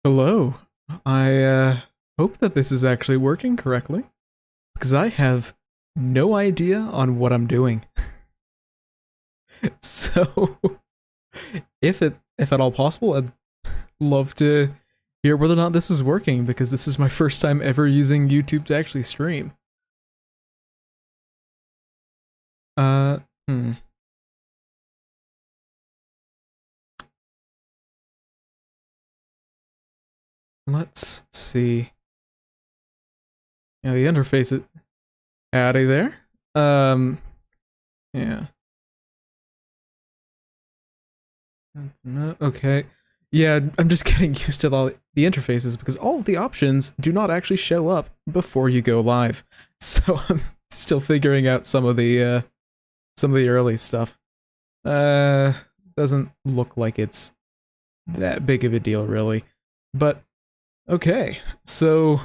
Hello. I hope that this is actually working correctly, because I have no idea on what I'm doing. So, if at all possible, I'd love to hear whether or not this is working, because this is my first time ever using YouTube to actually stream. Uh, hmm. Let's see. Yeah, the interface is howdy there. Yeah. No, okay. Yeah, I'm just getting used to the interfaces because all of the options do not actually show up before you go live. So I'm still figuring out some of the early stuff. Uh doesn't look like it's that big of a deal really. But okay. So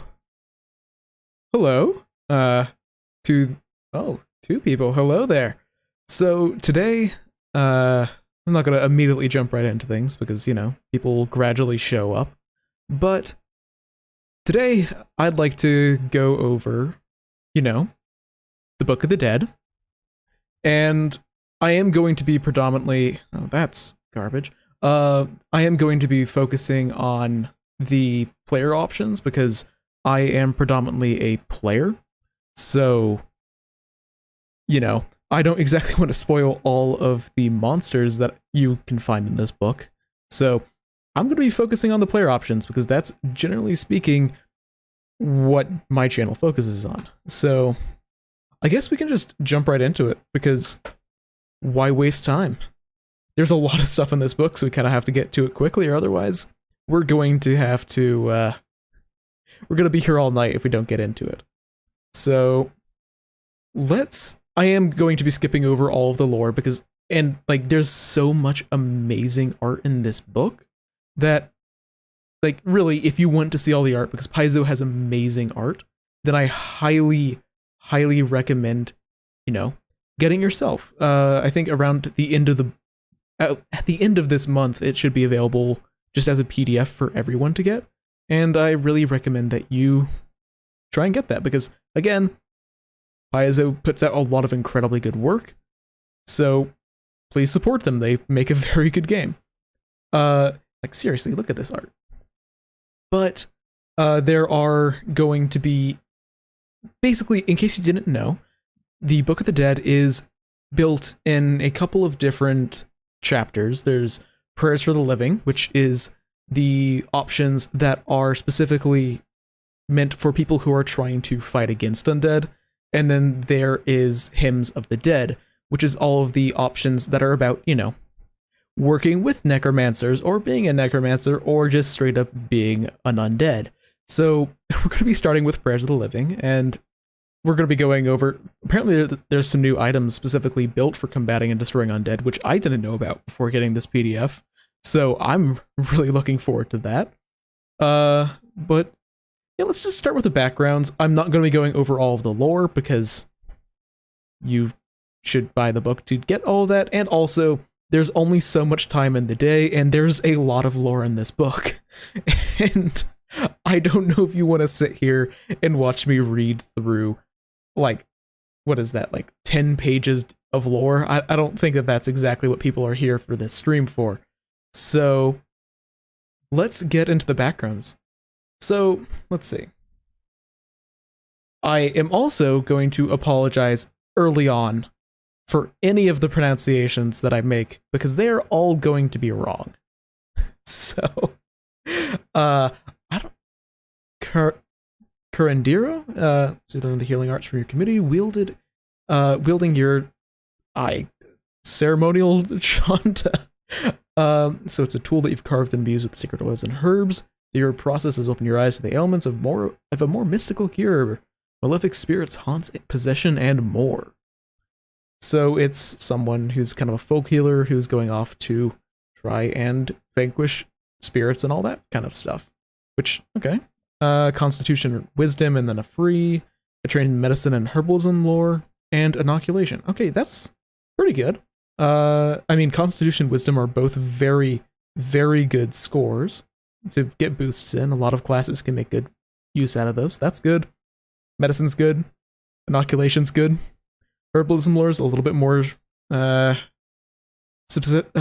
hello. To two people. Hello there. So today I'm not going to immediately jump right into things because, people will gradually show up. But today, I'd like to go over, the Book of the Dead. And I am going to be predominantly. Oh, that's garbage. I am going to be focusing on the player options because I am predominantly a player. So, I don't exactly want to spoil all of the monsters that you can find in this book. So I'm going to be focusing on the player options because that's generally speaking what my channel focuses on. So I guess we can just jump right into it because why waste time? There's a lot of stuff in this book, so we kind of have to get to it quickly, or otherwise we're going to have to, we're going to be here all night if we don't get into it. So I am going to be skipping over all of the lore because, there's so much amazing art in this book that, really, if you want to see all the art, because Paizo has amazing art, then I highly, highly recommend, getting yourself. I think around the end of at the end of this month, it should be available just as a PDF for everyone to get, and I really recommend that you try and get that because, again, Paizo puts out a lot of incredibly good work, so please support them. They make a very good game. Seriously, look at this art. But there are going to be, basically, in case you didn't know, the Book of the Dead is built in a couple of different chapters. There's Prayers for the Living, which is the options that are specifically meant for people who are trying to fight against undead. And then there is Hymns of the Dead, which is all of the options that are about, working with necromancers, or being a necromancer, or just straight up being an undead. So we're going to be starting with Prayers of the Living, and we're going to be going over, apparently there's some new items specifically built for combating and destroying undead, which I didn't know about before getting this PDF. So I'm really looking forward to that. But yeah, let's just start with the backgrounds. I'm not going to be going over all of the lore because you should buy the book to get all of that, and also there's only so much time in the day, and there's a lot of lore in this book. And I don't know if you want to sit here and watch me read through, what is that, 10 pages of lore? I don't think that that's exactly what people are here for this stream for. So let's get into the backgrounds. So, let's see. I am also going to apologize early on for any of the pronunciations that I make, because they are all going to be wrong. So, I don't... Curandiro? So learn the healing arts from your community, wielding your ceremonial chanta. So it's a tool that you've carved and used with secret oils and herbs. Your process has opened your eyes to the elements of a more mystical cure, malefic spirits, haunts, possession, and more. So it's someone who's kind of a folk healer who's going off to try and vanquish spirits and all that kind of stuff. Which, okay. Constitution, wisdom, and then a trained in medicine and herbalism lore, and inoculation. Okay, that's pretty good. Constitution, wisdom are both very, very good scores. to get boosts in. A lot of classes can make good use out of those. That's good. Medicine's good. Inoculation's good. Herbalism lore is a little bit more specific.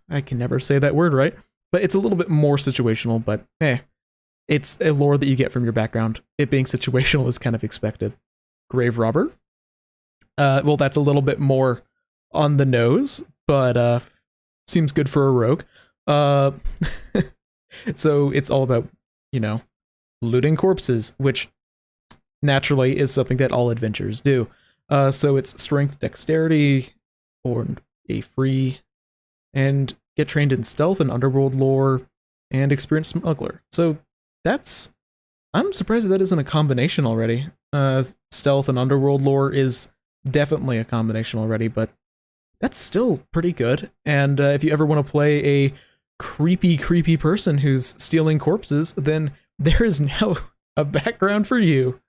I can never say that word right, but it's a little bit more situational, but it's a lore that you get from your background. It being situational is kind of expected. Grave Robber. Well, that's a little bit more on the nose, but seems good for a rogue. So it's all about, looting corpses, which naturally is something that all adventurers do. So it's strength, dexterity, or a free, and get trained in stealth and underworld lore, and experience smuggler. So I'm surprised that isn't a combination already. Stealth and underworld lore is definitely a combination already, but that's still pretty good. And if you ever want to play a creepy person who's stealing corpses, then there is now a background for you.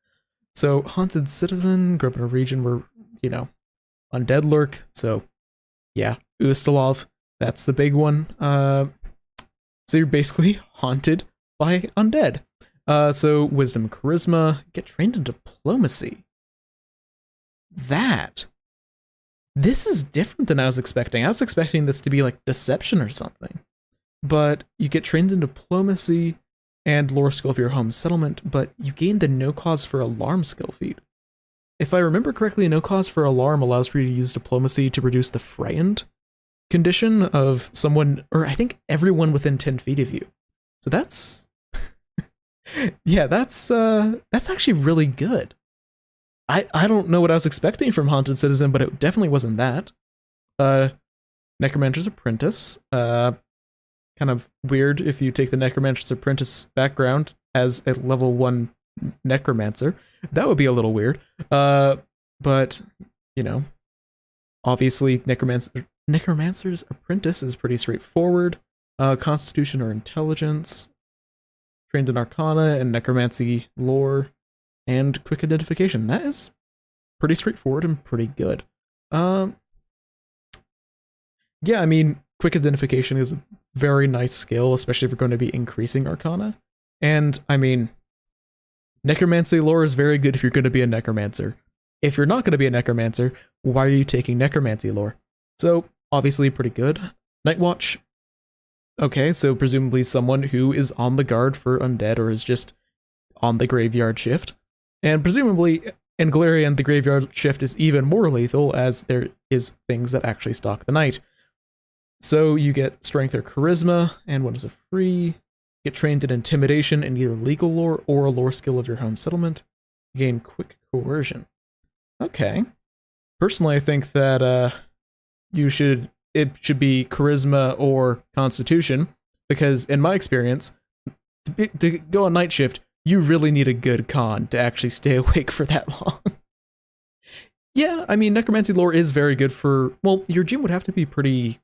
So, Haunted Citizen, grew up in a region where, undead lurk. So, yeah, Ustalov, that's the big one. So you're basically haunted by undead. So, Wisdom, Charisma, get trained in Diplomacy. This is different than I was expecting. I was expecting this to be like Deception or something. But you get trained in Diplomacy and lore skill of your home settlement, but you gain the no cause for alarm skill feat. If I remember correctly, no cause for alarm allows for you to use Diplomacy to reduce the frightened condition of someone, or I think everyone within 10 feet of you. So that's, yeah, that's actually really good. I don't know what I was expecting from Haunted Citizen, but it definitely wasn't that. Necromancer's Apprentice, kind of weird if you take the Necromancer's Apprentice background as a level 1 Necromancer. That would be a little weird. But, obviously Necromancer's Apprentice is pretty straightforward. Constitution or Intelligence, trained in Arcana and Necromancy lore, and quick identification. That is pretty straightforward and pretty good. Yeah, I mean, quick identification is a very nice skill, especially if you're going to be increasing Arcana. And, I mean, Necromancy lore is very good if you're going to be a Necromancer. If you're not going to be a Necromancer, why are you taking Necromancy lore? So, obviously pretty good. Night Watch. Okay, so presumably someone who is on the guard for undead or is just on the graveyard shift. And presumably, in Galarian, the graveyard shift is even more lethal as there is things that actually stalk the night. So you get strength or charisma, and what is a free? Get trained in intimidation in either legal lore or a lore skill of your home settlement. Gain quick coercion. Okay. Personally, I think that it should be charisma or constitution, because in my experience, to go on night shift, you really need a good con to actually stay awake for that long. Yeah, I mean, Necromancy lore is very good for, well, your gym would have to be pretty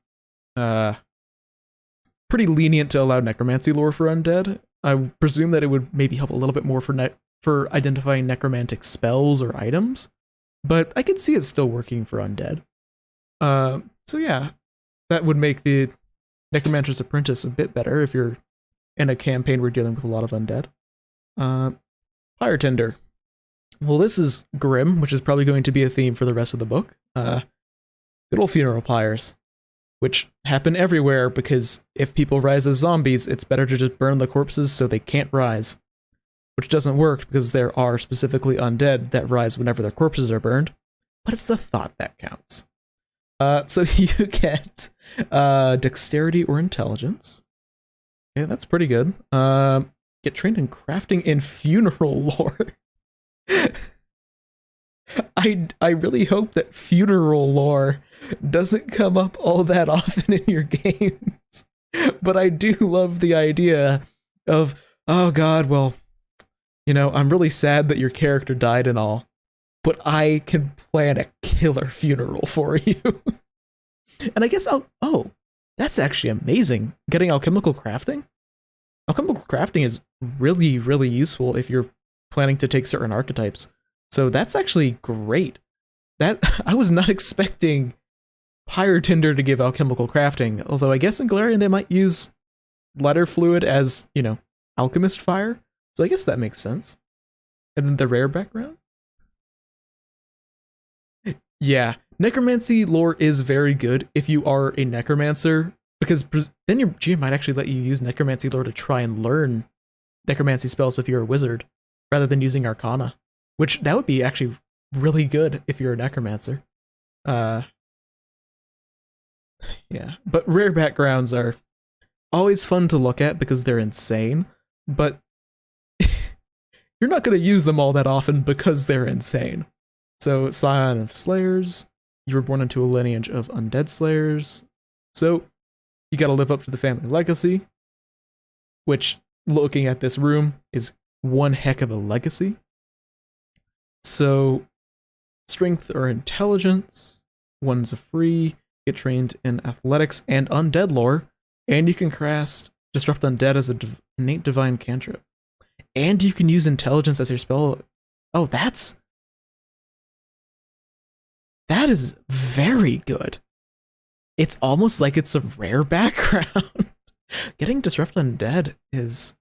lenient to allow Necromancy lore for undead. I presume that it would maybe help a little bit more for identifying necromantic spells or items, but I could see it still working for undead. So yeah, that would make the Necromancer's Apprentice a bit better if you're in a campaign where you're dealing with a lot of undead. Pyre Tender. Well, this is grim, which is probably going to be a theme for the rest of the book. Good old funeral pyres, which happen everywhere because if people rise as zombies, it's better to just burn the corpses so they can't rise. Which doesn't work because there are specifically undead that rise whenever their corpses are burned, but it's the thought that counts. So you get dexterity or intelligence. Yeah, that's pretty good. Get trained in crafting and funeral lore. I really hope that funeral lore doesn't come up all that often in your games. But I do love the idea of, oh god, well, I'm really sad that your character died and all, but I can plan a killer funeral for you. And I guess that's actually amazing. Getting alchemical crafting? Alchemical crafting is really, really useful if you're planning to take certain archetypes. So that's actually great. I was not expecting Pyre Tender to give alchemical crafting, although I guess in Galarian they might use lighter fluid as, alchemist fire, so I guess that makes sense. And then the rare background? Yeah, necromancy lore is very good if you are a necromancer, because then your GM might actually let you use necromancy lore to try and learn necromancy spells if you're a wizard, rather than using arcana, which that would be actually really good if you're a necromancer. Yeah, but rare backgrounds are always fun to look at because they're insane, but you're not going to use them all that often because they're insane. So, Scion of Slayers, you were born into a lineage of undead slayers, so you gotta live up to the family legacy, which, looking at this room, is one heck of a legacy. So, strength or intelligence, one's a free, get trained in athletics and undead lore, and you can cast Disrupt Undead as an innate divine cantrip. And you can use intelligence as your spell. Oh, that is very good. It's almost like it's a rare background. Getting Disrupt Undead is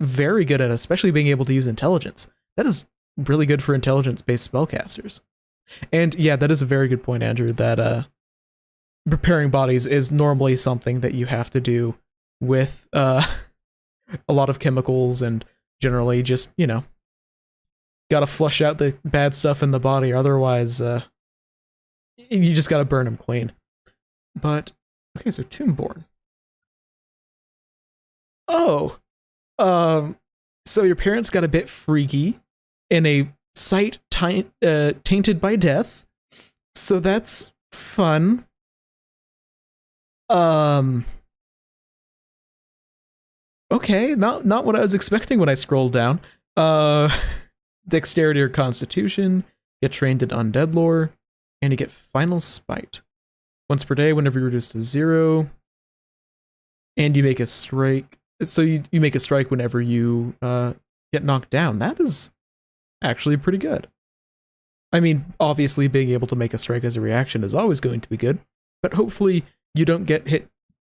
very good at especially being able to use intelligence. That is really good for intelligence-based spellcasters. And yeah, that is a very good point, Andrew, that preparing bodies is normally something that you have to do with a lot of chemicals and generally just, you know, gotta flush out the bad stuff in the body, otherwise you just gotta burn them clean. But, okay, so Tombborn. Oh, so your parents got a bit freaky in a site tainted by death, so that's fun. Okay, not what I was expecting when I scrolled down. Dexterity or Constitution, get trained in Undead lore, and you get Final Spite. Once per day, whenever you're reduced to 0, and you make a strike. So you make a strike whenever you get knocked down. That is actually pretty good. I mean, obviously being able to make a strike as a reaction is always going to be good, but hopefully you don't get hit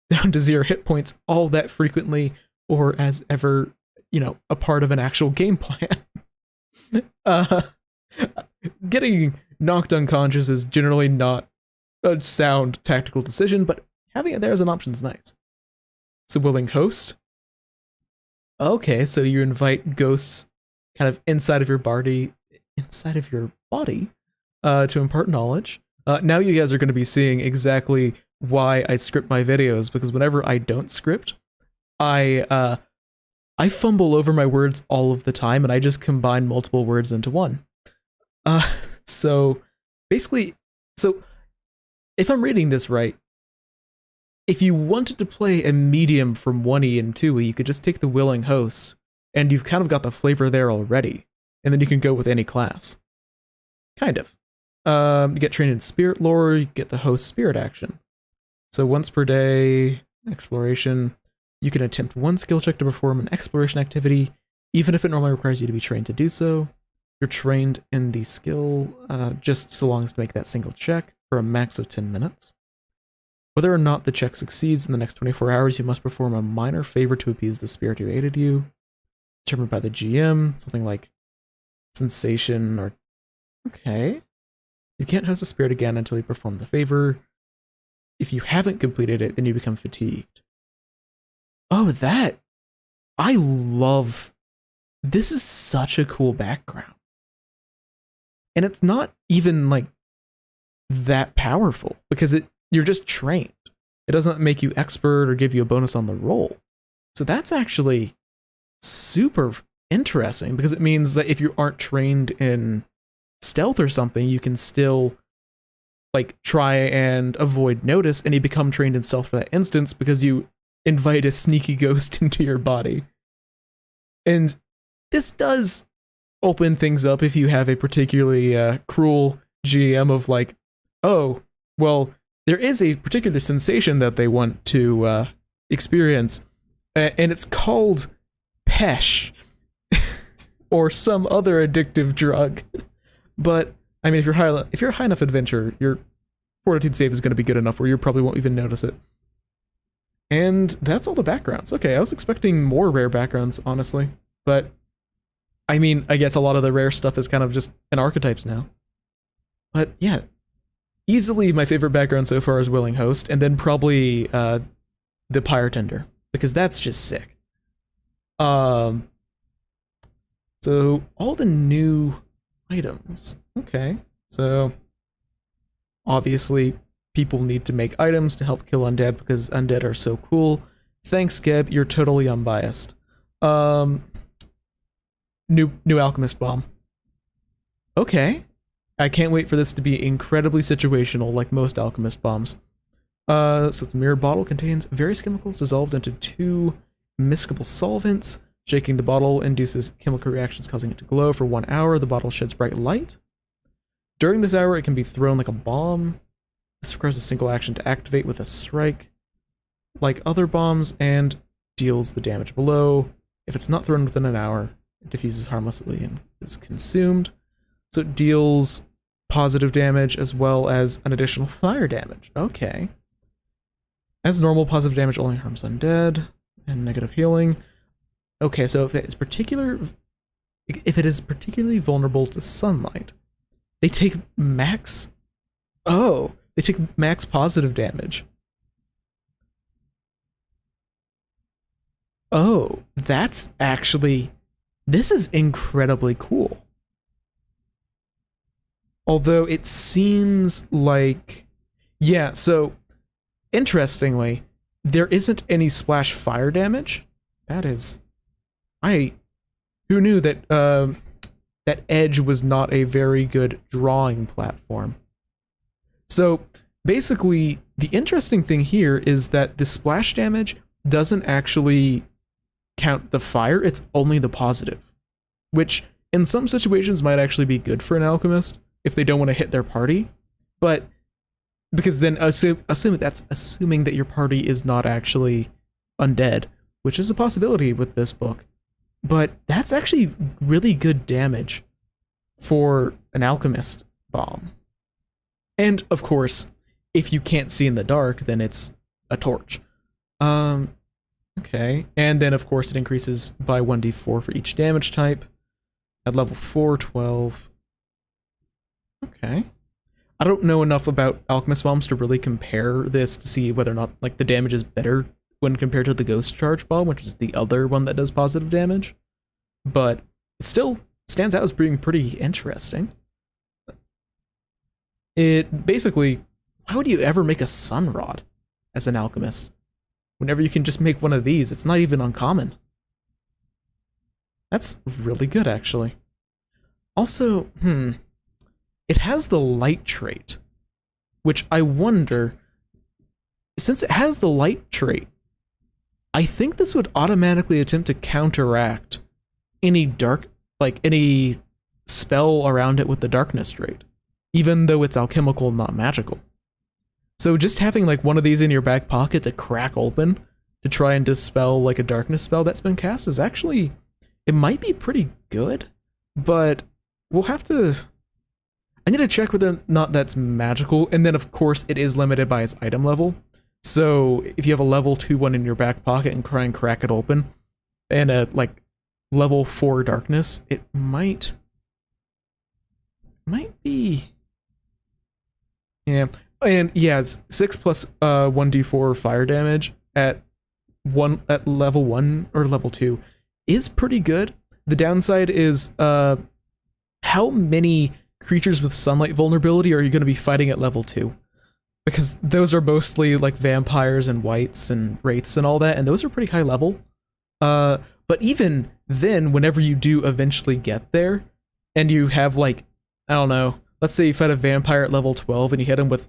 down to 0 hit points all that frequently or as ever, you know, a part of an actual game plan. Getting knocked unconscious is generally not a sound tactical decision, but having it there as an option is nice. So Willing Host. Okay, so you invite ghosts kind of inside of your body, to impart knowledge. Now you guys are going to be seeing exactly why I script my videos, because whenever I don't script, I fumble over my words all of the time, and I just combine multiple words into one. So basically, if I'm reading this right, if you wanted to play a medium from 1E and 2E, you could just take the Willing Host, and you've kind of got the flavor there already, and then you can go with any class. Kind of. You get trained in Spirit lore, you get the Host Spirit action. So once per day, exploration, you can attempt one skill check to perform an exploration activity, even if it normally requires you to be trained to do so. You're trained in the skill just so long as to make that single check for a max of 10 minutes. Whether or not the check succeeds in the next 24 hours, you must perform a minor favor to appease the spirit who aided you, determined by the GM, something like sensation or... Okay. You can't host a spirit again until you perform the favor. If you haven't completed it, then you become fatigued. Oh, that... I love... This is such a cool background. And it's not even, like, that powerful, because you're just trained. It doesn't make you expert or give you a bonus on the roll. So that's actually super interesting, because it means that if you aren't trained in stealth or something, you can still like try and avoid notice, and you become trained in stealth for that instance because you invite a sneaky ghost into your body. And this does open things up if you have a particularly cruel GM of like, oh, well, there is a particular sensation that they want to experience, and it's called Pesh, or some other addictive drug. But I mean, if you're a high enough adventurer, your fortitude save is going to be good enough where you probably won't even notice it. And that's all the backgrounds. Okay, I was expecting more rare backgrounds, honestly. But, I mean, I guess a lot of the rare stuff is kind of just in archetypes now. But, yeah. Easily my favorite background so far is Willing Host, and then probably the Pyre Tender, because that's just sick. So, all the new items. Okay, so, obviously, people need to make items to help kill undead because undead are so cool. Thanks, Geb. You're totally unbiased. New alchemist bomb. Okay. I can't wait for this to be incredibly situational, like most alchemist bombs. So it's a mirrored bottle, contains various chemicals dissolved into 2 miscible solvents. Shaking the bottle induces chemical reactions, causing it to glow for 1 hour. The bottle sheds bright light. During this hour, it can be thrown like a bomb. This requires a single action to activate with a strike, like other bombs, and deals the damage below. If it's not thrown within an hour, it diffuses harmlessly and is consumed. So it deals positive damage as well as an additional fire damage. Okay. As normal, positive damage only harms undead, and negative healing. Okay, so if it is particularly vulnerable to sunlight, they take max. Oh. They take max positive damage. Oh, that's actually... This is incredibly cool. Although it seems like... Yeah, so, interestingly, there isn't any splash fire damage. That is... Who knew that, that Edge was not a very good drawing platform? So, basically, the interesting thing here is that the splash damage doesn't actually count the fire, it's only the positive. Which, in some situations, might actually be good for an alchemist, if they don't want to hit their party. But, because then, assuming that your party is not actually undead, which is a possibility with this book. But that's actually really good damage for an alchemist bomb. And, of course, if you can't see in the dark, then it's a torch. Okay. And then, of course, it increases by 1d4 for each damage type. At level 4, 12. Okay. I don't know enough about alchemist bombs to really compare this to see whether or not, like, the damage is better when compared to the ghost charge bomb, which is the other one that does positive damage. But it still stands out as being pretty interesting. It basically, why would you ever make a sun rod as an alchemist? Whenever you can just make one of these, it's not even uncommon. That's really good, actually. Also, it has the light trait, which I wonder, since it has the light trait, I think this would automatically attempt to counteract any any spell around it with the darkness trait, even though it's alchemical, not magical. So just having like one of these in your back pocket to crack open to try and dispel like a darkness spell that's been cast is actually, it might be pretty good, but we'll have to, I need to check whether or not that's magical, and then of course it is limited by its item level. So if you have a level 2 one in your back pocket and try and crack it open, and a like level 4 darkness, it might be, yeah. And yeah, it's 6 plus 1d4 fire damage at level 1 or level 2 is pretty good. The downside is how many creatures with sunlight vulnerability are you going to be fighting at level 2? Because those are mostly like vampires and wights and wraiths and all that, and those are pretty high level. But even then, whenever you do eventually get there, and you have like, I don't know, let's say you fight a vampire at level 12 and you hit him with,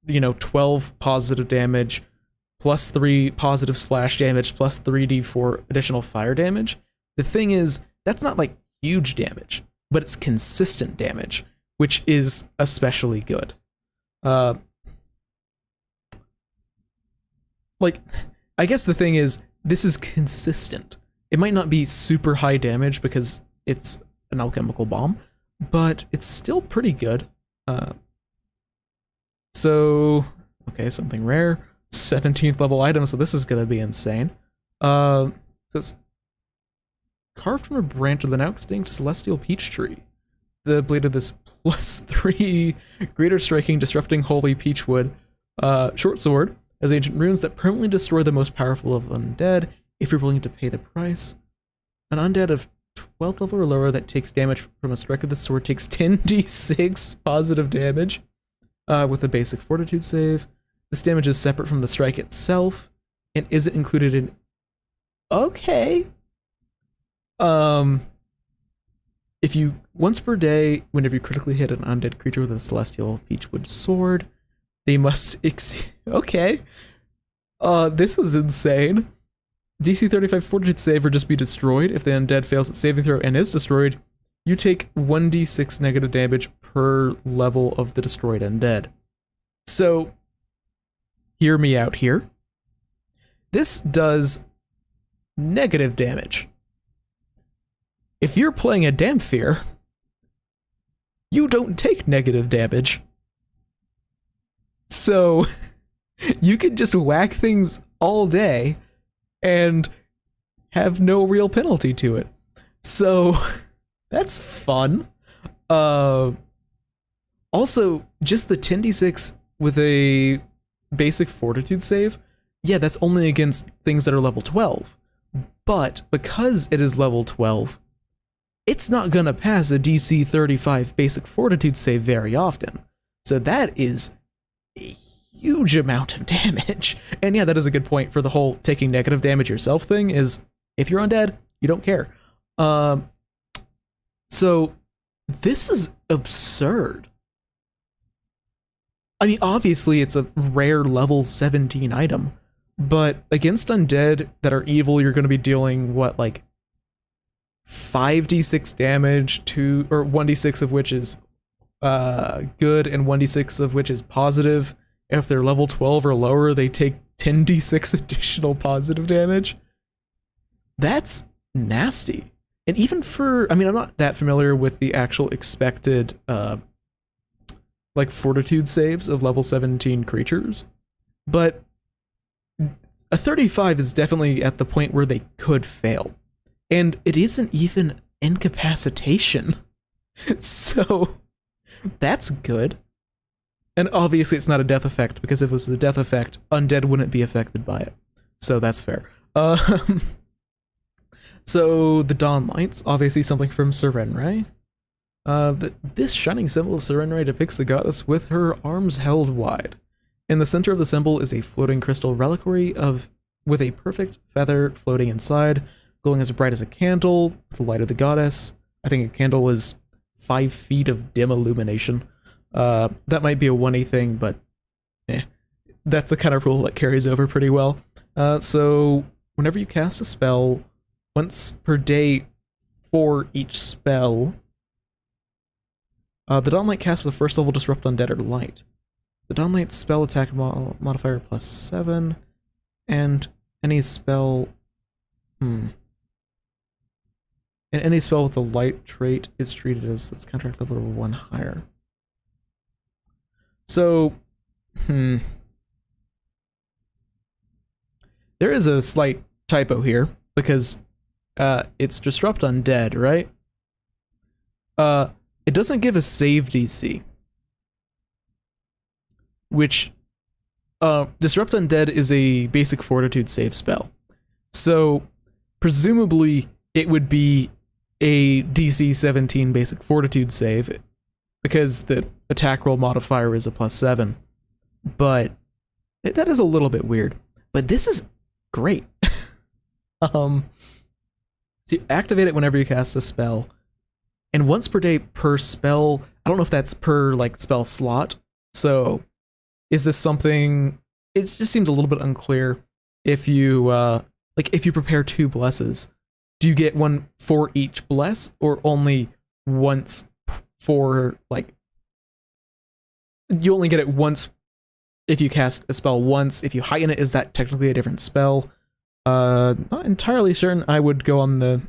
12 positive damage, plus 3 positive splash damage, plus 3d4 additional fire damage. The thing is, that's not like huge damage, but it's consistent damage, which is especially good. Like, I guess the thing is, this is consistent. It might not be super high damage because it's an alchemical bomb, but it's still pretty good. So, okay, something rare. 17th level item, so this is gonna be insane. So it's carved from a branch of the now extinct celestial peach tree. The blade of this +3 greater striking, disrupting holy peachwood short sword has ancient runes that permanently destroy the most powerful of undead if you're willing to pay the price. An undead of 12th level or lower that takes damage from a strike of the sword takes 10d6 positive damage with a basic fortitude save. This damage is separate from the strike itself and isn't included in... Okay. If you, once per day, whenever you critically hit an undead creature with a celestial peachwood sword, they must okay. This is insane. DC 35 fortitude save or just be destroyed. If the undead fails at saving throw and is destroyed, you take 1d6 negative damage per level of the destroyed undead. So, hear me out here. This does negative damage. If you're playing a Damphir, you don't take negative damage. So, you can just whack things all day and have no real penalty to it. So, that's fun. Also, just the 10d6 with a basic fortitude save, yeah, that's only against things that are level 12. But because it is level 12, it's not gonna pass a DC 35 basic fortitude save very often. So that is a huge amount of damage. And yeah, that is a good point for the whole taking negative damage yourself thing, is if you're undead, you don't care. So this is absurd. I mean, obviously it's a rare level 17 item, but against undead that are evil, you're gonna be dealing, what, like 5d6 damage to, or 1d6 of which is good and 1d6 of which is positive. If they're level 12 or lower, they take 10d6 additional positive damage. That's nasty. And even for, I mean, I'm not that familiar with the actual expected like fortitude saves of level 17 creatures, but a 35 is definitely at the point where they could fail. And it isn't even incapacitation. So that's good. And obviously it's not a death effect, because if it was the death effect, undead wouldn't be affected by it. So that's fair. So the Dawn Lights, obviously something from Serenrai. This shining symbol of Serenrai depicts the goddess with her arms held wide. In the center of the symbol is a floating crystal reliquary with a perfect feather floating inside, glowing as bright as a candle with the light of the goddess. I think a candle is 5 feet of dim illumination. That might be a 1A thing, but that's the kind of rule that carries over pretty well. So whenever you cast a spell, once per day for each spell, the Dawnlight casts the first level Disrupt Undead or Light. The Dawnlight spell attack modifier +7, and any spell... And any spell with a light trait is treated as this contract level 1 higher. So, there is a slight typo here, because it's Disrupt Undead, right? It doesn't give a save DC, which Disrupt Undead is a basic fortitude save spell. So, presumably, it would be a DC 17 basic fortitude save, because the attack roll modifier is a +7. But that is a little bit weird. But this is great. So you activate it whenever you cast a spell, and once per day per spell. I don't know if that's per like spell slot. So is this something? It just seems a little bit unclear. If you if you prepare 2 blesses, do you get one for each bless, or only once for, like, you only get it once if you cast a spell once? If you heighten it, is that technically a different spell? Not entirely certain. I would go on the...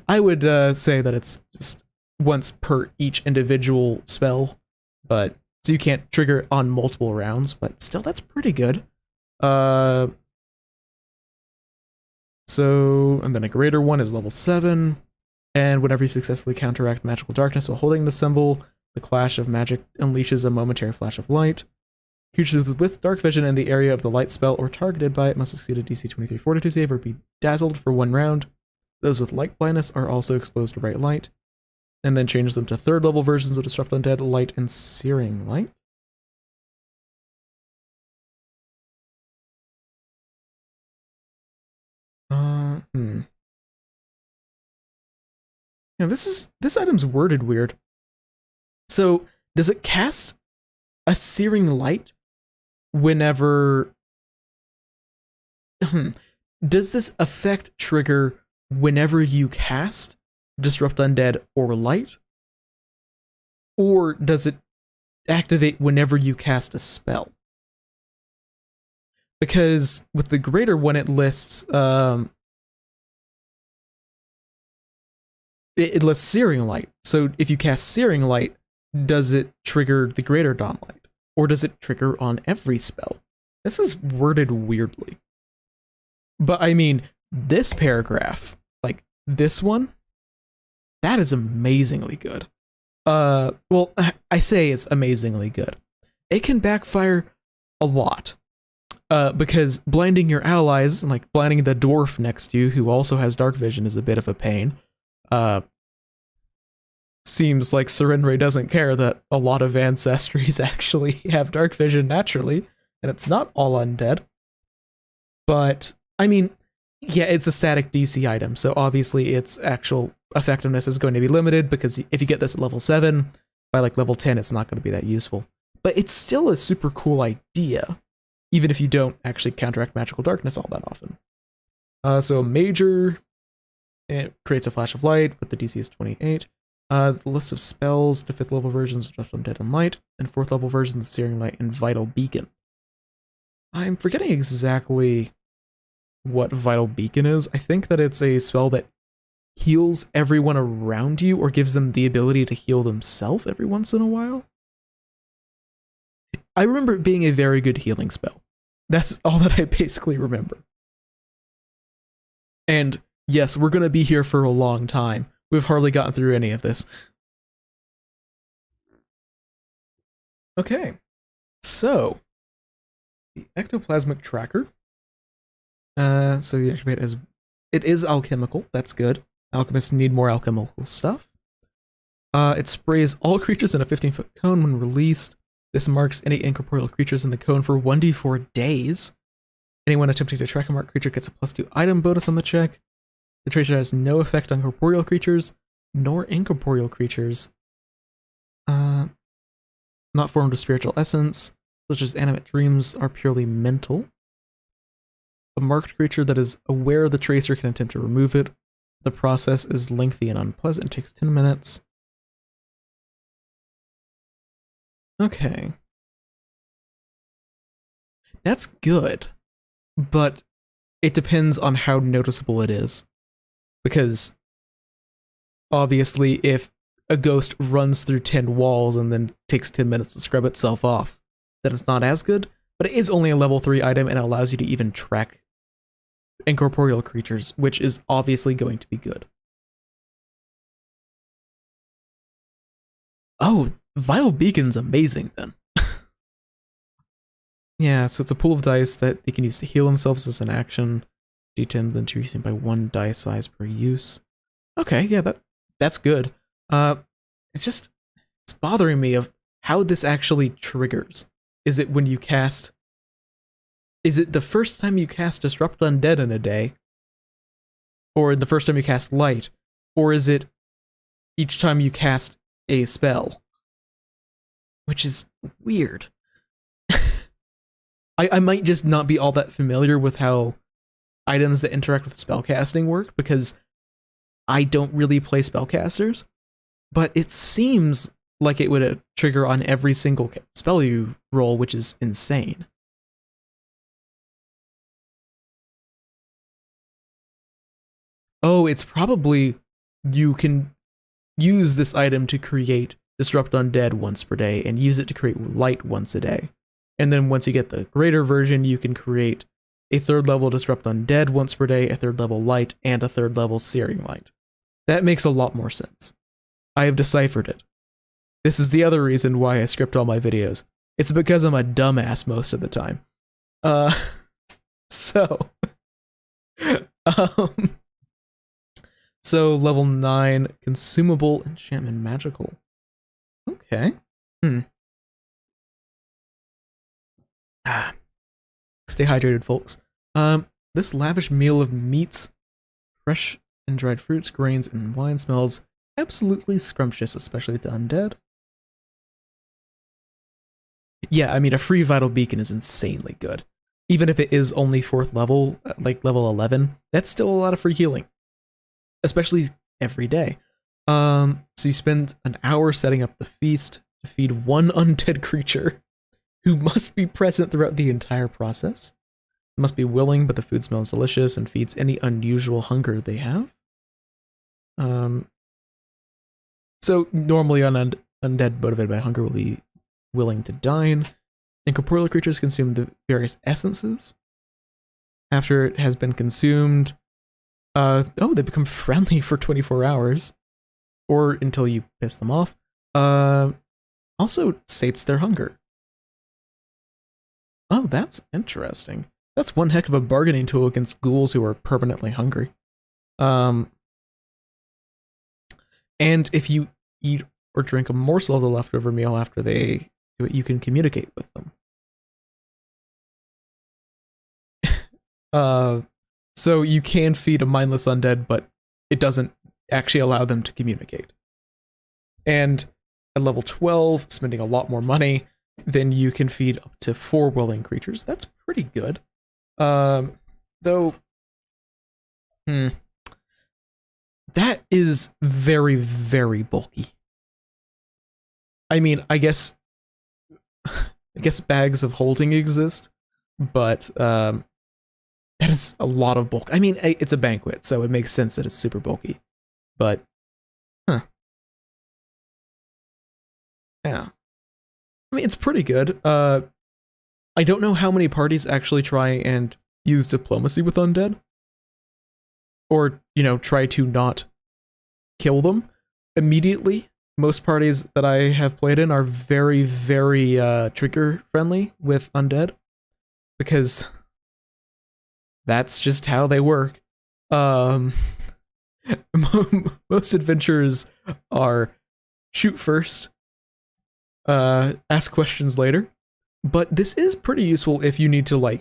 I would say that it's just once per each individual spell, but So you can't trigger it on multiple rounds, but still, that's pretty good. And then a greater one is level 7, and whenever you successfully counteract magical darkness while holding the symbol, the clash of magic unleashes a momentary flash of light. Creatures with dark vision in the area of the light spell or targeted by it must succeed a DC 23 Fortitude save or be dazzled for 1 round. Those with light blindness are also exposed to bright light. And then change them to 3rd level versions of Disrupt Undead, Light, and Searing Light. Yeah, this item's worded weird. So, does it cast a Searing Light whenever... Does this effect trigger whenever you cast Disrupt Undead or Light? Or does it activate whenever you cast a spell? Because with the greater one, it lists it lists Searing Light. So if you cast Searing Light, does it trigger the greater dawn light? Or does it trigger on every spell? This is worded weirdly. But I mean, this paragraph, like this one, that is amazingly good. Well, I say it's amazingly good. It can backfire a lot. Because blinding your allies, like blinding the dwarf next to you, who also has dark vision, is a bit of a pain. Seems like Serenre doesn't care that a lot of ancestries actually have dark vision naturally, and it's not all undead. But, I mean, yeah, it's a static DC item, so obviously its actual effectiveness is going to be limited, because if you get this at level 7, by like level 10, it's not going to be that useful. But it's still a super cool idea, even if you don't actually counteract magical darkness all that often. So major, it creates a flash of light, but the DC is 28. The list of spells, the 5th level versions of Just Undead and Light, and 4th level versions of Searing Light and Vital Beacon. I'm forgetting exactly what Vital Beacon is. I think that it's a spell that heals everyone around you, or gives them the ability to heal themselves every once in a while. I remember it being a very good healing spell. That's all that I basically remember. And yes, we're going to be here for a long time. We've hardly gotten through any of this. Okay, so the ectoplasmic tracker. So you activate as it is alchemical. That's good. Alchemists need more alchemical stuff. It sprays all creatures in a 15-foot cone when released. This marks any incorporeal creatures in the cone for 1d4 days. Anyone attempting to track a marked creature gets a +2 item bonus on the check. The tracer has no effect on corporeal creatures, nor incorporeal creatures. Not formed of spiritual essence, such as animate dreams, are purely mental. A marked creature that is aware of the tracer can attempt to remove it. The process is lengthy and unpleasant. It takes 10 minutes. Okay. That's good, but it depends on how noticeable it is. Because obviously if a ghost runs through 10 walls and then takes 10 minutes to scrub itself off, then it's not as good, but it is only a level 3 item and it allows you to even track incorporeal creatures, which is obviously going to be good. Oh, Vital Beacon's amazing then. Yeah, so it's a pool of dice that they can use to heal themselves as an action. D10s increasing by 1 die size per use. Okay, yeah, that's good. It's bothering me of how this actually triggers. Is it when you cast... Is it the first time you cast Disrupt Undead in a day? Or the first time you cast Light? Or is it each time you cast a spell? Which is weird. I might just not be all that familiar with how items that interact with spellcasting work, because I don't really play spellcasters, but it seems like it would trigger on every single spell you roll, which is insane. Oh, it's probably you can use this item to create disrupt undead once per day and use it to create light once a day. And then once you get the greater version, you can create a 3rd level disrupt undead once per day, a 3rd level light, and a 3rd level searing light. That makes a lot more sense. I have deciphered it. This is the other reason why I script all my videos. It's because I'm a dumbass most of the time. So level 9, consumable, enchantment, magical. Okay. Stay hydrated, folks. This lavish meal of meats, fresh and dried fruits, grains, and wine smells absolutely scrumptious, especially to undead. Yeah, I mean, a free vital beacon is insanely good. Even if it is only 4th level, like level 11, that's still a lot of free healing. Especially every day. So you spend an hour setting up the feast to feed one undead creature who must be present throughout the entire process. Must be willing, but the food smells delicious and feeds any unusual hunger they have. So normally undead motivated by hunger will be willing to dine. Incorporeal creatures consume the various essences. After it has been consumed, they become friendly for 24 hours. Or until you piss them off. Also sates their hunger. Oh, that's interesting. That's one heck of a bargaining tool against ghouls who are permanently hungry. And if you eat or drink a morsel of the leftover meal after they do it, you can communicate with them. So you can feed a mindless undead, but it doesn't actually allow them to communicate. And at level 12, spending a lot more money, then you can feed up to 4 willing creatures. That's pretty good. Though, that is very, very bulky. I mean, I guess bags of holding exist, but that is a lot of bulk. I mean, it's a banquet, so it makes sense that it's super bulky. But, yeah. I mean, it's pretty good. I don't know how many parties actually try and use diplomacy with undead. Or, try to not kill them immediately. Most parties that I have played in are very, very trigger friendly with undead. Because that's just how they work. Most adventurers are shoot first, ask questions later, but this is pretty useful if you need to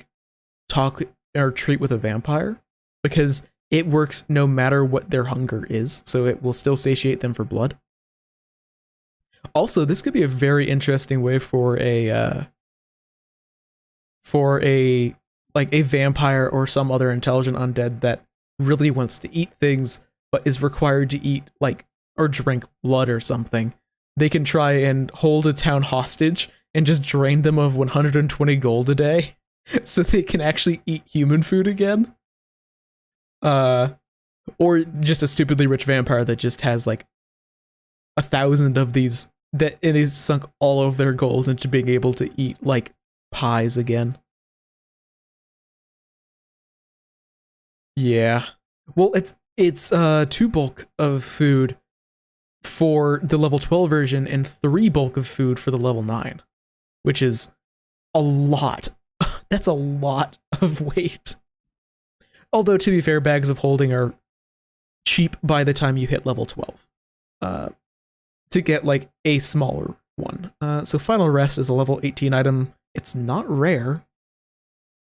talk or treat with a vampire, because it works no matter what their hunger is, so it will still satiate them for blood. Also, this could be a very interesting way for a vampire or some other intelligent undead that really wants to eat things but is required to eat or drink blood or something. They can try and hold a town hostage and just drain them of 120 gold a day so they can actually eat human food again. Or just a stupidly rich vampire that just has 1,000 of these that it is sunk all of their gold into being able to eat pies again. Yeah. Well, it's 2 bulk of food for the level 12 version and 3 bulk of food for the level 9, which is a lot. That's a lot of weight. Although, to be fair, bags of holding are cheap by the time you hit level 12. To get a smaller one. So Final Rest is a level 18 item. It's not rare.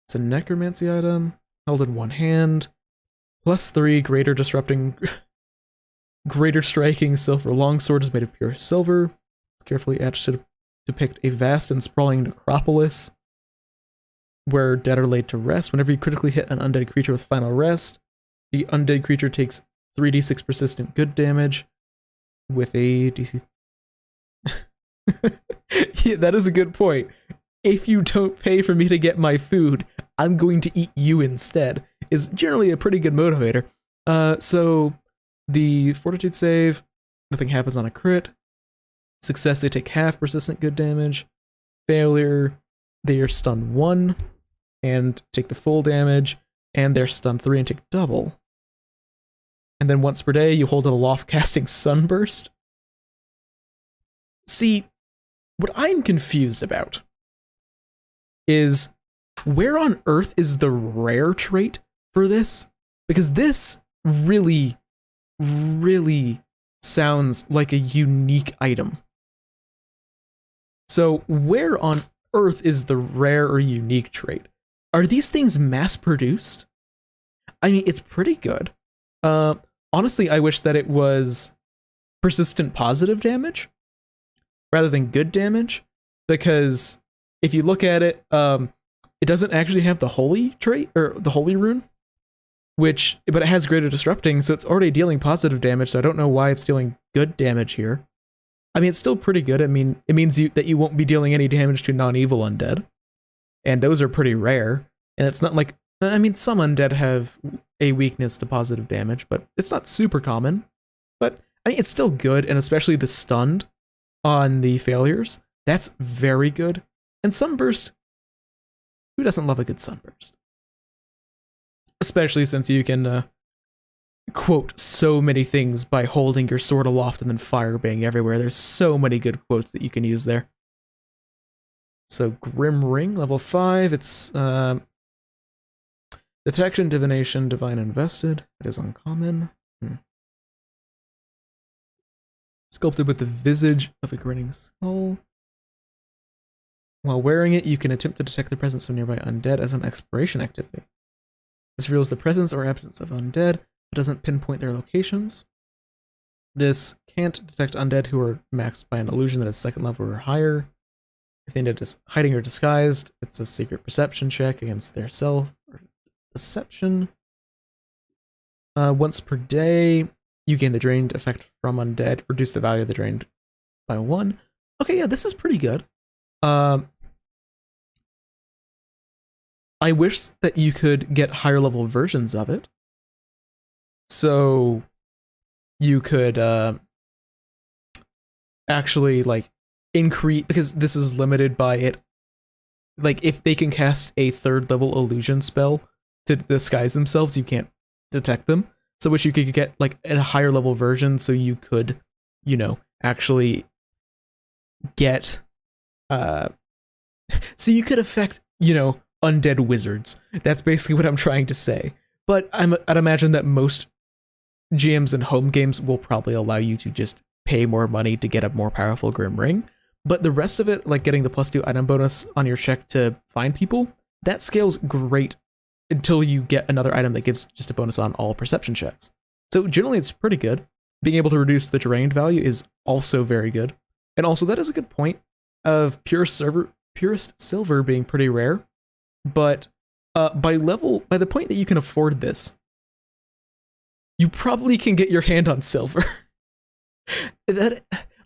It's a necromancy item, held in one hand. +3 greater striking silver longsword is made of pure silver. It's carefully etched to depict a vast and sprawling necropolis where dead are laid to rest. Whenever you critically hit an undead creature with Final Rest, the undead creature takes 3d6 persistent good damage with a DC. Yeah, that is a good point. If you don't pay for me to get my food, I'm going to eat you instead, is generally a pretty good motivator. So the fortitude save, nothing happens on a crit. Success, they take half persistent good damage. Failure, they are stunned 1 and take the full damage, and they're stunned 3 and take double. And then once per day, you hold it aloft, casting Sunburst. See, what I'm confused about is where on earth is the rare trait for this? Because this really, really sounds like a unique item. So where on earth is the rare or unique trait? Are these things mass-produced? I mean, it's pretty good. Honestly, I wish that it was persistent positive damage rather than good damage, because if you look at it, it doesn't actually have the holy trait, or the holy rune, but it has greater disrupting, so it's already dealing positive damage, so I don't know why it's dealing good damage here. I mean, it's still pretty good. I mean, it means that you won't be dealing any damage to non-evil undead, and those are pretty rare, and it's not like, I mean, some undead have a weakness to positive damage, but it's not super common. But, I mean, it's still good, and especially the stunned on the failures, that's very good. And Sunburst, who doesn't love a good Sunburst? Especially since you can quote so many things by holding your sword aloft and then firebang everywhere. There's so many good quotes that you can use there. So Grim Ring, level 5, it's Detection, Divination, Divine Invested. It is uncommon. Sculpted with the visage of a grinning skull. While wearing it, you can attempt to detect the presence of nearby undead as an exploration activity. This reveals the presence or absence of undead, but doesn't pinpoint their locations. This can't detect undead who are maxed by an illusion that is 2nd level or higher. If the undead is hiding or disguised, it's a secret perception check against their self or deception. Once per day, you gain the drained effect from undead. Reduce the value of the drained by 1. Okay, yeah, this is pretty good. I wish that you could get higher level versions of it. So you could actually like increase, because this is limited by it. Like if they can cast a 3rd level illusion spell to disguise themselves, you can't detect them. So wish you could get like a higher level version so you could, you know, actually get so you could affect, you know, undead wizards. That's basically what I'm trying to say. But I'd imagine that most GMs in home games will probably allow you to just pay more money to get a more powerful Grim Ring. But the rest of it, like getting the +2 item bonus on your check to find people, that scales great until you get another item that gives just a bonus on all perception checks. So generally it's pretty good. Being able to reduce the drained value is also very good. And also that is a good point of purest silver being pretty rare. But by the point that you can afford this, you probably can get your hand on silver. That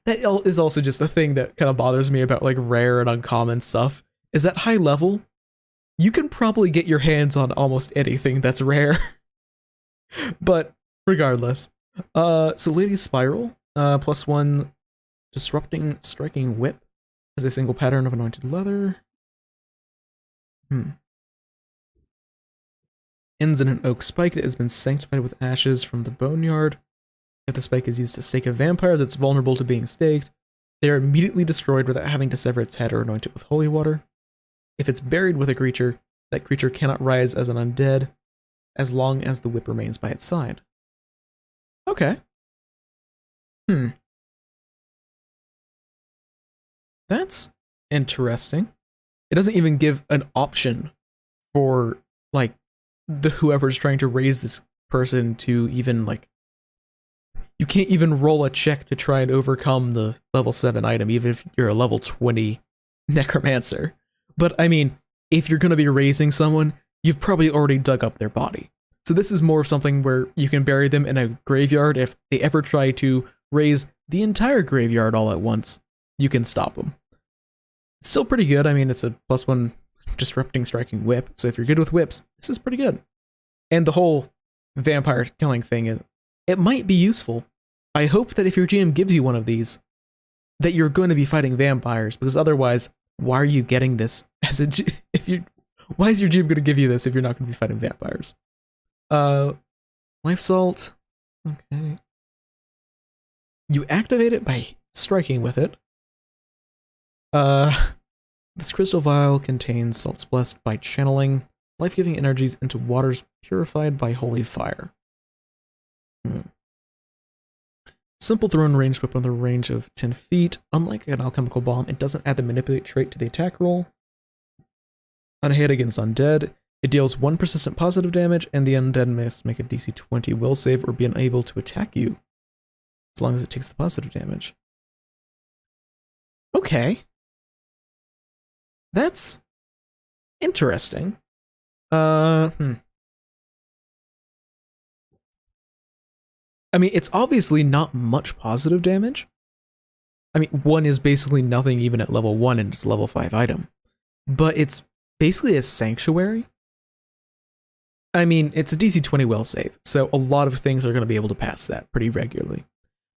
is also just a thing that kind of bothers me about like rare and uncommon stuff, is that high level, you can probably get your hands on almost anything that's rare. But regardless, so Lady's Spiral, +1 disrupting striking whip as a single pattern of anointed leather. Ends in an oak spike that has been sanctified with ashes from the boneyard. If the spike is used to stake a vampire that's vulnerable to being staked, they are immediately destroyed without having to sever its head or anoint it with holy water. If it's buried with a creature, that creature cannot rise as an undead as long as the whip remains by its side. Okay. That's interesting. It doesn't even give an option for like whoever's trying to raise this person to even like, you can't even roll a check to try and overcome the level 7 item, even if you're a level 20 necromancer. But I mean, if you're going to be raising someone, you've probably already dug up their body. So this is more of something where you can bury them in a graveyard. If they ever try to raise the entire graveyard all at once, you can stop them. It's still pretty good. I mean, it's a +1 disrupting striking whip, so if you're good with whips, this is pretty good. And the whole vampire killing thing, it might be useful. I hope that if your GM gives you one of these, that you're going to be fighting vampires, because otherwise, why are you getting this as a why is your GM going to give you this if you're not going to be fighting vampires? Life salt. Okay. You activate it by striking with it. This crystal vial contains salts blessed by channeling life-giving energies into waters purified by holy fire. Simple thrown ranged weapon with a range of 10 feet. Unlike an alchemical bomb, it doesn't add the manipulate trait to the attack roll. On a hit against undead, it deals 1 persistent positive damage, and the undead must make a DC 20 will save or be unable to attack you, as long as it takes the positive damage. Okay. That's interesting. I mean, it's obviously not much positive damage. I mean, 1 is basically nothing even at level 1, and it's a level 5 item. But it's basically a sanctuary. I mean, it's a DC 20 will save, so a lot of things are going to be able to pass that pretty regularly.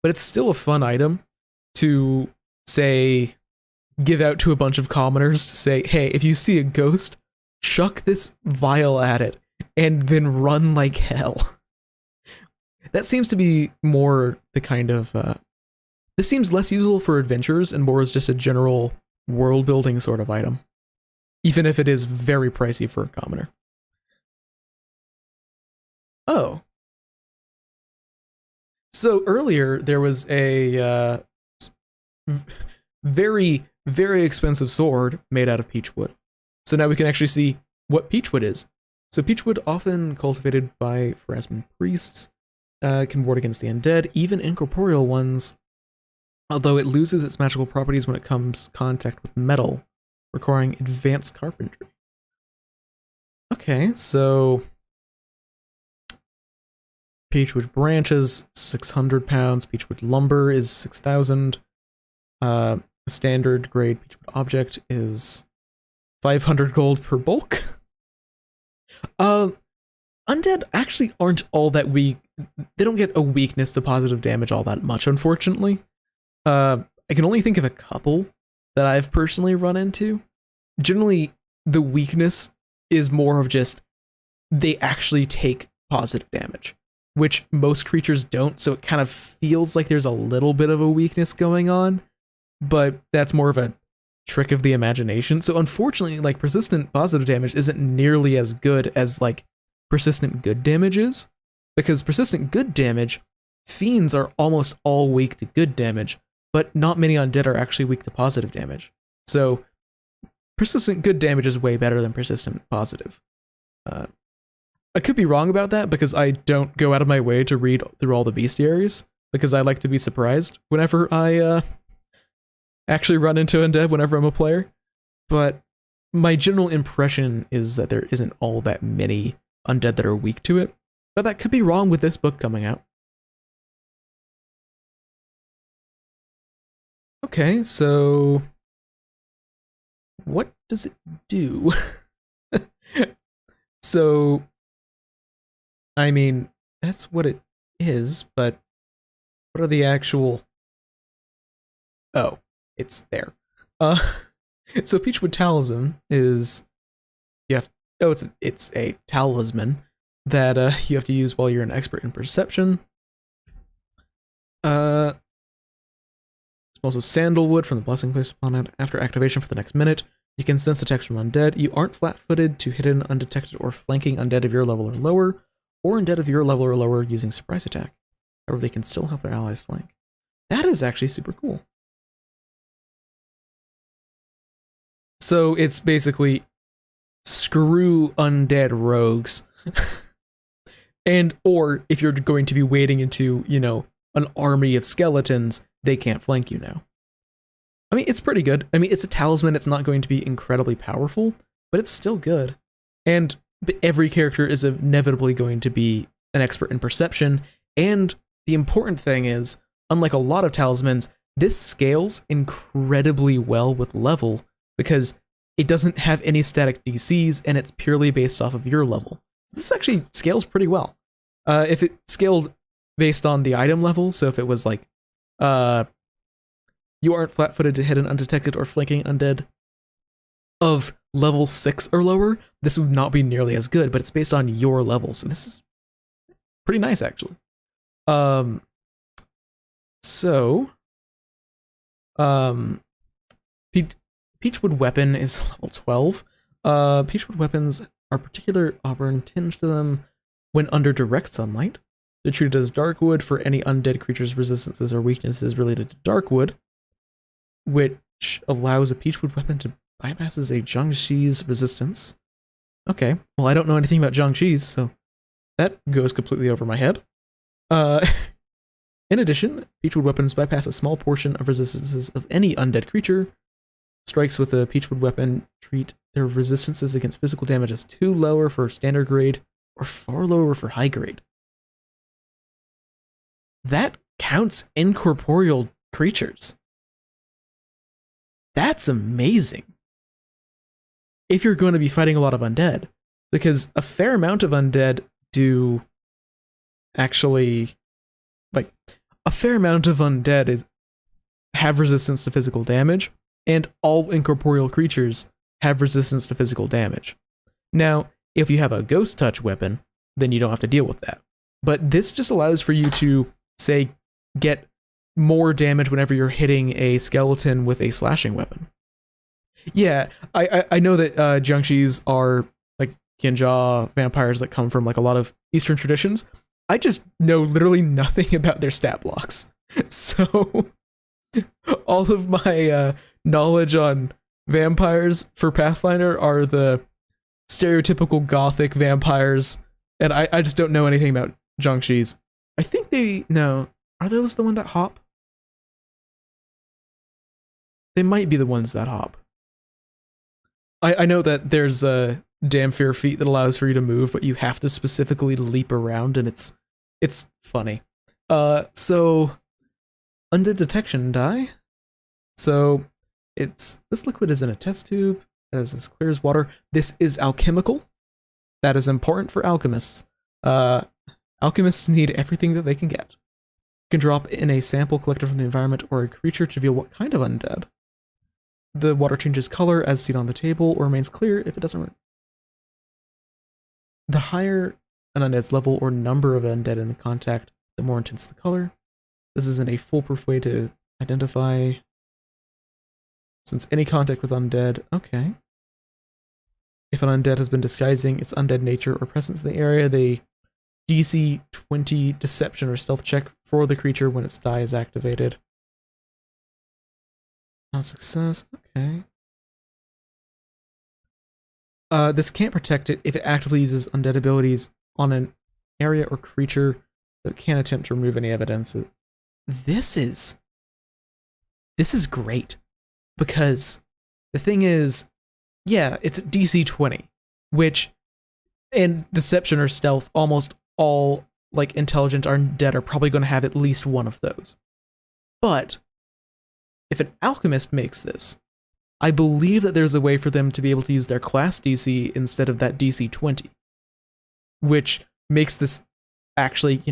But it's still a fun item to, say, give out to a bunch of commoners to say, hey, if you see a ghost, chuck this vial at it, and then run like hell. That seems to be more the kind of... this seems less useful for adventurers and more as just a general world-building sort of item. Even if it is very pricey for a commoner. Oh. So earlier, there was a very, very expensive sword made out of peachwood. So now we can actually see what peachwood is. So peachwood, often cultivated by Pharasman priests, can ward against the undead, even incorporeal ones, although it loses its magical properties when it comes contact with metal, requiring advanced carpentry. Okay, so peachwood branches, 600 pounds. Peachwood lumber is 6,000. Standard grade peachwood object is 500 gold per bulk. Undead actually aren't all that weak. They don't get a weakness to positive damage all that much, unfortunately. I can only think of a couple that I've personally run into. Generally, the weakness is more of just they actually take positive damage, which most creatures don't, so it kind of feels like there's a little bit of a weakness going on, but that's more of a trick of the imagination. So unfortunately, like, persistent positive damage isn't nearly as good as, like, persistent good damage is, because persistent good damage, fiends are almost all weak to good damage, but not many undead are actually weak to positive damage. So persistent good damage is way better than persistent positive. I could be wrong about that because I don't go out of my way to read through all the bestiaries, because I like to be surprised whenever I actually run into undead whenever I'm a player. But my general impression is that there isn't all that many undead that are weak to it, but that could be wrong with this book coming out. Okay, so what does it do? So, I mean, that's what it is, but what are the actual... Oh, it's there. So Peachwood Talisman is... You have... Oh, it's a talisman that you have to use while you're an expert in perception. Smells of sandalwood from the blessing placed upon it. After activation for the next minute, you can sense attacks from undead. You aren't flat-footed to hidden, undetected, or flanking undead of your level or lower, or undead of your level or lower using surprise attack. However, they can still help their allies flank. That is actually super cool. So it's basically screw undead rogues. And, or if you're going to be wading into, you know, an army of skeletons, they can't flank you now. I mean, it's pretty good. I mean, it's a talisman. It's not going to be incredibly powerful, but it's still good. And every character is inevitably going to be an expert in perception. And the important thing is, unlike a lot of talismans, this scales incredibly well with level because it doesn't have any static DCs and it's purely based off of your level. This actually scales pretty well. If it scaled based on the item level, so if it was like, you aren't flat-footed to hit an undetected or flanking undead of level 6 or lower, this would not be nearly as good, but it's based on your level, so this is pretty nice, actually. Peachwood Weapon is level 12. Peachwood weapons are particular auburn tinge to them when under direct sunlight. They're treated as darkwood for any undead creature's resistances or weaknesses related to darkwood, which allows a Peachwood weapon to bypasses a Jiangxi's resistance. Okay, well, I don't know anything about Jiangxi's, so that goes completely over my head. In addition, Peachwood weapons bypass a small portion of resistances of any undead creature. Strikes with a Peachwood weapon treat their resistances against physical damage as too lower for standard grade or far lower for high grade. That counts incorporeal creatures. That's amazing. If you're going to be fighting a lot of undead, because a fair amount of undead do actually, like, a fair amount of undead have resistance to physical damage, and all incorporeal creatures have resistance to physical damage. Now, if you have a ghost touch weapon, then you don't have to deal with that. But this just allows for you to, say, get more damage whenever you're hitting a skeleton with a slashing weapon. Yeah, I know that Jiangxi's are like Qianjia vampires that come from like a lot of Eastern traditions. I just know literally nothing about their stat blocks. So all of my knowledge on vampires for Pathfinder are the stereotypical gothic vampires, and I just don't know anything about Jiangxi's. I think no. Are those the one that hop? They might be the ones that hop. I know that there's a damn fair feat that allows for you to move, but you have to specifically leap around, and it's funny. So undead detection die. So this liquid is in a test tube, as clear as water. This is alchemical. That is important for alchemists. Alchemists need everything that they can get. You can drop in a sample collected from the environment or a creature to reveal what kind of undead. The water changes color as seen on the table, or remains clear if it doesn't work. The higher an undead's level or number of undead in contact, the more intense the color. This isn't a foolproof way to identify, since any contact with undead, okay. If an undead has been disguising its undead nature or presence in the area, they DC 20 deception or stealth check for the creature when its die is activated. Not success, okay. This can't protect it if it actively uses undead abilities on an area or creature that can't attempt to remove any evidence. This is great, because the thing is, yeah, it's DC 20, which in deception or stealth, almost all like intelligent undead are probably going to have at least one of those. But if an alchemist makes this, I believe that there's a way for them to be able to use their class DC instead of that DC 20, which makes this actually,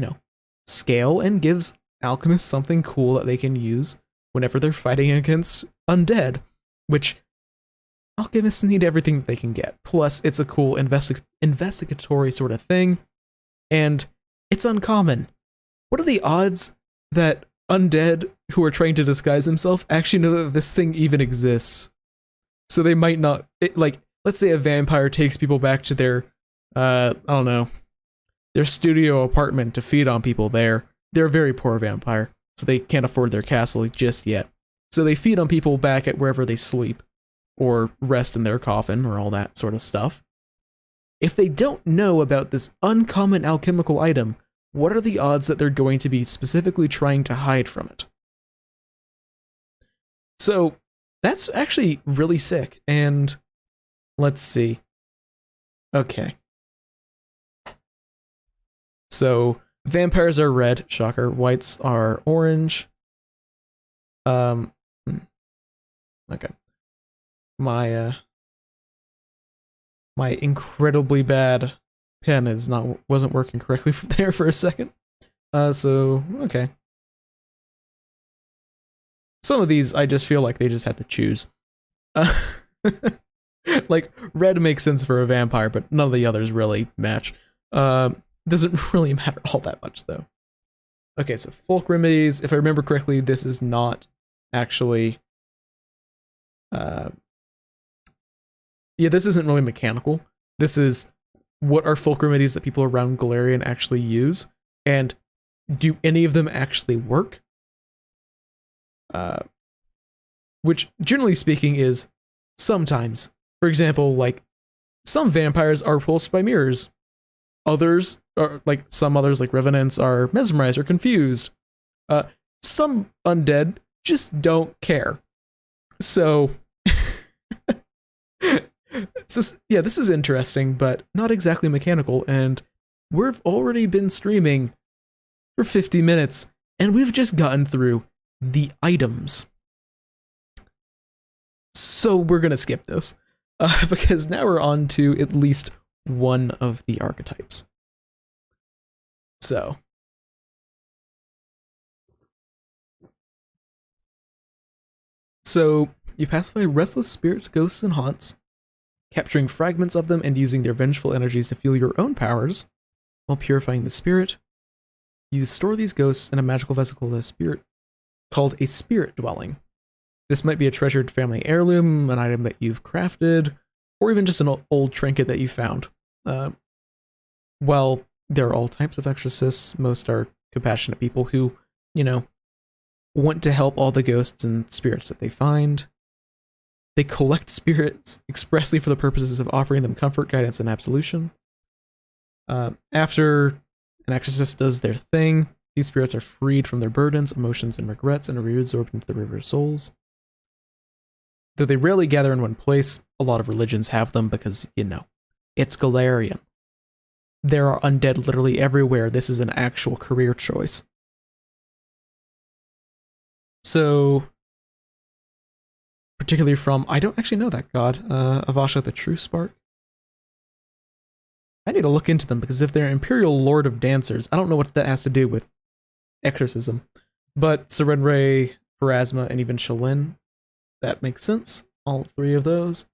scale and gives alchemists something cool that they can use whenever they're fighting against undead, which alchemists need everything that they can get. Plus, it's a cool investigatory sort of thing, and it's uncommon. What are the odds that undead who are trying to disguise themselves actually know that this thing even exists? So they might not, let's say a vampire takes people back to their, I don't know, their studio apartment to feed on people there. They're a very poor vampire, so they can't afford their castle just yet. So they feed on people back at wherever they sleep, or rest in their coffin, or all that sort of stuff. If they don't know about this uncommon alchemical item, what are the odds that they're going to be specifically trying to hide from it? So that's actually really sick, and let's see. Okay. So vampires are red, shocker. Whites are orange. Okay. My incredibly bad pen wasn't working correctly there for a second. So okay. some of these I just feel like they just had to choose. Uh, like, red makes sense for a vampire, but none of the others really match. Doesn't really matter all that much, though. Okay, so folk remedies. If I remember correctly, this is not actually... yeah, this isn't really mechanical. This is what are folk remedies that people around Galarian actually use, and do any of them actually work? Which, generally speaking, is sometimes. For example, like, some vampires are repulsed by mirrors. Others, or like some others, like revenants, are mesmerized or confused. Some undead just don't care. So, yeah, this is interesting, but not exactly mechanical, and we've already been streaming for 50 minutes, and we've just gotten through the items. So we're gonna skip this, because now we're on to at least one of the archetypes. So, you pacify restless spirits, ghosts, and haunts, capturing fragments of them and using their vengeful energies to fuel your own powers, while purifying the spirit. You store these ghosts in a magical vessel called a spirit dwelling. This might be a treasured family heirloom, an item that you've crafted, or even just an old trinket that you found. While there are all types of exorcists, most are compassionate people who, you know, want to help all the ghosts and spirits that they find. They collect spirits expressly for the purposes of offering them comfort, guidance, and absolution. After an exorcist does their thing, these spirits are freed from their burdens, emotions, and regrets and are reabsorbed into the river of souls. Though they rarely gather in one place, a lot of religions have them because, you know, it's Galarian. There are undead literally everywhere. This is an actual career choice. So, particularly from, I don't actually know that god, Avasha the True Spark. I need to look into them, because if they're Imperial Lord of Dancers, I don't know what that has to do with exorcism. But Serenre, Pharasma, and even Shalin, that makes sense. All three of those.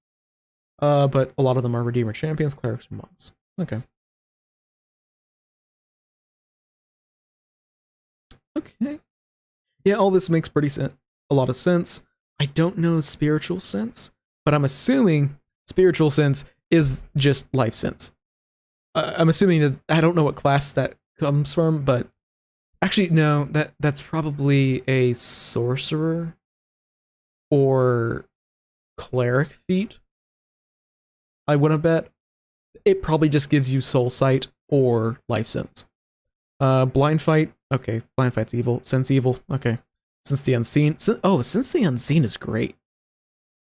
But a lot of them are Redeemer champions, clerics, and monks. Okay. Okay. Yeah, all this makes a lot of sense. I don't know spiritual sense, but I'm assuming spiritual sense is just life sense. I'm assuming that, I don't know what class that comes from, but actually no, that's probably a sorcerer or cleric feat. I wouldn't bet. It probably just gives you soul sight or life sense. Blind fight, okay, blind fight's evil. Sense evil, okay. Sense the unseen, sense the unseen is great.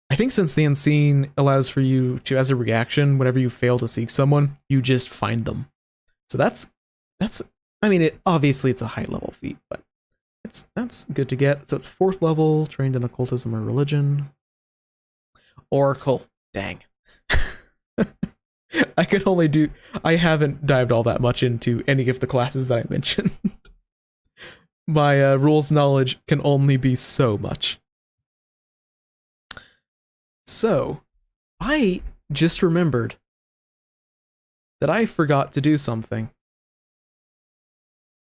I think sense the unseen allows for you to, as a reaction, whenever you fail to seek someone, you just find them. So that's, I mean, obviously it's a high level feat, but that's good to get. So it's 4th level, trained in occultism or religion. Oracle, dang. I haven't dived all that much into any of the classes that I mentioned. My rules knowledge can only be so much. So, I just remembered that I forgot to do something.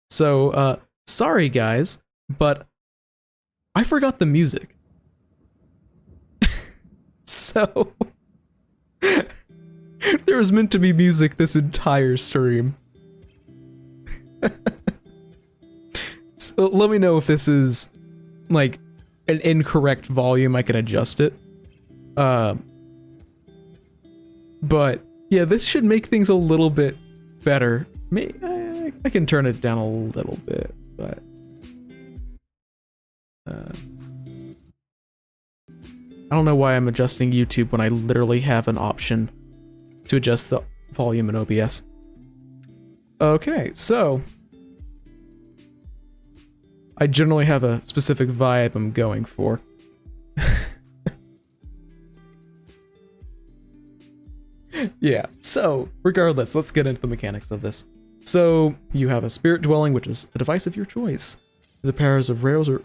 So, sorry guys, but I forgot the music. So, there was meant to be music this entire stream. So let me know if this is, like, an incorrect volume. I can adjust it. But, yeah, this should make things a little bit better. I can turn it down a little bit, but... I don't know why I'm adjusting YouTube when I literally have an option to adjust the volume in OBS. Okay, so... I generally have a specific vibe I'm going for. Yeah, so, regardless, let's get into the mechanics of this. So, you have a spirit dwelling, which is a device of your choice. The powers of rails or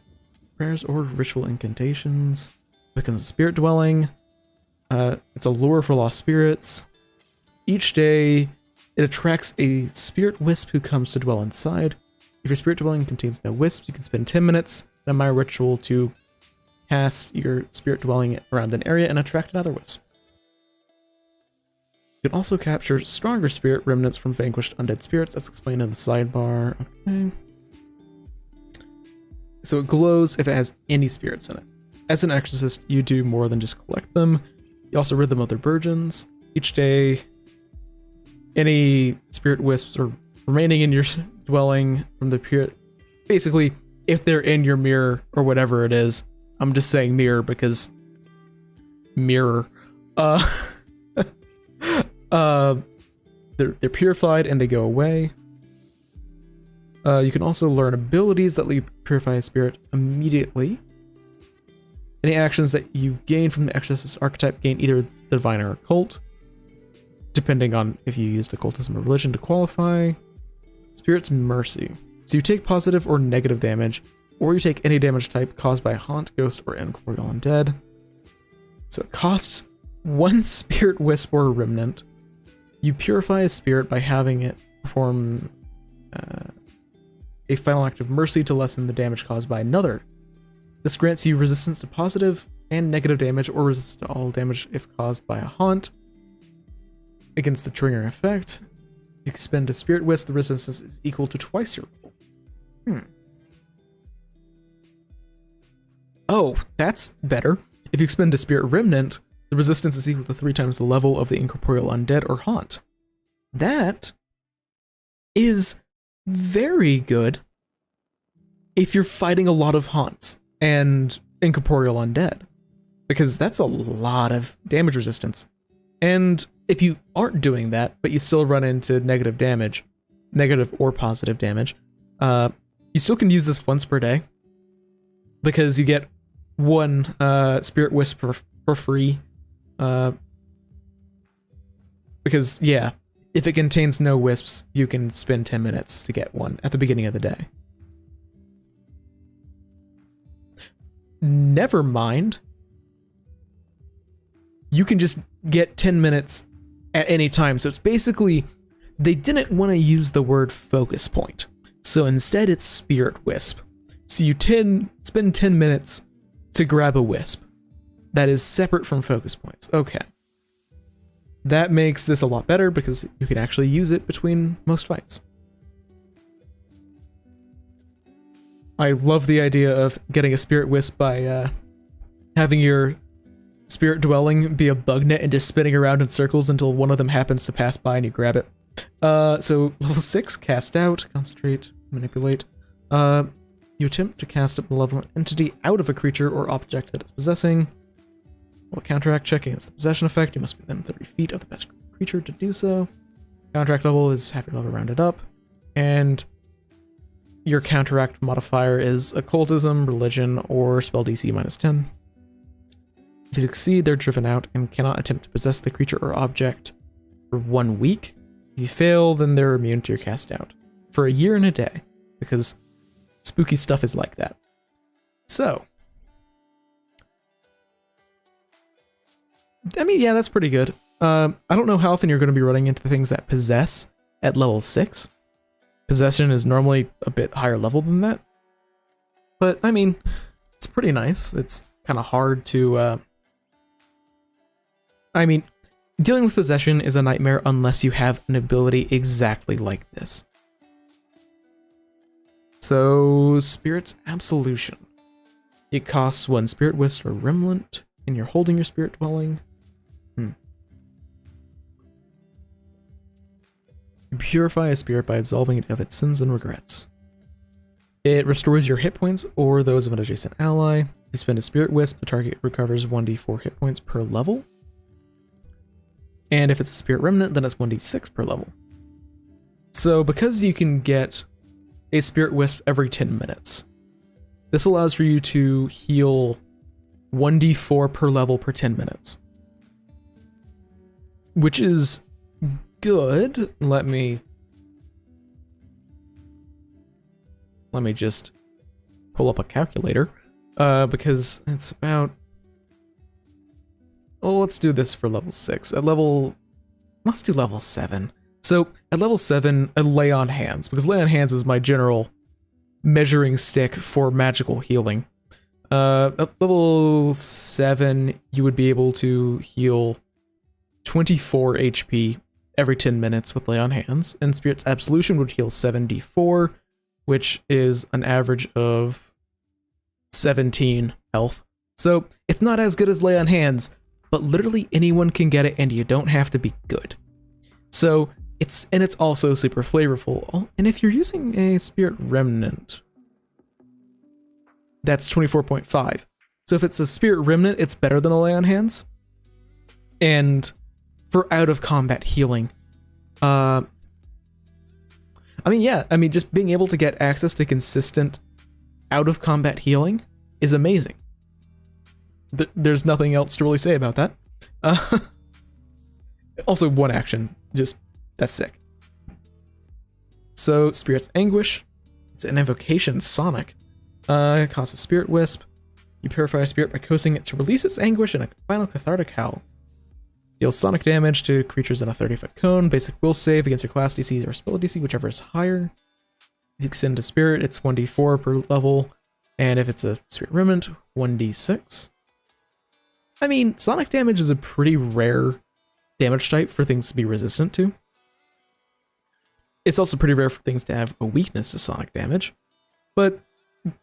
prayers or ritual incantations. Becomes a spirit dwelling. It's a lure for lost spirits. Each day, it attracts a spirit wisp who comes to dwell inside. If your spirit dwelling contains no wisps, you can spend 10 minutes in a minor ritual to cast your spirit dwelling around an area and attract another wisp. You can also capture stronger spirit remnants from vanquished undead spirits, as explained in the sidebar. Okay. So it glows if it has any spirits in it. As an exorcist, you do more than just collect them. You also rid them of their burgeons. Each day, any spirit wisps are remaining in your dwelling from the period. Basically, if they're in your mirror or whatever it is, I'm just saying mirror because mirror. They're purified and they go away. You can also learn abilities that let you purify a spirit immediately. Any actions that you gain from the Exorcist archetype gain either the divine or occult, depending on if you used occultism or religion to qualify. Spirit's Mercy. So you take positive or negative damage, or you take any damage type caused by a haunt, ghost, or incorporeal undead. So it costs 1 spirit wisp or remnant. You purify a spirit by having it perform a final act of mercy to lessen the damage caused by another. This grants you resistance to positive and negative damage, or resistance to all damage if caused by a haunt. Against the triggering effect, you can spend a spirit wisp, the resistance is equal to twice your roll. Oh, that's better. If you expend a spirit remnant, the resistance is equal to 3 times the level of the incorporeal undead or haunt. That is very good if you're fighting a lot of haunts and incorporeal undead, because that's a lot of damage resistance. And if you aren't doing that, but you still run into negative damage, negative or positive damage, you still can use this once per day, because you get 1 spirit wisp for free. Because, yeah, if it contains no wisps, you can spend 10 minutes to get 1 at the beginning of the day. Never mind. You can just get 10 minutes at any time. So it's basically, they didn't want to use the word focus point. So instead it's spirit wisp. So you spend 10 minutes to grab a wisp. That is separate from focus points. Okay. That makes this a lot better because you can actually use it between most fights. I love the idea of getting a spirit wisp by having your spirit dwelling be a bug net and just spinning around in circles until one of them happens to pass by and you grab it. So level 6, cast out, concentrate, manipulate. You attempt to cast a malevolent entity out of a creature or object that it's possessing. While counteract check against the possession effect, you must be within 30 feet of the best creature to do so. Counteract level is half your level rounded up. And your counteract modifier is occultism, religion, or spell DC -10. If you succeed, they're driven out and cannot attempt to possess the creature or object for 1 week. If you fail, then they're immune to your cast out for a year and a day, because spooky stuff is like that. So, I mean, yeah, that's pretty good. I don't know how often you're going to be running into things that possess at level 6. Possession is normally a bit higher level than that. But, I mean, it's pretty nice. It's kind of hard to... I mean, dealing with possession is a nightmare unless you have an ability exactly like this. So, Spirit's Absolution. It costs 1 Spirit Wisp or Remnant, and you're holding your Spirit Dwelling. You purify a spirit by absolving it of its sins and regrets. It restores your hit points or those of an adjacent ally. If you spend a Spirit Wisp, the target recovers 1d4 hit points per level. And if it's a Spirit Remnant, then it's 1d6 per level. So because you can get a Spirit Wisp every 10 minutes, this allows for you to heal 1d4 per level per 10 minutes. Which is good. Let me just pull up a calculator. because it's about... Oh, let's do this for level 6. Let's do level 7. So, at level 7, a lay on hands, because lay on hands is my general measuring stick for magical healing. At level 7, you would be able to heal 24 HP every 10 minutes with lay on hands, and Spirit's Absolution would heal 74, which is an average of 17 health. So, it's not as good as lay on hands, but literally anyone can get it and you don't have to be good. So, it's also super flavorful. And if you're using a Spirit Remnant, that's 24.5. So if it's a Spirit Remnant, it's better than a lay on hands. And for out of combat healing, just being able to get access to consistent out of combat healing is amazing. There's nothing else to really say about that. Also, one action, that's sick. So, Spirit's Anguish, it's an invocation, Sonic. It causes Spirit Wisp. You purify a spirit by coaxing it to release its anguish in a final cathartic howl. Deals sonic damage to creatures in a 30-foot cone. Basic will save against your class DC or spell DC, whichever is higher. If you extend to Spirit, it's 1d4 per level. And if it's a Spirit Remnant, 1d6. I mean, sonic damage is a pretty rare damage type for things to be resistant to. It's also pretty rare for things to have a weakness to sonic damage. But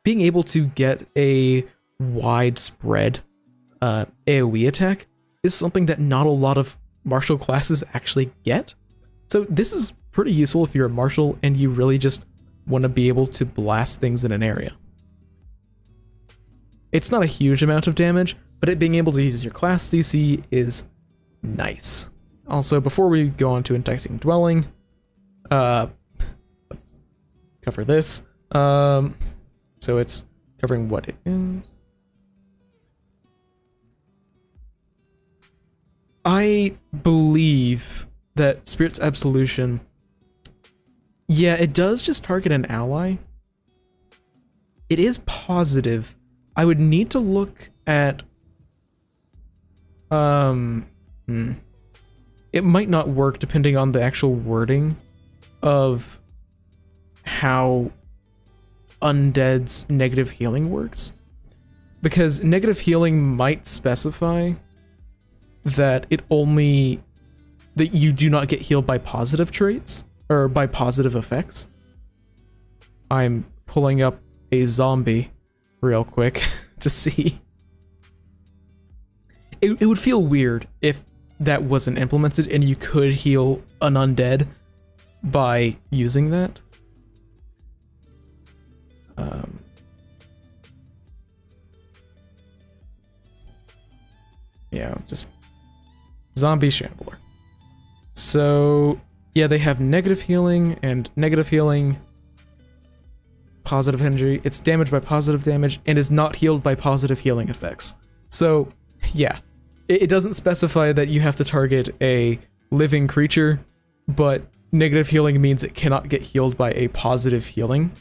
being able to get a widespread AoE attack is something that not a lot of martial classes actually get. So this is pretty useful if you're a martial and you really just want to be able to blast things in an area. It's not a huge amount of damage, but it being able to use your class DC is nice. Also, before we go on to Enticing Dwelling, let's cover this. So it's covering what it is. I believe that Spirit's Absolution, yeah, it does just target an ally. It is positive. I would need to look at... It might not work depending on the actual wording of how Undead's negative healing works. Because negative healing might specify that that you do not get healed by positive traits, or by positive effects. I'm pulling up a zombie real quick to see. It would feel weird if that wasn't implemented and you could heal an undead by using that. Yeah, just zombie shambler. So yeah, they have negative healing and negative healing, positive injury. It's damaged by positive damage and is not healed by positive healing effects. So yeah, it doesn't specify that you have to target a living creature, but negative healing means it cannot get healed by a positive healing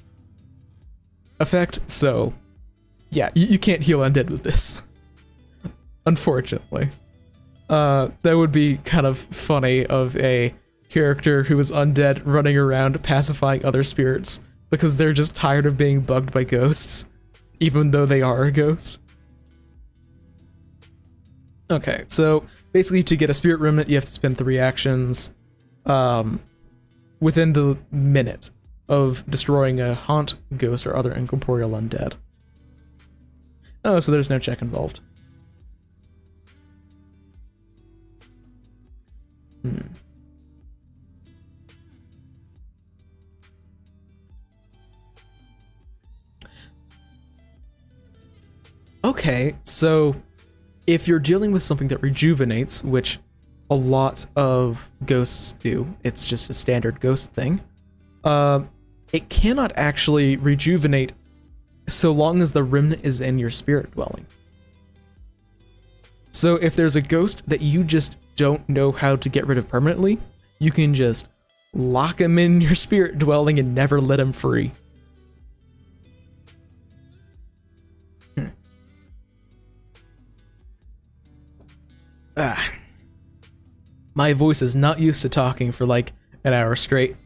effect. So yeah, you can't heal undead with this. Unfortunately. That would be kind of funny of a character who is undead running around pacifying other spirits because they're just tired of being bugged by ghosts, even though they are a ghost. Okay, so basically to get a Spirit Remnant, you have to spend 3 actions within the minute of destroying a haunt, ghost, or other incorporeal undead. Oh, so there's no check involved. Okay, so if you're dealing with something that rejuvenates, which a lot of ghosts do, it's just a standard ghost thing, it cannot actually rejuvenate so long as the remnant is in your spirit dwelling. So if there's a ghost that you just don't know how to get rid of permanently, you can just lock him in your spirit dwelling and never let him free. My voice is not used to talking for like an hour straight.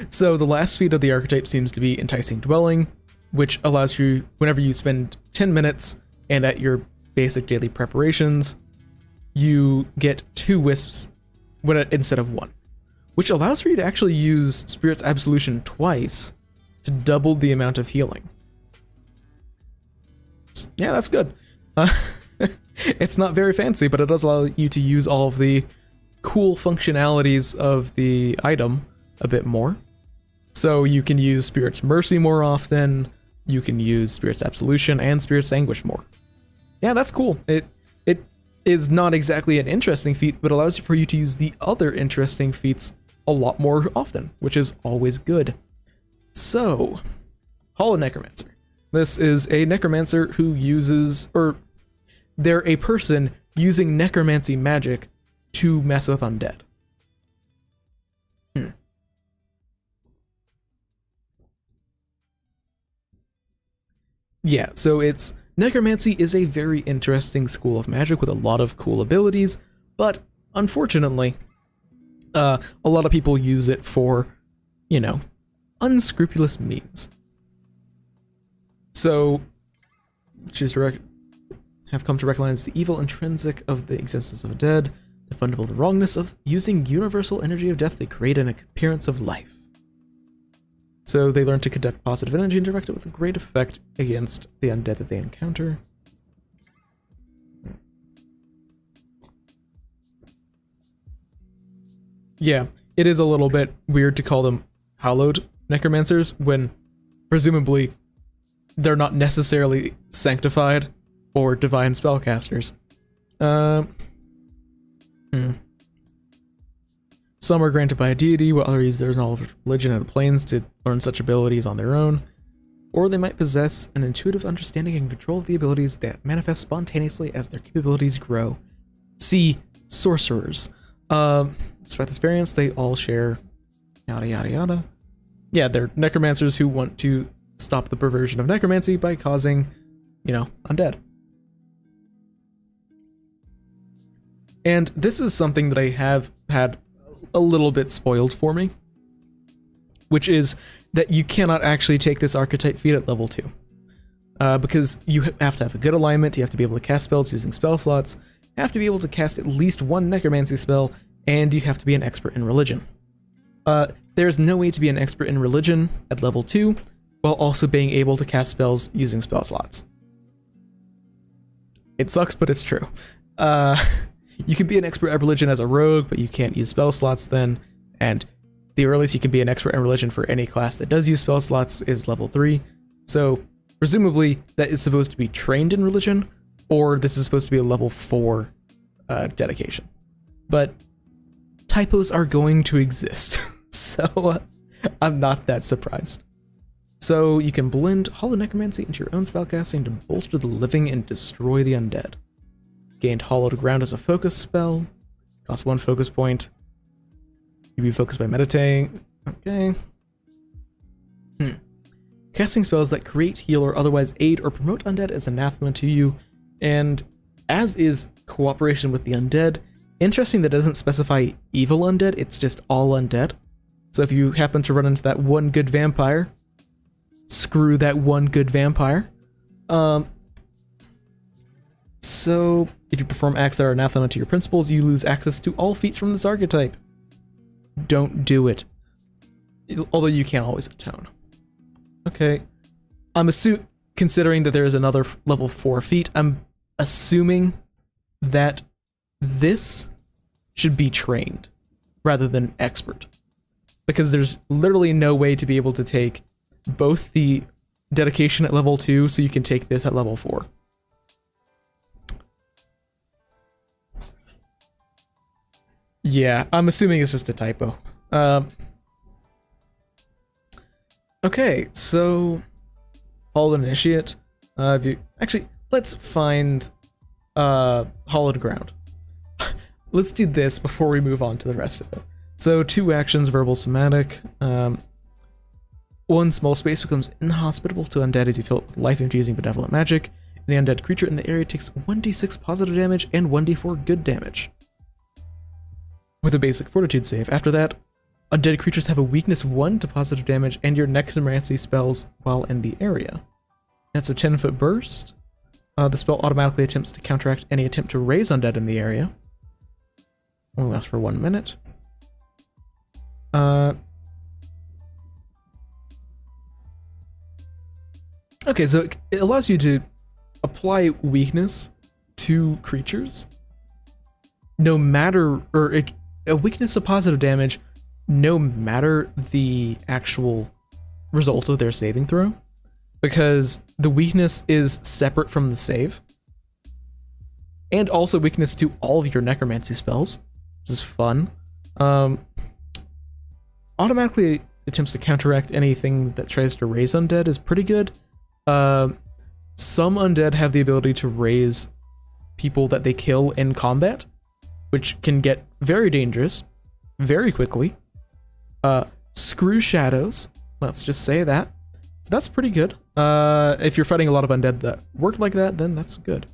So the last feat of the archetype seems to be Enticing Dwelling, which allows you, whenever you spend 10 minutes and at your basic daily preparations, you get 2 wisps instead of 1, which allows for you to actually use Spirit's Absolution twice to double the amount of healing. Yeah, that's good. It's not very fancy, but it does allow you to use all of the cool functionalities of the item a bit more. So you can use Spirit's Mercy more often, you can use Spirit's Absolution and Spirit's Anguish more. Yeah, that's cool. It is not exactly an interesting feat, but allows for you to use the other interesting feats a lot more often, which is always good. So, Hallowed Necromancer. This is a necromancer who uses, or they're a person using necromancy magic to mess with undead. Yeah, so necromancy is a very interesting school of magic with a lot of cool abilities, but unfortunately, a lot of people use it for, unscrupulous means. So, have come to recognize the evil intrinsic of the existence of the dead, the fundamental wrongness of using universal energy of death to create an appearance of life. So they learn to conduct positive energy and direct it with great effect against the undead that they encounter. Yeah, it is a little bit weird to call them Hallowed Necromancers when presumably they're not necessarily sanctified or divine spellcasters. Some are granted by a deity, while others use their knowledge of religion and planes to learn such abilities on their own. Or they might possess an intuitive understanding and control of the abilities that manifest spontaneously as their capabilities grow. See, sorcerers. Despite this variance, they all share yada yada yada. Yeah, they're necromancers who want to stop the perversion of necromancy by causing, undead. And this is something that I have had a little bit spoiled for me, which is that you cannot actually take this archetype feat at level 2. Because you have to have a good alignment, you have to be able to cast spells using spell slots, you have to be able to cast at least one necromancy spell, and you have to be an expert in religion. There's no way to be an expert in religion at level 2, while also being able to cast spells using spell slots. It sucks, but it's true. You can be an expert at religion as a rogue, but you can't use spell slots then, and the earliest you can be an expert in religion for any class that does use spell slots is level 3, so presumably that is supposed to be trained in religion, or this is supposed to be a level 4 dedication. But typos are going to exist, so I'm not that surprised. So you can blend Hallowed Necromancy into your own spellcasting to bolster the living and destroy the undead. Gained Hallowed Ground as a focus spell. Cost 1 focus point. You be focused by meditating. Okay. Casting spells that create, heal, or otherwise aid or promote undead is anathema to you, and as is cooperation with the undead. Interesting that it doesn't specify evil undead, it's just all undead. So if you happen to run into that one good vampire, screw that one good vampire. So if you perform acts that are anathema to your principles, you lose access to all feats from this archetype. Don't do it. Although you can always atone. Okay. Considering that there is another level 4 feat, I'm assuming that this should be trained rather than expert. Because there's literally no way to be able to take both the dedication at level 2, so you can take this at level 4. Yeah, I'm assuming it's just a typo. Okay, so Hallowed Initiate. Actually, let's find Hallowed Ground. Let's do this before we move on to the rest of it. So 2 actions, verbal, somatic. 1 small space becomes inhospitable to undead as you fill it with life-infusing benevolent magic. Any undead creature in the area takes 1d6 positive damage and 1d4 good damage, with a basic fortitude save. After that, undead creatures have a weakness 1 to positive damage and your necromancy spells while in the area. That's a 10-foot burst. The spell automatically attempts to counteract any attempt to raise undead in the area. Only lasts for 1 minute. Okay, so it allows you to apply weakness to creatures, no matter, or a weakness of positive damage, no matter the actual result of their saving throw, because the weakness is separate from the save, and also weakness to all of your necromancy spells, which is fun. Automatically attempts to counteract anything that tries to raise undead is pretty good. Some undead have the ability to raise people that they kill in combat, which can get very dangerous very quickly. Screw shadows, let's just say that. So that's pretty good. If you're fighting a lot of undead that work like that, then that's good.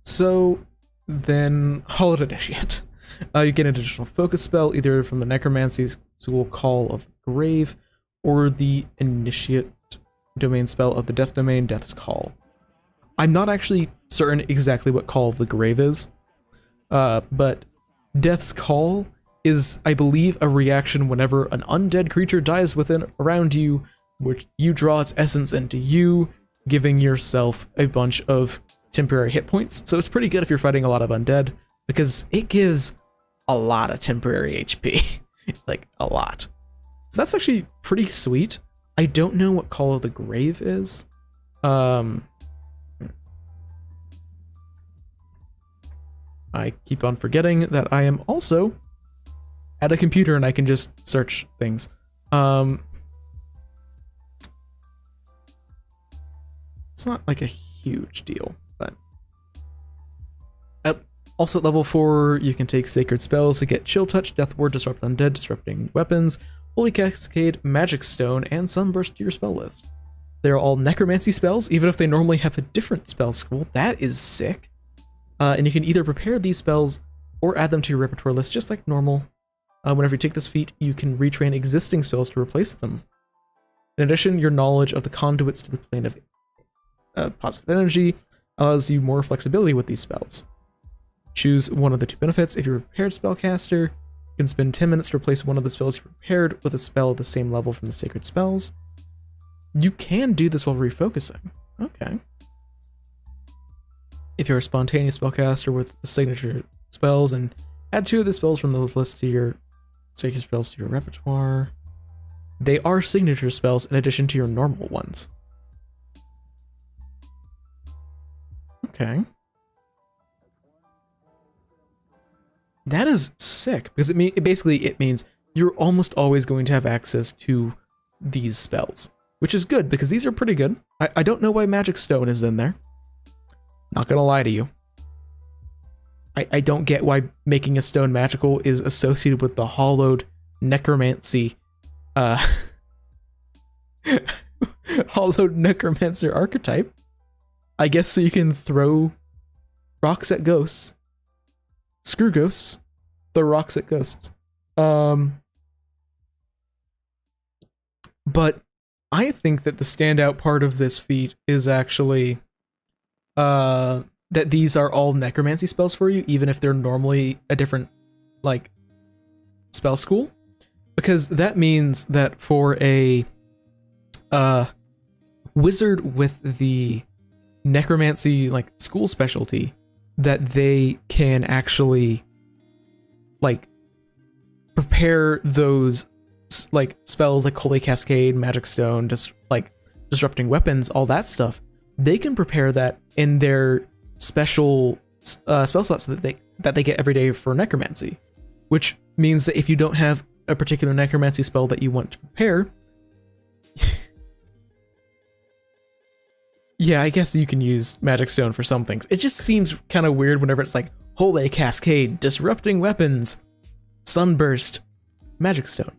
So then Hallowed Initiate. You get an additional focus spell either from the Necromancy School Call of Grave or the Initiate domain spell of the Death Domain, Death's Call. I'm not actually certain exactly what Call of the Grave is, but Death's Call is, I believe, a reaction whenever an undead creature dies around you, which you draw its essence into you, giving yourself a bunch of temporary hit points. So it's pretty good if you're fighting a lot of undead, because it gives a lot of temporary HP. Like, a lot. So that's actually pretty sweet. I don't know what Call of the Grave is. I keep on forgetting that I am also at a computer and I can just search things. It's not like a huge deal, but also at level 4, you can take sacred spells to get Chill Touch, Death Ward, Disrupt Undead, Disrupting Weapons, Holy Cascade, Magic Stone, and Sunburst to your spell list. They're all necromancy spells, even if they normally have a different spell school. That is sick. And you can either prepare these spells or add them to your repertoire list just like normal. Whenever you take this feat, you can retrain existing spells to replace them. In addition, your knowledge of the conduits to the plane of positive energy allows you more flexibility with these spells. Choose one of the two benefits. If you're a prepared spellcaster, you can spend 10 minutes to replace one of the spells you prepared with a spell at the same level from the sacred spells. You can do this while refocusing. Okay. If you're a spontaneous spellcaster with the signature spells, and add 2 of the spells from the list to your sacred spells to your repertoire. They are signature spells in addition to your normal ones. Okay. That is sick, because it means you're almost always going to have access to these spells, which is good, because these are pretty good. I don't know why Magic Stone is in there. Not gonna lie to you. I don't get why making a stone magical is associated with the Hallowed necromancy, Hallowed necromancer archetype. I guess so you can throw rocks at ghosts. Screw ghosts. Throw rocks at ghosts. But I think that the standout part of this feat is actually that these are all necromancy spells for you, even if they're normally a different, like, spell school. Because that means that for a wizard with the necromancy, like, school specialty, that they can actually, like, prepare those, like, spells like Holy Cascade, Magic Stone, just, like, Disrupting Weapons, all that stuff. They can prepare that in their special spell slots that they get every day for necromancy, which means that if you don't have a particular necromancy spell that you want to prepare, yeah, I guess you can use Magic Stone for some things. It just seems kind of weird whenever it's like Holy Cascade, Disrupting Weapons, Sunburst, Magic Stone.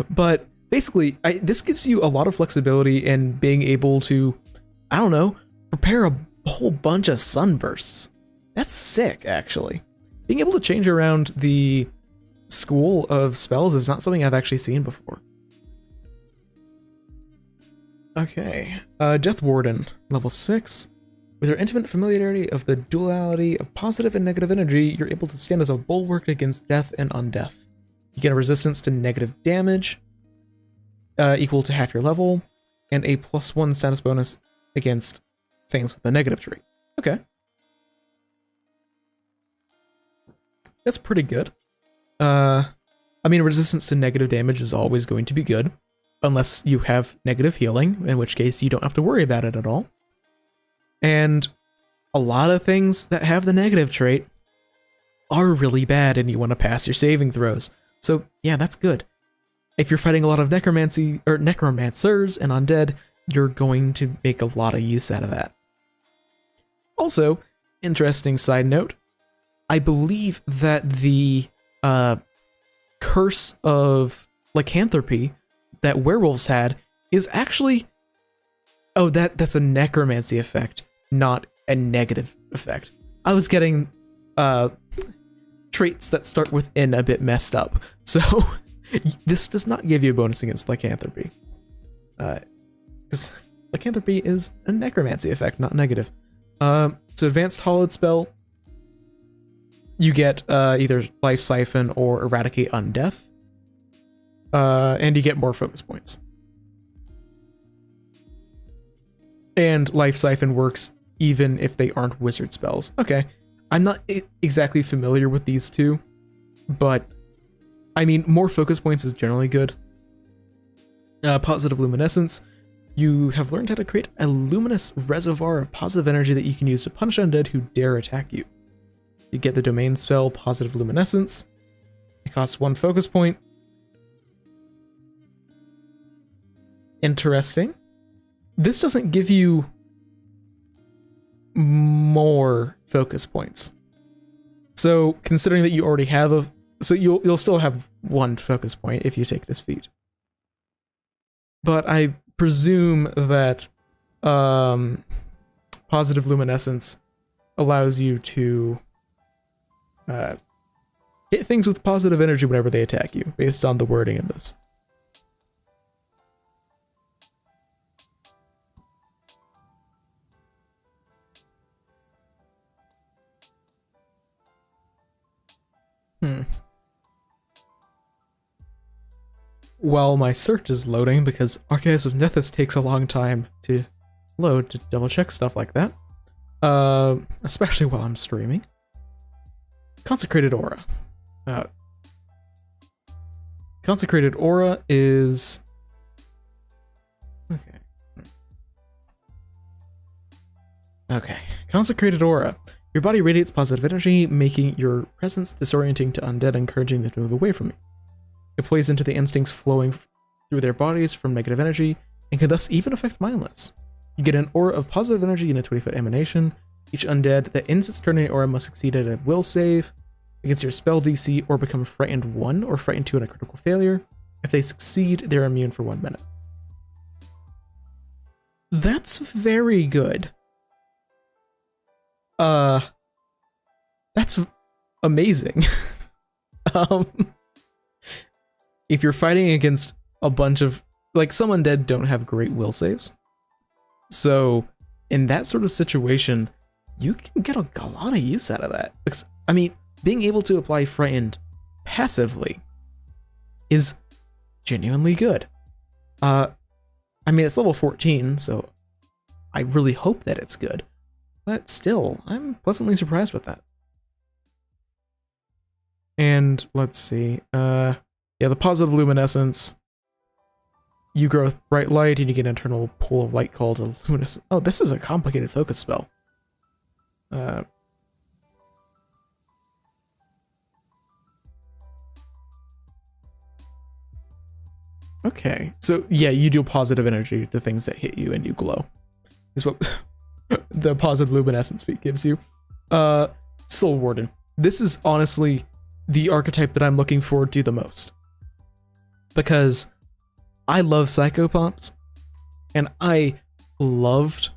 But basically, this gives you a lot of flexibility in being able to, I don't know, prepare a whole bunch of sunbursts. That's sick, actually. Being able to change around the school of spells is not something I've actually seen before. Okay, Death Warden, level 6. With your intimate familiarity of the duality of positive and negative energy, you're able to stand as a bulwark against death and undeath. You get a resistance to negative damage, equal to half your level, and a +1 status bonus against things with a negative trait. Okay. That's pretty good. I mean, resistance to negative damage is always going to be good, unless you have negative healing, in which case you don't have to worry about it at all. And a lot of things that have the negative trait are really bad and you want to pass your saving throws. So yeah, that's good. If you're fighting a lot of necromancy or necromancers and undead, you're going to make a lot of use out of that. Also, interesting side note, I believe that the curse of lycanthropy that werewolves had is actually, oh, that's a necromancy effect, not a negative effect. I was getting traits that start with N a bit messed up, so this does not give you a bonus against lycanthropy, because lycanthropy is a necromancy effect, not negative. So advanced Hallowed spell, you get either Life Siphon or Eradicate Undeath, and you get more focus points. And Life Siphon works even if they aren't wizard spells. Okay, I'm not exactly familiar with these two, but I mean, more focus points is generally good. Positive Luminescence. You have learned how to create a luminous reservoir of positive energy that you can use to punish undead who dare attack you. You get the domain spell Positive Luminescence. It costs 1 focus point. Interesting. This doesn't give you more focus points. So considering that you already have so you'll still have 1 focus point if you take this feat. But I presume that Positive Luminescence allows you to hit things with positive energy whenever they attack you, based on the wording of this. While my search is loading, because Archives of Nethys takes a long time to load to double check stuff like that, especially while I'm streaming. Consecrated Aura. Consecrated Aura is... Okay. Consecrated Aura. Your body radiates positive energy, making your presence disorienting to undead, encouraging them to move away from you. It plays into the instincts flowing through their bodies from negative energy, and can thus even affect mindless. You get an aura of positive energy in a 20-foot emanation. Each undead that ends its turn in the aura must succeed at a will save against your spell DC or become frightened 1 or frightened 2 in a critical failure. If they succeed, they're immune for 1 minute. That's very good. That's amazing. If you're fighting against a bunch of, like, some undead don't have great will saves. So in that sort of situation, you can get a lot of use out of that. Because, I mean, being able to apply frightened passively is genuinely good. I mean, it's level 14, so I really hope that it's good. But still, I'm pleasantly surprised with that. And let's see. Yeah, the Positive Luminescence. You grow with bright light, and you get an internal pool of light called a luminescence. Oh, this is a complicated focus spell. Okay, so yeah, you do positive energy to things that hit you and you glow. Is what the Positive Luminescence feat gives you. Soul Warden. This is honestly the archetype that I'm looking forward to the most. Because I love psychopomps, and I loved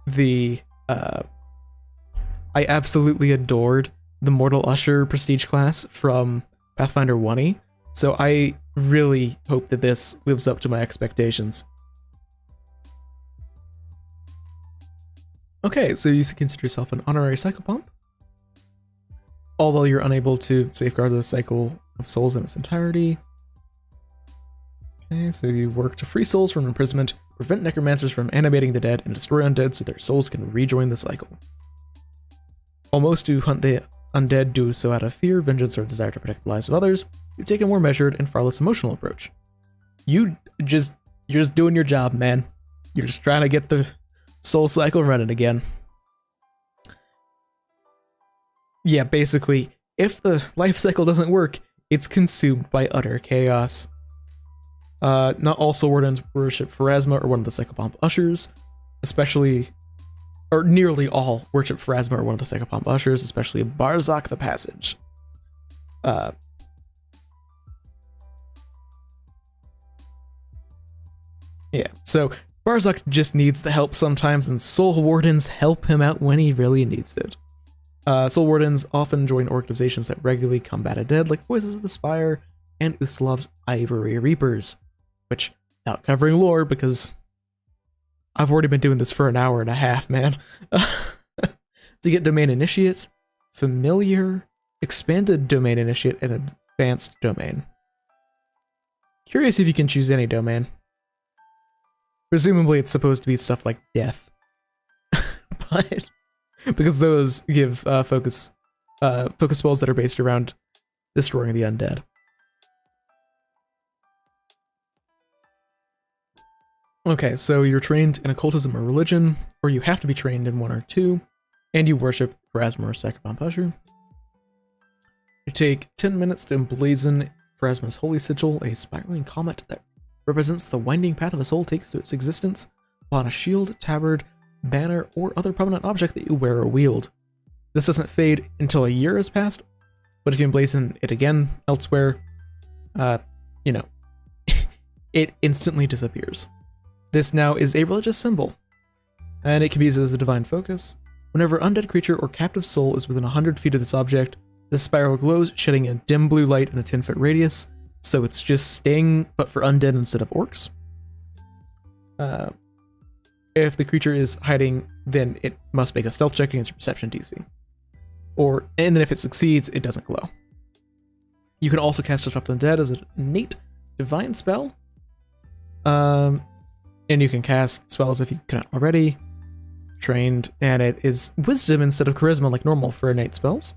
the I absolutely adored the Mortal Usher prestige class from Pathfinder 1e, so I really hope that this lives up to my expectations. Okay, so you consider yourself an honorary psychopomp, although you're unable to safeguard the cycle of souls in its entirety. Okay, so you work to free souls from imprisonment, prevent necromancers from animating the dead, and destroy undead so their souls can rejoin the cycle. While most who hunt the undead do so out of fear, vengeance, or desire to protect the lives of others, you take a more measured and far less emotional approach. You're just doing your job, man. You're just trying to get the soul cycle running again. Yeah, basically, if the life cycle doesn't work, it's consumed by utter chaos. Not all soul wardens worship Pharasma or one of the psychopomp ushers, especially, or nearly all worship Pharasma or one of the psychopomp ushers, especially Barzak the Passage. Yeah, so Barzak just needs the help sometimes, and soul wardens help him out when he really needs it. Soul wardens often join organizations that regularly combat undead, like Voices of the Spire and Uslav's Ivory Reapers, which, not covering lore because I've already been doing this for an hour and a half, man. So you get Domain Initiate, Familiar, Expanded Domain Initiate, and Advanced Domain. Curious if you can choose any domain. Presumably it's supposed to be stuff like Death. But because those give focus spells that are based around destroying the undead. Okay, so you're trained in occultism or religion, or you have to be trained in one or two, and you worship Pharasma or Psychopomp Usher. You take 10 minutes to emblazon Pharasma's Holy Sigil, a spiraling comet that represents the winding path of a soul takes to its existence upon a shield, tabard, banner, or other prominent object that you wear or wield. This doesn't fade until a year has passed, but if you emblazon it again elsewhere, it instantly disappears. This now is a religious symbol, and it can be used as a divine focus. Whenever undead creature or captive soul is within 100 feet of this object, the spiral glows, shedding a dim blue light in a 10-foot radius, so it's just staying, but for undead instead of orcs. If the creature is hiding, then it must make a stealth check against perception DC. And then if it succeeds, it doesn't glow. You can also cast Disrupt Undead as an innate divine spell. And you can cast spells if you cannot already. Trained, and it is wisdom instead of charisma like normal for innate spells.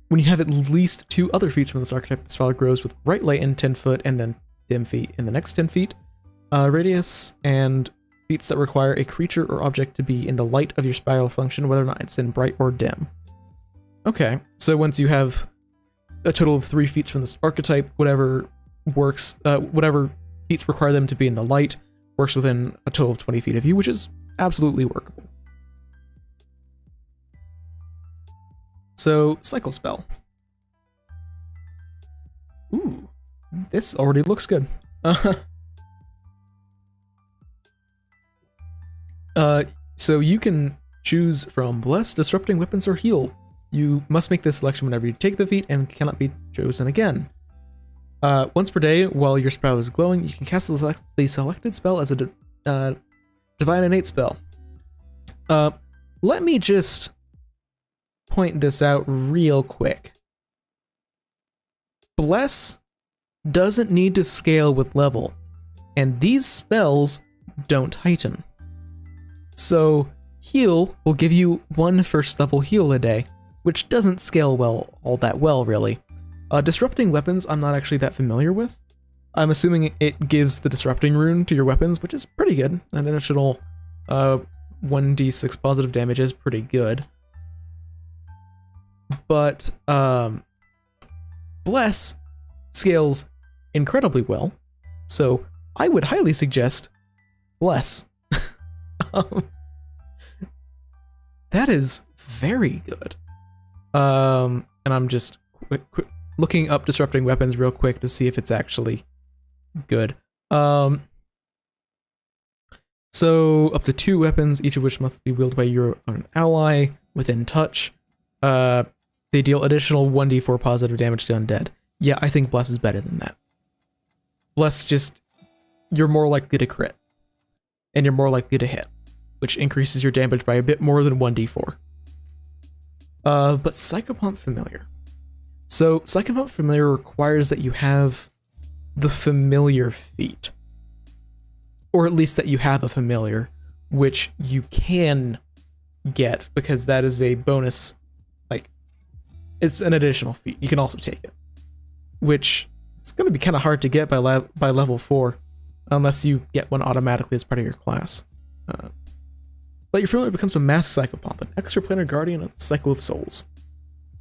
When you have at least 2 other feats from this archetype, the spell grows with bright light in 10 foot and then dim feet in the next 10 feet. Radius, and feats that require a creature or object to be in the light of your spiral function, whether or not it's in bright or dim. Okay, so once you have a total of 3 feats from this archetype, whatever feats require them to be in the light works within a total of 20 feet of you, which is absolutely workable. So, cycle spell. Ooh, this already looks good. So you can choose from Bless, Disrupting Weapons, or Heal. You must make this selection whenever you take the feat and cannot be chosen again. Once per day, while your spell is glowing, you can cast the selected spell as a Divine Innate spell. Let me just point this out real quick. Bless doesn't need to scale with level, and these spells don't heighten. So, Heal will give you 1 first level heal a day, which doesn't scale all that well, really. Disrupting Weapons, I'm not actually that familiar with. I'm assuming it gives the Disrupting rune to your weapons, which is pretty good. An additional 1d6 positive damage is pretty good. But Bless scales incredibly well, so I would highly suggest Bless. That is very good. And I'm just looking up Disrupting Weapons real quick to see if it's actually good. So up to 2 weapons, each of which must be wielded by your own ally within touch. They deal additional 1d4 positive damage to undead. Yeah, I think Bless is better than that. Bless just, you're more likely to crit. And you're more likely to hit, which increases your damage by a bit more than 1d4. But Psychopomp Familiar. So Psychopomp Familiar requires that you have the familiar feat. Or at least that you have a familiar, which you can get because that is a bonus, like, it's an additional feat. You can also take it, which it's going to be kind of hard to get by level 4, unless you get one automatically as part of your class. But your familiar becomes a masked psychopomp, an extraplanar guardian of the cycle of souls.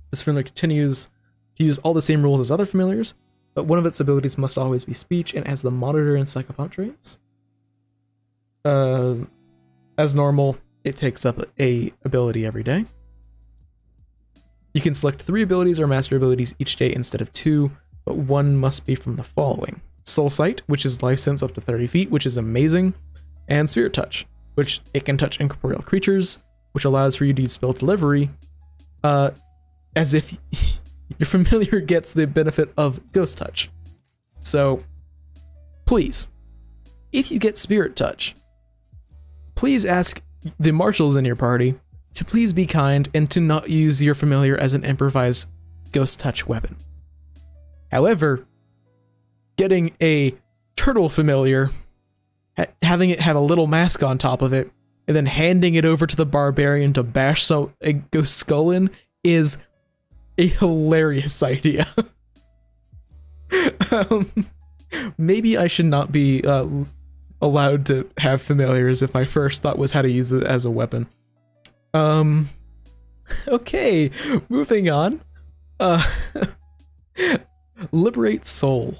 This familiar continues to use all the same rules as other familiars, but one of its abilities must always be speech, and as the monitor in psychopomp traits. As normal, it takes up a ability every day. You can select 3 abilities or master abilities each day instead of 2, but one must be from the following: Soul Sight, which is life sense up to 30 feet, which is amazing, and Spirit Touch, which it can touch incorporeal creatures, which allows for you to use spell delivery, as if your familiar gets the benefit of Ghost Touch. So, please, if you get Spirit Touch, please ask the marshals in your party to please be kind and to not use your familiar as an improvised Ghost Touch weapon. However, getting a turtle familiar, having it have a little mask on top of it, and then handing it over to the barbarian to bash a ghost skull in is a hilarious idea. Maybe I should not be allowed to have familiars if my first thought was how to use it as a weapon. Okay, moving on. Liberate Soul.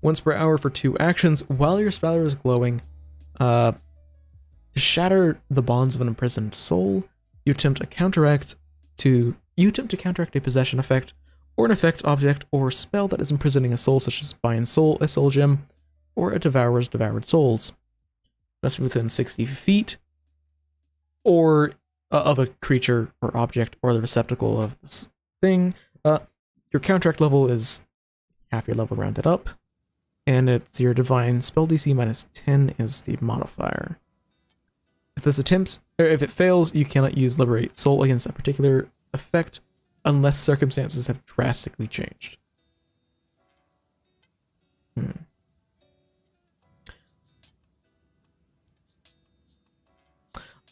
Once per hour for 2 actions while your spell is glowing. To shatter the bonds of an imprisoned soul, you attempt to counteract a possession effect, or an effect, object, or spell that is imprisoning a soul, such as Bind Soul, a soul gem, or it devours devoured souls. Must be within 60 feet, or of a creature or object, or the receptacle of this thing. Your counteract level is half your level rounded up, and it's your divine spell DC minus 10 is the modifier. If it fails, you cannot use Liberate Soul against that particular effect unless circumstances have drastically changed.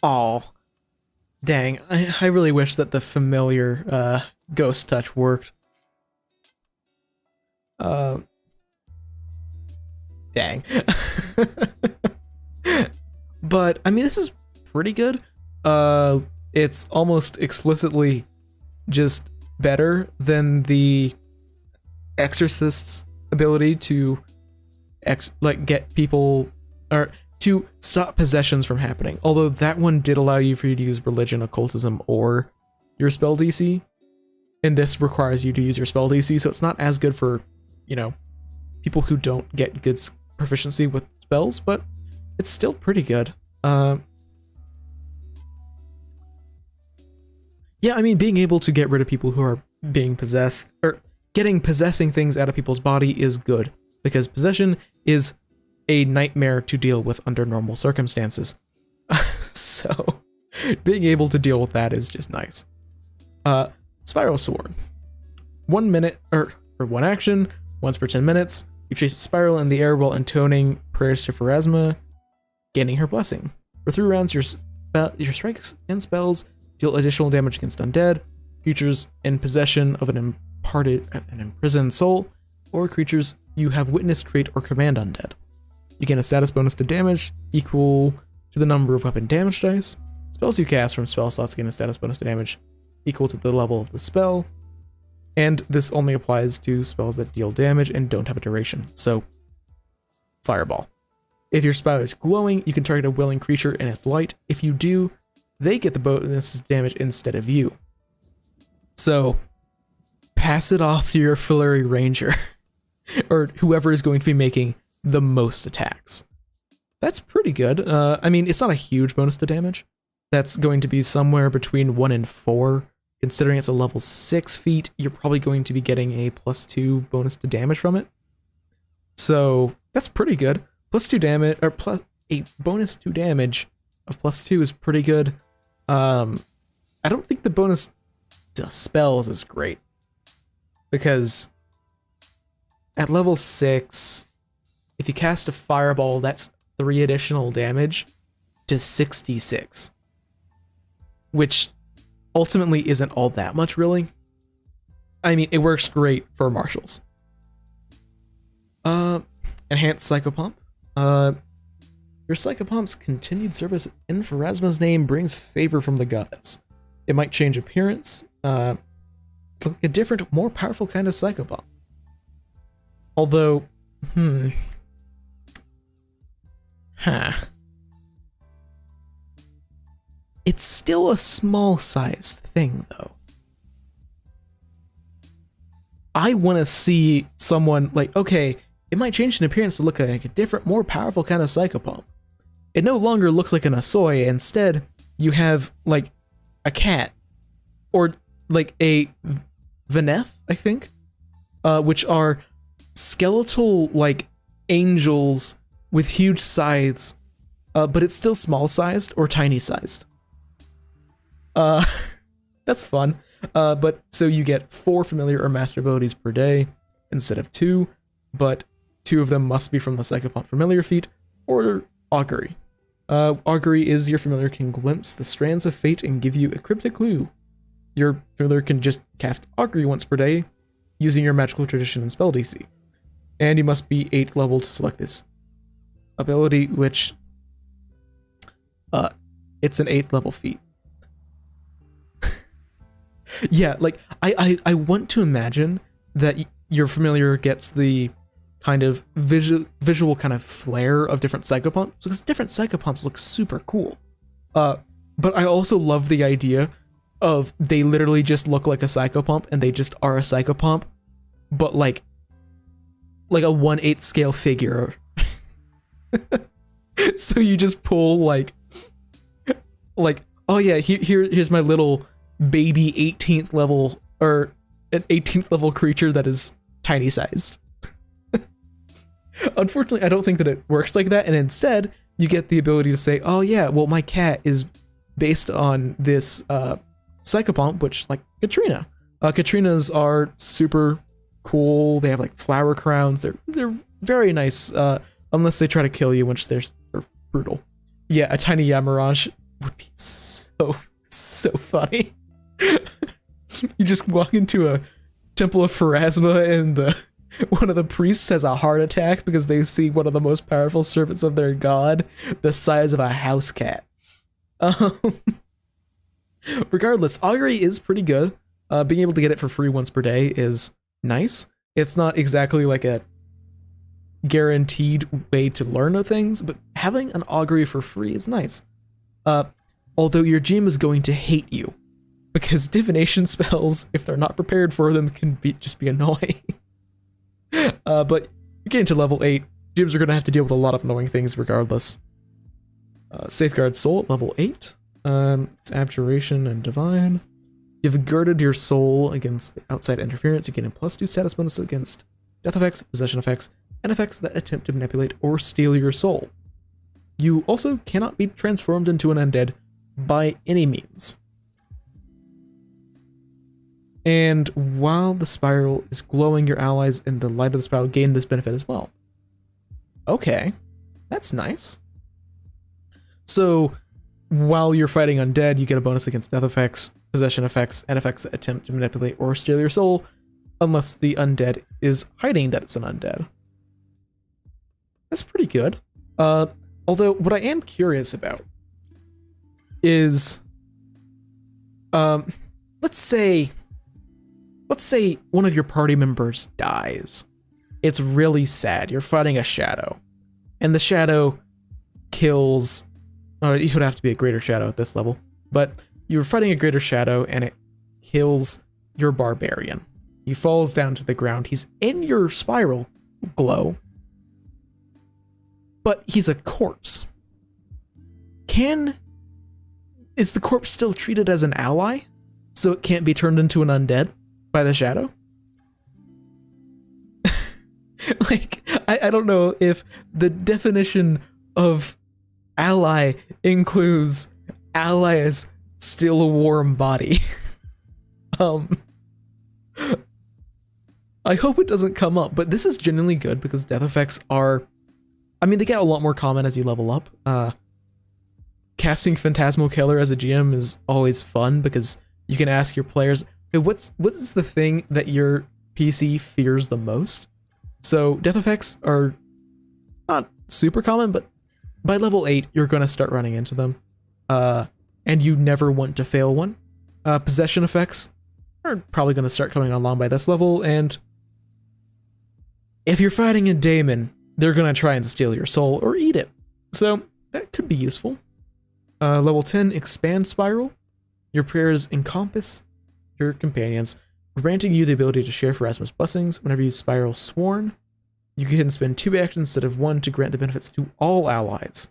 Oh, dang. I really wish that the familiar Ghost Touch worked. Dang. But, I mean, this is pretty good. It's almost explicitly just better than the Exorcist's ability to get people, or to stop possessions from happening. Although that one did allow you to use religion, occultism, or your spell DC. And this requires you to use your spell DC, so it's not as good for, people who don't get good proficiency with spells, but it's still pretty good. Yeah, I mean, being able to get rid of people who are being possessed, or possessing things out of people's body is good, because possession is a nightmare to deal with under normal circumstances. So, being able to deal with that is just nice. Spiral Sword. 1 minute, or 1 action, once per 10 minutes, you chase a spiral in the air while intoning prayers to Pharasma, gaining her blessing. For 3 rounds, your strikes and spells deal additional damage against undead, creatures in possession of an imprisoned soul, or creatures you have witnessed create or command undead. You gain a status bonus to damage equal to the number of weapon damage dice. Spells you cast from spell slots gain a status bonus to damage equal to the level of the spell. And this only applies to spells that deal damage and don't have a duration. So, Fireball. If your spell is glowing, you can target a willing creature in its light. If you do, they get the bonus damage instead of you. So, pass it off to your Flurry Ranger, or whoever is going to be making the most attacks. That's pretty good. I mean, it's not a huge bonus to damage. That's going to be somewhere between 1 and 4. Considering it's a level 6 feat, you're probably going to be getting a +2 bonus to damage from it. So that's pretty good. +2 damage, or plus a bonus to damage of +2 is pretty good. I don't think the bonus to spells is great, because at level 6, if you cast a fireball, that's 3 additional damage to 66, which ultimately isn't all that much, really. I mean, it works great for martials. Enhanced Psychopomp. Your Psychopomp's continued service in Pharasma's name brings favor from the goddess. It might change appearance, look like a different, more powerful kind of Psychopomp. Although, it's still a small-sized thing, though. I want to see someone like, okay, it might change in appearance to look like a different, more powerful kind of Psychopomp. It no longer looks like an Asoi. Instead, you have, like, a cat. Or, like, a Veneth, I think? Which are skeletal, like, angels with huge scythes. But it's still small-sized or tiny-sized. That's fun. But so you get 4 familiar or master abilities per day instead of 2, but 2 of them must be from the Psychopomp familiar feat or augury. Augury is your familiar can glimpse the strands of fate and give you a cryptic clue. Your familiar can just cast augury once per day using your magical tradition and spell DC. And you must be 8th level to select this ability, which it's an 8th level feat. Yeah, like, I want to imagine that your familiar gets the kind of visual kind of flair of different Psychopomps, because different Psychopomps look super cool. But I also love the idea of they literally just look like a Psychopomp, and they just are a Psychopomp, but like a 1/8 scale figure. So you just pull like, oh yeah, here's my little baby 18th level, or an 18th level creature that is tiny sized. Unfortunately, I don't think that it works like that, and instead you get the ability to say, oh yeah, well, my cat is based on this Psychopomp, which, like Katrina. Katrinas are super cool. They have like flower crowns. They're very nice, unless they try to kill you, which they're brutal. Yeah, a tiny Yamirage would be so funny. You just walk into a temple of Pharasma and one of the priests has a heart attack because they see one of the most powerful servants of their god the size of a house cat. Regardless, augury is pretty good. Being able to get it for free once per day is nice. It's not exactly like a guaranteed way to learn things, but having an augury for free is nice. Although your GM is going to hate you, because divination spells, if they're not prepared for them, can just be annoying. But you're getting to level 8, GMs are going to have to deal with a lot of annoying things regardless. Safeguard Soul at level 8. It's Abjuration and Divine. You've girded your soul against the outside interference. You gain a +2 status bonus against death effects, possession effects, and effects that attempt to manipulate or steal your soul. You also cannot be transformed into an undead by any means. And while the spiral is glowing, your allies in the light of the spiral gain this benefit as well. Okay, that's nice. So while you're fighting undead, you get a bonus against death effects, possession effects, and effects that attempt to manipulate or steal your soul, unless the undead is hiding that it's an undead. That's pretty good. Although what I am curious about is, let's say one of your party members dies. It's really sad. You're fighting a shadow, and the shadow kills, or it would have to be a greater shadow at this level, but you're fighting a greater shadow and it kills your barbarian. He falls down to the ground. He's in your spiral glow, but he's a corpse. Is the corpse still treated as an ally, so it can't be turned into an undead by the shadow? Like, I don't know if the definition of ally includes ally as still a warm body. I hope it doesn't come up, but this is genuinely good because death effects are, I mean, they get a lot more common as you level up. Casting Phantasmal Killer as a GM is always fun because you can ask your players, hey, what is the thing that your PC fears the most? So death effects are not super common, but by level 8, you're going to start running into them. And you never want to fail one. Possession effects are probably going to start coming along by this level, and if you're fighting a daemon, they're going to try and steal your soul or eat it. So that could be useful. Level 10, Expand Spiral. Your prayers encompass your companions, granting you the ability to share Pharasma's blessings. Whenever you spiral Sworn, you can spend 2 actions instead of 1 to grant the benefits to all allies.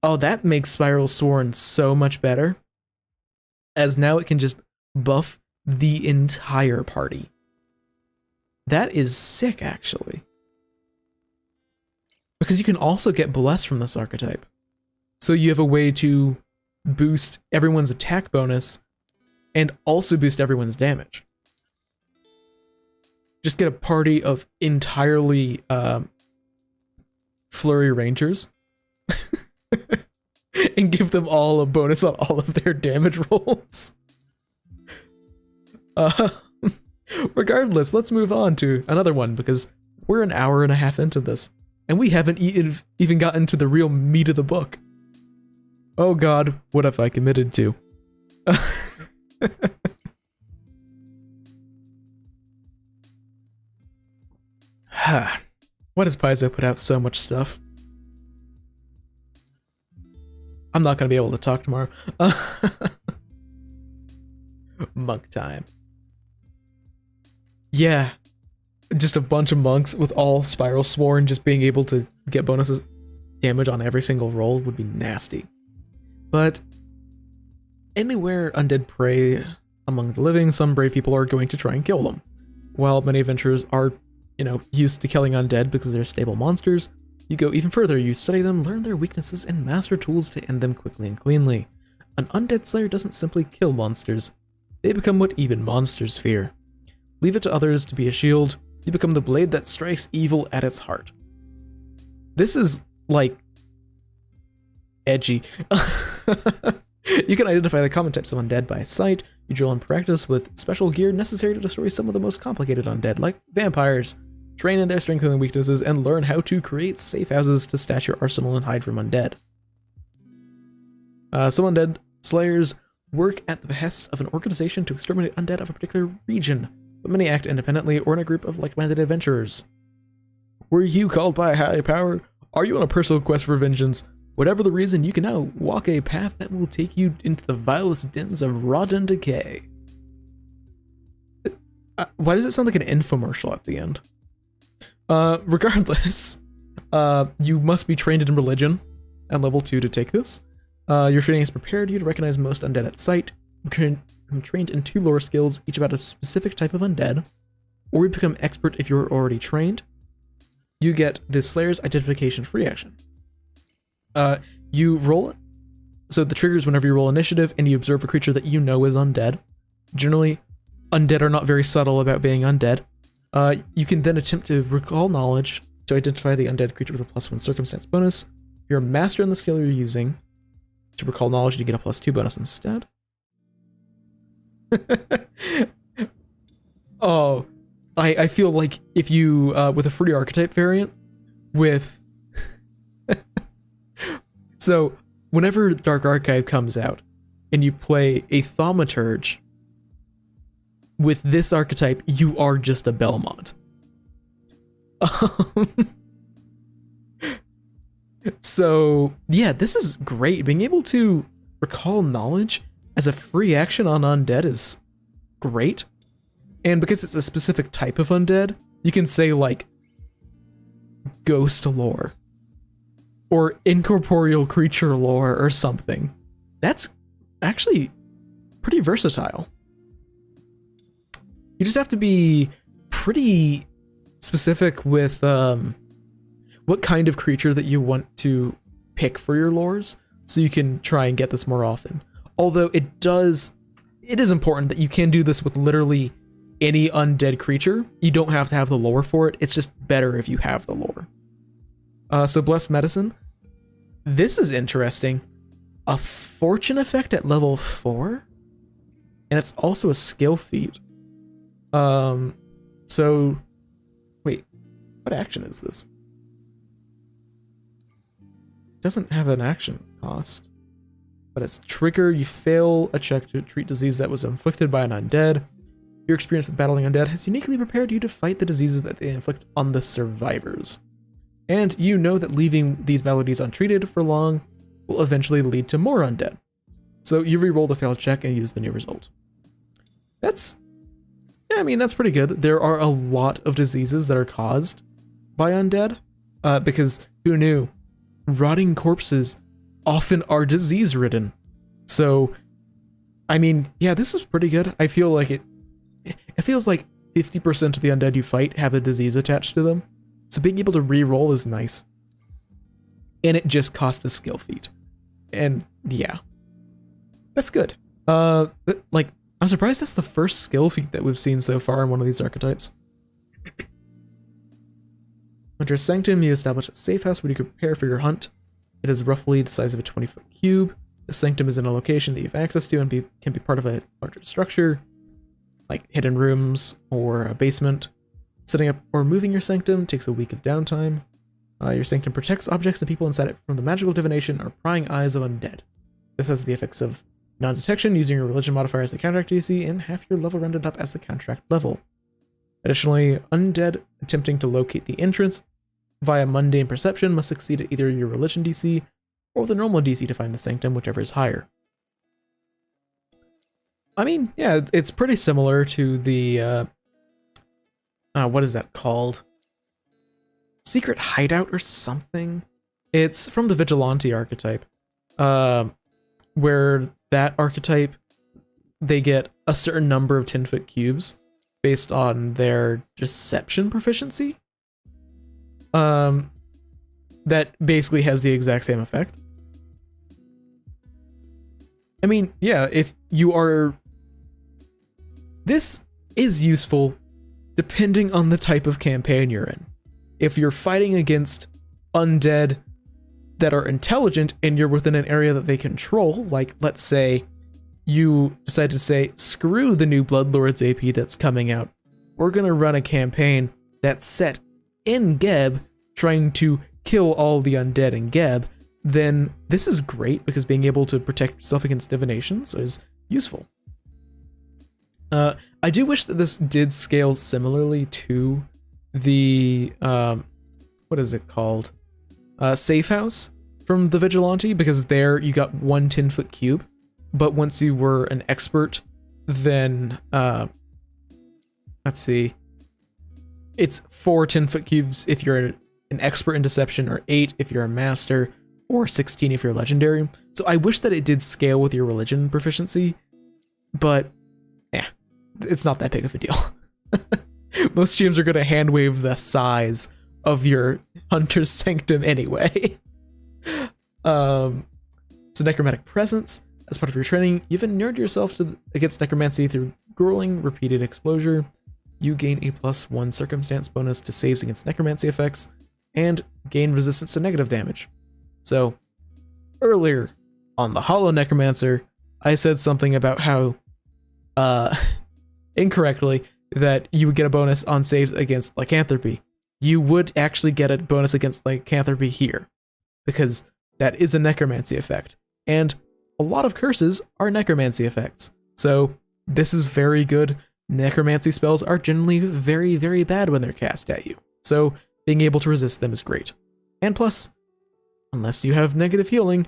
Oh, that makes Spiral Sworn so much better, as now it can just buff the entire party. That is sick, actually. Because you can also get Bless from this archetype. So you have a way to boost everyone's attack bonus and also boost everyone's damage. Just get a party of entirely Flurry Rangers and give them all a bonus on all of their damage rolls. Regardless, let's move on to another one because we're an hour and a half into this and we haven't even gotten to the real meat of the book. Oh god, what have I committed to? Why does Paizo put out so much stuff? I'm not going to be able to talk tomorrow. Monk time. Yeah, just a bunch of monks with all Spiral Sworn just being able to get bonuses damage on every single roll would be nasty. But anywhere undead prey among the living, some brave people are going to try and kill them. While many adventurers are, used to killing undead because they're stable monsters, you go even further. You study them, learn their weaknesses, and master tools to end them quickly and cleanly. An undead slayer doesn't simply kill monsters. They become what even monsters fear. Leave it to others to be a shield. You become the blade that strikes evil at its heart. This is, like, edgy. You can identify the common types of undead by sight. You drill in practice with special gear necessary to destroy some of the most complicated undead, like vampires. Train in their strengths and weaknesses, and learn how to create safe houses to stash your arsenal and hide from undead. Some undead slayers work at the behest of an organization to exterminate undead of a particular region, but many act independently or in a group of like-minded adventurers. Were you called by a higher power? Are you on a personal quest for vengeance? Whatever the reason, you can now walk a path that will take you into the vilest dens of rotten decay. Why does it sound like an infomercial at the end? Regardless, you must be trained in religion at level 2 to take this. Your training has prepared you to recognize most undead at sight. I'm trained in 2 lore skills, each about a specific type of undead, or you become expert if you're already trained. You get the Slayer's Identification free action. You roll, so the triggers whenever you roll initiative and you observe a creature that you know is undead. Generally, undead are not very subtle about being undead. You can then attempt to recall knowledge to identify the undead creature with a +1 circumstance bonus. If you're a master in the skill you're using to recall knowledge, you get a +2 bonus instead. Oh, I feel like if you, with a free archetype variant, with... So, whenever Dark Archive comes out, and you play a Thaumaturge, with this archetype, you are just a Belmont. So, yeah, this is great. Being able to recall knowledge as a free action on undead is great. And because it's a specific type of undead, you can say, like, ghost lore. or incorporeal creature lore or something. That's actually pretty versatile. You just have to be pretty specific with what kind of creature that you want to pick for your lores, so you can try and get this more often. Although it is important that you can do this with literally any undead creature. You don't have to have the lore for it. It's just better if you have the lore. So Blessed Medicine. This is interesting. A fortune effect at level 4? And it's also a skill feat. So... Wait, what action is this? Doesn't have an action cost. But it's trigger, you fail a check to treat disease that was inflicted by an undead. Your experience with battling undead has uniquely prepared you to fight the diseases that they inflict on the survivors. And you know that leaving these maladies untreated for long will eventually lead to more undead. So you re-roll the failed check and use the new result. That's pretty good. There are a lot of diseases that are caused by undead, because who knew? Rotting corpses often are disease-ridden. So, I mean, yeah, this is pretty good. I feel like it feels like 50% of the undead you fight have a disease attached to them. So being able to re-roll is nice. And it just costs a skill feat. And yeah, that's good. Like, I'm surprised that's the first skill feat that we've seen so far in one of these archetypes. Under a Sanctum, you establish a safe house where you can prepare for your hunt. It is roughly the size of a 20-foot cube. The Sanctum is in a location that you have access to and can be part of a larger structure, like hidden rooms or a basement. Setting up or moving your Sanctum takes a week of downtime. Your Sanctum protects objects and people inside it from the magical divination or prying eyes of undead. This has the effects of non-detection, using your religion modifier as the contract DC, and half your level rounded up as the contract level. Additionally, undead attempting to locate the entrance via mundane perception must succeed at either your religion DC or the normal DC to find the Sanctum, whichever is higher. I mean, yeah, it's pretty similar to the, what is that called? Secret Hideout or something? It's from the Vigilante archetype, where that archetype, they get a certain number of 10-foot cubes based on their deception proficiency. That basically has the exact same effect. I mean, yeah, if you are... This is useful depending on the type of campaign you're in. If you're fighting against undead that are intelligent and you're within an area that they control, like, let's say you decide to say, screw the new Bloodlord's AP that's coming out. We're gonna run a campaign that's set in Geb, trying to kill all the undead in Geb, then this is great because being able to protect yourself against divinations is useful. I do wish that this did scale similarly to the, what is it called? Safe House from the Vigilante, because there you got one 10-foot cube, but once you were an expert, then, let's see, it's 4 10-foot cubes if you're an expert in deception, or 8 if you're a master, or 16 if you're legendary. So I wish that it did scale with your religion proficiency, but it's not that big of a deal. Most GMs are going to hand wave the size of your Hunter's Sanctum anyway. So Necromantic Presence. As part of your training, you've inured yourself against necromancy through grueling repeated exposure. You gain a +1 circumstance bonus to saves against necromancy effects, and gain resistance to negative damage. So, earlier on the Hollow Necromancer, I said something about how, incorrectly, that you would get a bonus on saves against lycanthropy. You would actually get a bonus against lycanthropy here, because that is a necromancy effect, and a lot of curses are necromancy effects. So, this is very good. Necromancy spells are generally very, very bad when they're cast at you. So, being able to resist them is great. And plus, unless you have negative healing,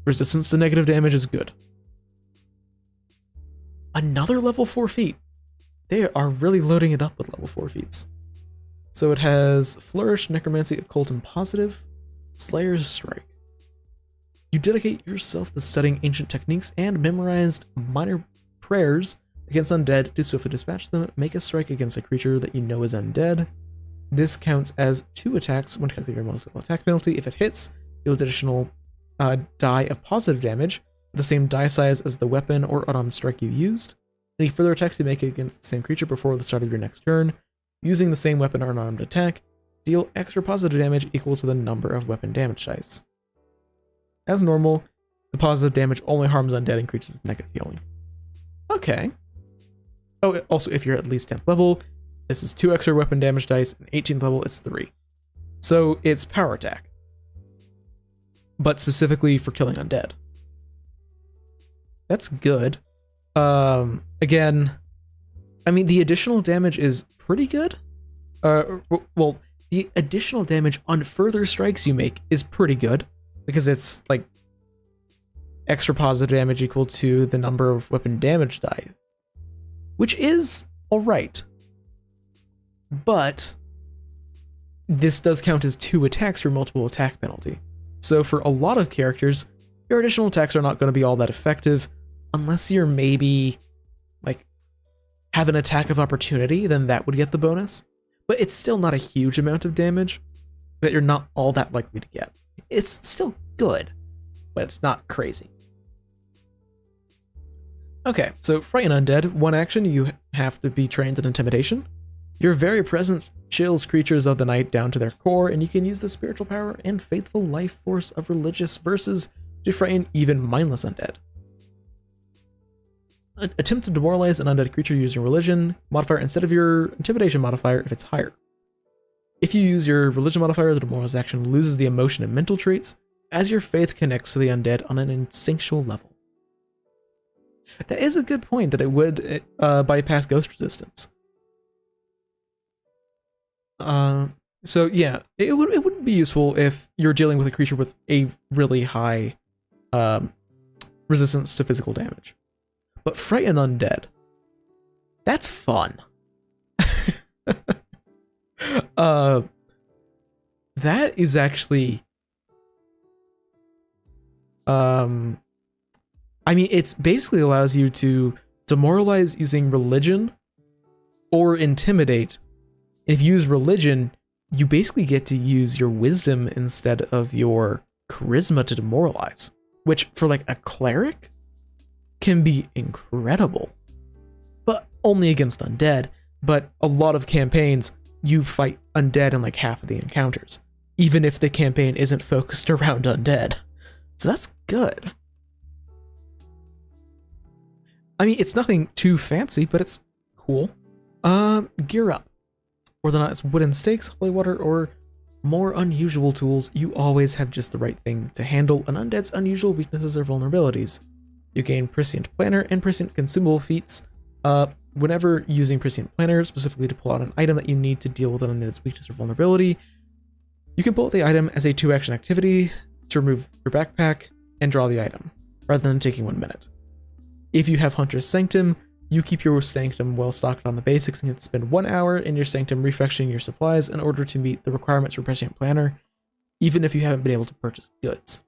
resistance to negative damage is good. Another level 4 feat. They are really loading it up with level 4 feats. So it has Flourish, Necromancy, Occult, and Positive. Slayer's Strike. You dedicate yourself to studying ancient techniques and memorized minor prayers against undead to swiftly dispatch them. Make a strike against a creature that you know is undead. This counts as 2 attacks when calculating your multiple attack penalty. If it hits, you'll additional die of positive damage, the same die size as the weapon or unarmed strike you used. Any further attacks you make against the same creature before the start of your next turn, using the same weapon or unarmed attack, deal extra positive damage equal to the number of weapon damage dice. As normal, the positive damage only harms undead and creatures with negative healing. Okay. Oh, also, if you're at least 10th level, this is 2 extra weapon damage dice, and 18th level, it's 3. So it's power attack, but specifically for killing undead. That's good. Again, I mean, the additional damage is pretty good. Well, the additional damage on further strikes you make is pretty good, because it's like extra positive damage equal to the number of weapon damage die, which is alright. But this does count as 2 attacks for multiple attack penalty. So for a lot of characters, your additional attacks are not going to be all that effective unless you're maybe like have an attack of opportunity, then that would get the bonus. But it's still not a huge amount of damage that you're not all that likely to get. It's still good, but it's not crazy. Okay, so Frighten Undead. 1 action, you have to be trained in Intimidation. Your very presence chills creatures of the night down to their core, and you can use the spiritual power and faithful life force of religious verses to frighten even mindless undead. Attempt to demoralize an undead creature using religion modifier instead of your intimidation modifier if it's higher. If you use your religion modifier, the demoralize action loses the emotion and mental traits as your faith connects to the undead on an instinctual level. That is a good point, that it would bypass ghost resistance. So yeah, it would be useful if you're dealing with a creature with a really high resistance to physical damage. But Frighten Undead, that's fun. That is actually, I mean, it's basically allows you to demoralize using religion or intimidate. If you use religion, you basically get to use your wisdom instead of your charisma to demoralize, which for like a cleric can be incredible, but only against undead. But a lot of campaigns, you fight undead in like half of the encounters, even if the campaign isn't focused around undead. So that's good. I mean, it's nothing too fancy, but it's cool. Gear up. Whether or not it's wooden stakes, holy water, or more unusual tools, you always have just the right thing to handle an undead's unusual weaknesses or vulnerabilities. You gain Prescient Planner and Prescient Consumable feats whenever using Prescient Planner, specifically to pull out an item that you need to deal with an undead's weakness or vulnerability. You can pull out the item as a 2-action activity to remove your backpack and draw the item, rather than taking 1 minute. If you have Hunter's Sanctum, you keep your sanctum well stocked on the basics and can spend 1 hour in your sanctum refreshing your supplies in order to meet the requirements for Prescient Planner, even if you haven't been able to purchase goods.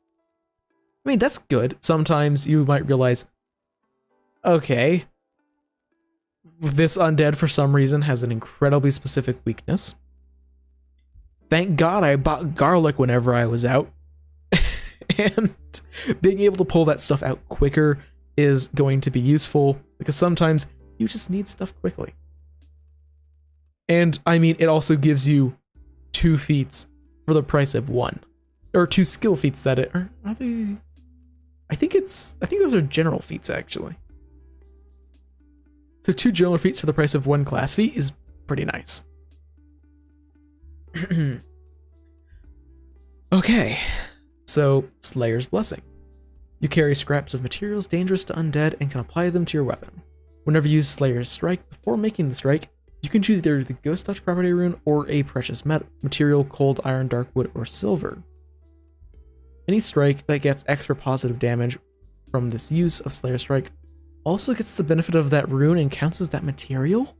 I mean, that's good. Sometimes you might realize, okay, this undead for some reason has an incredibly specific weakness. Thank God I bought garlic whenever I was out. And being able to pull that stuff out quicker is going to be useful, because sometimes you just need stuff quickly. And I mean, it also gives you 2 feats for the price of 1, or 2 skill feats that are they? I think those are general feats actually. So 2 general feats for the price of 1 class feat is pretty nice. Okay, so Slayer's Blessing. You carry scraps of materials dangerous to undead and can apply them to your weapon. Whenever you use Slayer's Strike, before making the strike, you can choose either the Ghost Touch property rune or a precious material, cold iron, dark wood, or silver. Any strike that gets extra positive damage from this use of Slayer's Strike also gets the benefit of that rune and counts as that material.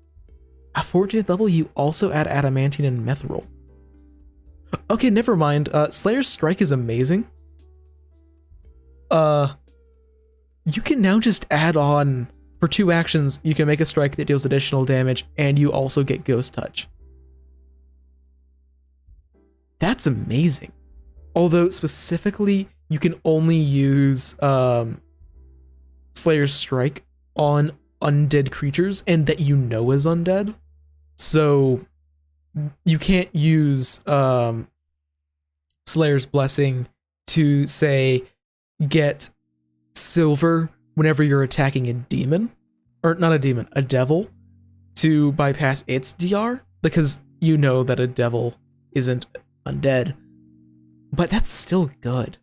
At 14th level, you also add adamantine and mithril. Okay, never mind. Slayer's Strike is amazing. You can now just add on, for 2 actions, you can make a strike that deals additional damage, and you also get Ghost Touch. That's amazing. Although, specifically, you can only use Slayer's Strike on undead creatures, and that you know is undead. So, you can't use Slayer's Blessing to, say, get silver whenever you're attacking a demon, or not a demon, a devil, to bypass its DR, because you know that a devil isn't undead. But that's still good.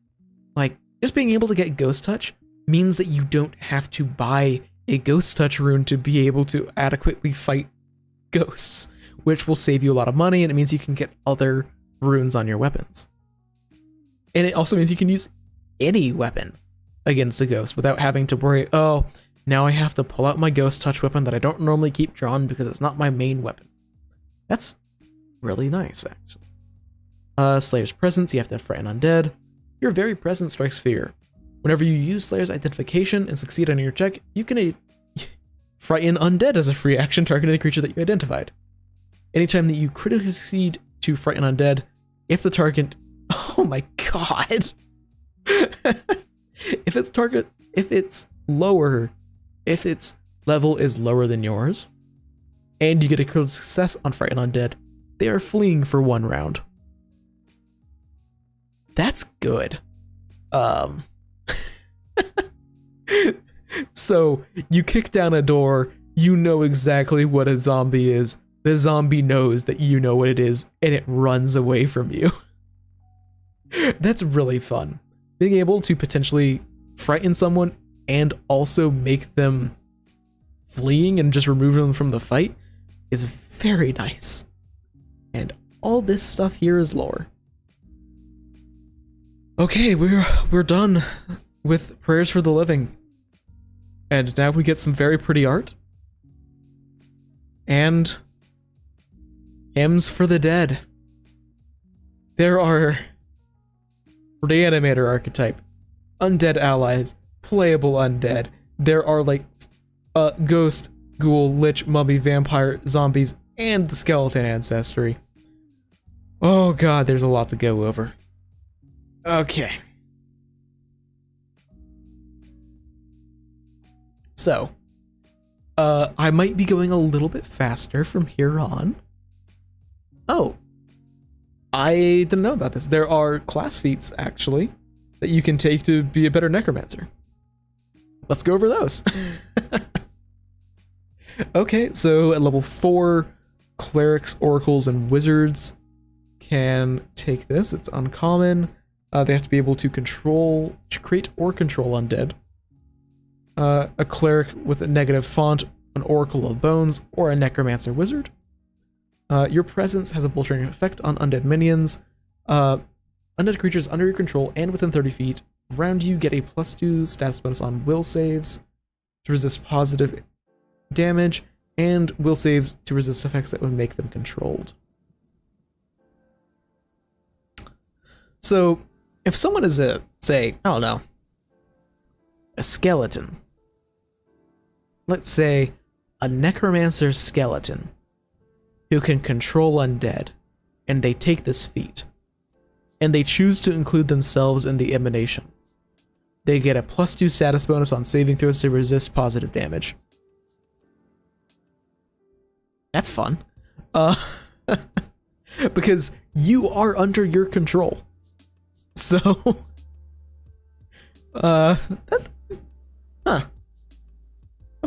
Like, just being able to get Ghost Touch means that you don't have to buy a Ghost Touch rune to be able to adequately fight ghosts, which will save you a lot of money, and it means you can get other runes on your weapons. And it also means you can use any weapon against a ghost without having to worry, oh, now I have to pull out my Ghost Touch weapon that I don't normally keep drawn because it's not my main weapon. That's really nice, actually. Slayer's Presence, you have to frighten undead. Your very presence strikes fear. Whenever you use Slayer's Identification and succeed on your check, you can frighten undead as a free action targeting the creature that you identified. Anytime that you critically succeed to frighten undead, if the target... Oh my god! if its level is lower than yours, and you get a critical success on frighten undead, they are fleeing for 1 round. That's good. So, you kick down a door, you know exactly what a zombie is, the zombie knows that you know what it is, and it runs away from you. That's really fun. Being able to potentially frighten someone and also make them fleeing and just remove them from the fight is very nice. And all this stuff here is lore. Okay, we're done with Prayers for the Living. And now we get some very pretty art. And Hymns for the Dead. There are Reanimator archetype, undead allies, playable undead. There are like ghost, ghoul, lich, mummy, vampire, zombies, and the skeleton ancestry. Oh god, there's a lot to go over. Okay. So, I might be going a little bit faster from here on. Oh, I didn't know about this. There are class feats, actually, that you can take to be a better necromancer. Let's go over those. Okay, so at level 4, clerics, oracles, and wizards can take this. It's uncommon. They have to be able to create or control undead. A cleric with a negative font, an oracle of bones, or a necromancer wizard. Your presence has a bolstering effect on undead minions. Undead creatures under your control and within 30 feet around you get a +2 stats bonus on will saves to resist positive damage, and will saves to resist effects that would make them controlled. So, if someone is a, say, I don't know, a skeleton, let's say a necromancer skeleton who can control undead, and they take this feat, and they choose to include themselves in the emanation, they get a +2 status bonus on saving throws to resist positive damage. That's fun. Because you are under your control. So, that's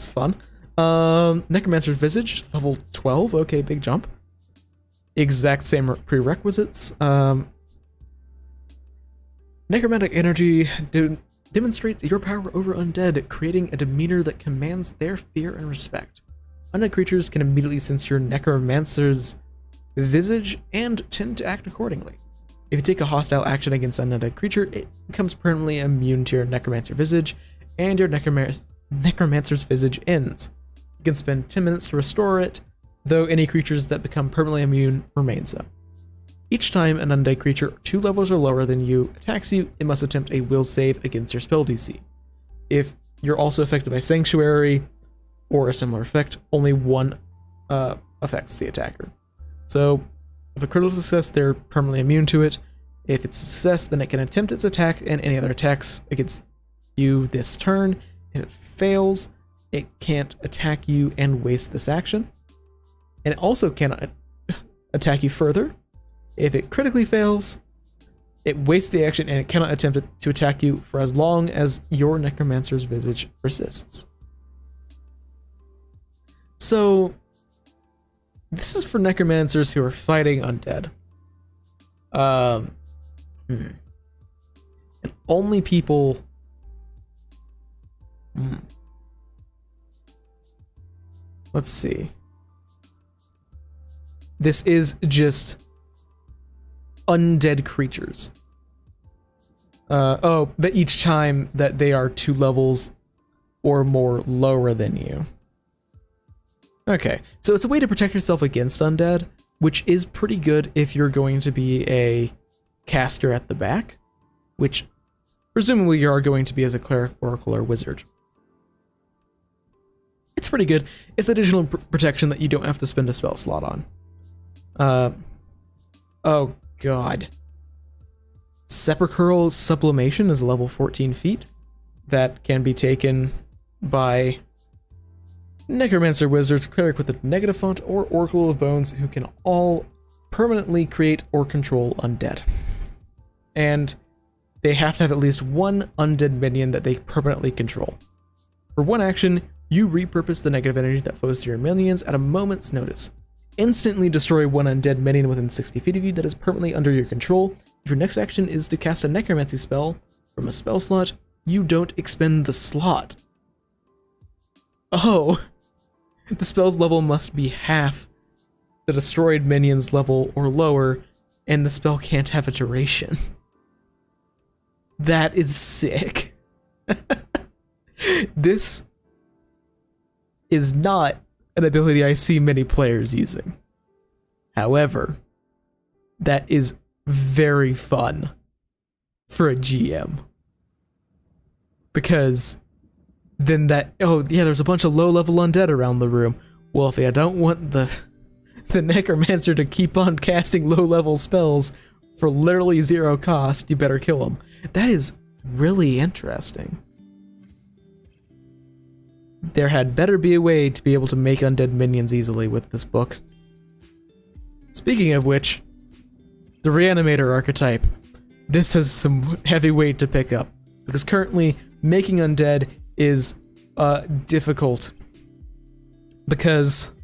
fun. Necromancer's Visage, level 12. Okay, big jump. Exact same prerequisites. Necromantic energy demonstrates your power over undead, creating a demeanor that commands their fear and respect. Undead creatures can immediately sense your necromancer's visage and tend to act accordingly. If you take a hostile action against an undead creature, it becomes permanently immune to your necromancer visage, and your necromancer's visage ends. You can spend 10 minutes to restore it, though any creatures that become permanently immune remain so. Each time an undead creature 2 levels or lower than you attacks you, it must attempt a will save against your spell DC. If you're also affected by Sanctuary or a similar effect, only one affects the attacker. So if a critical success, they're permanently immune to it. If it's a success, then it can attempt its attack and any other attacks against you this turn. If it fails, it can't attack you and waste this action. And it also cannot attack you further. If it critically fails, it wastes the action and it cannot attempt to attack you for as long as your necromancer's visage persists. So this is for necromancers who are fighting undead. And only people. Let's see. This is just undead creatures. But each time that they are 2 levels or more lower than you. Okay, so it's a way to protect yourself against undead, which is pretty good if you're going to be a caster at the back, which presumably you are going to be as a cleric, oracle, or wizard. It's pretty good. It's additional protection that you don't have to spend a spell slot on. Oh god. Sepulchral Sublimation is level 14 feat. That can be taken by necromancer, wizards, cleric with a negative font, or oracle of bones who can all permanently create or control undead. And they have to have at least one undead minion that they permanently control. For one action, you repurpose the negative energy that flows through your minions at a moment's notice. Instantly destroy one undead minion within 60 feet of you that is permanently under your control. If your next action is to cast a necromancy spell from a spell slot, you don't expend the slot. Oh, the spell's level must be half the destroyed minion's level or lower, and the spell can't have a duration. That is sick. This is not an ability I see many players using. However, that is very fun for a GM. Because then that, oh yeah, there's a bunch of low-level undead around the room. Well, if I don't want the necromancer to keep on casting low-level spells for literally 0 cost, you better kill him. That is really interesting. There had better be a way to be able to make undead minions easily with this book. Speaking of which, the reanimator archetype. This has some heavy weight to pick up, because currently making undead is difficult, because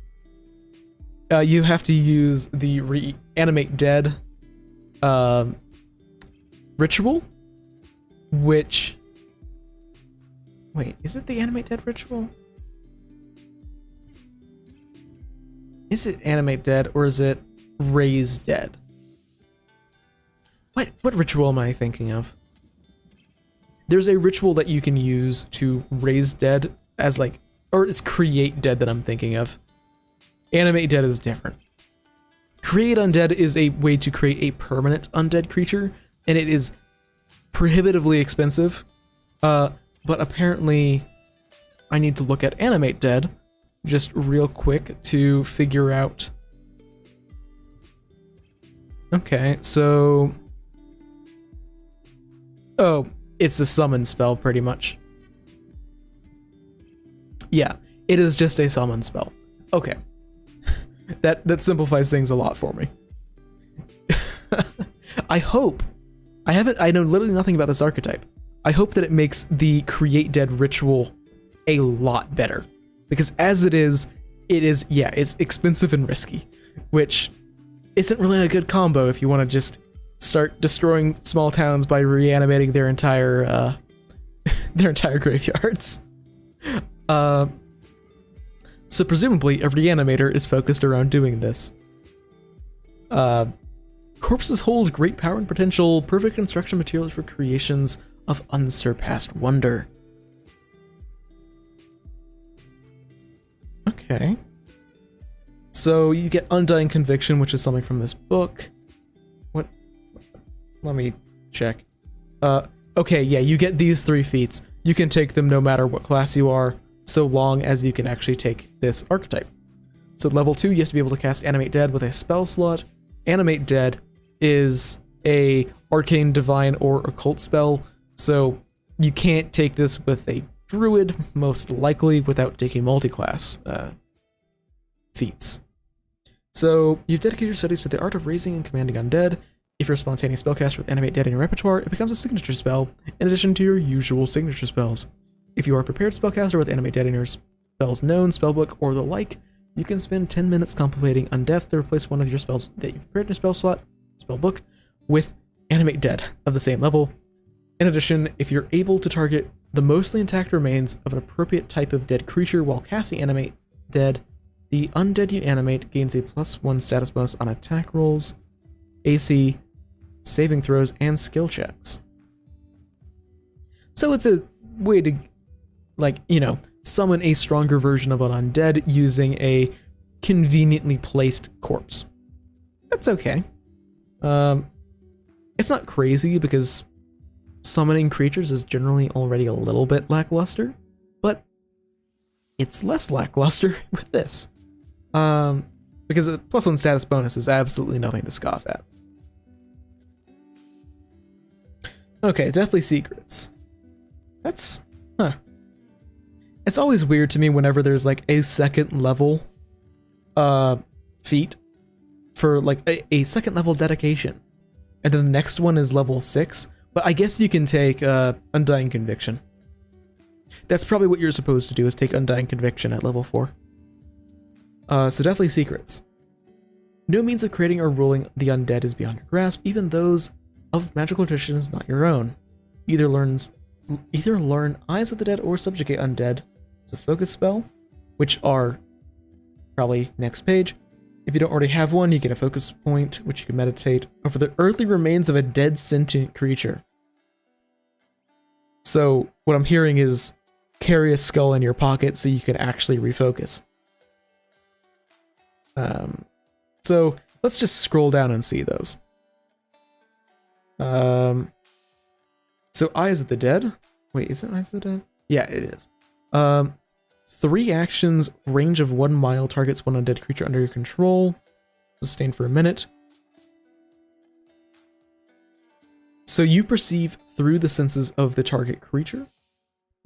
you have to use the reanimate dead ritual, which... Wait, is it the animate dead ritual? Is it animate dead or is it raise dead? What ritual am I thinking of? There's a ritual that you can use to raise dead as like, or it's create dead that I'm thinking of. Animate dead is different. Create undead is a way to create a permanent undead creature, and it is prohibitively expensive. But apparently I need to look at animate dead just real quick to figure out. Okay, so... Oh, it's a summon spell pretty much. Yeah, it is just a summon spell. Okay. That simplifies things a lot for me. I hope. I know literally nothing about this archetype. I hope that it makes the create dead ritual a lot better, because as it is, yeah, it's expensive and risky, which isn't really a good combo if you want to just start destroying small towns by reanimating their entire graveyards. So presumably a reanimator is focused around doing this. Corpses hold great power and potential, perfect construction materials for creations of unsurpassed wonder. Okay. So you get Undying Conviction, which is something from this book. let me check. Okay, yeah, you get these 3 feats. You can take them no matter what class you are, so long as you can actually take this archetype. So level 2, you have to be able to cast Animate Dead with a spell slot. Animate Dead is a arcane, divine, or occult spell, so you can't take this with a druid, most likely, without taking multi-class feats. So you've dedicated your studies to the art of raising and commanding undead. If you're a spontaneous spellcaster with Animate Dead in your repertoire, it becomes a signature spell in addition to your usual signature spells. If you are a prepared spellcaster with Animate Dead in your spell's known spellbook or the like, you can spend 10 minutes contemplating Undeath to replace one of your spells that you've prepared in your spell slot, spellbook, with Animate Dead of the same level. In addition, if you're able to target the mostly intact remains of an appropriate type of dead creature while casting Animate Dead, the undead you animate gains a +1 status bonus on attack rolls, AC, saving throws, and skill checks. So it's a way to, summon a stronger version of an undead using a conveniently placed corpse. That's okay. It's not crazy because summoning creatures is generally already a little bit lackluster, but it's less lackluster with this. Because a +1 status bonus is absolutely nothing to scoff at. Okay, Deathly Secrets. That's, It's always weird to me whenever there's like a second level feat for like a second level dedication. And then the next one is level 6. But I guess you can take Undying Conviction. That's probably what you're supposed to do, is take Undying Conviction at level 4. So Deathly Secrets. No means of creating or ruling the undead is beyond your grasp, even those of magical traditions not your own. Either learn Eyes of the Dead or Subjugate Undead. It's a focus spell, which are probably next page. If you don't already have one, you get a focus point, which you can meditate over the earthly remains of a dead sentient creature. So what I'm hearing is carry a skull in your pocket so you can actually refocus. So let's just scroll down and see those. So Eyes of the Dead. Wait, is it Eyes of the Dead? Yeah, it is. 3 actions, range of 1 mile, targets one undead creature under your control. Sustain for a minute. So you perceive through the senses of the target creature.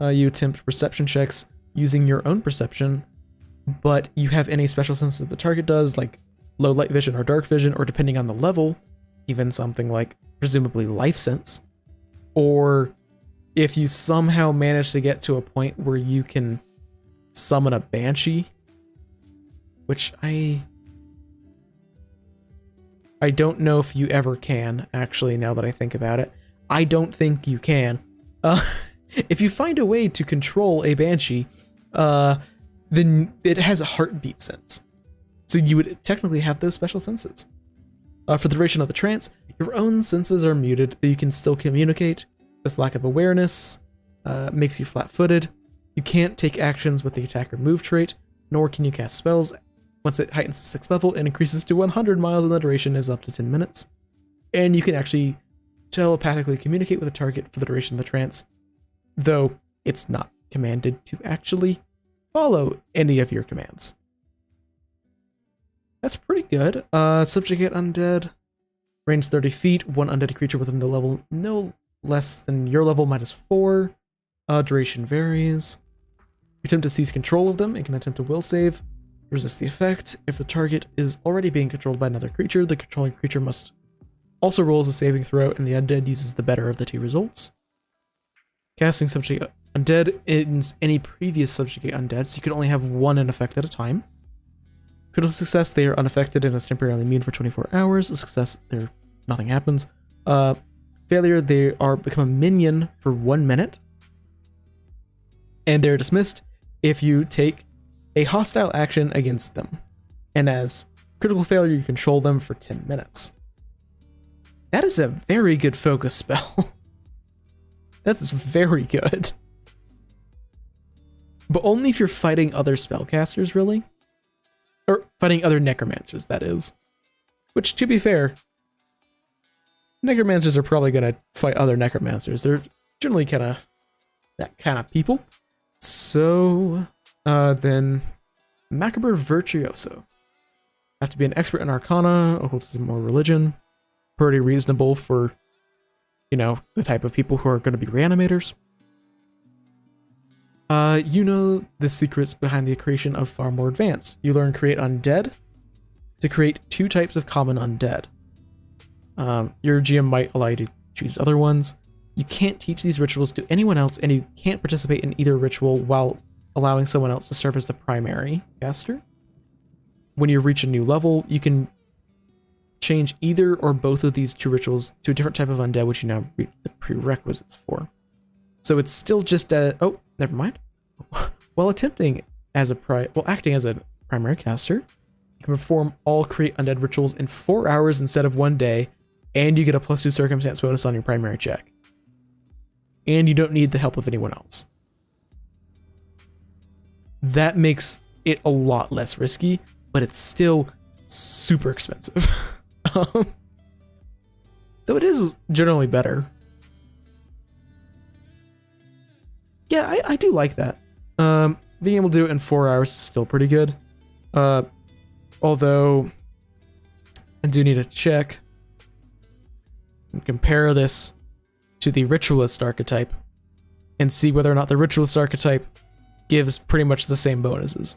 You attempt perception checks using your own perception, but you have any special sense that the target does, like low light vision or dark vision, or depending on the level, even something like presumably life sense. Or if you somehow manage to get to a point where you can summon a banshee, which I don't know if you ever can, actually, now that I think about it. I don't think you can. If you find a way to control a banshee, then it has a heartbeat sense. So you would technically have those special senses. For the duration of the trance, your own senses are muted, but you can still communicate. This lack of awareness makes you flat-footed. You can't take actions with the attack or move trait, nor can you cast spells. Once it heightens to 6th level, it increases to 100 miles and the duration is up to 10 minutes. And you can actually telepathically communicate with a target for the duration of the trance, though it's not commanded to actually follow any of your commands. That's pretty good. Subjugate Undead. Range 30 feet, 1 undead creature with a level no less than your level -4. Duration varies. You attempt to seize control of them and can attempt a will save. Resist the effect. If the target is already being controlled by another creature, the controlling creature must also roll as a saving throw, and the undead uses the better of the 2 results. Casting Subjugate Undead ends any previous Subjugate Undead, so you can only have 1 in effect at a time. Critical success, they are unaffected and is temporarily immune for 24 hours. A success, nothing happens. Failure, they become a minion for 1 minute. And they're dismissed if you take a hostile action against them. And as critical failure, you control them for 10 minutes. That is a very good focus spell. That's very good. But only if you're fighting other spellcasters, really. Or fighting other necromancers, that is. Which, to be fair, necromancers are probably going to fight other necromancers. They're generally kind of that kind of people. So, then Macabre Virtuoso. Have to be an expert in Arcana, occultism, or religion. Pretty reasonable for, you know, the type of people who are going to be reanimators. You know the secrets behind the creation of far more advanced. You learn create undead to create 2 types of common undead. Your GM might allow you to choose other ones. You can't teach these rituals to anyone else, and you can't participate in either ritual while allowing someone else to serve as the primary caster. When you reach a new level, you can change either or both of these 2 rituals to a different type of undead, which you now read the prerequisites for. So it's still just a... Oh, never mind. While acting as a primary caster, you can perform all create undead rituals in 4 hours instead of 1 day, and you get a +2 circumstance bonus on your primary check. And you don't need the help of anyone else. That makes it a lot less risky, but it's still super expensive. Though it is generally better. Yeah, I do like that. Being able to do it in 4 hours is still pretty good. Although, I do need to check and compare this to the ritualist archetype and see whether or not the ritualist archetype gives pretty much the same bonuses.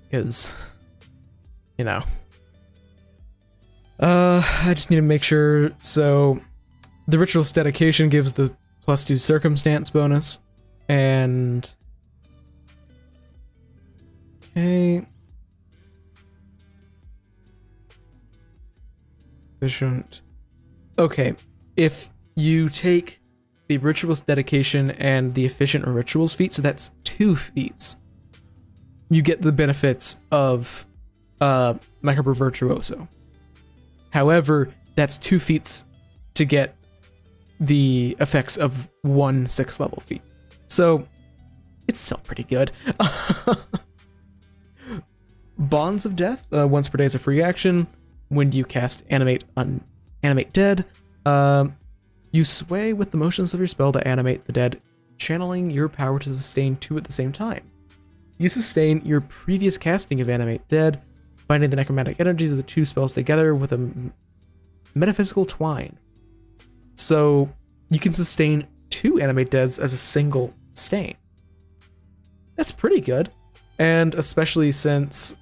Because, you know, I just need to make sure. So the ritualist dedication gives the +2 circumstance bonus, and okay, efficient. Okay, if you take the ritualist dedication and the efficient rituals feat, so that's 2 feats, you get the benefits of Macabre Virtuoso. However, that's 2 feats to get the effects of 1 6th level feat. So it's still pretty good. Bonds of Death, once per day is a free action. When you cast Animate Dead, you sway with the motions of your spell to animate the dead, channeling your power to sustain 2 at the same time. You sustain your previous casting of Animate Dead, binding the necromantic energies of the 2 spells together with a metaphysical twine. So you can sustain 2 Animate Deads as a single sustain. That's pretty good. And especially since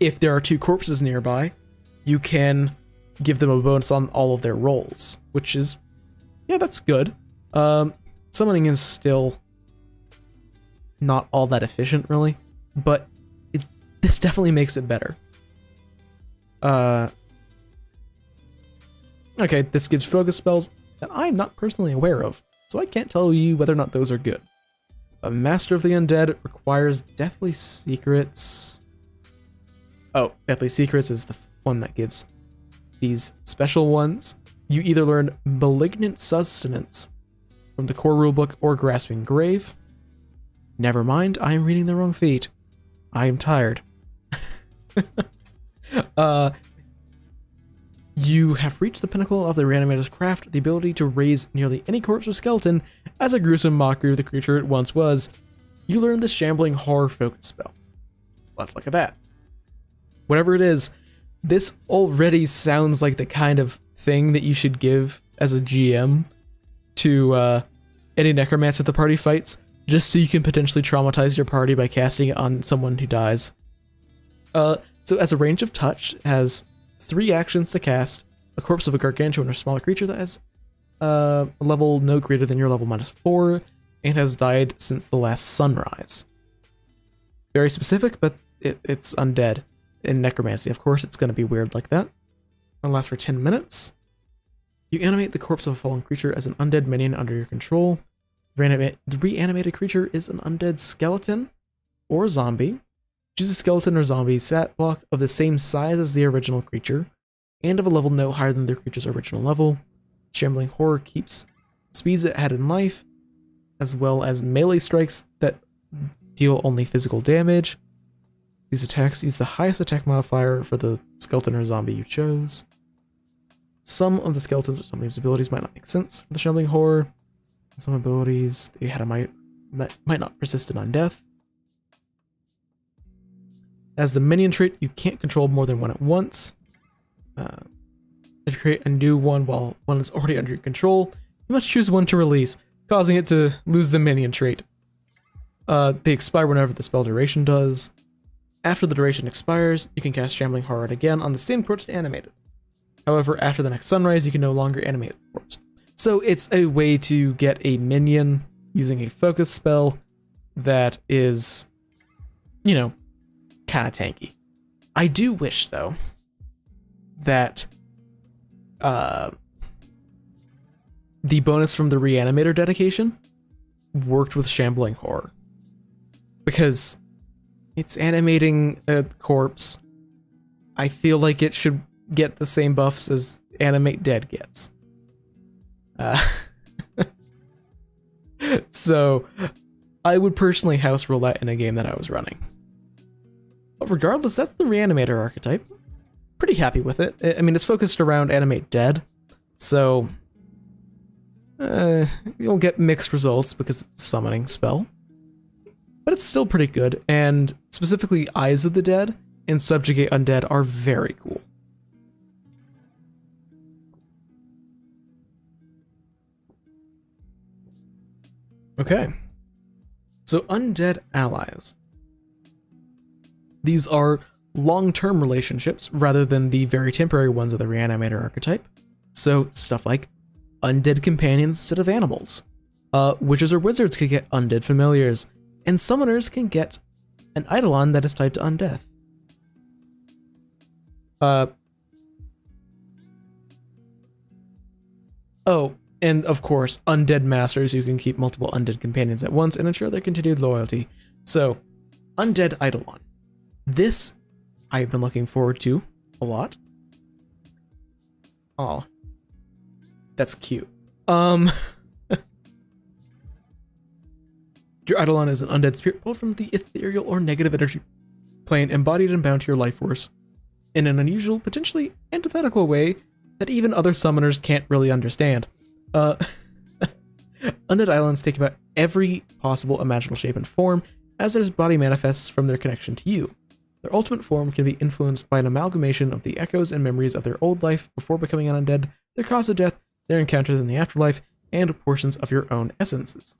if there are 2 corpses nearby, you can give them a bonus on all of their rolls, which is, yeah, that's good. Summoning is still not all that efficient, really, but this definitely makes it better. Okay, this gives focus spells that I'm not personally aware of, so I can't tell you whether or not those are good. A Master of the Undead requires Deathly Secrets. Oh, Deathly Secrets is the one that gives these special ones. You either learn Malignant Sustenance from the core rulebook or Grasping Grave. Never mind, I am reading the wrong feat. I am tired. You have reached the pinnacle of the reanimator's craft, the ability to raise nearly any corpse or skeleton as a gruesome mockery of the creature it once was. You learn the Shambling Horror focus spell. Let's look at that. Whatever it is, this already sounds like the kind of thing that you should give as a GM to any necromancer the party fights, just so you can potentially traumatize your party by casting it on someone who dies. So as a range of touch, it has 3 actions to cast a corpse of a gargantuan or smaller creature that has a level no greater than your level -4 and has died since the last sunrise. Very specific, but it's undead. In necromancy, of course, it's going to be weird like that. It'll last for 10 minutes. You animate the corpse of a fallen creature as an undead minion under your control. The reanimated creature is an undead skeleton or zombie. Choose a skeleton or zombie stat block of the same size as the original creature and of a level no higher than the creature's original level. Shambling Horror keeps speeds it had in life, as well as melee strikes that deal only physical damage. These attacks use the highest attack modifier for the skeleton or zombie you chose. Some of the skeletons or zombies' abilities might not make sense for the shambling horror. Some abilities they had might not persist in undeath. As the minion trait, you can't control more than one at once. If you create a new one while one is already under your control, you must choose one to release, causing it to lose the minion trait. They expire whenever the spell duration does. After the duration expires, you can cast Shambling Horror again on the same corpse to animate it. However, after the next sunrise, you can no longer animate the corpse. So it's a way to get a minion using a focus spell that is, you know, kind of tanky. I do wish, though, that the bonus from the Reanimator dedication worked with Shambling Horror. Because it's animating a corpse. I feel like it should get the same buffs as Animate Dead gets. So, I would personally house rule that in a game that I was running. But regardless, that's the Reanimator archetype. Pretty happy with it. I mean, it's focused around Animate Dead, so you'll get mixed results because it's a summoning spell. But it's still pretty good, and specifically Eyes of the Dead and Subjugate Undead are very cool. Okay, so Undead Allies. These are long-term relationships rather than the very temporary ones of the Reanimator archetype. So stuff like undead companions instead of animals. Witches or wizards can get undead familiars, and summoners can get an eidolon that is tied to undeath. Oh, and of course, undead masters who can keep multiple undead companions at once and ensure their continued loyalty. So, undead eidolon. This I've been looking forward to a lot. Oh, that's cute. Your eidolon is an undead spirit pulled from the ethereal or negative energy plane, embodied and bound to your life force in an unusual, potentially antithetical way that even other summoners can't really understand. Undead eidolons take about every possible imaginable shape and form as their body manifests from their connection to you. Their ultimate form can be influenced by an amalgamation of the echoes and memories of their old life before becoming an undead, their cause of death, their encounters in the afterlife, and portions of your own essences.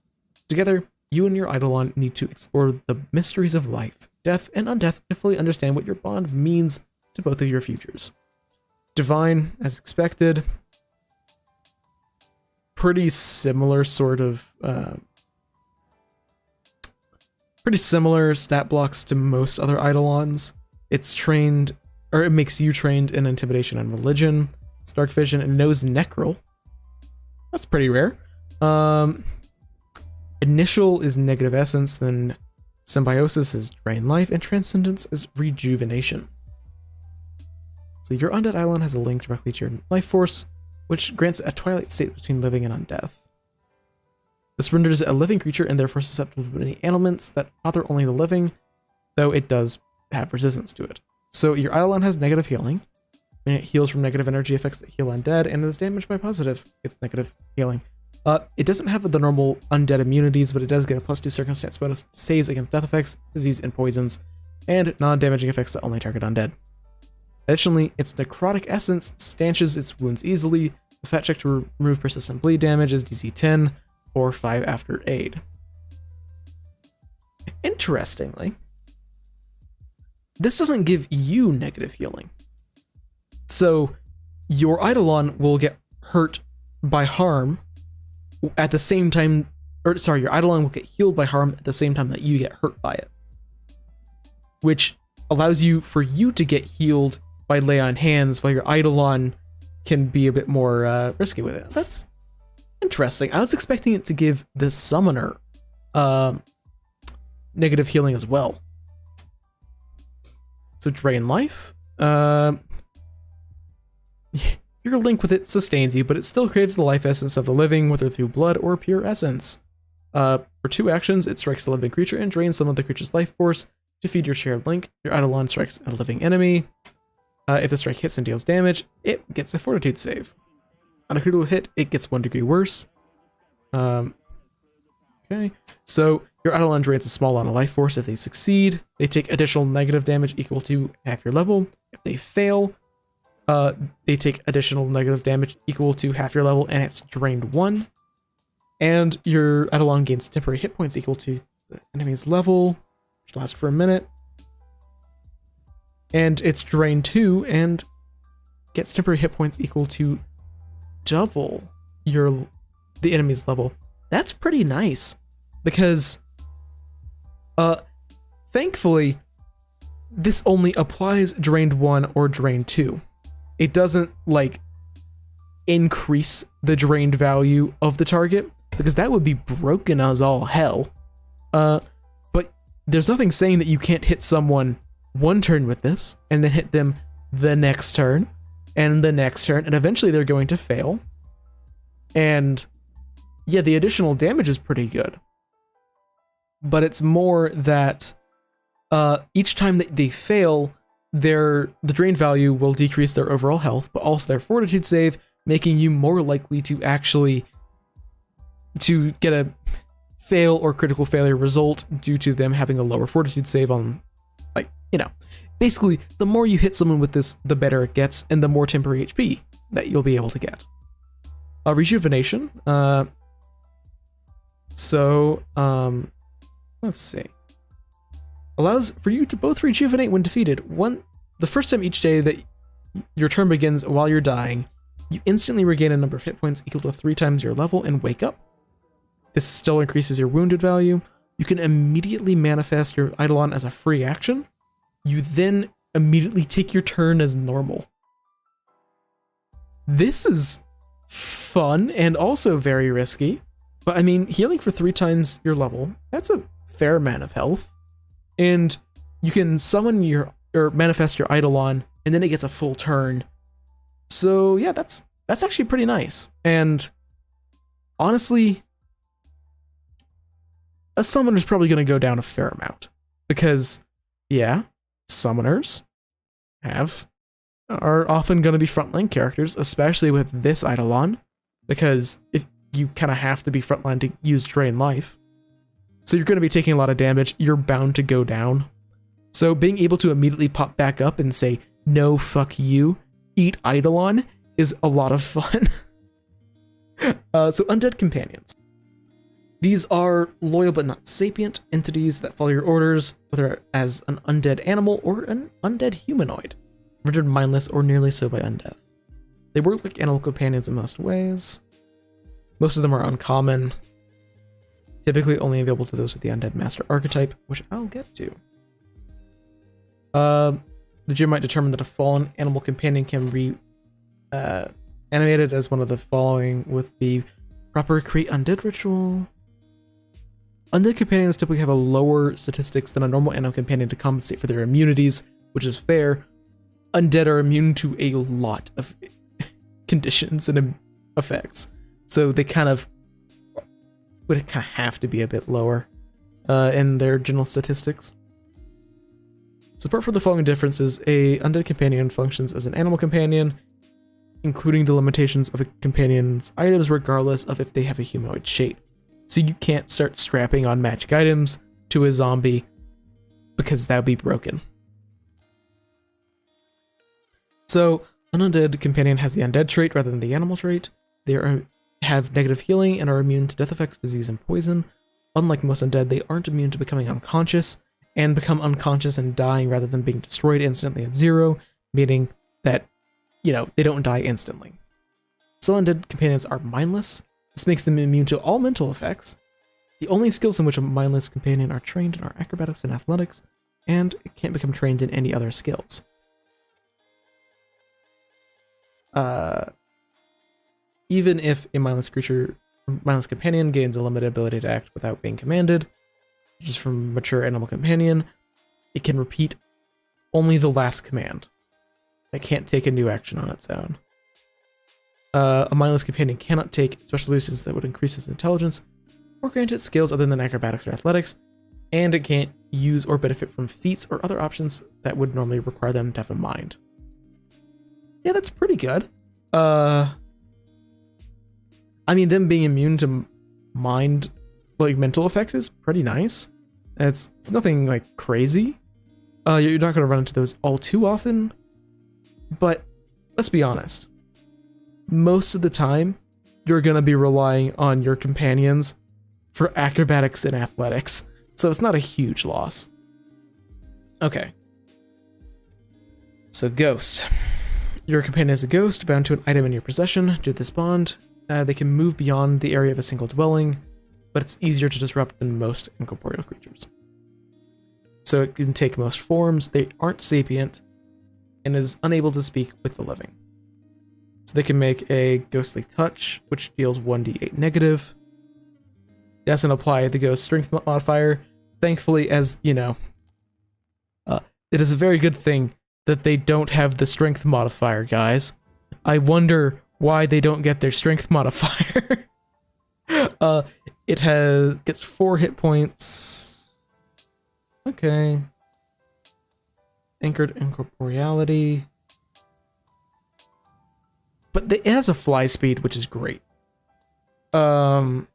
Together, you and your eidolon need to explore the mysteries of life, death, and undeath to fully understand what your bond means to both of your futures. Divine, as expected. Pretty similar sort of... pretty similar stat blocks to most other eidolons. It's trained, or it makes you trained in intimidation and religion. It's dark vision and knows necral. That's pretty rare. Initial is negative essence, then symbiosis is drain life, and transcendence is rejuvenation. So your undead eidolon has a link directly to your life force, which grants a twilight state between living and undeath. This renders it a living creature and therefore susceptible to any ailments that bother only the living, though it does have resistance to it. So your eidolon has negative healing, and it heals from negative energy effects that heal undead, and is damaged by positive. It's negative healing. It doesn't have the normal undead immunities, but it does get a +2 circumstance bonus to saves against death effects, disease, and poisons, and non-damaging effects that only target undead. Additionally, its necrotic essence stanches its wounds easily. The fat check to remove persistent bleed damage is DC 10, or 5 after aid. Interestingly, this doesn't give you negative healing. So, your eidolon will get hurt by harm at the same time, or sorry, your eidolon will get healed by harm at the same time that you get hurt by it. Which allows you for you to get healed by lay on hands, while your eidolon can be a bit more risky with it. That's interesting. I was expecting it to give the summoner negative healing as well. So drain life. Your link with it sustains you, but it still craves the life essence of the living, whether through blood or pure essence. For 2 actions, it strikes a living creature and drains some of the creature's life force. To feed your shared link, your Eidolon strikes a living enemy. If the strike hits and deals damage, it gets a fortitude save. On a critical hit, it gets 1 degree worse. Okay, so your Eidolon drains a small amount of life force. If they succeed, they take additional negative damage equal to half your level. If they fail, they take additional negative damage equal to half your level, and it's drained 1. And your Eidolon gains temporary hit points equal to the enemy's level, which lasts for a minute. And it's drained 2 and gets temporary hit points equal to double the enemy's level. That's pretty nice, because thankfully this only applies drained 1 or drained 2. It doesn't like increase the drained value of the target, because that would be broken as all hell. But there's nothing saying that you can't hit someone 1 turn with this and then hit them the next turn and the next turn, and eventually they're going to fail. And yeah, the additional damage is pretty good, but it's more that each time that they fail, the drain value will decrease their overall health, but also their fortitude save, making you more likely to actually get a fail or critical failure result due to them having a lower fortitude save on, like, you know, basically the more you hit someone with this, the better it gets, and the more temporary HP that you'll be able to get. Rejuvenation. Let's see. Allows for you to both rejuvenate when defeated. The first time each day that your turn begins while you're dying, you instantly regain a number of hit points equal to 3 times your level and wake up. This still increases your wounded value. You can immediately manifest your Eidolon as a free action. You then immediately take your turn as normal. This is fun and also very risky. But I mean, healing for 3 times your level, that's a fair amount of health. And you can summon or manifest your Eidolon, and then it gets a full turn. So yeah, that's actually pretty nice. And honestly, a summoner's probably going to go down a fair amount. Because, yeah, summoners are often going to be frontline characters, especially with this Eidolon. Because if you kind of have to be frontline to use drain life. So you're going to be taking a lot of damage. You're bound to go down. So being able to immediately pop back up and say, no, fuck you, eat Eidolon, is a lot of fun. So Undead Companions. These are loyal but not sapient entities that follow your orders, whether as an undead animal or an undead humanoid, rendered mindless or nearly so by undeath. They work like animal companions in most ways. Most of them are uncommon, typically only available to those with the Undead Master archetype, which I'll get to. The GM might determine that a fallen animal companion can be animated as one of the following with the proper create undead ritual. Undead companions typically have a lower statistics than a normal animal companion to compensate for their immunities, which is fair. Undead are immune to a lot of conditions and effects. So they would have to be a bit lower in their general statistics. So apart from the following differences, a undead companion functions as an animal companion, including the limitations of a companion's items regardless of if they have a humanoid shape. So you can't start strapping on magic items to a zombie because that would be broken. So an undead companion has the undead trait rather than the animal trait. They have negative healing and are immune to death effects, disease, and poison. Unlike most undead, they aren't immune to becoming unconscious, and become unconscious and dying rather than being destroyed instantly at 0, meaning that, you know, they don't die instantly. So undead companions are mindless. This makes them immune to all mental effects. The only skills in which a mindless companion are trained are acrobatics and athletics, and it can't become trained in any other skills. Even if a mindless companion gains a limited ability to act without being commanded, which is from mature animal companion, it can repeat only the last command. It can't take a new action on its own. A mindless companion cannot take special uses that would increase its intelligence, or grant it skills other than acrobatics or athletics, and it can't use or benefit from feats or other options that would normally require them to have a mind. Yeah, that's pretty good. I mean, them being immune to mind, like mental effects, is pretty nice. It's nothing like crazy. You're not going to run into those all too often, but let's be honest. Most of the time, you're going to be relying on your companions for acrobatics and athletics, so it's not a huge loss. Okay. So Ghost. Your companion is a ghost bound to an item in your possession. Due to this bond, they can move beyond the area of a single dwelling, but it's easier to disrupt than most incorporeal creatures. So it can take most forms, they aren't sapient, and is unable to speak with the living. So they can make a ghostly touch, which deals 1d8 negative. Doesn't apply the ghost strength modifier. Thankfully, as you know, it is a very good thing that they don't have the strength modifier, guys. I wonder why they don't get their strength modifier. It gets 4 hit points. Okay. Anchored incorporeality. But it has a fly speed, which is great. It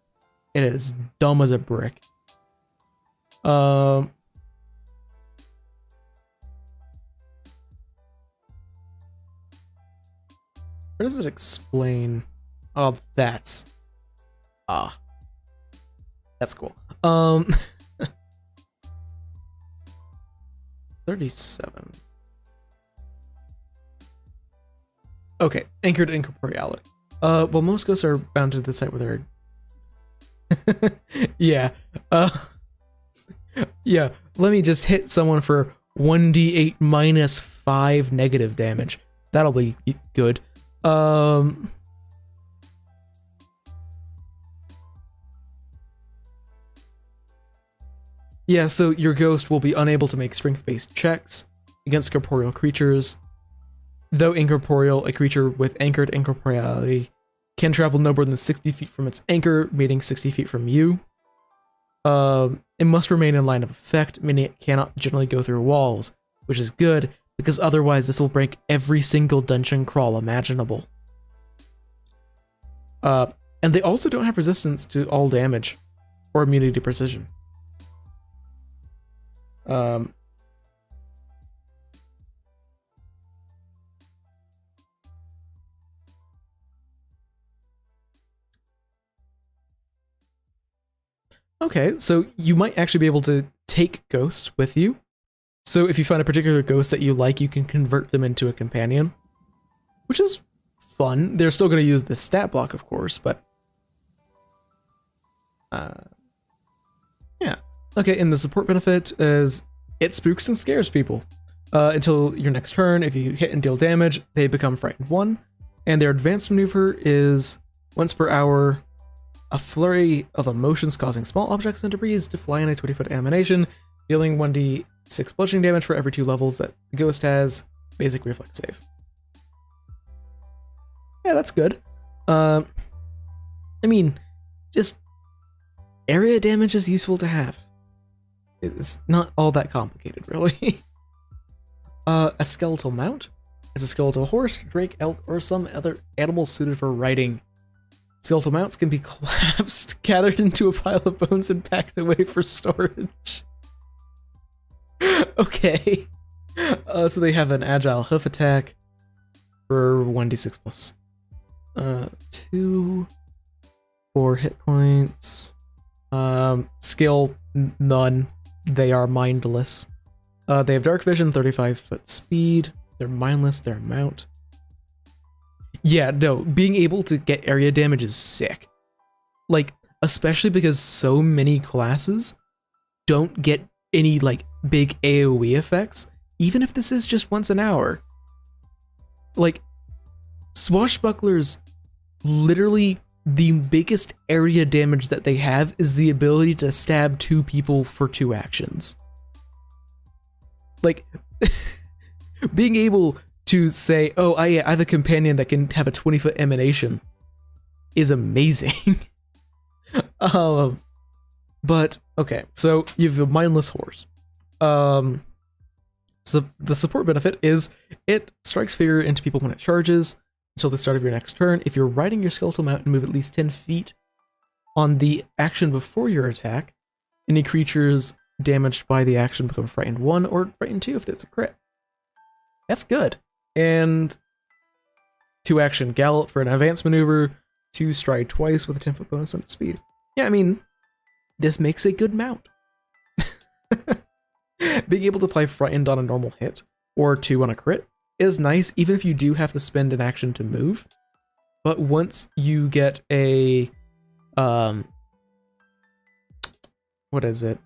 is dumb as a brick. Where does it explain? Oh, that's cool. 37. Okay, anchored incorporeality. Well, most ghosts are bound to the site where they're... yeah. Yeah, let me just hit someone for 1d8 minus 5 negative damage. That'll be good. Yeah, so your ghost will be unable to make strength-based checks against corporeal creatures. Though incorporeal, a creature with anchored incorporeality can travel no more than 60 feet from its anchor, meaning 60 feet from you. It must remain in line of effect, meaning it cannot generally go through walls, which is good, because otherwise this will break every single dungeon crawl imaginable. And they also don't have resistance to all damage, or immunity to precision. Okay, so you might actually be able to take ghosts with you. So if you find a particular ghost that you like, you can convert them into a companion, which is fun. They're still going to use the stat block, of course, but yeah. Okay, and the support benefit is it spooks and scares people. Until your next turn, if you hit and deal damage, they become frightened 1, and their advanced maneuver is once per hour. A flurry of emotions causing small objects and debris to fly in a 20-foot animation, dealing 1d6 bludgeoning damage for every 2 levels that the ghost has. Basic reflex save. Yeah, that's good. I mean, just area damage is useful to have. It's not all that complicated, really. A skeletal mount is a skeletal horse, drake, elk, or some other animal suited for riding. Skeletal mounts can be collapsed, gathered into a pile of bones, and packed away for storage. Okay. So they have an agile hoof attack for 1d6 plus 2, 4 hit points. Skill, none. They are mindless. They have dark vision, 35-foot speed. They're mindless, they're a mount. Yeah, no, being able to get area damage is sick. Like, especially because so many classes don't get any, like, big AoE effects, even if this is just once an hour. Like, Swashbucklers, literally the biggest area damage that they have is the ability to stab 2 people for 2 actions. Like, being able to say, oh, I have a companion that can have a 20-foot emanation is amazing. But okay, so you have a mindless horse. So the support benefit is it strikes fear into people when it charges until the start of your next turn. If you're riding your skeletal mount and move at least 10 feet on the action before your attack, any creatures damaged by the action become frightened 1 or frightened 2 if there's a crit. That's good. And 2 action gallop for an advanced maneuver, 2 stride twice with a 10-foot bonus on its speed. Yeah, I mean, this makes a good mount. Being able to play frightened on a normal hit or 2 on a crit is nice, even if you do have to spend an action to move. But once you get a what is it?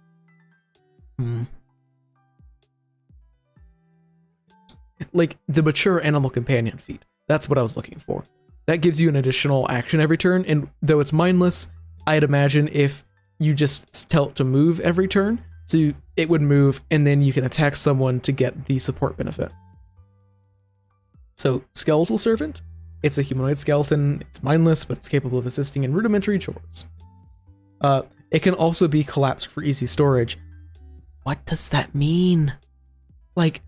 Like the mature animal companion feat. That's what I was looking for. That gives you an additional action every turn, and though it's mindless, I'd imagine if you just tell it to move every turn, so it would move, and then you can attack someone to get the support benefit. So, Skeletal Servant, it's a humanoid skeleton, it's mindless, but it's capable of assisting in rudimentary chores. It can also be collapsed for easy storage. What does that mean? Like,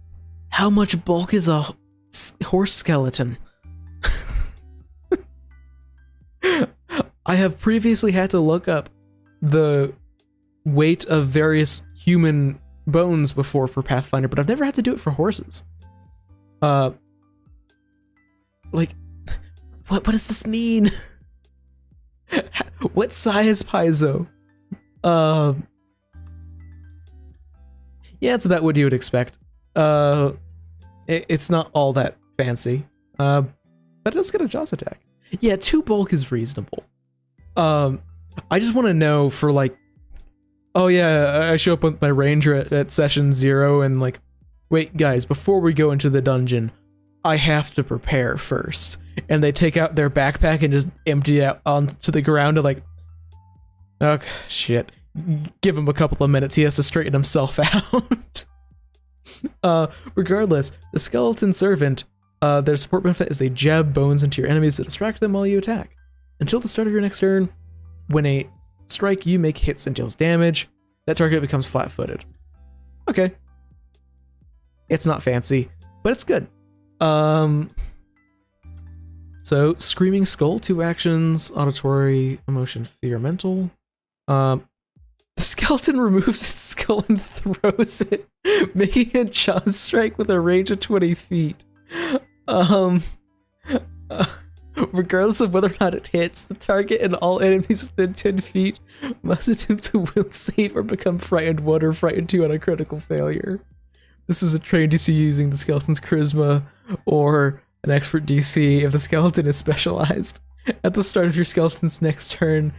how much bulk is a horse skeleton? I have previously had to look up the weight of various human bones before for Pathfinder, but I've never had to do it for horses. Like, what does this mean? What size piezo? Yeah, it's about what you would expect. It's not all that fancy, but it does get a Jaws attack. Yeah, 2 bulk is reasonable. I just want to know for like, oh yeah, I show up with my ranger at session 0 and like, wait guys, before we go into the dungeon, I have to prepare first. And they take out their backpack and just empty it out onto the ground and like, oh shit, give him a couple of minutes, he has to straighten himself out. Regardless, the skeleton servant, their support benefit is they jab bones into your enemies to distract them while you attack. Until the start of your next turn, when a strike you make hits and deals damage, that target becomes flat-footed. Okay. It's not fancy, but it's good. So, Screaming Skull, 2 actions, auditory, emotion, fear, mental. The skeleton removes its skull and throws it, making a jaw strike with a range of 20 feet. Regardless of whether or not it hits, the target and all enemies within 10 feet must attempt to will save or become frightened 1 or frightened 2 on a critical failure. This is a trained DC using the skeleton's charisma or an expert DC if the skeleton is specialized. At the start of your skeleton's next turn,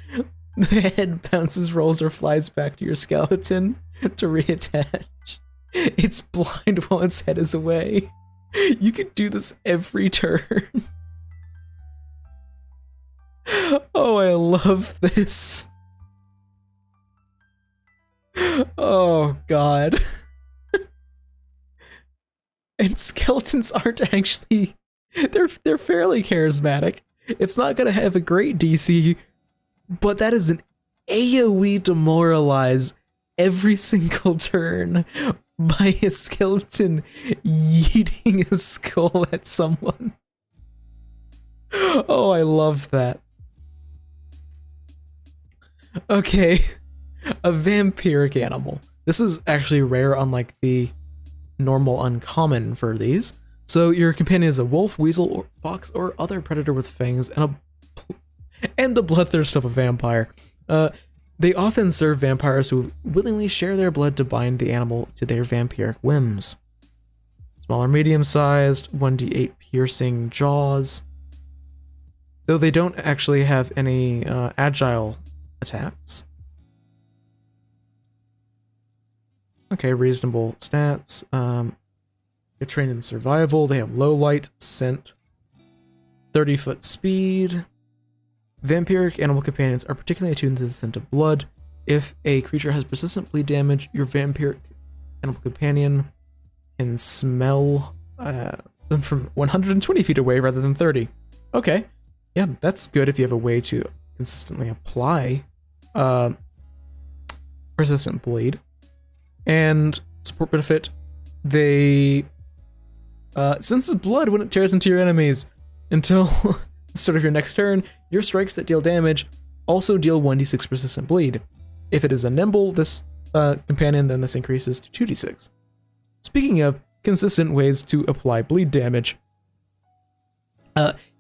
the head bounces, rolls, or flies back to your skeleton to reattach. It's blind while its head is away. You can do this every turn. Oh, I love this. Oh, God. And skeletons aren't actually... They're fairly charismatic. It's not going to have a great DC, but that is an AoE demoralize every single turn by a skeleton yeeting a skull at someone. Oh, I love that. Okay, a vampiric animal. This is actually rare, unlike the normal uncommon for these. So your companion is a wolf, weasel, or fox, or other predator with fangs and the bloodthirst of a vampire. They often serve vampires who willingly share their blood to bind the animal to their vampiric whims. Small or medium-sized, 1d8 piercing jaws. Though they don't actually have any agile attacks. Okay, reasonable stats. They're trained in survival. They have low light, scent, 30-foot speed. Vampiric animal companions are particularly attuned to the scent of blood. If a creature has persistent bleed damage, your vampiric animal companion can smell them from 120 feet away rather than 30. Okay, yeah, that's good if you have a way to consistently apply persistent bleed. And support benefit, they senses blood when it tears into your enemies. Until the start of your next turn, your strikes that deal damage also deal 1d6 persistent bleed. If it is a nimble, this companion, then this increases to 2d6. Speaking of consistent ways to apply bleed damage,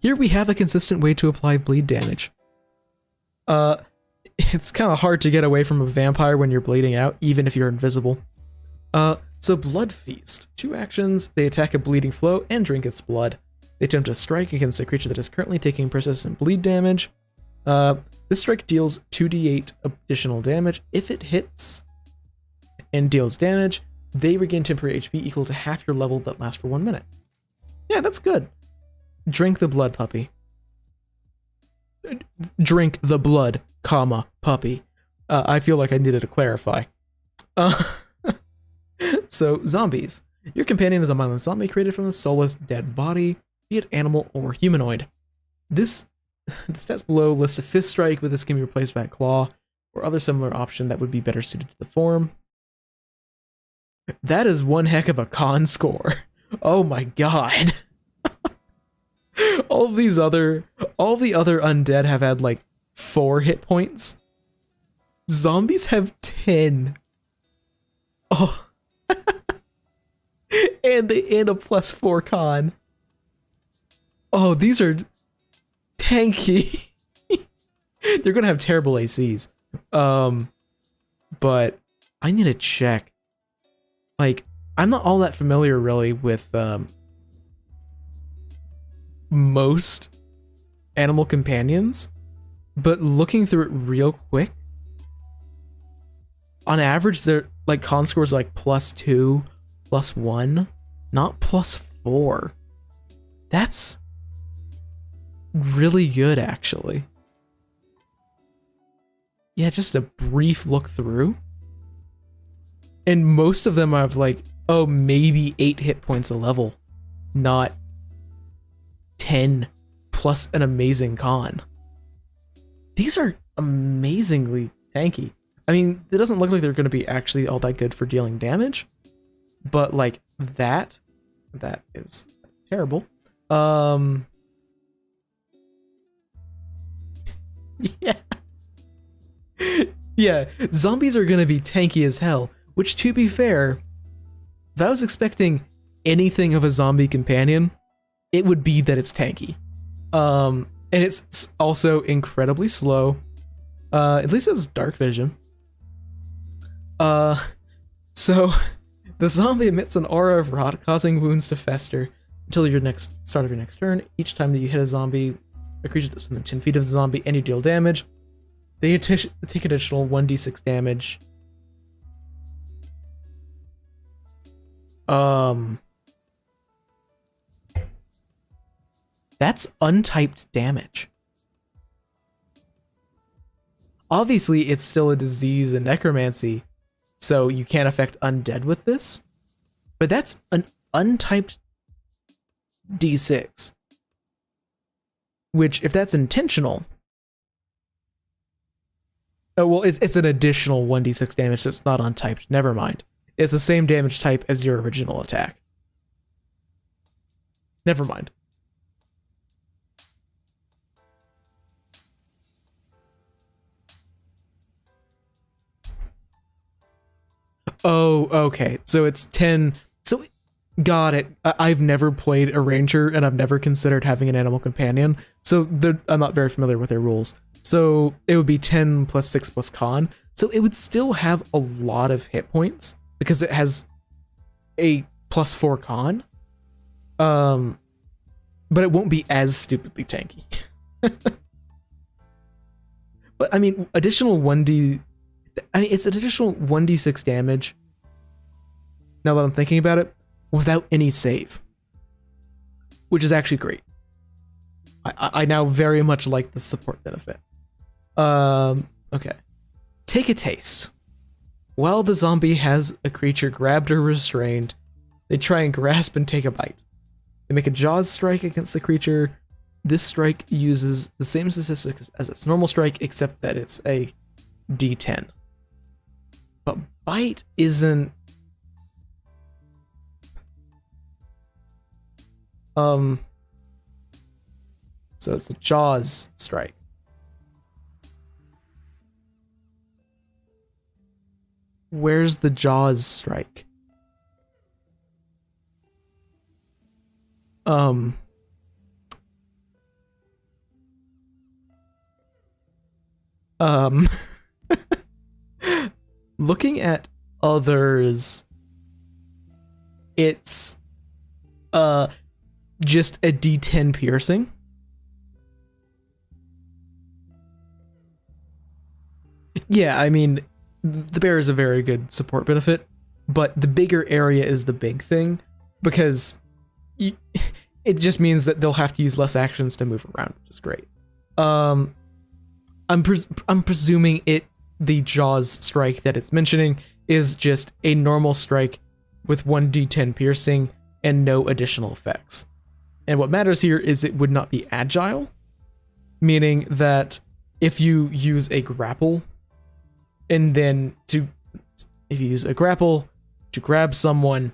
here we have a consistent way to apply bleed damage. It's kind of hard to get away from a vampire when you're bleeding out, even if you're invisible. So Blood Feast. 2 actions, they attack a bleeding flow and drink its blood. They attempt to strike against a creature that is currently taking persistent bleed damage. This strike deals 2d8 additional damage. If it hits and deals damage, they regain temporary HP equal to half your level that lasts for 1 minute. Yeah, that's good. Drink the blood, puppy. Drink the blood, comma, puppy. I feel like I needed to clarify. So, zombies. Your companion is a mindless zombie created from a soulless dead body, be it animal or humanoid. The stats below list a fifth strike, but this can be replaced by a claw or other similar option that would be better suited to the form. That is one heck of a con score. Oh my god. All the other undead have had like 4 hit points. Zombies have 10. Oh. and a +4 con. Oh, these are tanky. They're gonna have terrible ACs. But I need to check. Like, I'm not all that familiar really with most animal companions, but looking through it real quick, on average, their like con scores are like +2, +1, not +4. That's really good, actually. Yeah, just a brief look through. And most of them have like, oh, maybe 8 hit points a level, not 10 plus an amazing con. These are amazingly tanky. I mean, it doesn't look like they're going to be actually all that good for dealing damage, but like that is terrible. Yeah. Yeah, zombies are going to be tanky as hell, which, to be fair, if I was expecting anything of a zombie companion, it would be that it's tanky. And it's also incredibly slow. At least it has dark vision. So the zombie emits an aura of rot, causing wounds to fester until start of your next turn. Each time that you hit a zombie, a creature that's within 10 feet of the zombie, and you deal damage, they take additional 1d6 damage. That's untyped damage. Obviously, it's still a disease and necromancy, so you can't affect undead with this, but that's an untyped d6. Which, if that's intentional... Oh, well, it's an additional 1d6 damage, so it's not untyped. Never mind. It's the same damage type as your original attack. Never mind. Oh, okay. So it's 10. So, got it. I've never played a ranger, and I've never considered having an animal companion, so I'm not very familiar with their rules. So it would be 10 + 6 + con. So it would still have a lot of hit points because it has a +4 con. But it won't be as stupidly tanky. But I mean, it's an additional 1d6 damage. Now that I'm thinking about it, without any save, which is actually great. I now very much like the support benefit. Okay. Take a taste. While the zombie has a creature grabbed or restrained, they try and grasp and take a bite. They make a jaws strike against the creature. This strike uses the same statistics as its normal strike, except that it's a d10. But bite isn't... So it's a jaws strike. Where's the jaws strike? Looking at others, it's just a D10 piercing. Yeah, I mean, the bear is a very good support benefit, but the bigger area is the big thing, because it just means that they'll have to use less actions to move around, which is great. I'm presuming the Jaws strike that it's mentioning is just a normal strike with 1d10 piercing and no additional effects. And what matters here is it would not be agile, meaning that if you use a grapple, and then if you use a grapple to grab someone,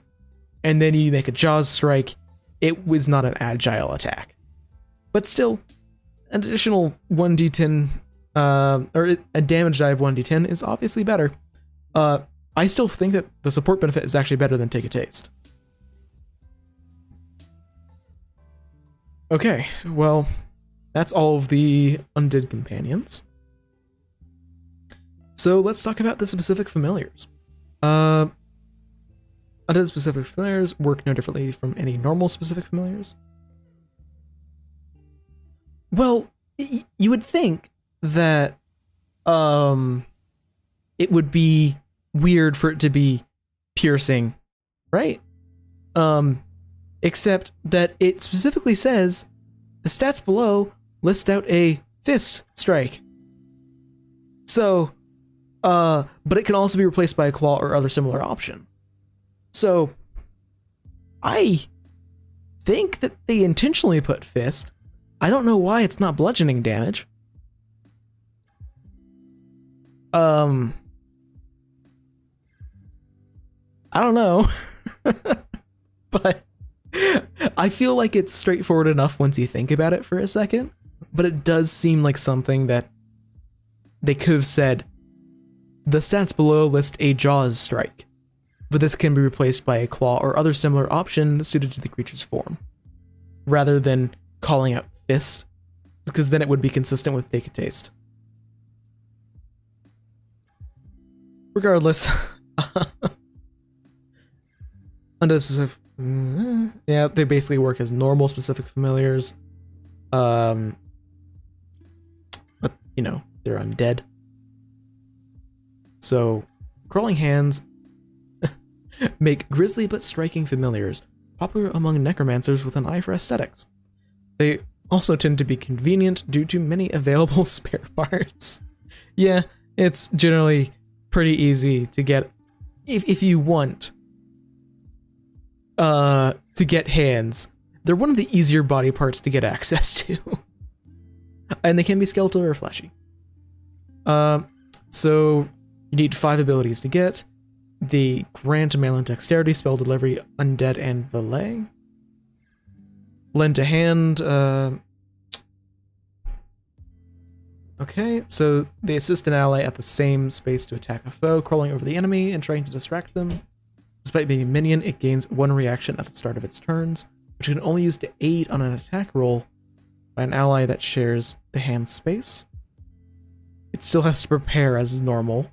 and then you make a Jaws strike, it was not an agile attack. But still, an additional 1d10, or a damage die of 1d10 is obviously better. I still think that the support benefit is actually better than Take a Taste. Okay, well, that's all of the Undead companions. So let's talk about the specific familiars. Undead specific familiars work no differently from any normal specific familiars. Well, you would think that it would be weird for it to be piercing, right? Except that it specifically says the stats below list out a fist strike. So, but it can also be replaced by a claw or other similar option. So, I think that they intentionally put fist. I don't know why it's not bludgeoning damage. I don't know. But I feel like it's straightforward enough once you think about it for a second. But it does seem like something that they could have said, the stats below list a Jaws strike, but this can be replaced by a claw or other similar option suited to the creature's form, rather than calling out fist, because then it would be consistent with Take a Taste. Regardless, Undead specific, yeah, they basically work as normal specific familiars, but you know, they're undead. So, crawling hands make grisly but striking familiars, popular among necromancers with an eye for aesthetics. They also tend to be convenient due to many available spare parts. Yeah, it's generally pretty easy to get, if you want to get hands. They're one of the easier body parts to get access to. And they can be skeletal or fleshy. So you need 5 abilities to get. The Grant Mail and Dexterity, Spell Delivery, Undead, and Valet. Lend a Hand. Okay, so they assist an ally at the same space to attack a foe, crawling over the enemy and trying to distract them. Despite being a minion, it gains 1 reaction at the start of its turns, which you can only use to aid on an attack roll by an ally that shares the hand space. It still has to prepare as normal.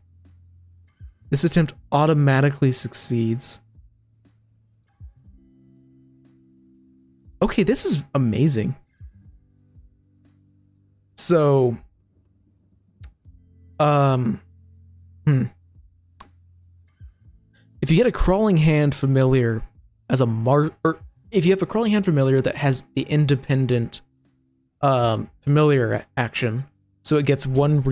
This attempt automatically succeeds. Okay, this is amazing. So, if you get a crawling hand familiar as a or if you have a crawling hand familiar that has the independent familiar action, so it gets one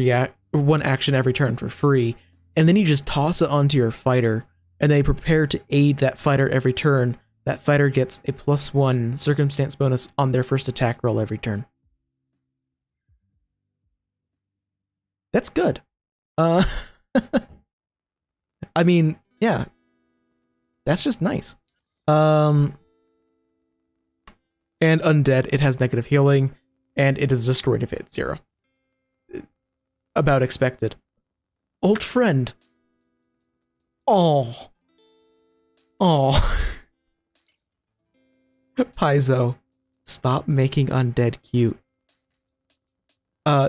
action every turn for free, and then you just toss it onto your fighter, and they prepare to aid that fighter every turn. That fighter gets a +1 circumstance bonus on their first attack roll every turn. That's good. I mean, yeah, that's just nice. And Undead, it has negative healing, and it is destroyed if it hits 0. About expected. Old friend. Oh. Paizo, stop making Undead cute.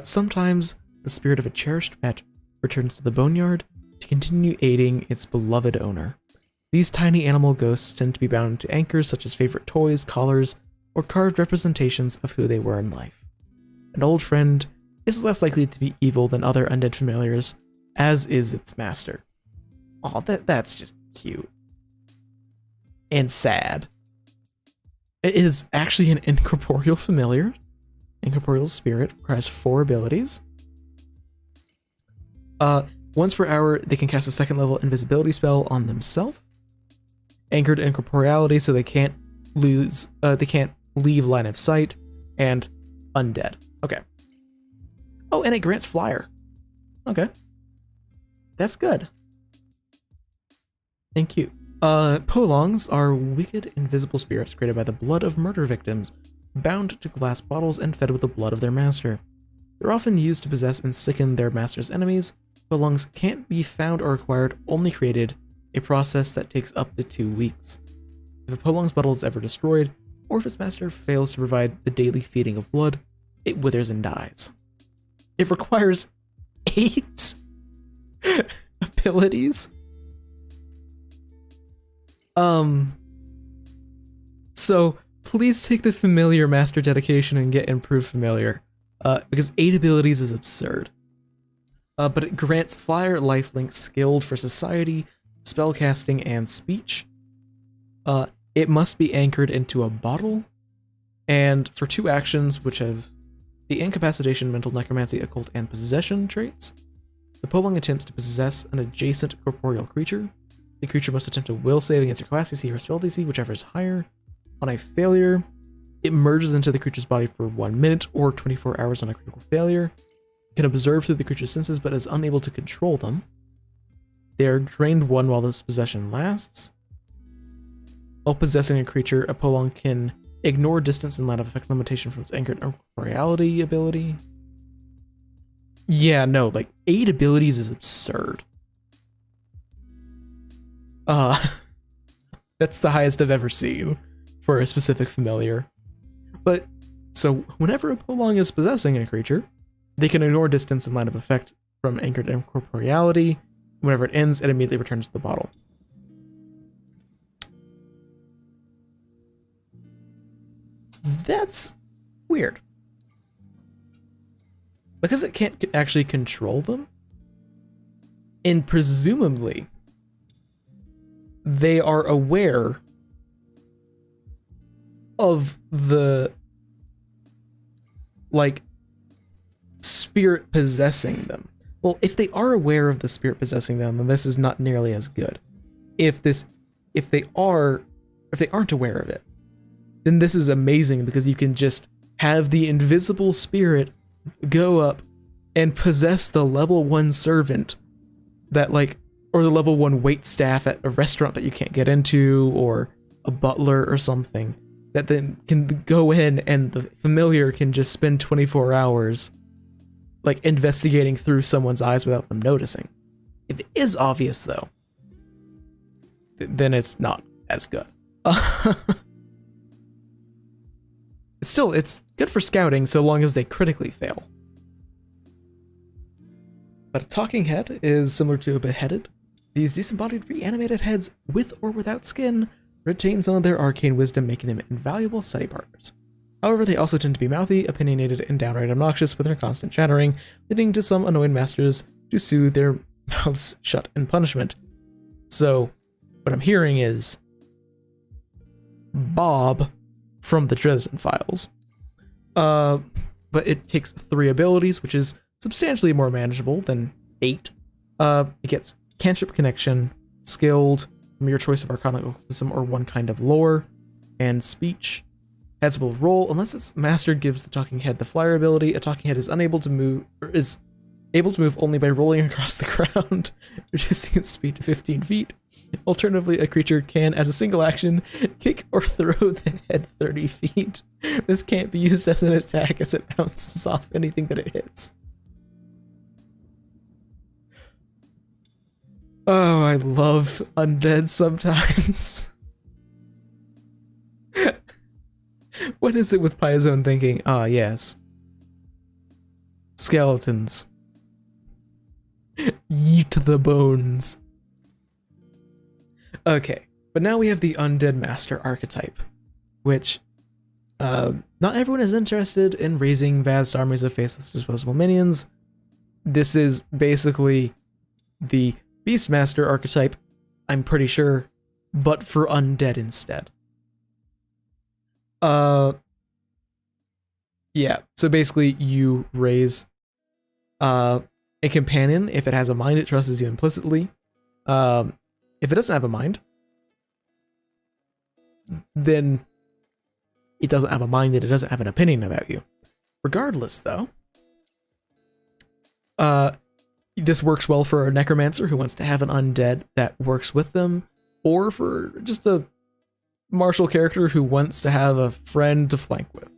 Sometimes the spirit of a cherished pet returns to the boneyard to continue aiding its beloved owner. These tiny animal ghosts tend to be bound to anchors such as favorite toys, collars, or carved representations of who they were in life. An old friend is less likely to be evil than other undead familiars, as is its master. Oh, that's just cute. And sad. It is actually an incorporeal familiar. Incorporeal spirit requires 4 abilities. Once per hour, they can cast a 2nd level invisibility spell on themselves. Anchored incorporeality, so they can't leave line of sight, and undead. Okay. Oh, and it grants flyer. Okay. That's good. Thank you. Polongs are wicked, invisible spirits created by the blood of murder victims, bound to glass bottles and fed with the blood of their master. They're often used to possess and sicken their master's enemies. Polongs can't be found or acquired, only created, a process that takes up to 2 weeks. If a Polong's bottle is ever destroyed, or if its master fails to provide the daily feeding of blood, it withers and dies. It requires 8 abilities. So please take the familiar master dedication and get improved familiar, because 8 abilities is absurd. But it grants flyer, lifelink, skilled for society, spellcasting, and speech. It must be anchored into a bottle, and for 2 actions, which have the incapacitation, mental, necromancy, occult, and possession traits, the Polong attempts to possess an adjacent corporeal creature. The creature must attempt a will save against your class DC or spell DC, whichever is higher. On a failure, it merges into the creature's body for 1 minute or 24 hours on a critical failure. It can observe through the creature's senses but is unable to control them. They are drained 1 while this possession lasts. While possessing a creature, a Polong can ignore distance and line of effect limitation from its anchored corporeality ability. Yeah, no, like 8 abilities is absurd. That's the highest I've ever seen for a specific familiar. But, so whenever a Polong is possessing a creature, they can ignore distance and line of effect from anchored incorporeality. Whenever it ends, it immediately returns to the bottle. That's weird. Because it can't actually control them, and presumably they are aware of the, like, spirit possessing them. Well, if they are aware of the spirit possessing them, then this is not nearly as good. If they aren't aware of it, then this is amazing, because you can just have the invisible spirit go up and possess the level 1 servant that, like, or the level 1 wait staff at a restaurant that you can't get into, or a butler or something, that then can go in and the familiar can just spend 24 hours, like, investigating through someone's eyes without them noticing. If it is obvious, though, then it's not as good. It's good for scouting so long as they critically fail. But a talking head is similar to a beheaded. These disembodied reanimated heads, with or without skin, retain some of their arcane wisdom, making them invaluable study partners. However, they also tend to be mouthy, opinionated, and downright obnoxious with their constant chattering, leading to some annoying masters to soothe their mouths shut in punishment. So, what I'm hearing is Bob from the Dresden Files. But it takes 3 abilities, which is substantially more manageable than 8. It gets Cantrip Connection, Skilled, from your choice of Arcana Occultism or 1 kind of lore, and Speech. Heads will roll unless its master gives the talking head the flyer ability. A talking head is unable to move, or is Able to move only by rolling across the ground, reducing its speed to 15 feet. Alternatively, a creature can, as a single action, kick or throw the head 30 feet. This can't be used as an attack as it bounces off anything that it hits. Oh, I love undead sometimes. What is it with Pyozone thinking? Ah, yes. Skeletons. Eat the bones. Okay, but now we have the Undead Master archetype, which not everyone is interested in raising vast armies of faceless disposable minions. This is basically the Beastmaster archetype, I'm pretty sure, but for undead instead. Yeah, so basically you raise a companion. If it has a mind, it trusts you implicitly. If it doesn't have a mind, then it doesn't have a mind and it doesn't have an opinion about you. Regardless, though, this works well for a necromancer who wants to have an undead that works with them, or for just a martial character who wants to have a friend to flank with.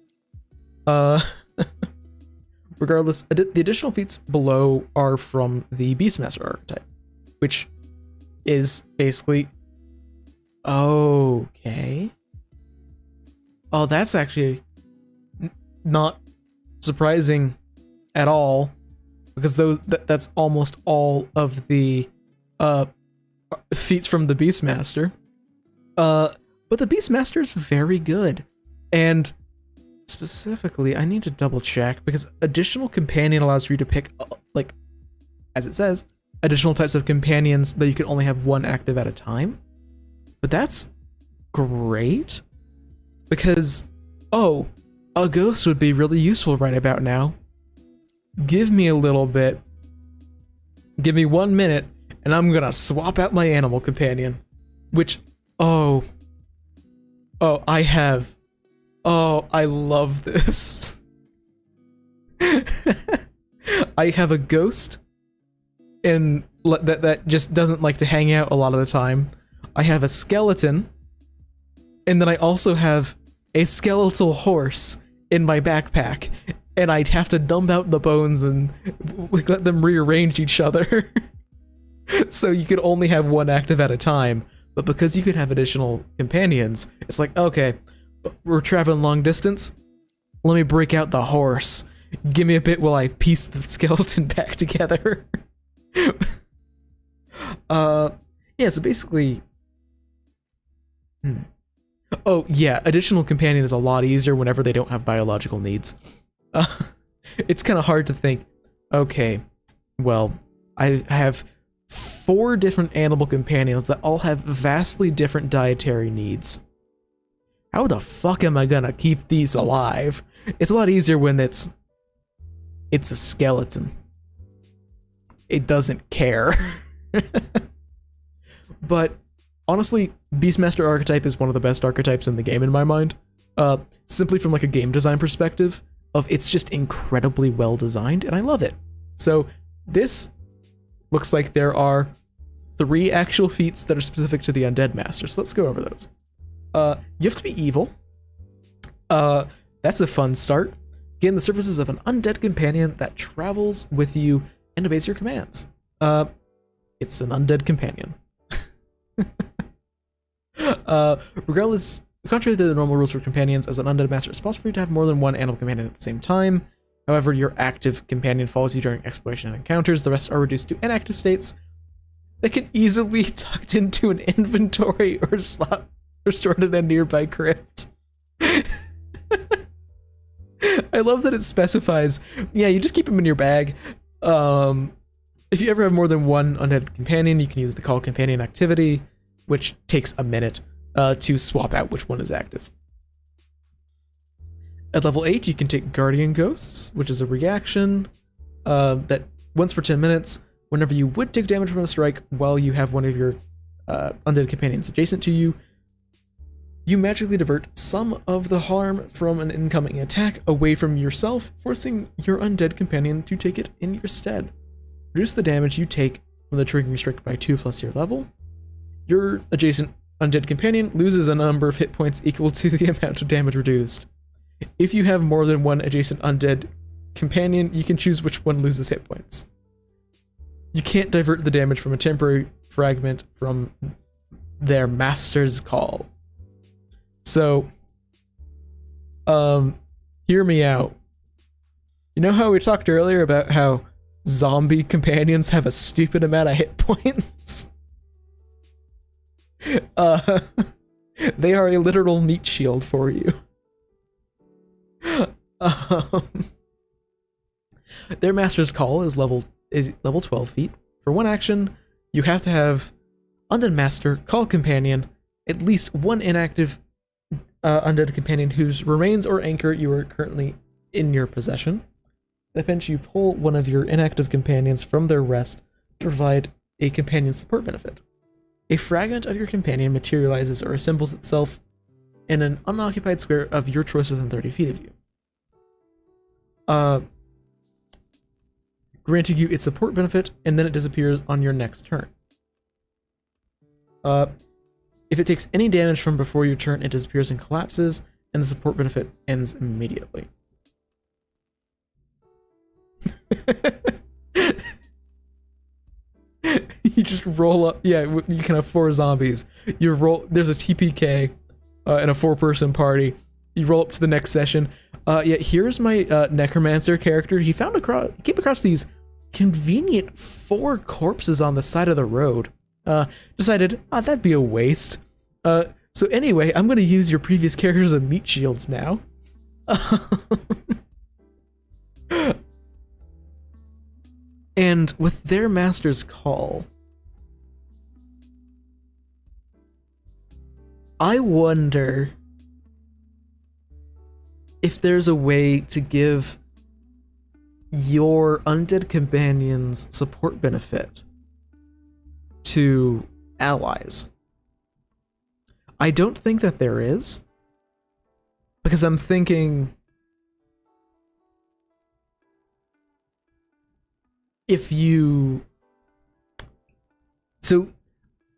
Regardless, the additional feats below are from the Beastmaster archetype, which is basically... Okay. Oh, that's actually not surprising at all, because that's almost all of the feats from the Beastmaster. But the Beastmaster is very good, and specifically, I need to double check, because additional companion allows you to pick, like, as it says, additional types of companions that you can only have one active at a time. But that's great, because, oh, a ghost would be really useful right about now. Give me a little bit. Give me 1 minute, and I'm gonna swap out my animal companion. Which, I love this. I have a ghost, and that just doesn't like to hang out a lot of the time. I have a skeleton, and then I also have a skeletal horse in my backpack, and I'd have to dump out the bones and let them rearrange each other. So you could only have one active at a time, but because you could have additional companions, it's like, okay, we're traveling long distance, let me break out the horse. Give me a bit while I piece the skeleton back together. Yeah, so basically... Oh, yeah, additional companion is a lot easier whenever they don't have biological needs. It's kind of hard to think, okay, well, I have 4 different animal companions that all have vastly different dietary needs. How the fuck am I gonna keep these alive? It's a lot easier when it's a skeleton. It doesn't care. But honestly, Beastmaster archetype is one of the best archetypes in the game in my mind. Simply from like a game design perspective, it's just incredibly well designed, and I love it. So this looks like there are 3 actual feats that are specific to the Undead Master. So let's go over those. You have to be evil. That's a fun start. Gain the services of an undead companion that travels with you and obeys your commands. It's an undead companion. Regardless, contrary to the normal rules for companions, as an undead master, it's possible for you to have more than one animal companion at the same time. However, your active companion follows you during exploration and encounters. The rest are reduced to inactive states that can easily be tucked into an inventory or stored in a nearby crypt. I love that it specifies, yeah, you just keep them in your bag. If you ever have more than one undead companion, you can use the call companion activity, which takes a minute to swap out which one is active. At level 8, you can take Guardian Ghosts, which is a reaction that once per 10 minutes, whenever you would take damage from a strike while you have one of your undead companions adjacent to you, you magically divert some of the harm from an incoming attack away from yourself, forcing your undead companion to take it in your stead. Reduce the damage you take from the triggering restrict by 2 plus your level. Your adjacent undead companion loses a number of hit points equal to the amount of damage reduced. If you have more than one adjacent undead companion, you can choose which one loses hit points. You can't divert the damage from a temporary fragment from their master's call. So, hear me out. You know how we talked earlier about how zombie companions have a stupid amount of hit points? They are a literal meat shield for you. Their master's call is level 12 feet. For one action, you have to have Undead Master, Call Companion, at least one inactive undead companion whose remains or anchor you are currently in your possession. That means you pull one of your inactive companions from their rest to provide a companion support benefit. A fragment of your companion materializes or assembles itself in an unoccupied square of your choice within 30 feet of you. Granting you its support benefit, and then it disappears on your next turn. If it takes any damage from before your turn, it disappears and collapses, and the support benefit ends immediately. You just roll up. Yeah, you can have 4 zombies. You roll. There's a TPK in a 4-person party. You roll up to the next session. Yeah, here's my necromancer character. He came across these convenient 4 corpses on the side of the road. Decided, that'd be a waste. So anyway, I'm gonna use your previous characters as meat shields now. And with their master's call, I wonder if there's a way to give your undead companions support benefit to allies. I don't think that there is, because I'm thinking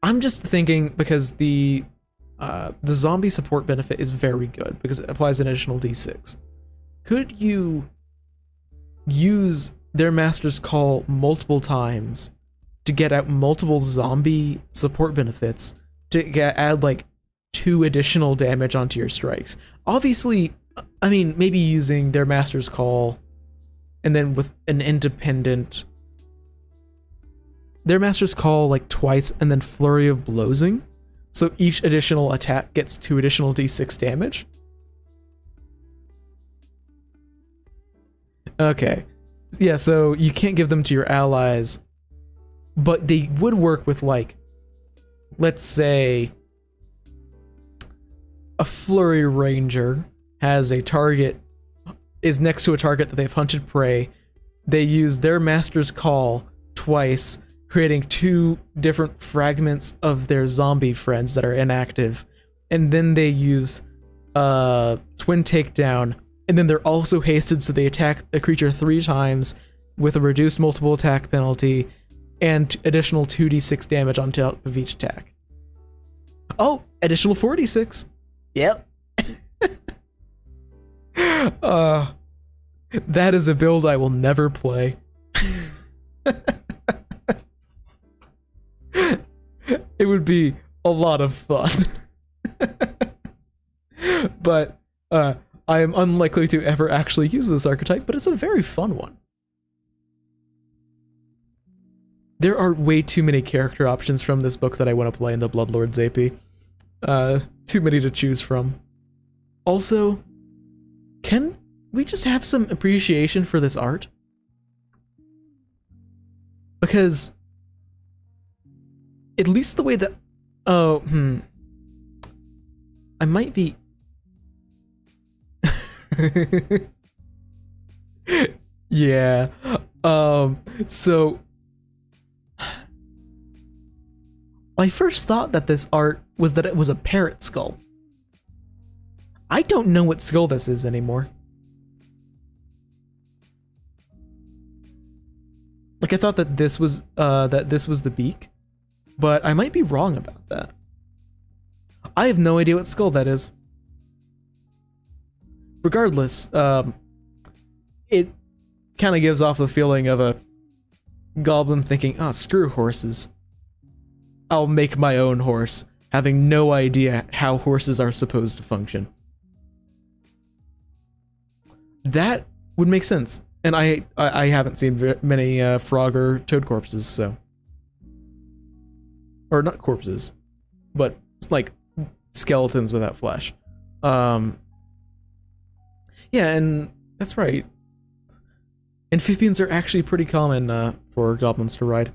I'm just thinking because the zombie support benefit is very good because it applies an additional d6. Could you use their master's call multiple times to get out multiple zombie support benefits to add like 2 additional damage onto your strikes? Obviously, I mean, maybe using their master's call and then with an independent their master's call like twice and then flurry of blowsing. So each additional attack gets 2 additional d6 damage. Okay. Yeah, so you can't give them to your allies, but they would work with, like, let's say a flurry ranger has a target, is next to a target that they've hunted prey. They use their master's call twice, creating 2 different fragments of their zombie friends that are inactive, and then they use twin takedown, and then they're also hasted, so they attack a creature 3 times with a reduced multiple attack penalty and additional 2d6 damage on top of each attack. Oh, additional 4d6. Yep. That is a build I will never play. It would be a lot of fun. But I am unlikely to ever actually use this archetype, but it's a very fun one. There are way too many character options from this book that I want to play in the Bloodlords AP. Too many to choose from. Also, can we just have some appreciation for this art? Because at least the way that... I might be... Yeah. So... My first thought that this art was that it was a parrot skull. I don't know what skull this is anymore. Like, I thought that this was the beak, but I might be wrong about that. I have no idea what skull that is. Regardless, it kind of gives off the feeling of a goblin thinking, "Ah, screw horses. I'll make my own horse," having no idea how horses are supposed to function. That would make sense. And I haven't seen many frog or toad corpses, so. Or not corpses, but it's like skeletons without flesh. Yeah, and that's right. Amphibians are actually pretty common for goblins to ride.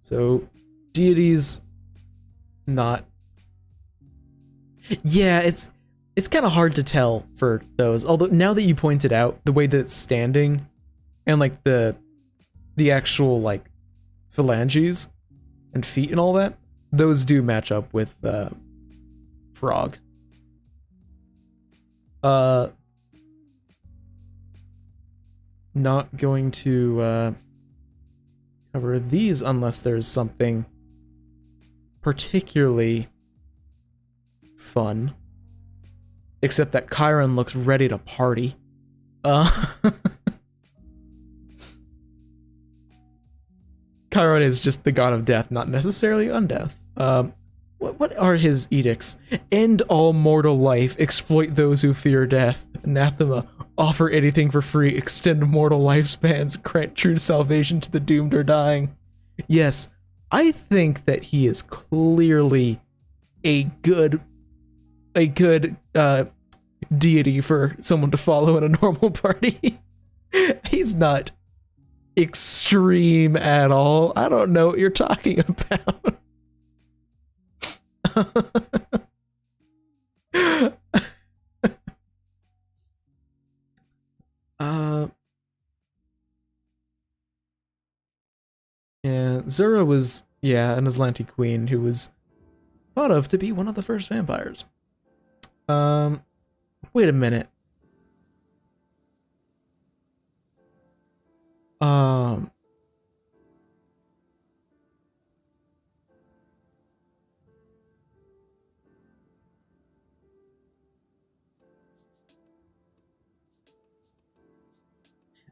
So, deities, not. Yeah, it's kind of hard to tell for those. Although now that you pointed out the way that it's standing, and like the actual like phalanges and feet and all that, those do match up with frog. Not going to cover these unless there's something particularly fun. Except that Chiron looks ready to party. Chiron is just the god of death, not necessarily undeath. What are his edicts? End all mortal life, exploit those who fear death, anathema, offer anything for free, extend mortal lifespans, grant true salvation to the doomed or dying. Yes, I think that he is clearly a good deity for someone to follow in a normal party. He's not extreme at all. I don't know what you're talking about. Yeah, Zura was, an Aslanti queen who was thought of to be one of the first vampires. Wait a minute.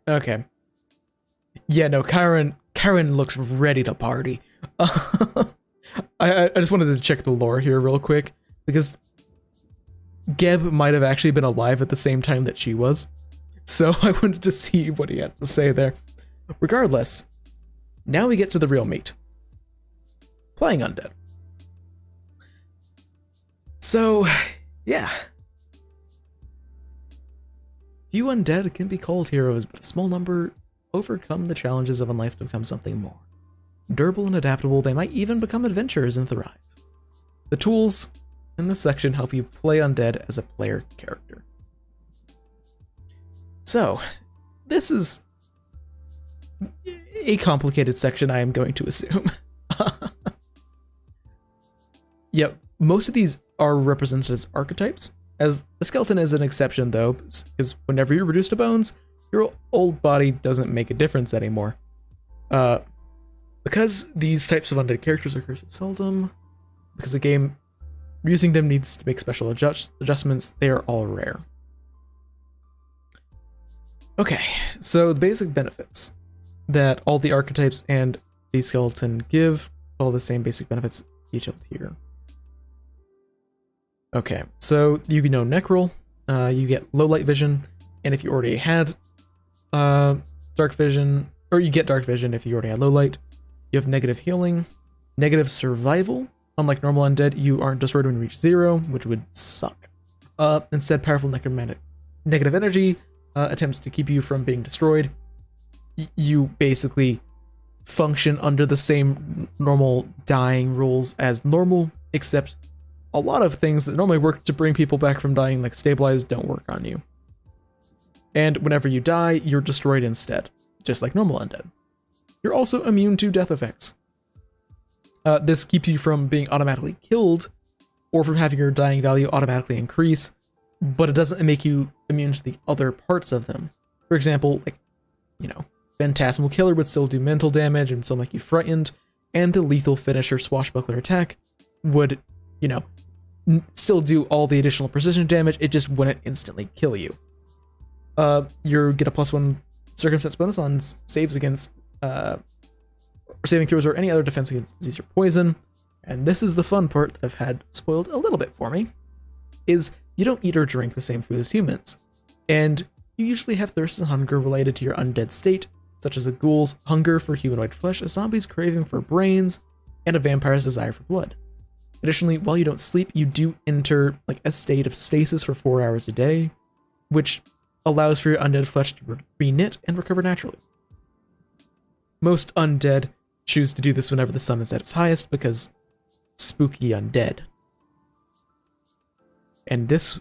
Okay. Yeah, no, Chiron looks ready to party. I just wanted to check the lore here real quick, because Geb might have actually been alive at the same time that she was. So I wanted to see what he had to say there. Regardless, now we get to the real meat. Playing Undead. So, yeah. Few undead can be called heroes, but a small number overcome the challenges of life to become something more. Durable and adaptable, they might even become adventurers and thrive. The tools in this section help you play undead as a player character. So, this is a complicated section, I am going to assume. Yep, most of these are represented as archetypes, as the skeleton is an exception though, because whenever you're reduced to bones, your old body doesn't make a difference anymore. Because these types of undead characters occur so seldom, because the game using them needs to make special adjustments, they are all rare. Okay, so the basic benefits that all the archetypes and the skeleton give, all the same basic benefits detailed here. Okay, so you know Necrol, you get low light vision, and if you already had dark vision, or you get dark vision if you already had low light, you have negative healing, negative survival. Unlike normal undead, you aren't destroyed when you reach 0, which would suck. Instead, powerful negative energy attempts to keep you from being destroyed. You basically function under the same normal dying rules as normal, except a lot of things that normally work to bring people back from dying, like stabilize, don't work on you. And whenever you die, you're destroyed instead, just like normal undead. You're also immune to death effects. This keeps you from being automatically killed, or from having your dying value automatically increase, but it doesn't make you immune to the other parts of them. For example, like, Phantasmal Killer would still do mental damage and still make you frightened, and the Lethal Finisher Swashbuckler attack would, you know, still do all the additional precision damage, it just wouldn't instantly kill you. You get a +1 circumstance bonus on saves against, or saving throws or any other defense against disease or poison. And this is the fun part that I've had spoiled a little bit for me, is you don't eat or drink the same food as humans. And you usually have thirst and hunger related to your undead state, such as a ghoul's hunger for humanoid flesh, a zombie's craving for brains, and a vampire's desire for blood. Additionally, while you don't sleep, you do enter like a state of stasis for 4 hours a day, which allows for your undead flesh to re-knit and recover naturally. Most undead choose to do this whenever the sun is at its highest because spooky undead. And this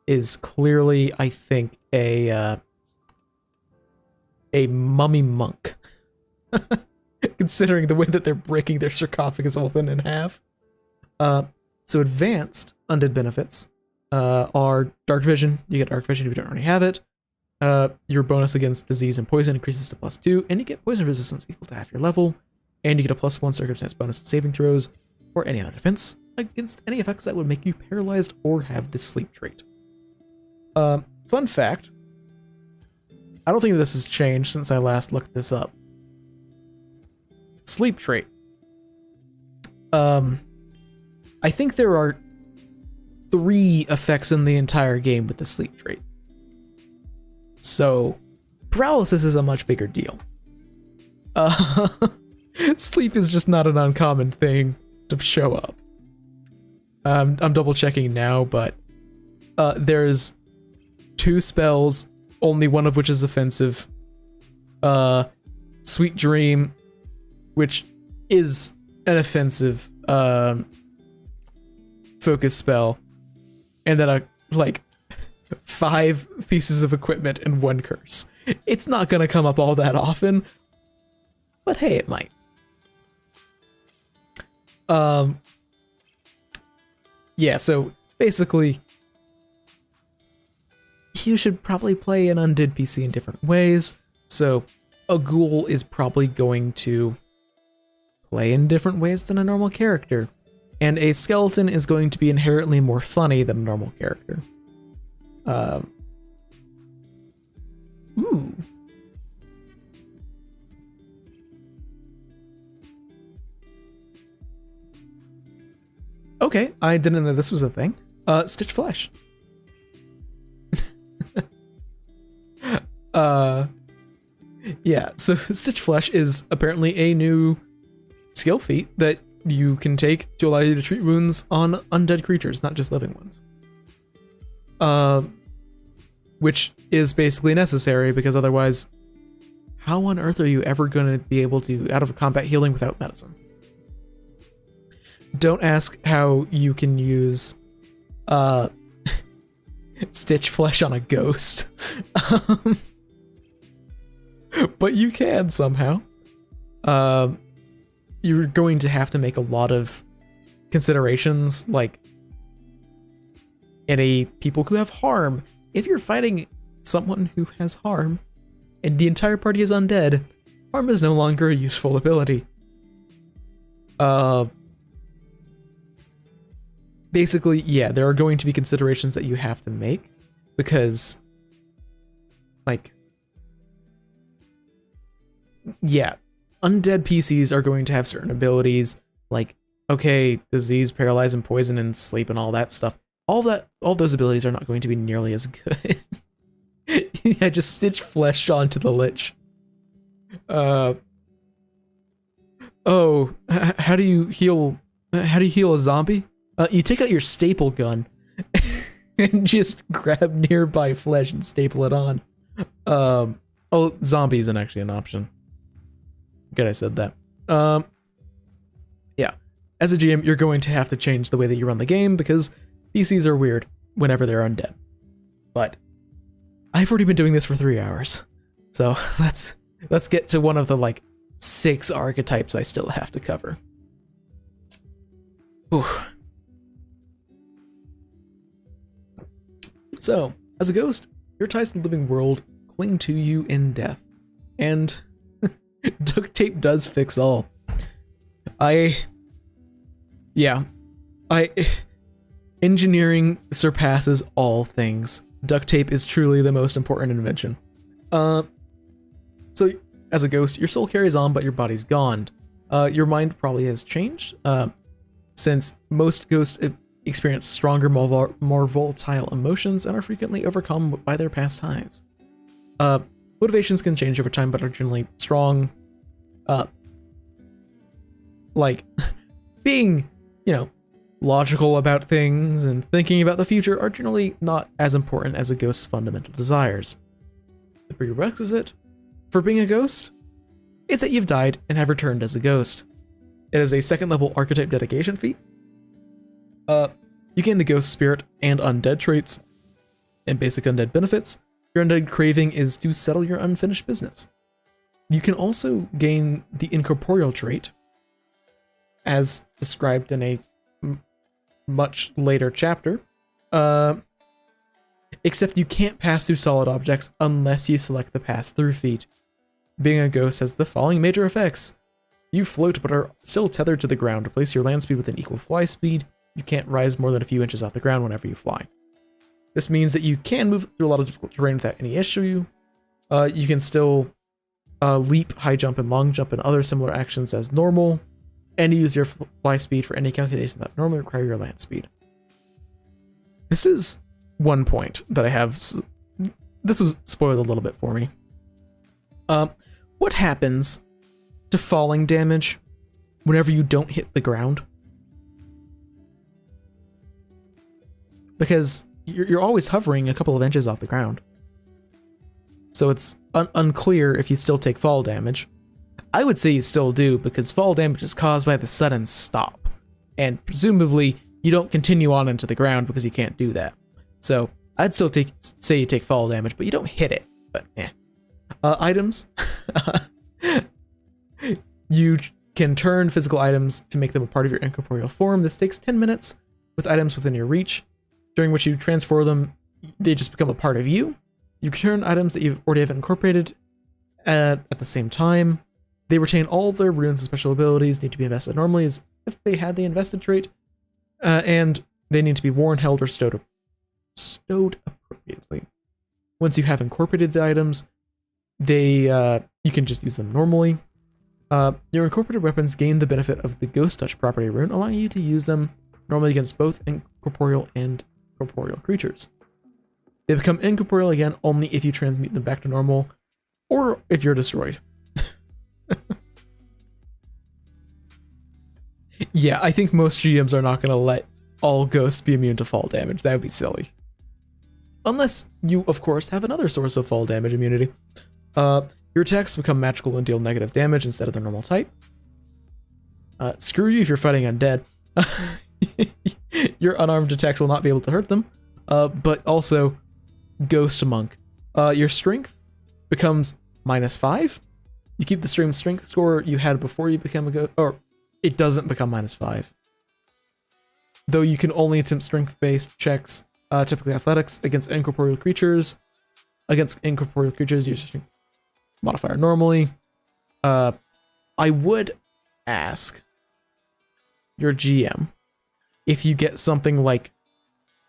is clearly, I think, a mummy monk, considering the way that they're breaking their sarcophagus open in half. So advanced undead benefits are dark vision. You get dark vision if you don't already have it. Your bonus against disease and poison increases to +2, and you get poison resistance equal to half your level, and you get a +1 circumstance bonus to saving throws or any other defense against any effects that would make you paralyzed or have the sleep trait. Fun fact, I don't think this has changed since I last looked this up. Sleep trait. I think there are 3 effects in the entire game with the sleep trait. So, paralysis is a much bigger deal. Sleep is just not an uncommon thing to show up. I'm double checking now, but there's 2 spells, only one of which is offensive. Sweet Dream, which is an offensive focus spell, and then like 5 pieces of equipment and 1 curse. It's not gonna come up all that often, but hey, it might. Yeah, so basically, you should probably play an undead PC in different ways. So a ghoul is probably going to play in different ways than a normal character, and a skeleton is going to be inherently more funny than a normal character. Ooh. Okay, I didn't know this was a thing. Stitch Flesh. Yeah, so Stitch Flesh is apparently a new skill feat that you can take to allow you to treat wounds on undead creatures, not just living ones. Which is basically necessary, because otherwise, how on earth are you ever going to be able to out of combat healing without medicine? Don't ask how you can use Stitch Flesh on a ghost. But you can somehow. You're going to have to make a lot of considerations, like any people who have harm. If you're fighting someone who has harm, and the entire party is undead, harm is no longer a useful ability. Basically, yeah, there are going to be considerations that you have to make, because, like, yeah, undead PCs are going to have certain abilities, like, okay, disease, paralyze, and poison, and sleep, and all that stuff. All those abilities are not going to be nearly as good. Yeah, just Stitch Flesh onto the Lich. How do you heal? How do you heal a zombie? You take out your staple gun and just grab nearby flesh and staple it on. Zombie isn't actually an option. Good, I said that. Yeah, as a GM, you're going to have to change the way that you run the game, because PCs are weird whenever they're undead. But I've already been doing this for 3 hours, so let's get to one of the like 6 archetypes I still have to cover. Ooh. So, as a ghost, your ties to the living world cling to you in death. And duct tape does fix all. Engineering surpasses all things. Duct tape is truly the most important invention. So as a ghost, your soul carries on, but your body's gone. Your mind probably has changed, since most ghosts experience stronger, more volatile emotions and are frequently overcome by their past highs. Motivations can change over time, but are generally strong. Like being, logical about things and thinking about the future are generally not as important as a ghost's fundamental desires. The prerequisite for being a ghost is that you've died and have returned as a ghost. It is a second level archetype dedication feat. You gain the ghost spirit and undead traits and basic undead benefits. Your undead craving is to settle your unfinished business. You can also gain the incorporeal trait, as described in a much later chapter, except you can't pass through solid objects unless you select the pass through feat. Being a ghost has the following major effects. You float but are still tethered to the ground. Replace your land speed with an equal fly speed. You can't rise more than a few inches off the ground whenever you fly. This means that you can move through a lot of difficult terrain without any issue. You can still leap, high jump, and long jump and other similar actions as normal, and use your fly speed for any calculations that normally require your land speed. This is one point that I have. This was spoiled a little bit for me. What happens to falling damage whenever you don't hit the ground? Because you're always hovering a couple of inches off the ground. So it's unclear if you still take fall damage. I would say you still do, because fall damage is caused by the sudden stop. And presumably, you don't continue on into the ground because you can't do that. So I'd still say you take fall damage, but you don't hit it. But items. You can turn physical items to make them a part of your incorporeal form. This takes 10 minutes with items within your reach, during which you transfer them. They just become a part of you. You can turn items that you already have incorporated at the same time. They retain all their runes and special abilities, need to be invested normally as if they had the invested trait, and they need to be worn, held, or stowed appropriately. Once you have incorporated the items, you can just use them normally. Your incorporated weapons gain the benefit of the Ghost Touch property rune, allowing you to use them normally against both incorporeal and corporeal creatures. They become incorporeal again only if you transmute them back to normal, or if you're destroyed. Yeah, I think most GMs are not going to let all ghosts be immune to fall damage. That would be silly. Unless you, of course, have another source of fall damage immunity. Your attacks become magical and deal negative damage instead of their normal type. Screw you if you're fighting undead. Your unarmed attacks will not be able to hurt them. But also, Ghost Monk. Your strength becomes -5. You keep the same strength score you had before you become a ghost, or it doesn't become -5. Though you can only attempt strength-based checks, typically athletics, against incorporeal creatures. Against incorporeal creatures, use your strength modifier normally. I would ask your GM if you get something like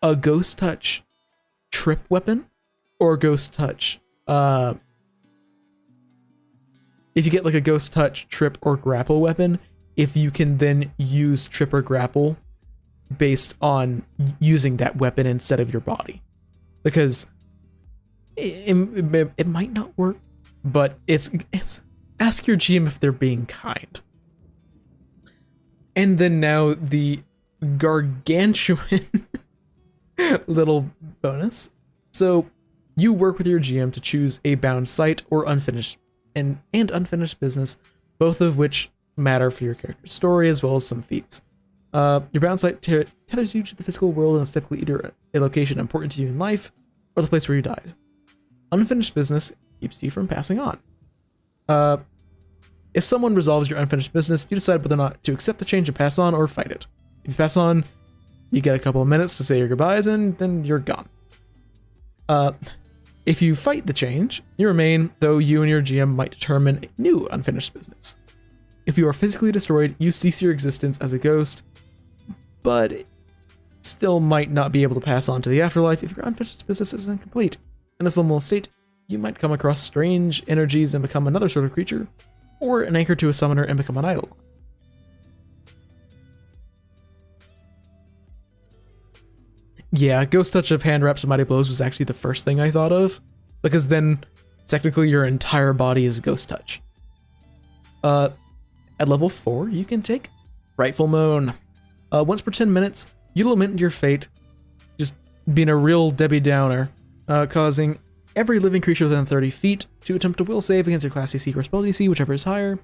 a Ghost Touch trip weapon, or Ghost Touch, if you get like a Ghost Touch trip or grapple weapon, if you can then use trip or grapple based on using that weapon instead of your body. Because it might not work, but it's ask your GM if they're being kind. And then now the gargantuan little bonus. So you work with your GM to choose a bound site or unfinished and unfinished business, both of which matter for your character's story as well as some feats. Your bound site tethers you to the physical world and is typically either a location important to you in life or the place where you died. Unfinished business keeps you from passing on. If someone resolves your unfinished business, you decide whether or not to accept the change and pass on or fight it. If you pass on, you get a couple of minutes to say your goodbyes and then you're gone. If you fight the change, you remain, though you and your GM might determine a new unfinished business. If you are physically destroyed, you cease your existence as a ghost, but it still might not be able to pass on to the afterlife if your unfinished business is incomplete. In this liminal state, you might come across strange energies and become another sort of creature, or an anchor to a summoner and become an idol. Yeah, Ghost Touch of Hand Wraps and Mighty Blows was actually the first thing I thought of, because then technically your entire body is Ghost Touch. At level 4, you can take Frightful Moan. Once per 10 minutes, you lament your fate, just being a real Debbie Downer, causing every living creature within 30 feet to attempt a will save against your class DC or spell DC, whichever is higher.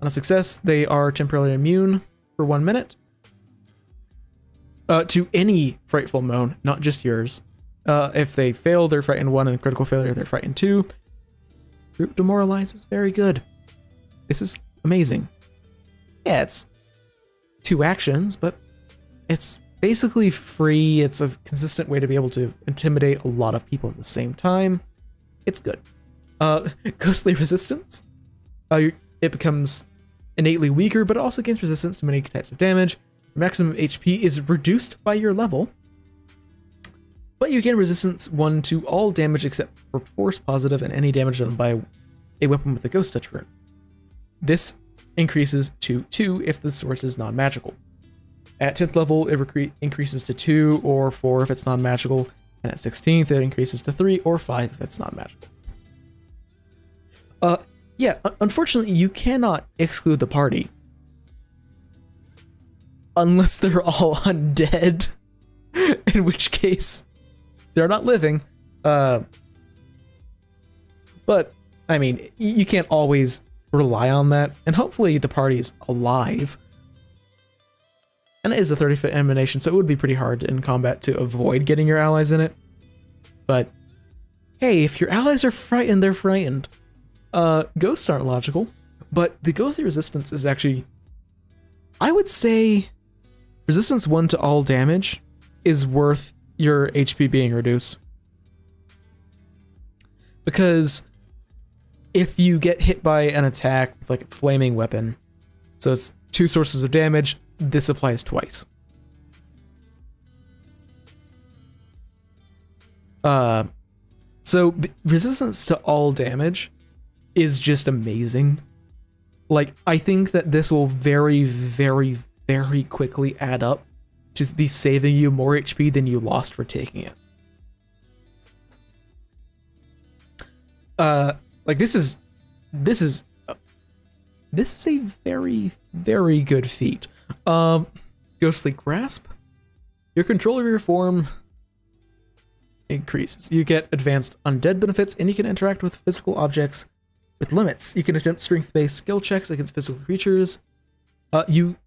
On a success, they are temporarily immune for 1 minute. To any Frightful Moan, not just yours. If they fail, they're frightened 1, and critical failure, they're frightened 2. Group Demoralize is very good. This is amazing. Yeah, it's 2 actions, but it's basically free. It's a consistent way to be able to intimidate a lot of people at the same time. It's good. Ghostly Resistance. It becomes innately weaker, but it also gains resistance to many types of damage. Your maximum HP is reduced by your level, but you gain resistance 1 to all damage except for force positive and any damage done by a weapon with a Ghost Touch rune. This increases to 2 if the source is non-magical. At 10th level, it increases to 2 or 4 if it's non-magical, and at 16th, it increases to 3 or 5 if it's non-magical. Yeah, unfortunately, you cannot exclude the party. Unless they're all undead, in which case they're not living. But, I mean, you can't always rely on that, and hopefully the party's alive. And it is a 30-foot emanation, so it would be pretty hard in combat to avoid getting your allies in it. But, hey, if your allies are frightened, they're frightened. Ghosts aren't logical, but the ghostly resistance is actually, I would say, resistance 1 to all damage is worth your HP being reduced. Because if you get hit by an attack with like a flaming weapon, so it's 2 sources of damage, this applies twice. So resistance to all damage is just amazing. Like, I think that this will very, very, very quickly add up to be saving you more HP than you lost for taking it. Like, this is a very, very good feat. Ghostly Grasp. Your control of your form increases. You get advanced undead benefits, and you can interact with physical objects with limits. You can attempt strength-based skill checks against physical creatures.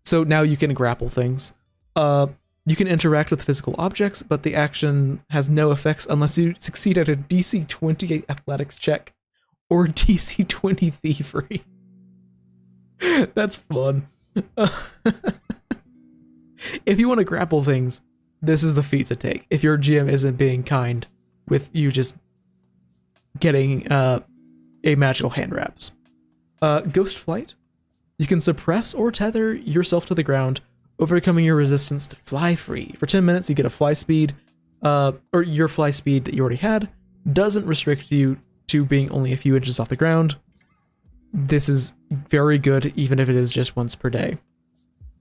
So now you can grapple things. You can interact with physical objects, but the action has no effects unless you succeed at a DC 20 athletics check or DC 20 thievery. That's fun. If you want to grapple things, this is the feat to take. If your GM isn't being kind with you just getting a magical hand wraps. Ghost Flight. You can suppress or tether yourself to the ground, overcoming your resistance to fly free. For 10 minutes, you get a fly speed, or your fly speed that you already had doesn't restrict you to being only a few inches off the ground. This is very good, even if it is just once per day.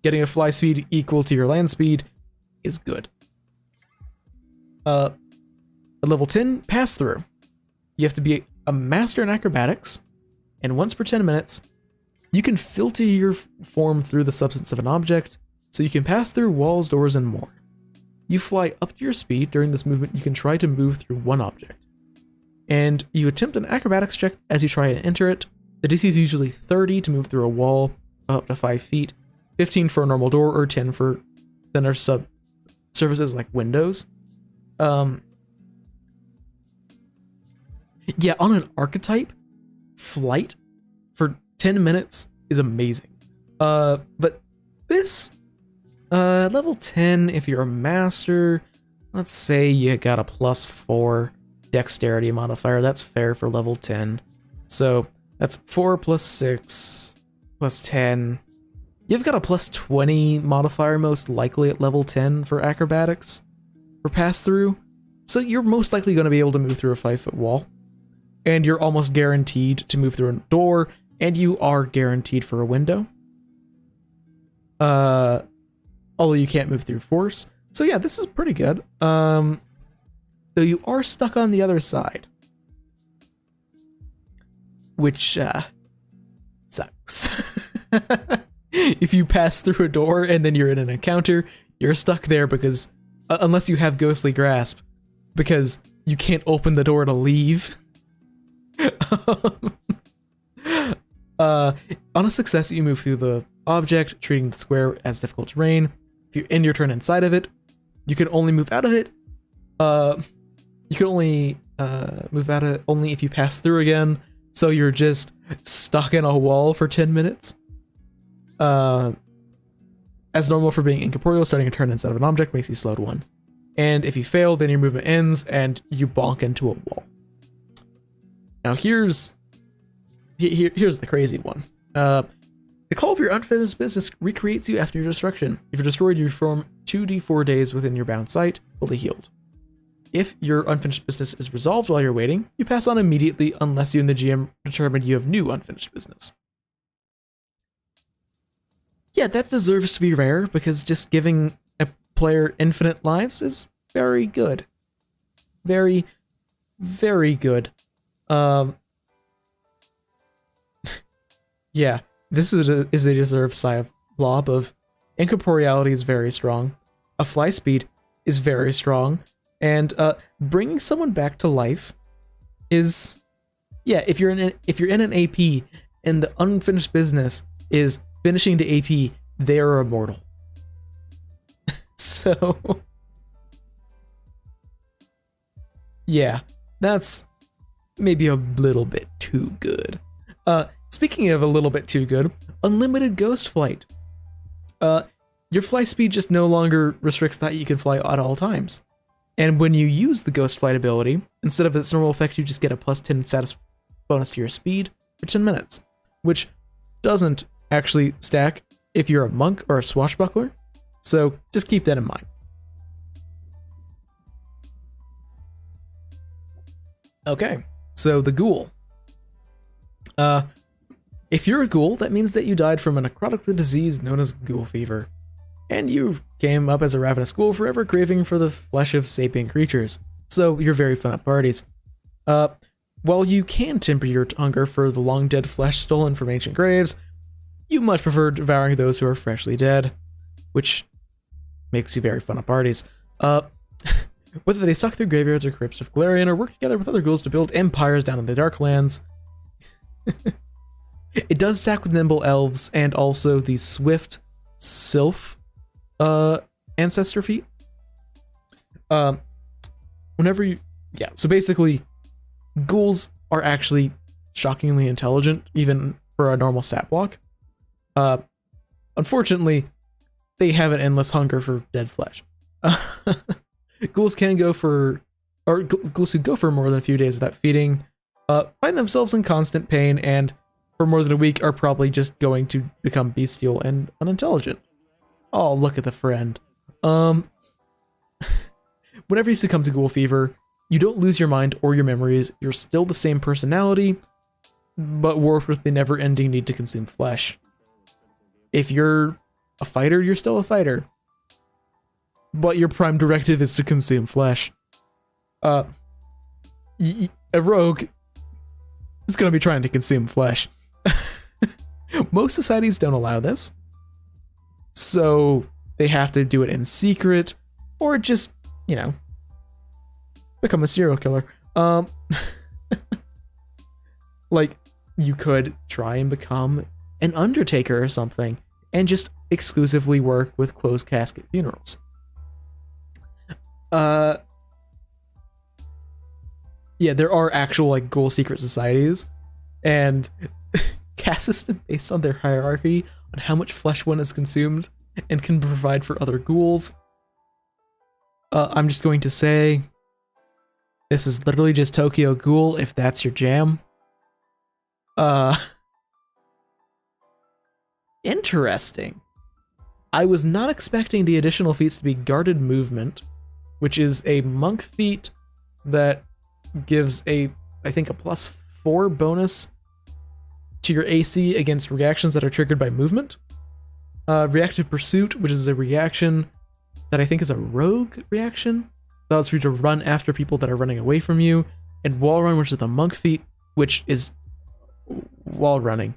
Getting a fly speed equal to your land speed is good. At level 10, Pass Through. You have to be a master in acrobatics, and once per 10 minutes, you can filter your form through the substance of an object, so you can pass through walls, doors, and more. You fly up to your speed. During this movement, you can try to move through one object. And you attempt an acrobatics check as you try to enter it. The DC is usually 30 to move through a wall, up to 5 feet, 15 for a normal door, or 10 for thinner surfaces like windows. Yeah, on an archetype, flight for 10 minutes is amazing. But this, level 10, if you're a master, let's say you got a +4, dexterity modifier. That's fair for level 10. So that's 4 plus 6 plus 10. You've got a plus 20 modifier most likely at level 10 for acrobatics for pass-through. So you're most likely going to be able to move through a 5-foot wall. And you're almost guaranteed to move through a door, and you are guaranteed for a window. Although you can't move through force. So yeah, this is pretty good. Though you are stuck on the other side. Which, sucks. If you pass through a door and then you're in an encounter, you're stuck there because, unless you have Ghostly Grasp, because you can't open the door to leave. On a success, you move through the object, treating the square as difficult terrain. If you end your turn inside of it, you can only move out of it. You can only move out of it only if you pass through again. So you're just stuck in a wall for 10 minutes. As normal for being incorporeal, starting a turn inside of an object makes you slowed 1. And if you fail, then your movement ends and you bonk into a wall. Now here's the crazy one. The call of your unfinished business recreates you after your destruction. If you're destroyed, you perform 2d4 days within your bound sight, fully healed. If your unfinished business is resolved while you're waiting, you pass on immediately unless you and the GM determine you have new unfinished business. Yeah, that deserves to be rare, because just giving a player infinite lives is very good. Very, very good. Yeah, this is a deserved side blob of incorporeality is very strong. A fly speed is very strong. And bringing someone back to life is, yeah, if you're in an AP and the unfinished business is finishing the AP, they are immortal. So yeah, that's maybe a little bit too good. Speaking of a little bit too good, unlimited ghost flight. Your fly speed just no longer restricts that you can fly at all times. And when you use the ghost flight ability, instead of its normal effect, you just get a plus 10 status bonus to your speed for 10 minutes, which doesn't actually stack if you're a monk or a swashbuckler. So just keep that in mind. Okay, so the ghoul. If you're a ghoul, that means that you died from a necrotic disease known as ghoul fever, and you came up as a ravenous ghoul, forever craving for the flesh of sapient creatures. So you're very fun at parties. While you can temper your hunger for the long dead flesh stolen from ancient graves, you much prefer devouring those who are freshly dead, which makes you very fun at parties. Whether they suck through graveyards or crypts of Galarian or work together with other ghouls to build empires down in the Darklands. It does stack with nimble elves and also the swift sylph ancestor feat. So basically, ghouls are actually shockingly intelligent, even for a normal stat block. Unfortunately, they have an endless hunger for dead flesh. Ghouls who go for more than a few days without feeding, find themselves in constant pain, and for more than a week are probably just going to become bestial and unintelligent. Oh, look at the friend. Whenever you succumb to ghoul fever, you don't lose your mind or your memories. You're still the same personality, but warped with the never-ending need to consume flesh. If you're a fighter, you're still a fighter, but your prime directive is to consume flesh. A rogue is going to be trying to consume flesh. Most societies don't allow this, so they have to do it in secret, or just, become a serial killer. Like, you could try and become an undertaker or something, and just exclusively work with closed casket funerals. Yeah, there are actual, ghoul secret societies, and caste system based on their hierarchy on how much flesh one is consumed and can provide for other ghouls. I'm just going to say, This is literally just Tokyo Ghoul, if that's your jam. Interesting. I was not expecting the additional feats to be guarded movement, which is a monk feat that gives I think a +4 bonus to your AC against reactions that are triggered by movement. Reactive Pursuit, which is a reaction that I think is a rogue reaction, allows for you to run after people that are running away from you. And Wall Run, which is the monk feat, which is wall running.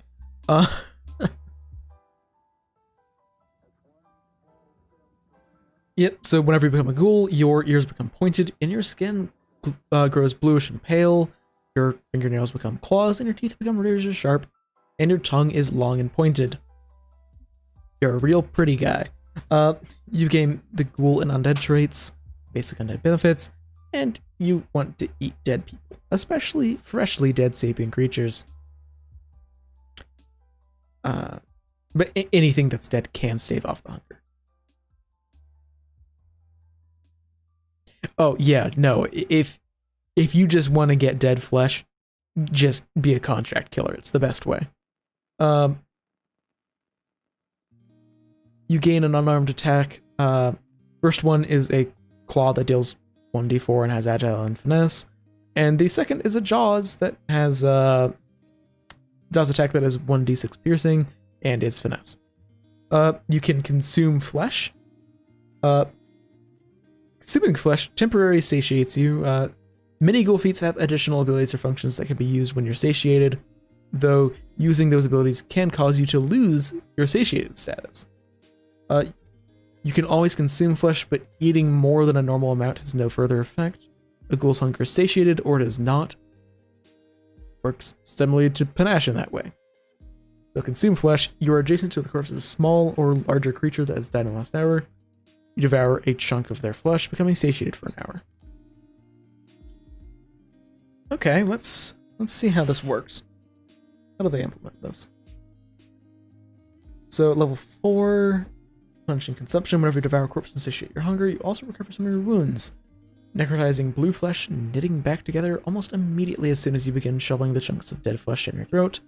Yep, so whenever you become a ghoul, your ears become pointed, and your skin grows bluish and pale, your fingernails become claws, and your teeth become razor sharp, and your tongue is long and pointed. You're a real pretty guy. You gain the ghoul and undead traits, basic undead benefits, and you want to eat dead people, especially freshly dead sapient creatures. But anything that's dead can stave off the hunger. Oh yeah, no, if you just want to get dead flesh, just be a contract killer. It's the best way. You gain an unarmed attack. First one is a claw that deals 1d4 and has agile and finesse, and the second is a jaws that has jaws attack that has 1d6 piercing and is finesse. You can consume flesh. Consuming flesh temporarily satiates you. Many ghoul feats have additional abilities or functions that can be used when you're satiated, though using those abilities can cause you to lose your satiated status. You can always consume flesh, but eating more than a normal amount has no further effect. A ghoul's hunger is satiated or does not. Works similarly to panache in that way. So consume flesh, you are adjacent to the corpse of a small or larger creature that has died in the last hour. You devour a chunk of their flesh, becoming satiated for an hour. Okay, let's see how this works. How do they implement this? So level 4, punishing consumption. Whenever you devour a corpse and satiate your hunger, you also recover some of your wounds. Necrotizing blue flesh, knitting back together almost immediately as soon as you begin shoveling the chunks of dead flesh in your throat.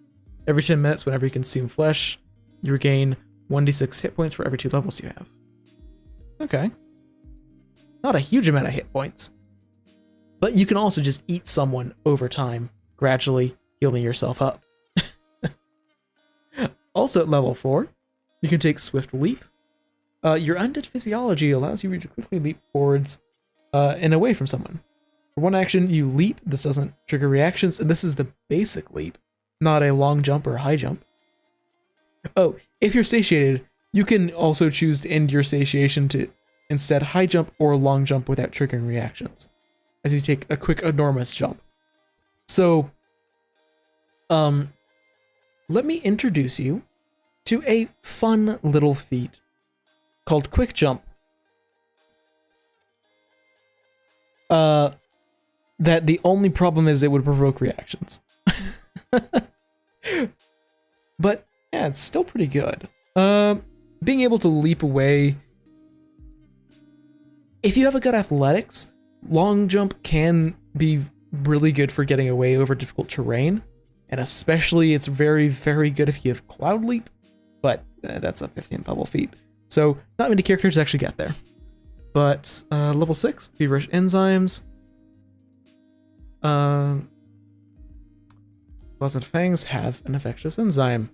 Every 10 minutes, whenever you consume flesh, you regain 1d6 hit points for every 2 levels you have. Okay. Not a huge amount of hit points. But you can also just eat someone over time, gradually healing yourself up. Also at level 4, you can take Swift Leap. Your undead physiology allows you to quickly leap forwards and away from someone. For one action, you leap. This doesn't trigger reactions, and this is the basic leap, not a long jump or high jump. Oh, if you're satiated, you can also choose to end your satiation to instead high jump or long jump without triggering reactions, as you take a quick enormous jump. So, let me introduce you to a fun little feat called Quick Jump. That the only problem is it would provoke reactions. But yeah, it's still pretty good. Being able to leap away. If you have a good athletics, long jump can be really good for getting away over difficult terrain. And especially it's very, very good if you have Cloud Leap. But that's a 15th level feat. So not many characters actually get there. But level 6, Feverish Enzymes. Pleasant Fangs have an infectious enzyme.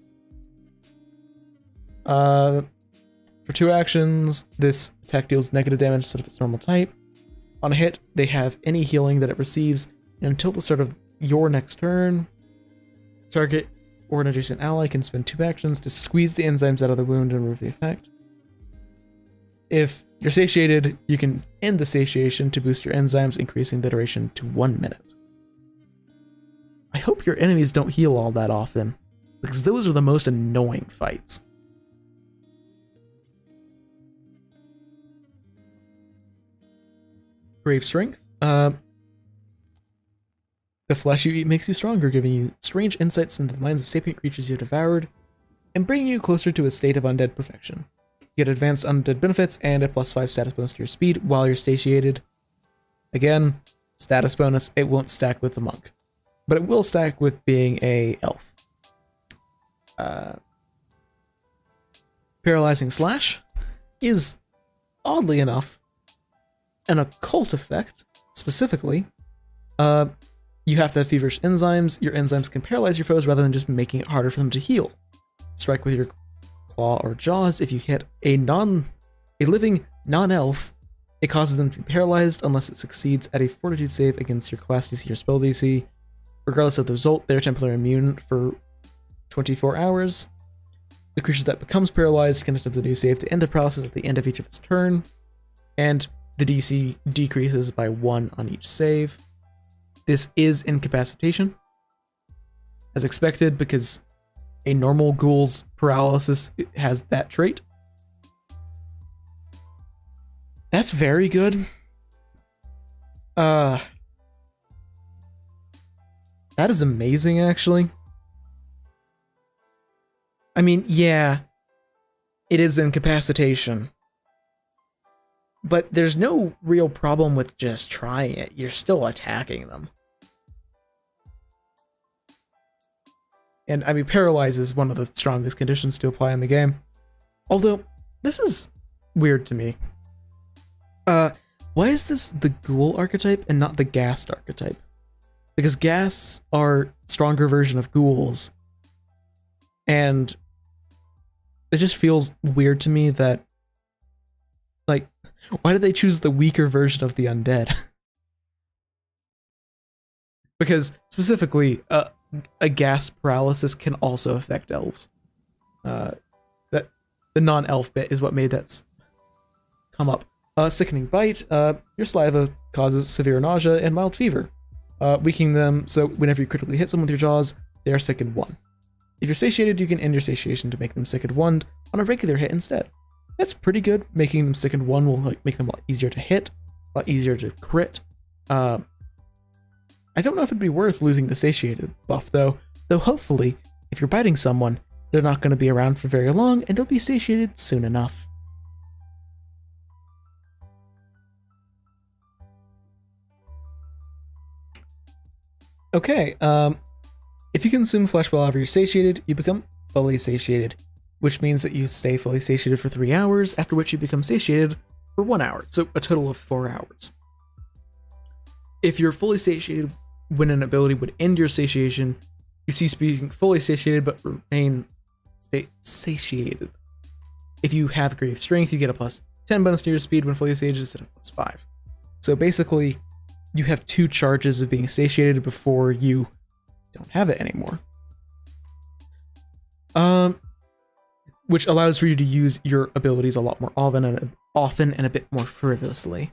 For 2 actions, this attack deals negative damage instead of its normal type. On a hit, they have any healing that it receives until the start of your next turn. Target or an adjacent ally can spend 2 actions to squeeze the enzymes out of the wound and remove the effect. If you're satiated, you can end the satiation to boost your enzymes, increasing the duration to 1 minute. I hope your enemies don't heal all that often, because those are the most annoying fights. Brave Strength. The flesh you eat makes you stronger, giving you strange insights into the minds of sapient creatures you have devoured, and bringing you closer to a state of undead perfection. You get advanced undead benefits and a +5 status bonus to your speed while you're satiated. Again, status bonus, it won't stack with the monk. But it will stack with being a elf. Paralyzing Slash is, oddly enough, an occult effect, specifically. You have to have feverish enzymes. Your enzymes can paralyze your foes rather than just making it harder for them to heal. Strike with your claw or jaws. If you hit a living non-elf, it causes them to be paralyzed unless it succeeds at a fortitude save against your class DC or spell DC. Regardless of the result, they're temporarily immune for 24 hours. The creature that becomes paralyzed can attempt a new save to end the paralysis at the end of each of its turn, and the DC decreases by 1 on each save. This is incapacitation, as expected, because a normal ghoul's paralysis has that trait. That's very good. That is amazing, actually. I mean, yeah, it is incapacitation. But there's no real problem with just trying it. You're still attacking them. And, I mean, paralyze is one of the strongest conditions to apply in the game. Although, this is weird to me. Why is this the ghoul archetype and not the ghast archetype? Because ghasts are stronger version of ghouls. And it just feels weird to me that, like, why did they choose the weaker version of the undead? Because, specifically, a ghast paralysis can also affect elves. That the non-elf bit is what made that come up. Sickening Bite. Your saliva causes severe nausea and mild fever. Weakening them, so whenever you critically hit someone with your jaws, they are sickened 1. If you're satiated, you can end your satiation to make them sickened 1 on a regular hit instead. That's pretty good. Making them sickened 1 will make them a lot easier to hit, a lot easier to crit. I don't know if it'd be worth losing the satiated buff, though hopefully, if you're biting someone, they're not going to be around for very long, and they'll be satiated soon enough. Okay, if you consume flesh while you're satiated, you become fully satiated, which means that you stay fully satiated for 3 hours, after which you become satiated for 1 hour, so a total of 4 hours. If you're fully satiated when an ability would end your satiation, you cease being fully satiated but remain satiated. If you have grave strength, you get a plus 10 bonus to your speed when fully satiated instead of plus 5. So basically, you have 2 charges of being satiated before you don't have it anymore. Which allows for you to use your abilities a lot more often and a bit more frivolously.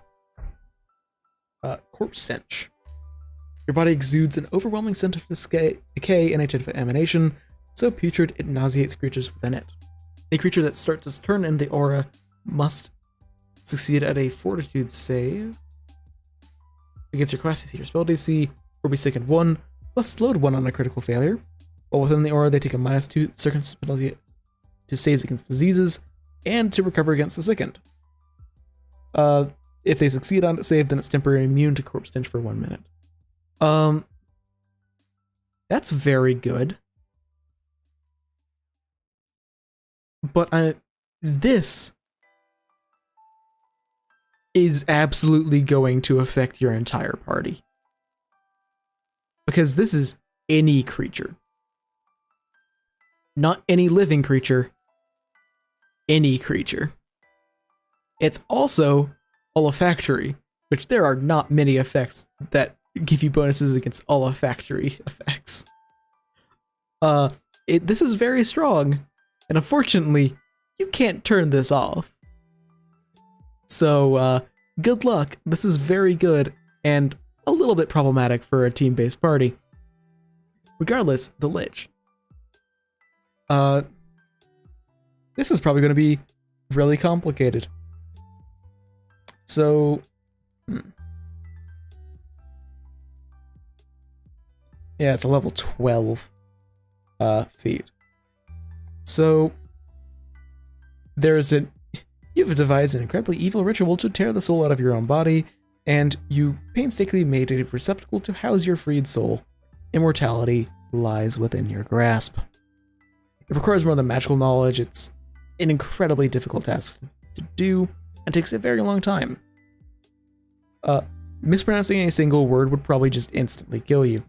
Corpse Stench. Your body exudes an overwhelming scent of decay and a type of emanation, so putrid it nauseates creatures within it. A creature that starts its turn in the aura must succeed at a fortitude save against your class DC or spell DC, or be sickened 1, plus slowed 1 on a critical failure. While within the aura, they take a -2 circumstance penalty to saves against diseases, and to recover against the sickened. If they succeed on a save, then it's temporarily immune to corpse stench for 1 minute. That's very good. But this is absolutely going to affect your entire party. Because this is any creature. Not any living creature. Any creature. It's also olfactory, which there are not many effects that give you bonuses against olfactory effects. This is very strong, and unfortunately, you can't turn this off. So, good luck. This is very good, and a little bit problematic for a team-based party. Regardless, the Lich. This is probably going to be really complicated. So, yeah, it's a level 12 feat. So, you have devised an incredibly evil ritual to tear the soul out of your own body and you painstakingly made a receptacle to house your freed soul. Immortality lies within your grasp. It requires more than magical knowledge. It's an incredibly difficult task to do and takes a very long time. Mispronouncing a single word would probably just instantly kill you.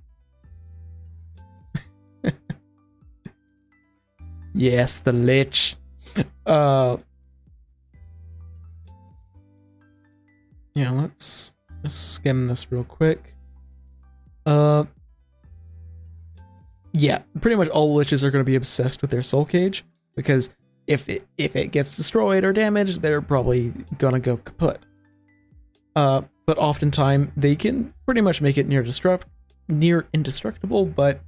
Yes, the Lich. Yeah, let's just skim this real quick. Yeah, pretty much all Liches are going to be obsessed with their soul cage, because if it gets destroyed or damaged, they're probably gonna go kaput. But oftentimes they can pretty much make it near indestructible, but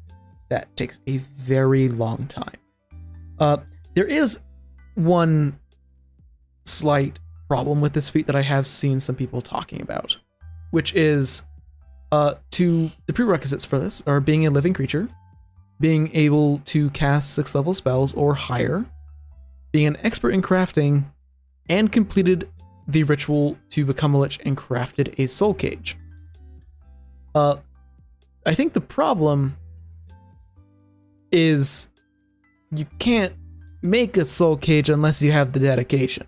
that takes a very long time. There is one slight problem with this feat that I have seen some people talking about, which is the prerequisites for this are being a living creature, being able to cast 6th level spells or higher, being an expert in crafting, and completed the ritual to become a lich and crafted a soul cage. I think the problem is you can't make a soul cage unless you have the dedication.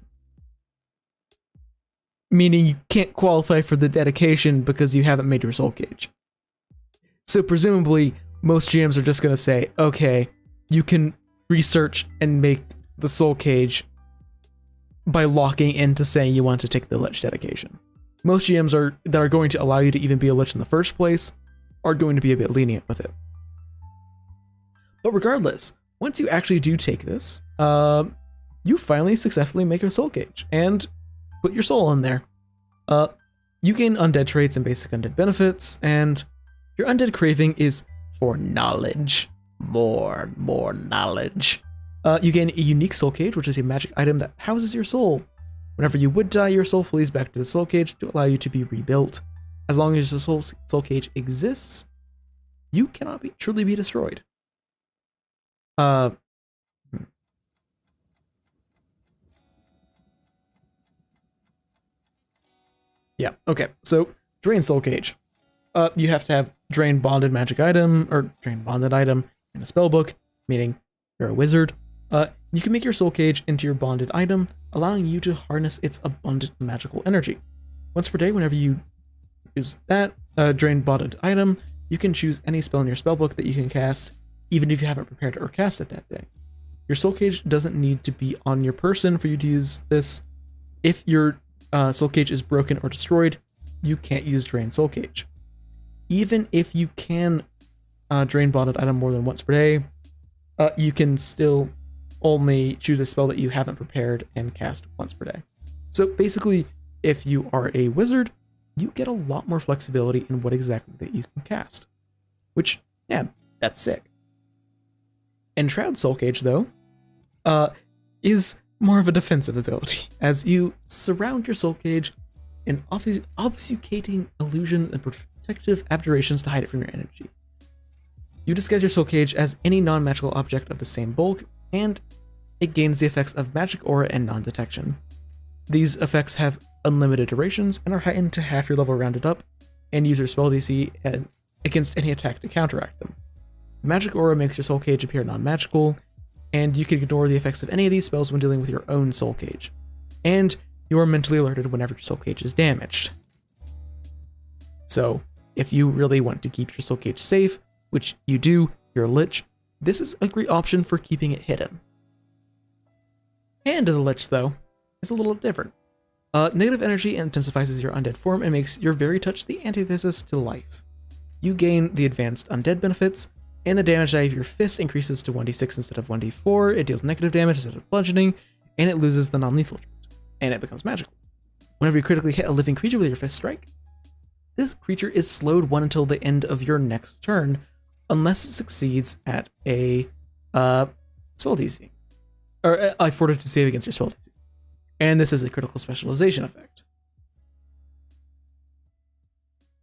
Meaning you can't qualify for the dedication because you haven't made your soul cage. So presumably, most GMs are just going to say, okay, you can research and make the soul cage by locking into saying you want to take the lich dedication. Most GMs that are going to allow you to even be a lich in the first place are going to be a bit lenient with it. But regardless, once you actually do take this, you finally successfully make a soul cage and put your soul in there. You gain undead traits and basic undead benefits, and your undead craving is for knowledge. More knowledge. You gain a unique soul cage, which is a magic item that houses your soul. Whenever you would die, your soul flees back to the soul cage to allow you to be rebuilt. As long as your soul cage exists, you cannot truly be destroyed. Yeah, okay, so Drain Soul Cage. You have to have Drain Bonded Magic Item, or Drain Bonded Item, in a spellbook, meaning you're a wizard. You can make your Soul Cage into your bonded item, allowing you to harness its abundant magical energy. Once per day, whenever you use that Drain Bonded Item, you can choose any spell in your spellbook that you can cast, even if you haven't prepared or cast it that day. Your Soul Cage doesn't need to be on your person for you to use this. If your Soul Cage is broken or destroyed, you can't use Drain Soul Cage. Even if you can Drain Bonded Item more than once per day, you can still only choose a spell that you haven't prepared and cast once per day. So basically, if you are a wizard, you get a lot more flexibility in what exactly that you can cast. Which, yeah, that's sick. Enshroud Soul Cage, though, is more of a defensive ability, as you surround your soul cage in obfuscating illusions and protective abjurations to hide it from your energy. You disguise your soul cage as any non-magical object of the same bulk, and it gains the effects of magic aura and non-detection. These effects have unlimited durations and are heightened to half your level rounded up, and use your spell DC against any attack to counteract them. The magic aura makes your soul cage appear non-magical, and you can ignore the effects of any of these spells when dealing with your own soul cage. And you are mentally alerted whenever your soul cage is damaged. So, if you really want to keep your soul cage safe, which you do, you're a lich, this is a great option for keeping it hidden. Hand of the Lich, though, is a little different. Negative energy intensifies your undead form and makes your very touch the antithesis to life. You gain the advanced undead benefits, and the damage die of your fist increases to 1d6 instead of 1d4, it deals negative damage instead of bludgeoning, and it loses the non-lethal trait, and it becomes magical. Whenever you critically hit a living creature with your fist strike, this creature is slowed 1 until the end of your next turn, unless it succeeds at a spell DC, or a fortitude save against your spell DC. And this is a critical specialization effect.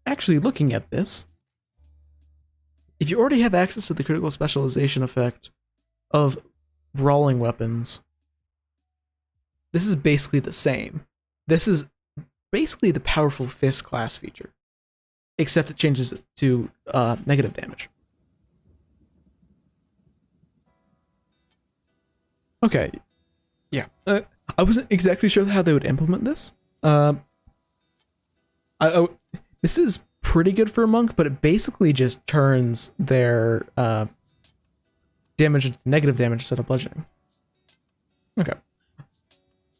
Actually, looking at this, if you already have access to the critical specialization effect of brawling weapons, this is basically the same. This is basically the powerful fist class feature, except it changes it to negative damage. Okay, yeah. I wasn't exactly sure how they would implement this. This is pretty good for a monk, but it basically just turns their damage into negative damage instead of bludgeoning. Okay.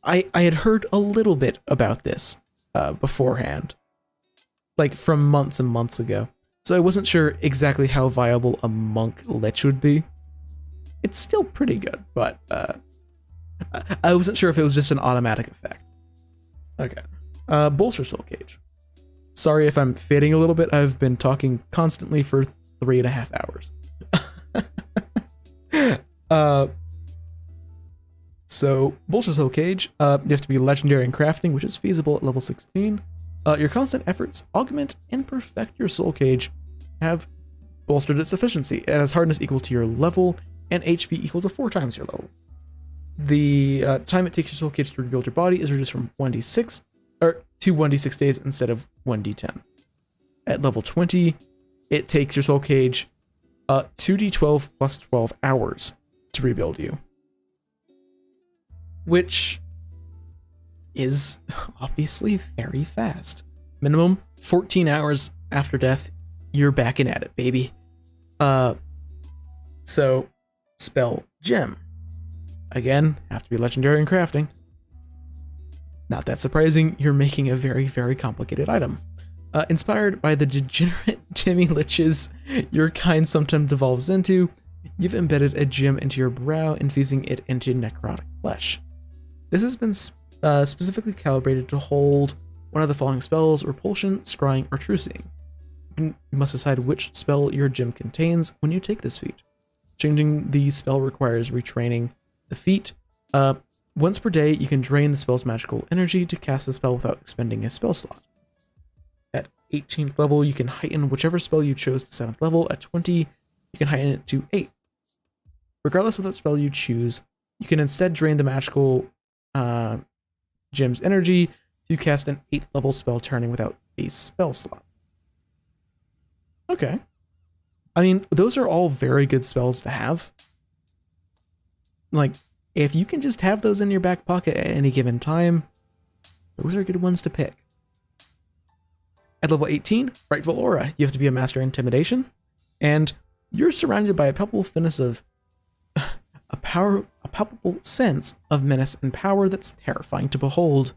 I had heard a little bit about this beforehand, like from months and months ago, so I wasn't sure exactly how viable a monk lich would be. It's still pretty good, but I wasn't sure if it was just an automatic effect. Okay. Bolster Soul Cage. Sorry if I'm fading a little bit. I've been talking constantly for 3.5 hours. So, Bolster Soul Cage, you have to be legendary in crafting, which is feasible at level 16. Your constant efforts augment and perfect your Soul Cage have bolstered its efficiency. It has hardness equal to your level and HP equal to 4 times your level. The time it takes your Soul Cage to rebuild your body is reduced from 1d6 or to 1d6 days instead of 1d10. At level 20, it takes your Soul Cage 2d12 plus 12 hours to rebuild you, which is obviously very fast. Minimum 14 hours after death, you're back in at it, baby. So, Spell Gem. Again, have to be legendary in crafting. Not that surprising, you're making a very, very complicated item. Inspired by the degenerate Jimmy Liches your kind sometimes devolves into, you've embedded a gem into your brow, infusing it into necrotic flesh. This has been specifically calibrated to hold one of the following spells: Repulsion, Scrying, or True Seeing. You must decide which spell your gem contains when you take this feat. Changing the spell requires retraining the feat. Once per day, you can drain the spell's magical energy to cast the spell without expending a spell slot. At 18th level, you can heighten whichever spell you chose to 7th level. At 20, you can heighten it to 8th. Regardless of what spell you choose, you can instead drain the magical gem's energy to cast an 8th level spell turning without a spell slot. Okay. I mean, those are all very good spells to have. Like, if you can just have those in your back pocket at any given time, those are good ones to pick. At level 18, Frightful Aura, you have to be a master intimidation, and you're surrounded by a palpable palpable sense of menace and power that's terrifying to behold.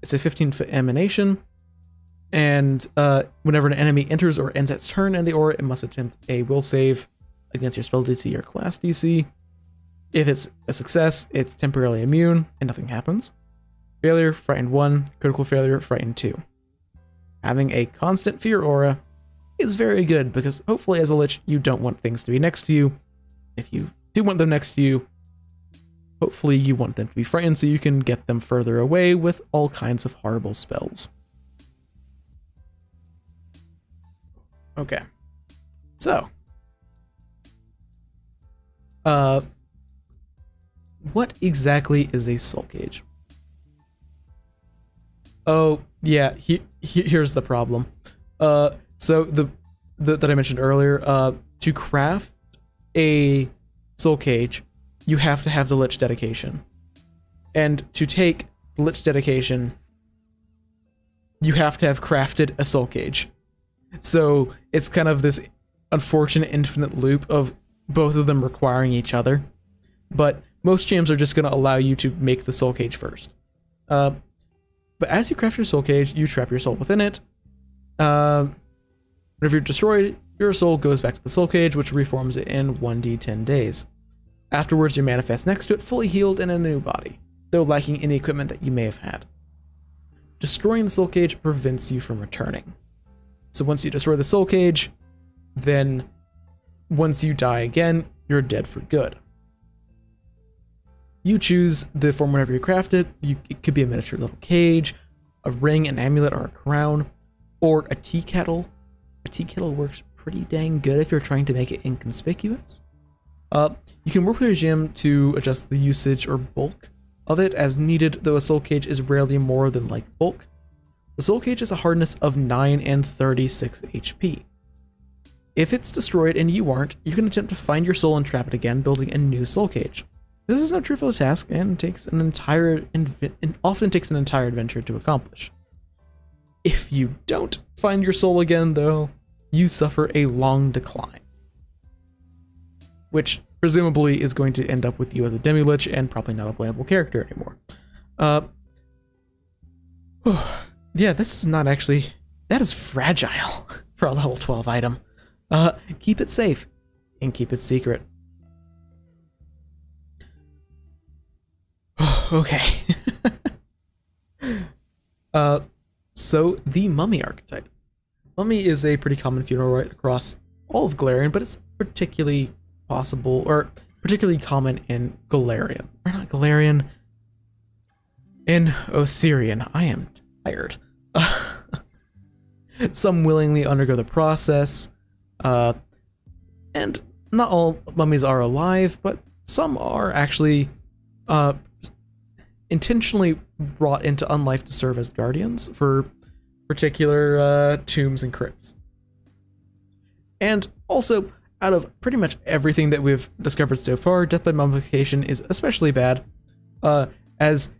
It's a 15-foot emanation, and whenever an enemy enters or ends its turn in the aura, it must attempt a will save against your spell DC or class DC. If it's a success, it's temporarily immune, and nothing happens. Failure, Frightened 1. Critical failure, Frightened 2. Having a constant fear aura is very good, because hopefully as a lich, you don't want things to be next to you. If you do want them next to you, hopefully you want them to be frightened so you can get them further away with all kinds of horrible spells. Okay. So. What exactly is a soul cage? Oh, yeah, here's the problem. So that I mentioned earlier, to craft a soul cage, you have to have the Lich dedication. And to take Lich dedication, you have to have crafted a soul cage. So it's kind of this unfortunate infinite loop of both of them requiring each other. But most jams are just going to allow you to make the soul cage first. But as you craft your soul cage, you trap your soul within it. Whenever you're destroyed, your soul goes back to the soul cage, which reforms it in 1d10 days. Afterwards, you manifest next to it, fully healed in a new body, though lacking any equipment that you may have had. Destroying the soul cage prevents you from returning. So once you destroy the soul cage, then once you die again, you're dead for good. You choose the form whenever you craft it. It could be a miniature little cage, a ring, an amulet, or a crown, or a tea kettle. A tea kettle works pretty dang good if you're trying to make it inconspicuous. You can work with your gem to adjust the usage or bulk of it as needed, though a soul cage is rarely more than like bulk. The soul cage has a hardness of 9 and 36 HP. If it's destroyed and you aren't, you can attempt to find your soul and trap it again, building a new soul cage. This is no trivial task and often takes an entire adventure to accomplish. If you don't find your soul again, though, you suffer a long decline, which presumably is going to end up with you as a demi-lich and probably not a playable character anymore. Yeah, this is not actually... That is fragile for a level 12 item. Keep it safe and keep it secret. Okay. So the mummy archetype. Mummy is a pretty common funeral rite across all of Galarian, but it's particularly common in Galarian. Or not Galarian. In Osirian. I am tired. Some willingly undergo the process. And not all mummies are alive, but some are actually intentionally brought into unlife to serve as guardians for particular tombs and crypts. And also, out of pretty much everything that we've discovered so far, death by mummification is especially bad, as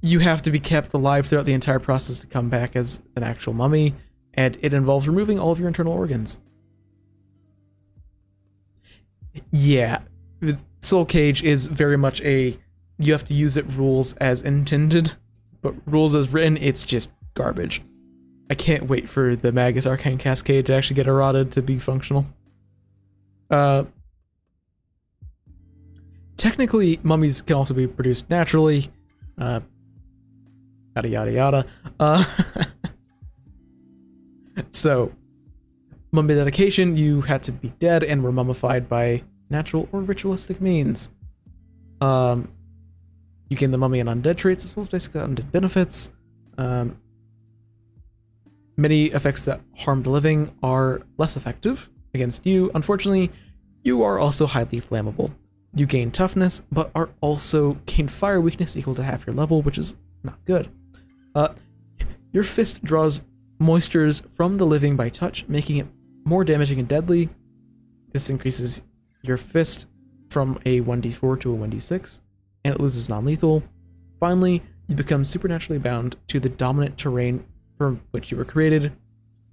you have to be kept alive throughout the entire process to come back as an actual mummy, and it involves removing all of your internal organs. Yeah, the Soul Cage is very much a you have to use it rules as intended, but rules as written, it's just garbage. I can't wait for the Magus Arcane Cascade to actually get eroded to be functional. Technically, mummies can also be produced naturally. Yada yada yada. So, mummy dedication, you had to be dead and were mummified by natural or ritualistic means. You gain the mummy and undead traits as well as basic undead benefits. Many effects that harm the living are less effective against you. Unfortunately, you are also highly flammable. You gain toughness, but are also gain fire weakness equal to half your level, which is not good. Your fist draws moistures from the living by touch, making it more damaging and deadly. This increases your fist from a 1d4 to a 1d6, and it loses non-lethal. Finally, you become supernaturally bound to the dominant terrain from which you were created,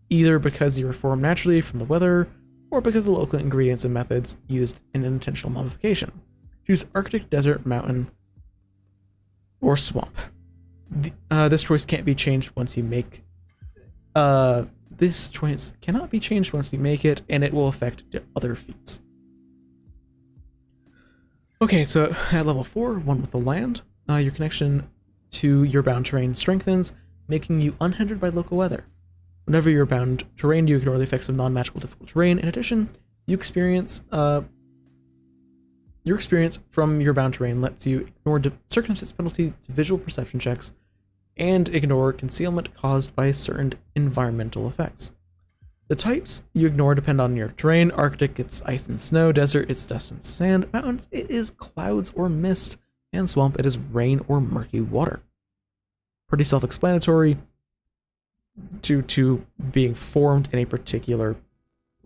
either because you were formed naturally from the weather, or because of the local ingredients and methods used in intentional mummification. Choose Arctic, desert, mountain, or swamp. This choice can't be changed once you make... this choice cannot be changed once you make it, and it will affect other feats. Okay, so at level 4, one with the land, your connection to your bound terrain strengthens, making you unhindered by local weather. Whenever you're bound terrain, you ignore the effects of non-magical difficult terrain. In addition, your experience from your bound terrain lets you ignore circumstance penalty to visual perception checks and ignore concealment caused by certain environmental effects. The types you ignore depend on your terrain. Arctic, it's ice and snow. Desert, it's dust and sand. Mountains, it is clouds or mist. And swamp, it is rain or murky water. Pretty self-explanatory due to being formed in a particular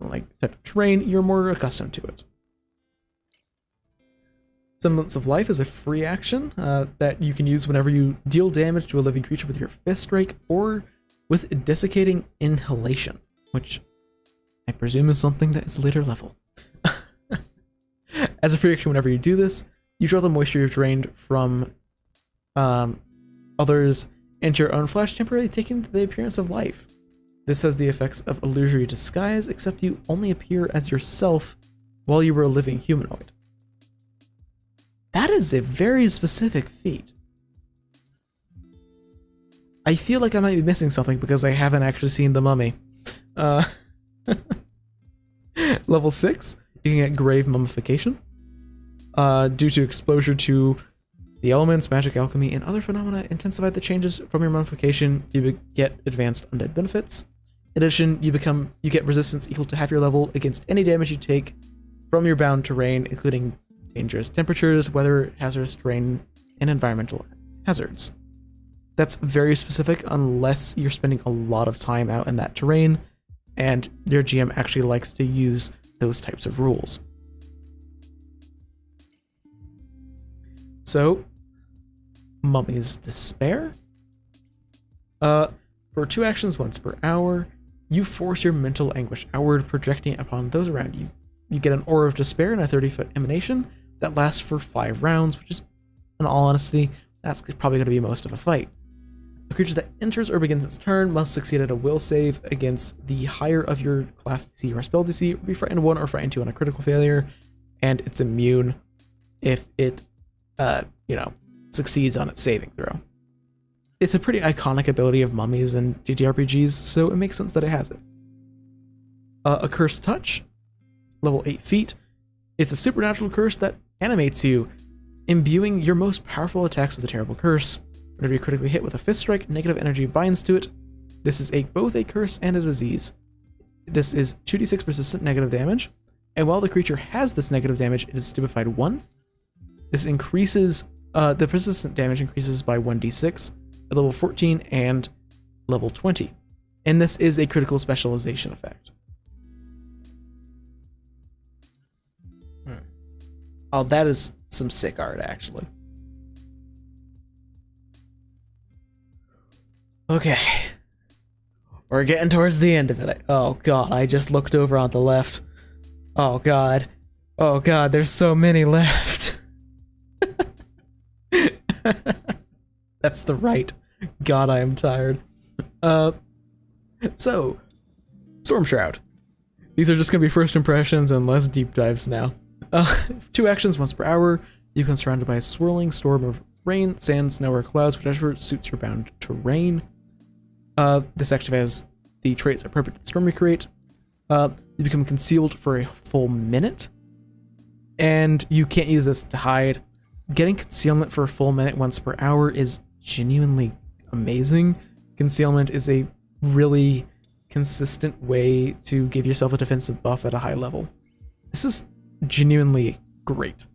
type of terrain. You're more accustomed to it. Semblance of Life is a free action that you can use whenever you deal damage to a living creature with your fist strike or with desiccating inhalation, which I presume is something that is later level. As a free action, whenever you do this, you draw the moisture you've drained from others into your own flesh, temporarily taking the appearance of life. This has the effects of illusory disguise, except you only appear as yourself while you were a living humanoid. That is a very specific feat. I feel like I might be missing something because I haven't actually seen the mummy. Level 6, you can get grave mummification. Due to exposure to the elements, magic, alchemy, and other phenomena intensify the changes from your mummification, you get advanced undead benefits. In addition, you get resistance equal to half your level against any damage you take from your bound terrain, including dangerous temperatures, weather, hazardous terrain, and environmental hazards. That's very specific unless you're spending a lot of time out in that terrain, and your GM actually likes to use those types of rules. So, Mummy's Despair. For 2 actions once per hour, you force your mental anguish outward, projecting it upon those around you. You get an Aura of Despair and a 30-foot emanation that lasts for 5 rounds, which is, in all honesty, that's probably going to be most of a fight. A creature that enters or begins its turn must succeed at a will save against the higher of your class DC or spell DC, or be frightened 1 or frightened 2 on a critical failure, and it's immune if it, succeeds on its saving throw. It's a pretty iconic ability of mummies and TTRPGs, so it makes sense that it has it. A Cursed Touch, level 8 feet. It's a supernatural curse that animates you, imbuing your most powerful attacks with a terrible curse. Whenever you critically hit with a fist strike, negative energy binds to it. This is both a curse and a disease. This is 2d6 persistent negative damage, and while the creature has this negative damage, it is stupefied 1. This increases, the persistent damage increases by 1d6 at level 14 and level 20. And this is a critical specialization effect. Oh, that is some sick art, actually. Okay. We're getting towards the end of it. Oh god, I just looked over on the left. Oh god. Oh god, there's so many left. That's the right. God, I am tired. So, Storm Shroud. These are just going to be first impressions and less deep dives now. 2 actions once per hour. You can surrounded by a swirling storm of rain, sand, snow, or clouds, whichever suits your bound terrain. This actually has the traits appropriate to Storm Recreate. You become concealed for a full minute, and you can't use this to hide. Getting concealment for a full minute once per hour is genuinely amazing. Concealment is a really consistent way to give yourself a defensive buff at a high level. This is genuinely great.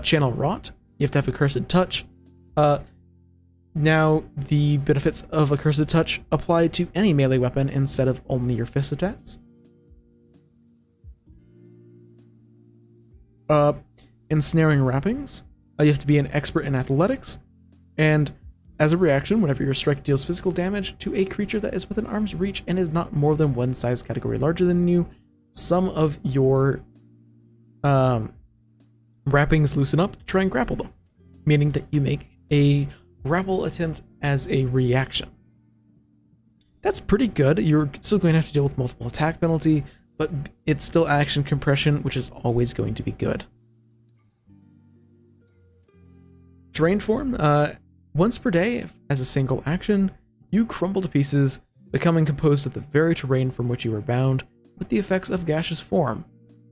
Channel Rot. You have to have a Cursed Touch. Now, the benefits of a Cursed Touch apply to any melee weapon instead of only your fist attacks. Ensnaring Wrappings. You have to be an expert in athletics, and as a reaction, whenever your strike deals physical damage to a creature that is within arm's reach and is not more than 1 size category larger than you, some of your wrappings loosen up to try and grapple them, meaning that you make a grapple attempt as a reaction. That's pretty good. You're still going to have to deal with multiple attack penalty, but it's still action compression, which is always going to be good. Drain Form. Once per day, as a single action, you crumble to pieces, becoming composed of the very terrain from which you were bound, with the effects of gaseous form,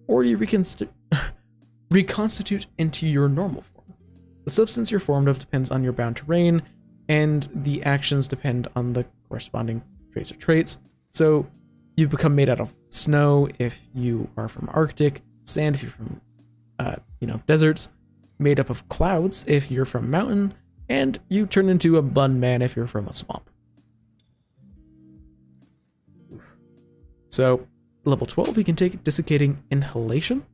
or you reconstitute into your normal form. The substance you're formed of depends on your bound terrain, and the actions depend on the corresponding traits or traits. So you become made out of snow if you are from Arctic, sand if you're from, deserts, made up of clouds if you're from mountain, and you turn into a bun man if you're from a swamp. So, level 12, you can take Desiccating Inhalation.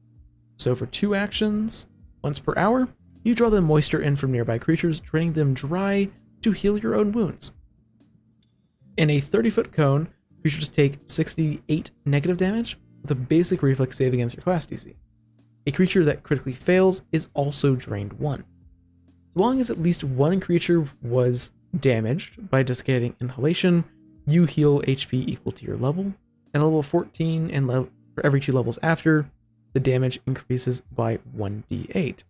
So for 2 actions, once per hour, you draw the moisture in from nearby creatures, draining them dry to heal your own wounds. In a 30-foot cone, creatures take 68 negative damage with a basic reflex save against your class DC. A creature that critically fails is also drained 1. As long as at least 1 creature was damaged by Desiccating Inhalation, you heal HP equal to your level. At level 14 and for every 2 levels after, the damage increases by 1d8.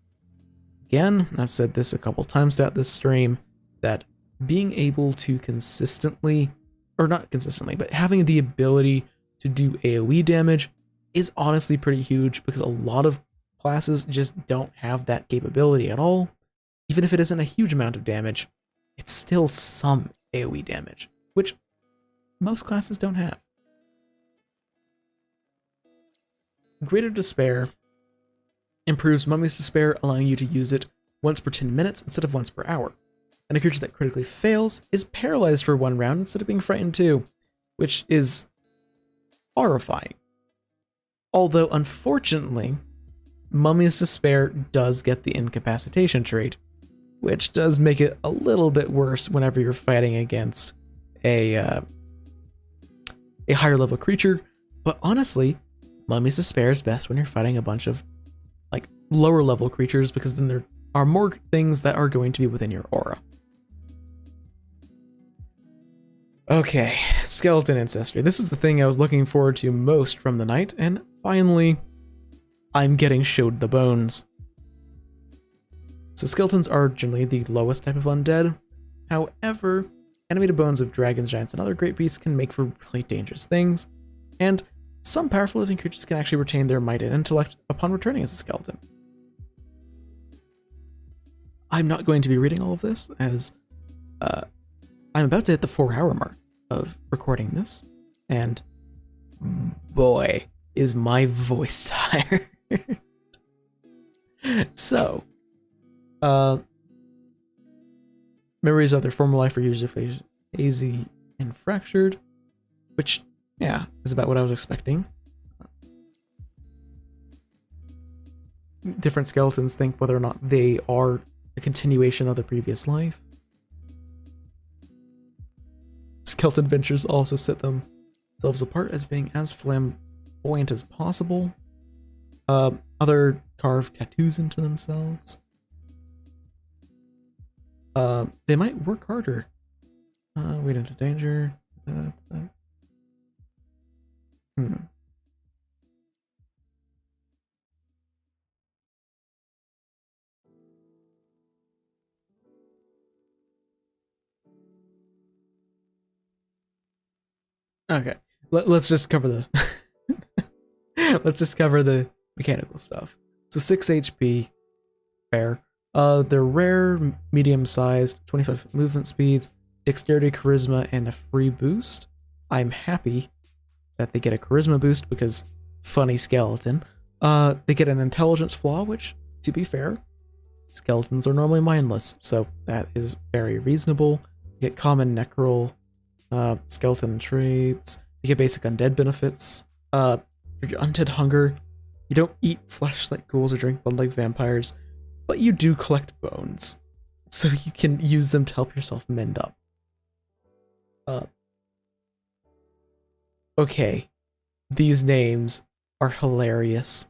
Again, I've said this a couple times throughout this stream, that being able to consistently, or not consistently, but having the ability to do AoE damage is honestly pretty huge, because a lot of classes just don't have that capability at all. Even if it isn't a huge amount of damage, it's still some AoE damage, which most classes don't have. Greater Despair improves Mummy's Despair, allowing you to use it once per 10 minutes instead of once per hour. and a creature that critically fails is paralyzed for 1 round instead of being frightened 2, which is horrifying. Although, unfortunately, Mummy's Despair does get the incapacitation trait, which does make it a little bit worse whenever you're fighting against a higher level creature. But honestly, Mummy's Despair is best when you're fighting a bunch of like lower level creatures, because then there are more things that are going to be within your aura. Okay, skeleton ancestry. This is the thing I was looking forward to most from the night, and finally, I'm getting showed the bones. So skeletons are generally the lowest type of undead. However, animated bones of dragons, giants, and other great beasts can make for really dangerous things, and some powerful living creatures can actually retain their might and intellect upon returning as a skeleton. I'm not going to be reading all of this, as I'm about to hit the 4-hour mark of recording this, and boy, is my voice tired. So, memories of their former life are usually hazy and fractured, which, yeah, is about what I was expecting. Different skeletons think whether or not they are a continuation of the previous life. Skeleton adventures also set themselves apart as being as flamboyant as possible. Other carve tattoos into themselves. They might work harder. Wade into danger. Okay, let's just cover the let's just cover the mechanical stuff. So 6 HP, fair. They're rare, medium-sized, 25 movement speeds, dexterity, charisma, and a free boost. I'm happy that they get a charisma boost because funny skeleton. They get an intelligence flaw, which, to be fair, skeletons are normally mindless, so that is very reasonable. You get common necral skeleton traits. You get basic undead benefits. Your undead hunger. You don't eat flesh like ghouls or drink blood like vampires, but you do collect bones, so you can use them to help yourself mend up. Okay, these names are hilarious.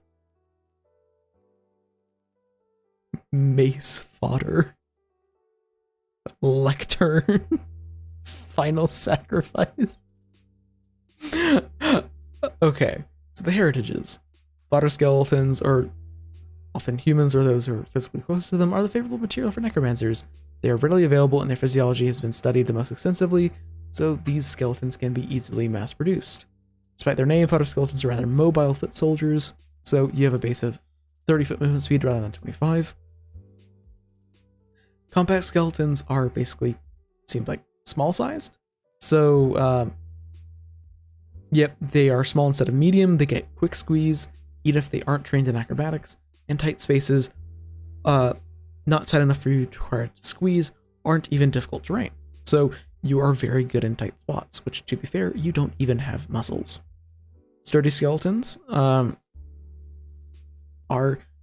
Mace fodder. Lectern. Final sacrifice. Okay, so the heritages. Fodder skeletons, or often humans or those who are physically close to them, are the favorable material for necromancers. They are readily available and their physiology has been studied the most extensively, so these skeletons can be easily mass-produced. Despite their name, fodder skeletons are rather mobile foot soldiers, so you have a base of 30-foot movement speed rather than 25. Compact skeletons are basically, seems like, small-sized. So, yep, they are small instead of medium. They get quick squeeze, even if they aren't trained in acrobatics. And tight spaces, not tight enough for you to require to squeeze, aren't even difficult terrain. So you are very good in tight spots, which, to be fair, you don't even have muscles. Sturdy skeletons are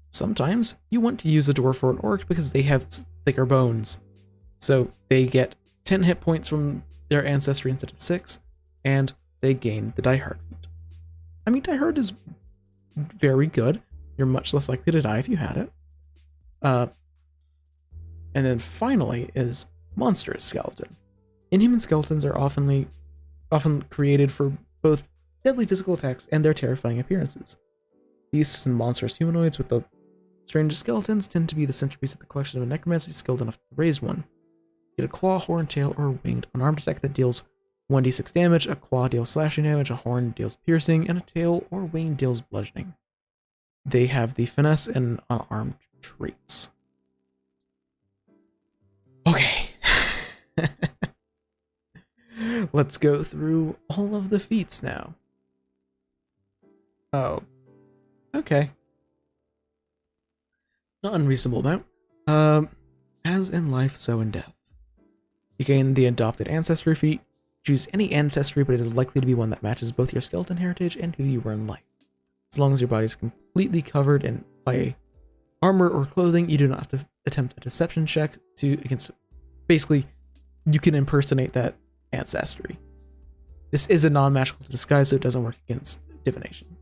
sometimes you want to use a dwarf or an orc because they have thicker bones. So they get 10 hit points from their ancestry instead of 6, and they gain the Die Hard feat. I mean, Die Hard is very good. You're much less likely to die if you had it. And then finally is monstrous skeleton. Inhuman skeletons are often created for both deadly physical attacks and their terrifying appearances. Beasts and monstrous humanoids with the strangest skeletons tend to be the centerpiece of the collection of a necromancer skilled enough to raise one. Get a claw, horn, tail, or winged unarmed attack that deals 1d6 damage, a claw deals slashing damage, a horn deals piercing, and a tail or wing deals bludgeoning. They have the finesse and unarmed traits. Okay. Let's go through all of the feats now. Oh. Okay. Not unreasonable amount. As in life, so in death. You gain the adopted ancestry feat. Choose any ancestry, but it is likely to be one that matches both your skeleton heritage and who you were in life. As long as your body is completely covered by armor or clothing, you do not have to attempt a deception check against. Basically, you can impersonate that ancestry. This is a non-magical disguise, so it doesn't work against divination.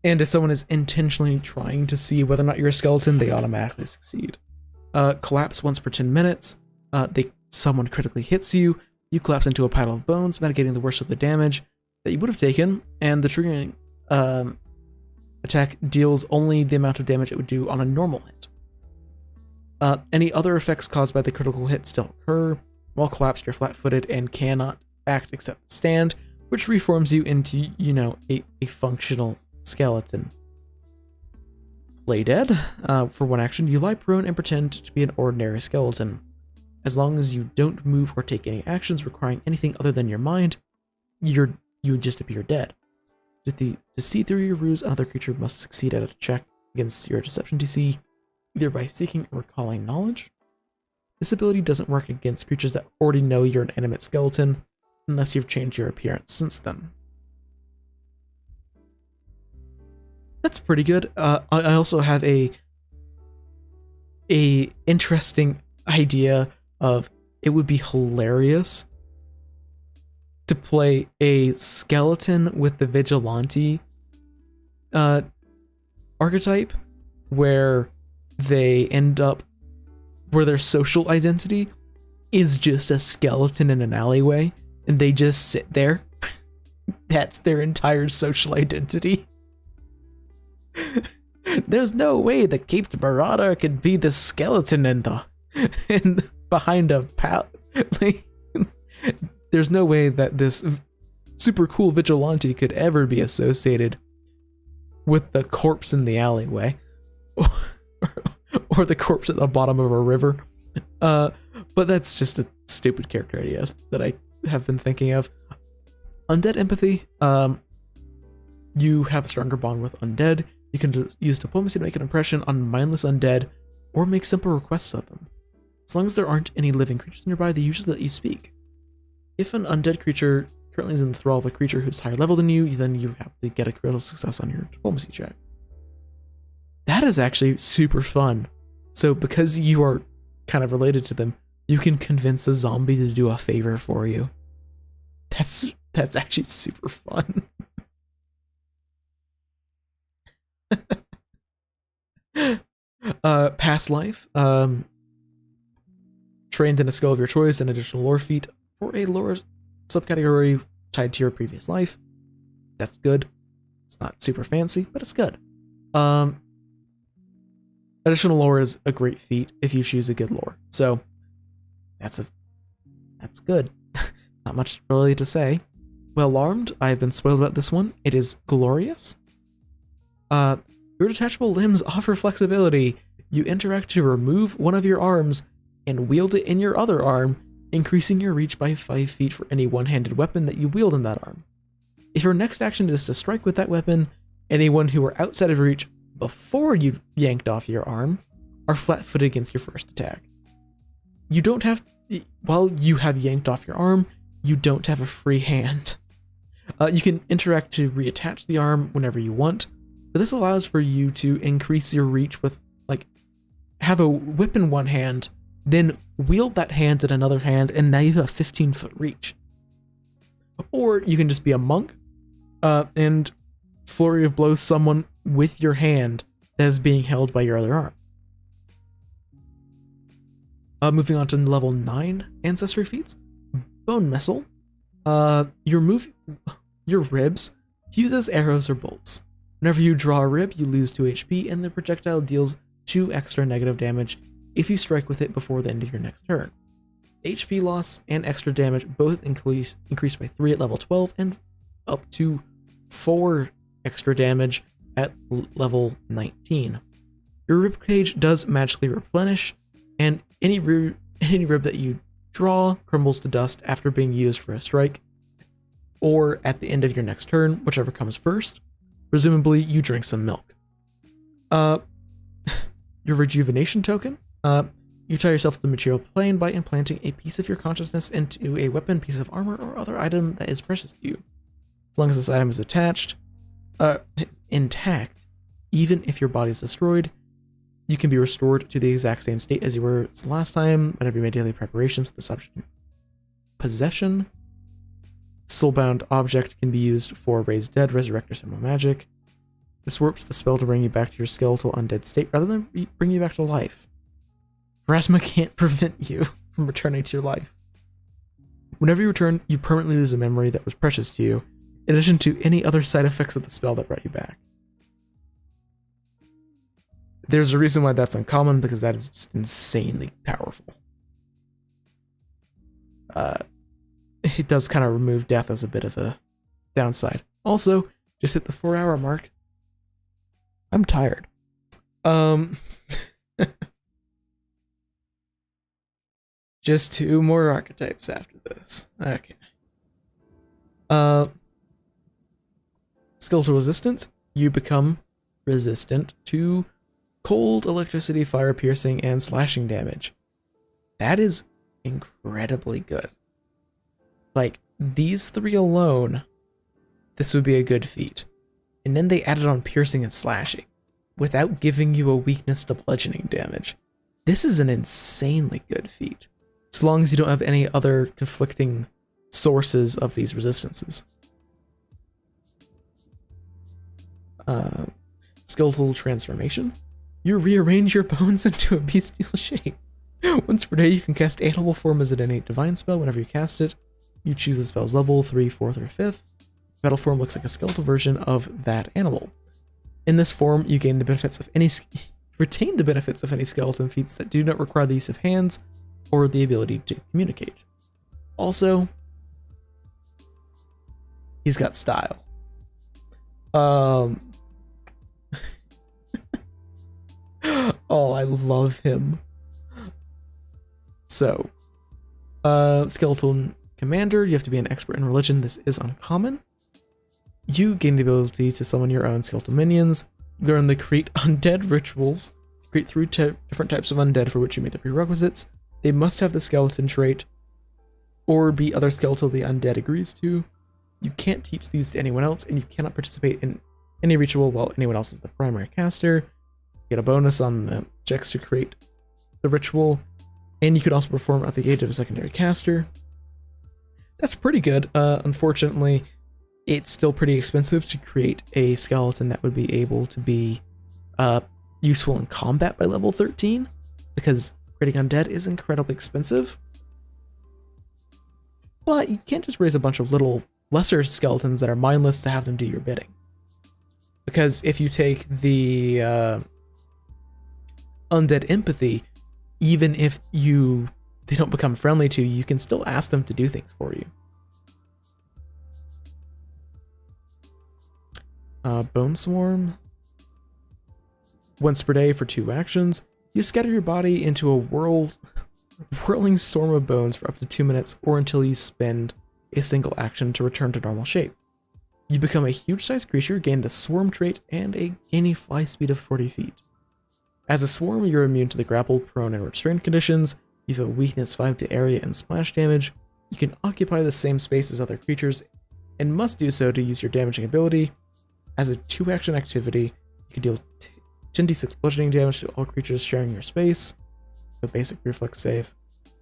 And if someone is intentionally trying to see whether or not you're a skeleton, they automatically succeed. Collapse once per 10 minutes. Someone critically hits you. You collapse into a pile of bones, mitigating the worst of the damage that you would have taken, and the triggering attack deals only the amount of damage it would do on a normal hit. Any other effects caused by the critical hit still occur. While collapsed, you're flat-footed and cannot act except stand, which reforms you into, a functional skeleton. Play dead. For one action, you lie prone and pretend to be an ordinary skeleton. As long as you don't move or take any actions requiring anything other than your mind, you just appear dead. To see through your ruse, another creature must succeed at a check against your deception DC, either by seeking or recalling knowledge. This ability doesn't work against creatures that already know you're an animate skeleton, unless you've changed your appearance since then. That's pretty good. I also have a interesting idea of it would be hilarious to play a skeleton with the vigilante archetype, where they end up where their social identity is just a skeleton in an alleyway, and they just sit there. That's their entire social identity. There's no way the Caped Marauder could be the skeleton behind a like, there's no way that this super cool vigilante could ever be associated with the corpse in the alleyway. Or the corpse at the bottom of a river. But that's just a stupid character idea that I have been thinking of. Undead empathy. You have a stronger bond with undead. You can use diplomacy to make an impression on mindless undead, or make simple requests of them. As long as there aren't any living creatures nearby, they usually let you speak. If an undead creature currently is in the thrall of a creature who's higher level than you, then you have to get a critical success on your diplomacy check. That is actually super fun. So because you are kind of related to them, you can convince a zombie to do a favor for you. That's actually super fun. Past life. Trained in a skill of your choice, an additional lore feat for a lore subcategory tied to your previous life. That's good. It's not super fancy, but it's good. Additional lore is a great feat if you choose a good lore. So that's good. Not much really to say. Well armed, I have been spoiled about this one. It is glorious. Your detachable limbs offer flexibility. You interact to remove one of your arms and wield it in your other arm, increasing your reach by 5 feet for any one-handed weapon that you wield in that arm. If your next action is to strike with that weapon, anyone who are outside of reach before you've yanked off your arm are flat-footed against your first attack. You don't have, while you have yanked off your arm, you don't have a free hand. You can interact to reattach the arm whenever you want, but this allows for you to increase your reach with, have a whip in one hand, then wield that hand in another hand, and now you have a 15-foot reach. Or you can just be a monk, and flurry of blows someone with your hand that is being held by your other arm. Moving on to level 9 ancestry feats. Bone missile. Your ribs use as arrows or bolts. Whenever you draw a rib, you lose 2 HP, and the projectile deals 2 extra negative damage if you strike with it before the end of your next turn. HP loss and extra damage both increase by 3 at level 12 and up to 4 extra damage at level 19. Your ribcage does magically replenish, and any rib that you draw crumbles to dust after being used for a strike, or at the end of your next turn, whichever comes first. Presumably, you drink some milk. Your rejuvenation token. You You tie yourself to the material plane by implanting a piece of your consciousness into a weapon, piece of armor, or other item that is precious to you. As long as this item is intact, even if your body is destroyed, you can be restored to the exact same state as you were last time whenever you made daily preparations for the subject. Possession. Soulbound object can be used for raise dead, resurrect, or summon magic. This warps the spell to bring you back to your skeletal undead state rather than bring you back to life. Pharasma can't prevent you from returning to your life. Whenever you return, you permanently lose a memory that was precious to you, in addition to any other side effects of the spell that brought you back. There's a reason why that's uncommon, because that is just insanely powerful. It does kind of remove death as a bit of a downside. Also, just hit the 4-hour mark. I'm tired. Just 2 more archetypes after this. Okay. Skeletal resistance. You become resistant to cold, electricity, fire, piercing, and slashing damage. That is incredibly good. Like, these 3 alone, this would be a good feat. And then they added on piercing and slashing, without giving you a weakness to bludgeoning damage. This is an insanely good feat, as long as you don't have any other conflicting sources of these resistances. Skeletal transformation. You rearrange your bones into a bestial shape. Once per day, you can cast animal form as an innate divine spell. Whenever you cast it, you choose the spell's level, 3, 4th, or 5th. Battle form looks like a skeletal version of that animal. In this form, you gain the benefits of retain the benefits of any skeleton feats that do not require the use of hands or the ability to communicate. Also, he's got style. Oh, I love him. So, skeleton commander, you have to be an expert in religion. This is uncommon. You gain the ability to summon your own skeletal minions. Learn the create undead rituals. Create 3 different types of undead for which you make the prerequisites. They must have the skeleton trait or be other skeletal the undead agrees to. You can't teach these to anyone else, and you cannot participate in any ritual while anyone else is the primary caster. Get a bonus on the checks to create the ritual, and you could also perform at the age of a secondary caster. That's pretty good. Unfortunately, it's still pretty expensive to create a skeleton that would be able to be useful in combat by level 13, because creating undead is incredibly expensive. But you can't just raise a bunch of little lesser skeletons that are mindless to have them do your bidding. Because if you take the undead empathy, even if they don't become friendly to you, you can still ask them to do things for you. Bone Swarm. Once per day for 2 actions, you scatter your body into a whirling storm of bones for up to 2 minutes, or until you spend a single action to return to normal shape. You become a huge-sized creature, gain the swarm trait, and gain a fly speed of 40 feet. As a swarm, you're immune to the grapple, prone, and restrained conditions. You have a weakness 5 to area and splash damage. You can occupy the same space as other creatures, and must do so to use your damaging ability. As a 2-action activity, you can deal 10d6 bludgeoning damage to all creatures sharing your space. A basic reflex save.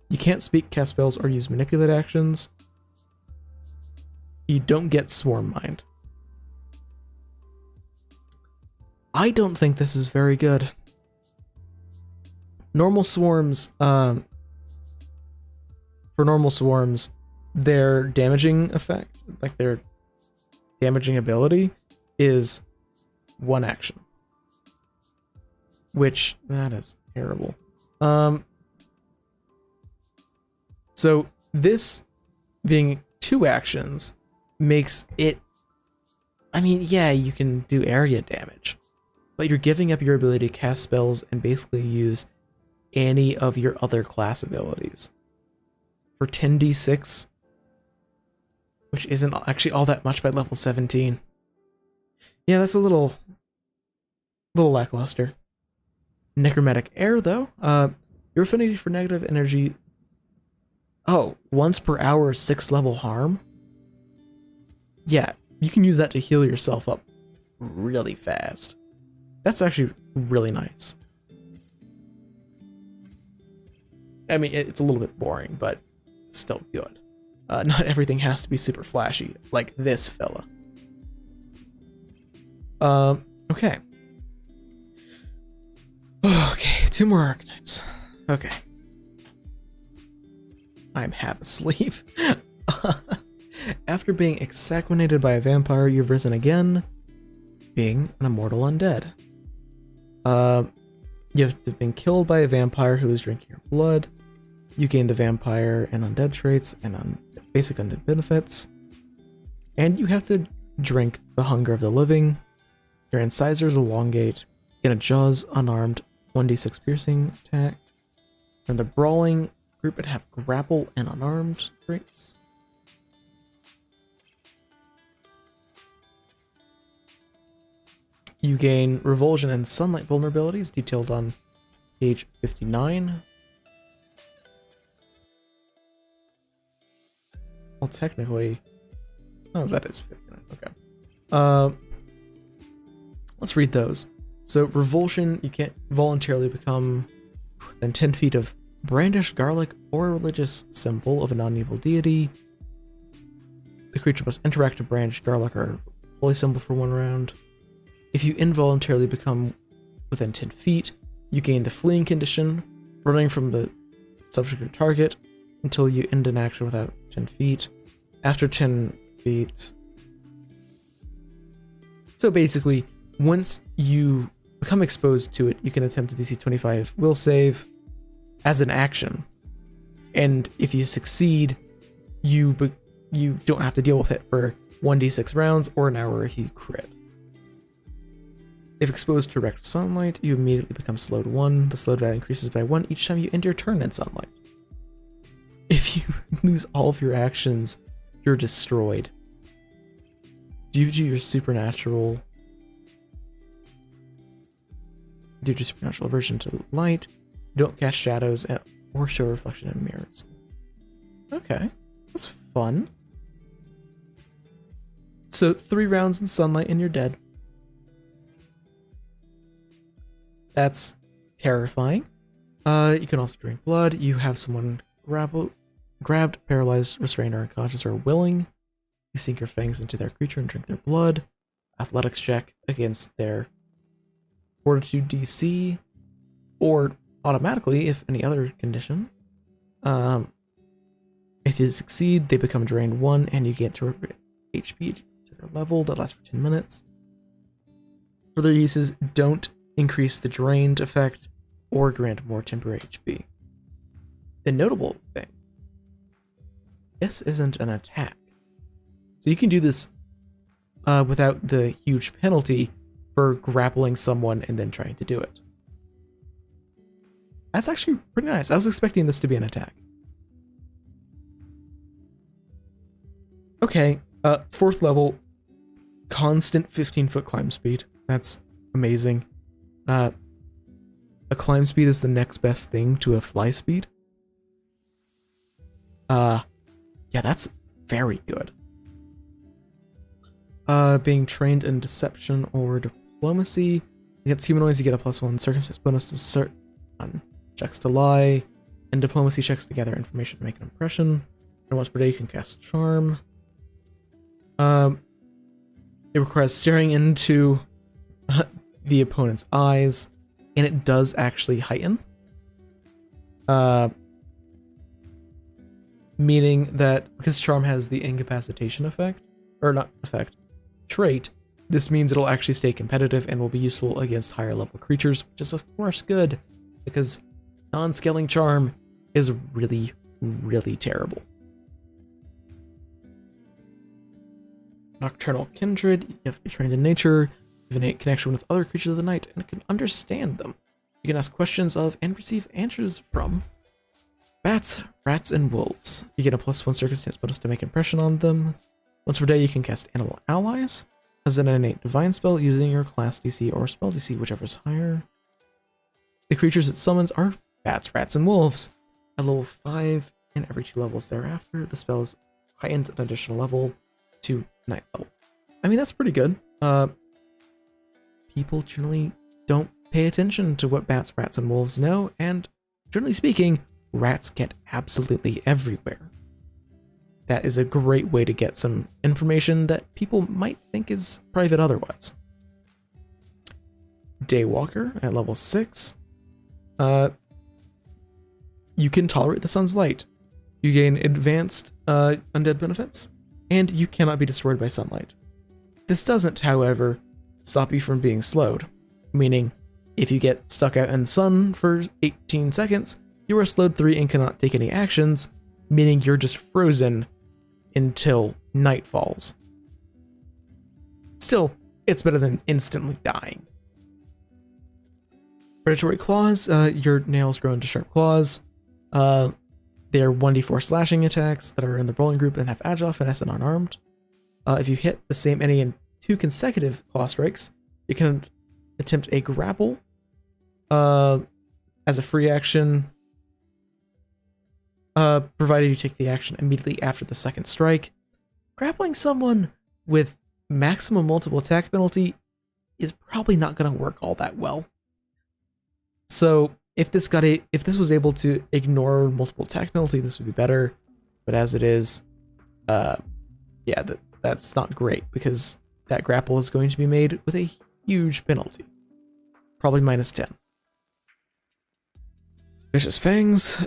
You can't speak, cast spells, or use manipulate actions. You don't get Swarm Mind. I don't think this is very good. Normal swarms, for normal swarms, their damaging effect, like their damaging ability, is 1 action. Which, that is terrible. So this being 2 actions makes it, I mean, yeah, you can do area damage, but you're giving up your ability to cast spells and basically use any of your other class abilities for 10d6, which isn't actually all that much by level 17. Yeah, that's a little lackluster. Necromantic Air, though. Your affinity for negative energy. Oh, once per hour, 6th level harm? Yeah, you can use that to heal yourself up really fast. That's actually really nice. I mean, it's a little bit boring, but it's still good. Not everything has to be super flashy, like this fella. Okay. Okay, 2 more archetypes. Okay. I'm half asleep. After being exsanguinated by a vampire, you've risen again, being an immortal undead. You have been killed by a vampire who is drinking your blood. You gain the vampire and undead traits and basic undead benefits. And you have to drink the hunger of the living. Your incisors elongate. Get a jaws unarmed 1d6 piercing attack. And the brawling group would have grapple and unarmed traits. You gain revulsion and sunlight vulnerabilities detailed on page 59. Well, technically... Oh, that is 59. Okay. Let's read those. So, revulsion, you can't voluntarily become within 10 feet of brandish garlic or a religious symbol of a non-evil deity. The creature must interact with brandish garlic or holy symbol for 1 round. If you involuntarily become within 10 feet, you gain the fleeing condition, running from the subject target until you end an action without 10 feet. After 10 feet... So basically, once you become exposed to it, you can attempt a DC 25 will save as an action. And if you succeed, you don't have to deal with it for 1d6 rounds or an hour if you crit. If exposed to direct sunlight, you immediately become slowed 1. The slowed value increases by 1 each time you end your turn in sunlight. If you lose all of your actions, you're destroyed. Due to supernatural aversion to light, you don't cast shadows or show reflection in mirrors. Okay, that's fun. So 3 rounds in sunlight and you're dead. That's terrifying. You can also drink blood. You have someone grabbed, paralyzed, restrained, or unconscious, or willing. You sink your fangs into their creature and drink their blood. Athletics check against their fortitude DC, or automatically if any other condition. If you succeed, they become drained 1, and you get to HP to their level that lasts for 10 minutes. Further uses don't increase the drained effect or grant more temporary HP. The notable thing, this isn't an attack. So you can do this without the huge penalty for grappling someone and then trying to do it. That's actually pretty nice. I was expecting this to be an attack. Okay, 4th level, constant 15-foot climb speed. That's amazing. A climb speed is the next best thing to a fly speed. Yeah, that's very good. Being trained in deception or diplomacy. Against humanoids, you get a +1 circumstance bonus to certain checks to lie, and diplomacy checks to gather information to make an impression. And once per day, you can cast charm. It requires staring into the opponent's eyes, and it does actually heighten. Meaning that because charm has the incapacitation effect, or not effect, trait, this means it'll actually stay competitive and will be useful against higher level creatures, which is of course good, because non-scaling charm is really, really terrible. Nocturnal kindred, you have to be trained in nature, you have innate connection with other creatures of the night, and can understand them. You can ask questions of and receive answers from bats, rats, and wolves. You get a +1 circumstance bonus to make impression on them. Once per day, you can cast Animal Allies as an innate divine spell using your class DC or spell DC, whichever is higher. The creatures it summons are Bats, Rats, and Wolves. At level 5 and every 2 levels thereafter, the spell is heightened an additional level to 9th level. I mean, that's pretty good. People generally don't pay attention to what Bats, Rats, and Wolves know, and generally speaking, rats get absolutely everywhere. That is a great way to get some information that people might think is private otherwise. Daywalker at level 6. You can tolerate the sun's light. You gain advanced undead benefits, and you cannot be destroyed by sunlight. This doesn't, however, stop you from being slowed, meaning if you get stuck out in the sun for 18 seconds, you are slowed 3 and cannot take any actions, meaning you're just frozen until night falls. Still, it's better than instantly dying. Predatory claws, your nails grow into sharp claws. They're 1d4 slashing attacks that are in the brawling group and have agile, finesse, and unarmed. If you hit the same enemy in 2 consecutive claw strikes, you can attempt a grapple as a free action, provided you take the action immediately after the second strike. Grappling someone with maximum multiple attack penalty is probably not going to work all that well. So if this was able to ignore multiple attack penalty, this would be better. But as it is, yeah, that's not great because that grapple is going to be made with a huge penalty, probably -10. Vicious Fangs.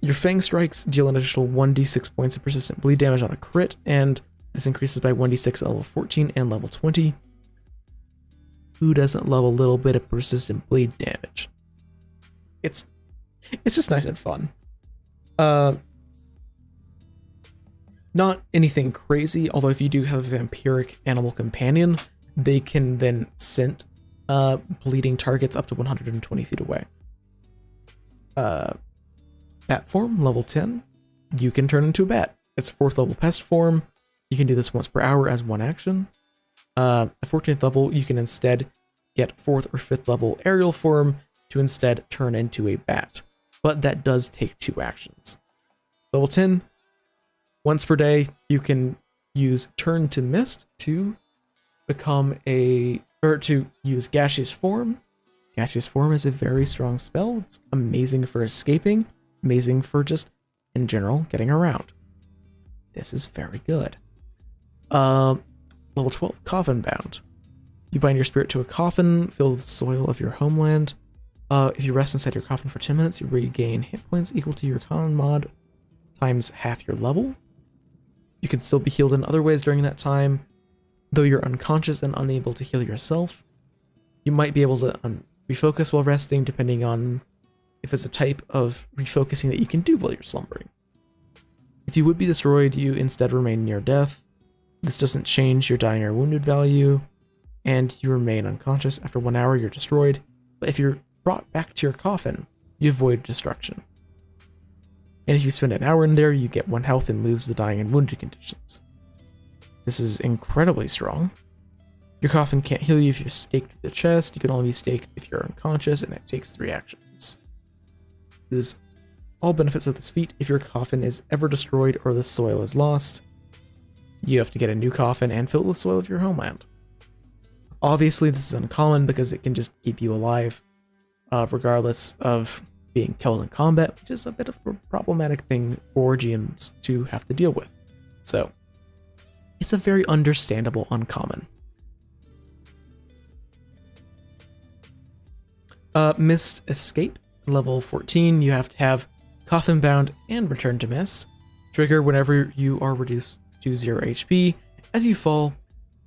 Your Fang strikes deal an additional 1d6 points of persistent bleed damage on a crit, and this increases by 1d6 at level 14 and level 20. Who doesn't love a little bit of persistent bleed damage? It's just nice and fun. Not anything crazy, although if you do have a vampiric animal companion, they can then scent bleeding targets up to 120 feet away. Bat form, level 10. You can turn into a bat. It's 4th level pest form. You can do this once per hour as one action. At 14th level, you can instead get 4th or 5th level aerial form to instead turn into a bat. But that does take 2 actions. Level 10. Once per day, you can use Turn to Mist to use Gaseous Form. Gaseous Form is a very strong spell. It's amazing for escaping, amazing for just, in general, getting around. This is very good. Level 12, Coffin Bound. You bind your spirit to a coffin filled with the soil of your homeland. If you rest inside your coffin for 10 minutes, you regain hit points equal to your con mod times half your level. You can still be healed in other ways during that time, though you're unconscious and unable to heal yourself. You might be able to refocus while resting, depending on if it's a type of refocusing that you can do while you're slumbering. If you would be destroyed, you instead remain near death. This doesn't change your dying or wounded value, and you remain unconscious. After 1 hour, you're destroyed, but if you're brought back to your coffin, you avoid destruction. And if you spend an hour in there, you get 1 health and lose the dying and wounded conditions. This is incredibly strong. Your coffin can't heal you if you're staked to the chest. You can only be staked if you're unconscious, and it takes 3 actions. Lose all benefits of this feat if your coffin is ever destroyed or the soil is lost. You have to get a new coffin and fill it with soil of your homeland. Obviously, this is uncommon because it can just keep you alive, regardless of being killed in combat, which is a bit of a problematic thing for GMs to have to deal with. So, it's a very understandable uncommon. Mist Escape, level 14. You have to have Coffin Bound and Return to Mist. Trigger whenever you are reduced to 0 HP. As you fall,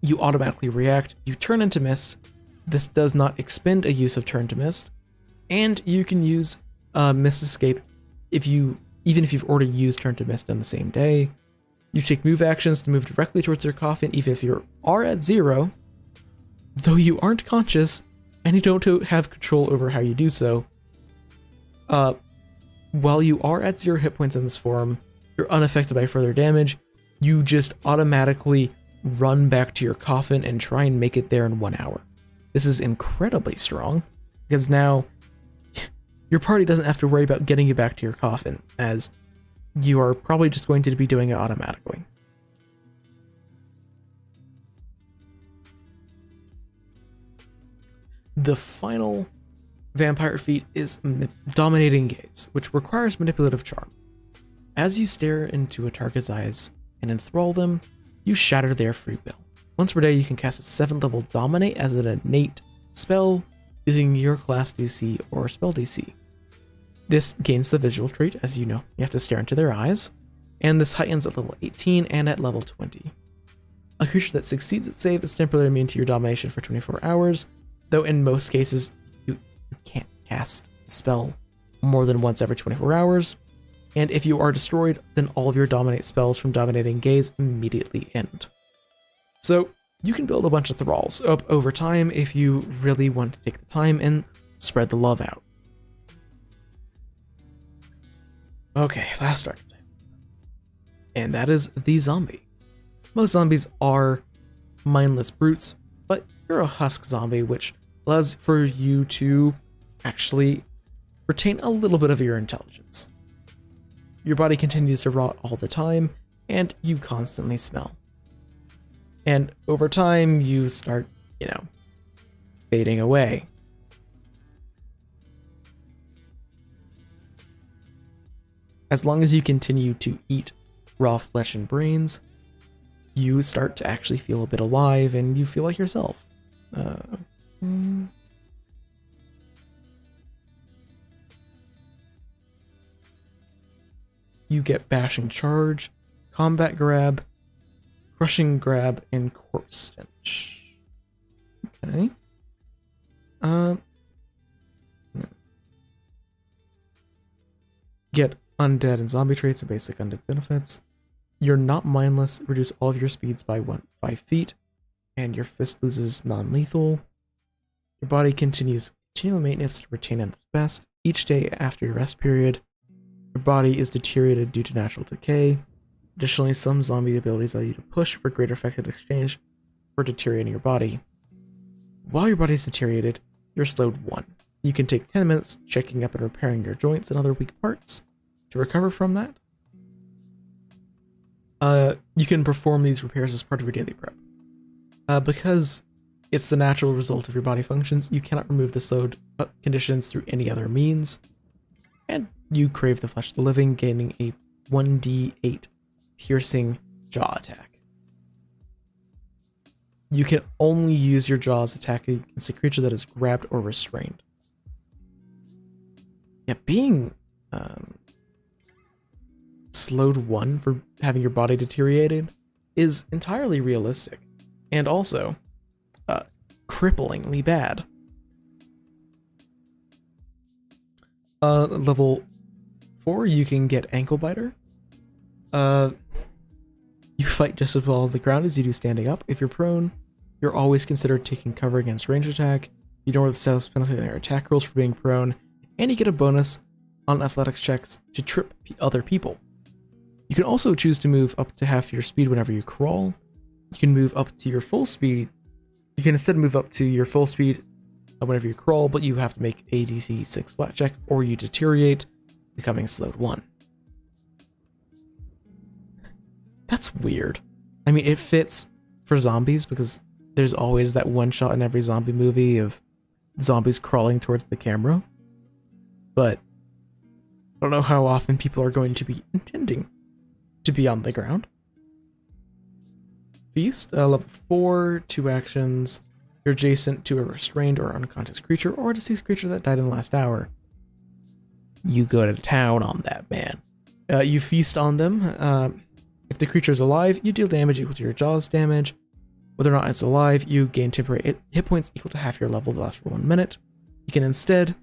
you automatically react. You turn into mist. This does not expend a use of Turn to Mist. And you can use Mist Escape even if you've already used Turn to Mist on the same day. You take move actions to move directly towards your coffin, even if you are at 0, though you aren't conscious, and you don't have control over how you do so. While you are at 0 hit points in this form, you're unaffected by further damage. You just automatically run back to your coffin and try and make it there in 1 hour. This is incredibly strong, because now your party doesn't have to worry about getting you back to your coffin, as you are probably just going to be doing it automatically. The final vampire feat is Dominating Gaze, which requires manipulative charm. As you stare into a target's eyes and enthrall them, you shatter their free will. Once per day, you can cast a 7th level Dominate as an innate spell using your class DC or spell DC. This gains the visual trait, as you know, you have to stare into their eyes, and this heightens at level 18 and at level 20. A creature that succeeds its save is temporarily immune to your domination for 24 hours, though in most cases, you can't cast the spell more than once every 24 hours, and if you are destroyed, then all of your Dominate spells from Dominating Gaze immediately end. So, you can build a bunch of thralls up over time if you really want to take the time and spread the love out. Okay, last archetype. And that is the zombie. Most zombies are mindless brutes, but you're a husk zombie, which allows for you to actually retain a little bit of your intelligence. Your body continues to rot all the time, and you constantly smell. And over time, you start, fading away. As long as you continue to eat raw flesh and brains, you start to actually feel a bit alive, and you feel like yourself. You get Bashing Charge, Combat Grab, Crushing Grab, and Corpse Stench. Okay. Get Undead and Zombie traits and basic Undead benefits. You're not mindless, reduce all of your speeds by 5 feet, and your fist loses non-lethal. Your body continues continual maintenance to retain at its best. Each day after your rest period, your body is deteriorated due to natural decay. Additionally, some zombie abilities allow you to push for greater effective exchange for deteriorating your body. While your body is deteriorated, you're slowed 1. You can take 10 minutes checking up and repairing your joints and other weak parts to recover from that. You can perform these repairs as part of your daily prep. Because it's the natural result of your body functions, you cannot remove the slowed conditions through any other means. And you crave the flesh of the living, gaining a 1d8 piercing jaw attack. You can only use your jaws attack against a creature that is grabbed or restrained. Yeah, being slowed 1 for having your body deteriorated is entirely realistic, and also cripplingly bad. Level 4, you can get Ankle Biter. You fight just as well on the ground as you do standing up. If you're prone, you're always considered taking cover against range attack. You don't have the status penalty on your attack rolls for being prone, and you get a bonus on athletics checks to trip other people. You can also choose to move up to half your speed whenever you crawl. You can move up to your full speed. You can instead move up to your full speed whenever you crawl, but you have to make a DC 6 flat check or you deteriorate, becoming slowed 1. That's weird. I mean, it fits for zombies because there's always that one shot in every zombie movie of zombies crawling towards the camera. But I don't know how often people are going to be intending to be on the ground. Feast, level 4, 2 actions. You're adjacent to a restrained or unconscious creature or a deceased creature that died in the last hour. You go to town on that man. You feast on them. If the creature is alive, you deal damage equal to your jaws damage. Whether or not it's alive, you gain temporary hit points equal to half your level that lasts for 1 minute. You can instead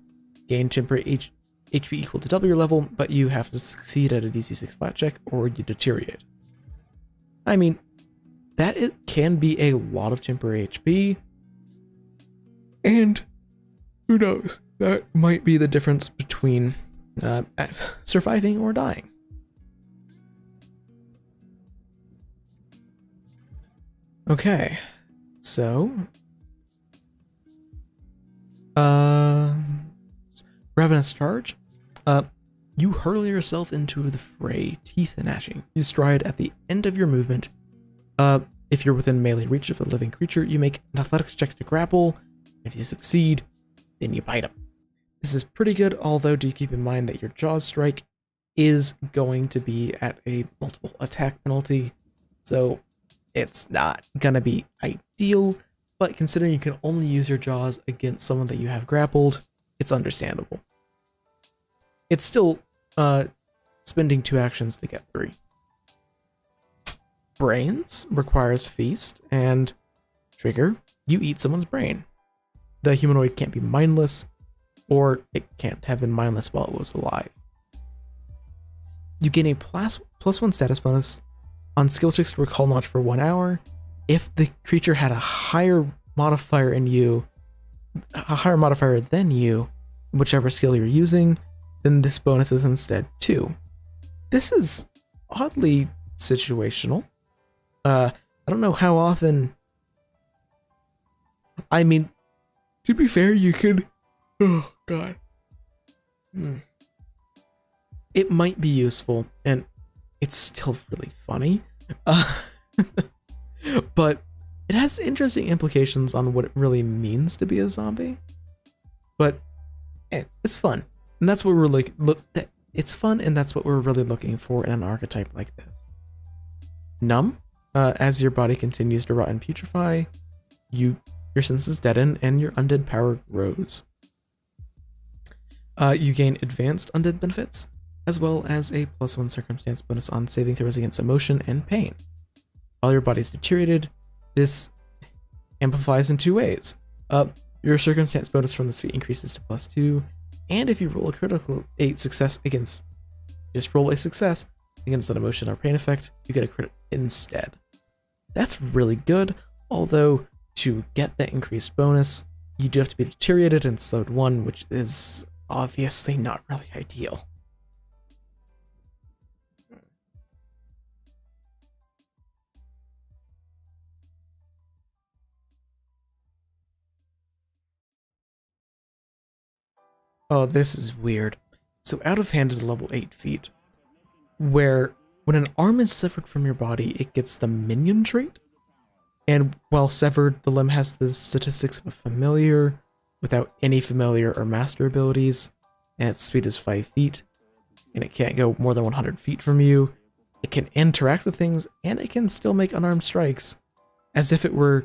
gain temporary HP equal to double your level, but you have to succeed at a DC 6 flat check or you deteriorate. I mean, that it can be a lot of temporary HP, and who knows, that might be the difference between surviving or dying. Okay, so Ravenous Charge. You hurl yourself into the fray, teeth gnashing. You stride at the end of your movement. If you're within melee reach of a living creature, you make an athletics check to grapple. If you succeed, then you bite him. This is pretty good, although do keep in mind that your jaws strike is going to be at a multiple attack penalty, so it's not gonna be ideal, but considering you can only use your jaws against someone that you have grappled, it's understandable. It's still spending 2 actions to get 3. Brains requires feast, and trigger, you eat someone's brain. The humanoid can't be mindless, or it can't have been mindless while it was alive. You gain a +1 status bonus on skill checks to recall knowledge for 1 hour. If the creature had a higher modifier than you, whichever skill you're using, then this bonus is instead 2. This is oddly situational. I don't know how often. I mean, to be fair, you could. Oh god. It might be useful, and it's still really funny. But it has interesting implications on what it really means to be a zombie. But it's fun, and that's what we're like. It's fun, and that's what we're really looking for in an archetype like this. Numb, as your body continues to rot and putrefy, your senses deaden, and your undead power grows. You gain advanced undead benefits, as well as a +1 circumstance bonus on saving throws against emotion and pain. While your body's deteriorated, this amplifies in 2 ways. Your circumstance bonus from this feat increases to +2, and if you roll a success against an emotion or pain effect, you get a crit instead. That's really good, although to get that increased bonus, you do have to be deteriorated and slowed 1, which is obviously not really ideal. Oh, this is weird. So Out of Hand is level 8 feat, where when an arm is severed from your body, it gets the minion trait. And while severed, the limb has the statistics of a familiar without any familiar or master abilities, and its speed is 5 feet, and it can't go more than 100 feet from you. It can interact with things, and it can still make unarmed strikes, as if it were,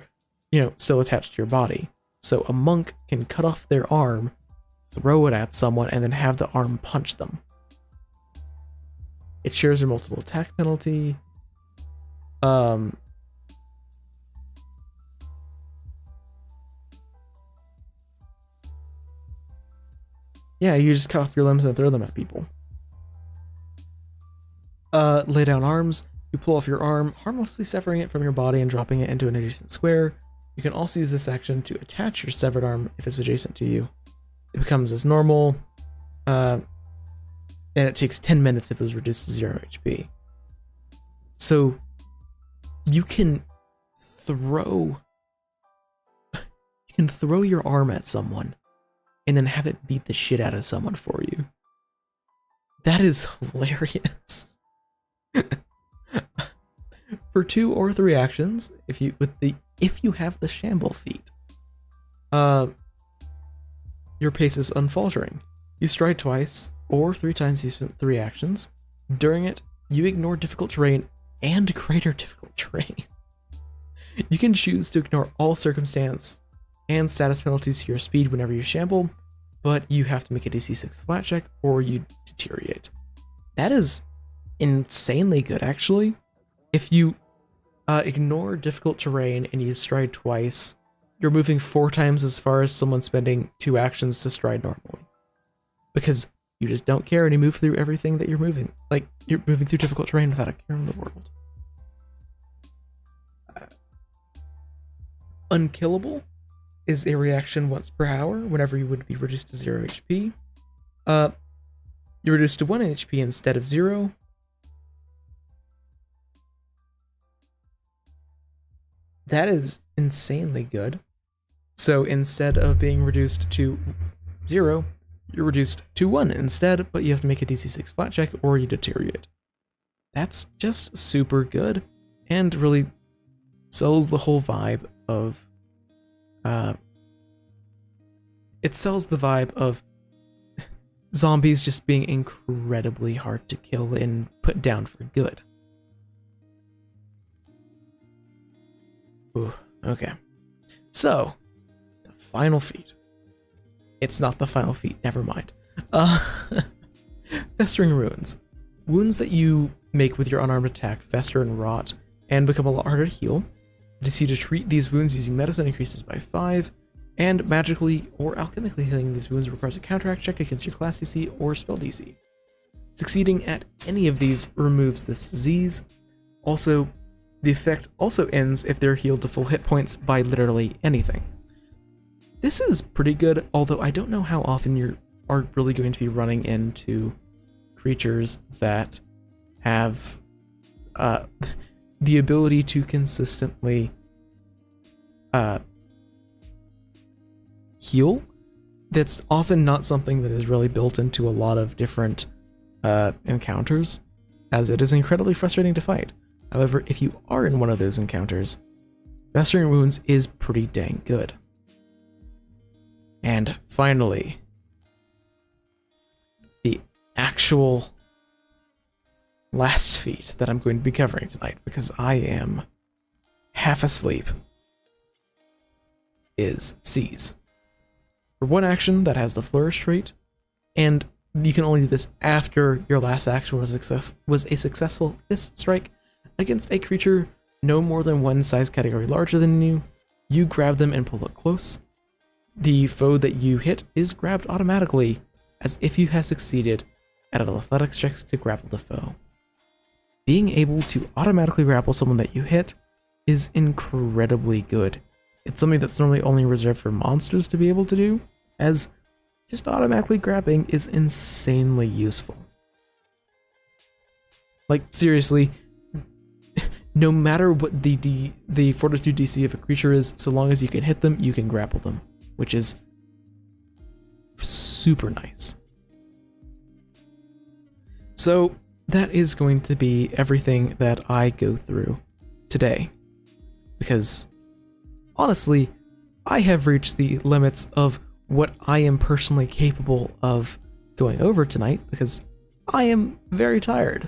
still attached to your body. So a monk can cut off their arm, throw it at someone, and then have the arm punch them. It shares a multiple attack penalty. Yeah, you just cut off your limbs and throw them at people. Lay down arms. You pull off your arm, harmlessly severing it from your body and dropping it into an adjacent square. You can also use this action to attach your severed arm if it's adjacent to you. It becomes as normal, and it takes 10 minutes if it was reduced to 0 HP. So you can throw your arm at someone and then have it beat the shit out of someone for you. That is hilarious. For 2 or 3 actions, if you have the Shamble feat, your pace is unfaltering. You stride twice or 3 times. You spent 3 actions. During it, you ignore difficult terrain and greater difficult terrain. You can choose to ignore all circumstance and status penalties to your speed whenever you shamble, but you have to make a DC 6 flat check or you deteriorate. That is insanely good, actually. If you ignore difficult terrain and you stride twice, you're moving 4 times as far as someone spending 2 actions to stride normally. Because you just don't care and you move through everything that you're moving. Like, you're moving through difficult terrain without a care in the world. Unkillable is a reaction once per hour whenever you would be reduced to 0 HP. You're reduced to 1 HP instead of 0. That is insanely good. So instead of being reduced to 0, you're reduced to 1 instead, but you have to make a DC 6 flat check or you deteriorate. That's just super good and really sells the whole vibe of it sells the vibe of zombies just being incredibly hard to kill and put down for good. Ooh, okay. So, the final feat. It's not the final feat, never mind. Festering Ruins. Wounds that you make with your unarmed attack fester and rot and become a lot harder to heal. The DC to treat these wounds using medicine increases by 5, and magically or alchemically healing these wounds requires a counteract check against your class DC or spell DC. Succeeding at any of these removes this disease. Also, the effect also ends if they're healed to full hit points by literally anything. This is pretty good, although I don't know how often you are really going to be running into creatures that have the ability to consistently heal. That's often not something that is really built into a lot of different encounters, as it is incredibly frustrating to fight. However, if you are in one of those encounters, Festering Wounds is pretty dang good. And finally, the actual last feat that I'm going to be covering tonight, because I am half asleep, is Seize. For one action that has the Flourish trait, and you can only do this after your last action was a successful Fist Strike against a creature no more than one size category larger than you. You grab them and pull it close. The foe that you hit is grabbed automatically, as if you had succeeded at an athletics check to grapple the foe. Being able to automatically grapple someone that you hit is incredibly good. It's something that's normally only reserved for monsters to be able to do, as just automatically grabbing is insanely useful. Like, seriously, no matter what the fortitude DC of a creature is, so long as you can hit them, you can grapple them, which is super nice. So that is going to be everything that I go through today, because honestly, I have reached the limits of what I am personally capable of going over tonight, because I am very tired.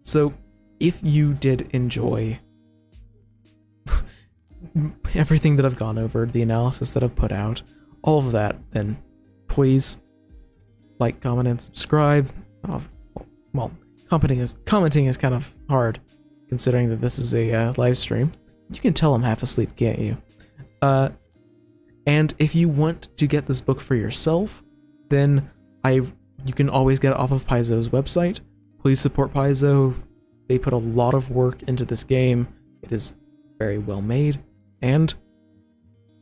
So if you did enjoy everything that I've gone over, the analysis that I've put out, all of that, then please like, comment, and subscribe. Well, commenting is kind of hard, considering that this is a live stream. You can tell I'm half asleep, can't you? And if you want to get this book for yourself, then you can always get it off of Paizo's website. Please support Paizo. They put a lot of work into this game. It is very well made, and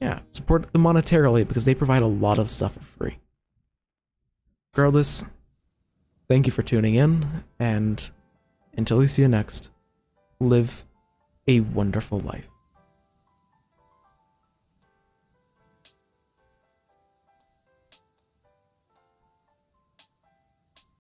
yeah, support them monetarily because they provide a lot of stuff for free. Regardless, thank you for tuning in, and until we see you next, live a wonderful life.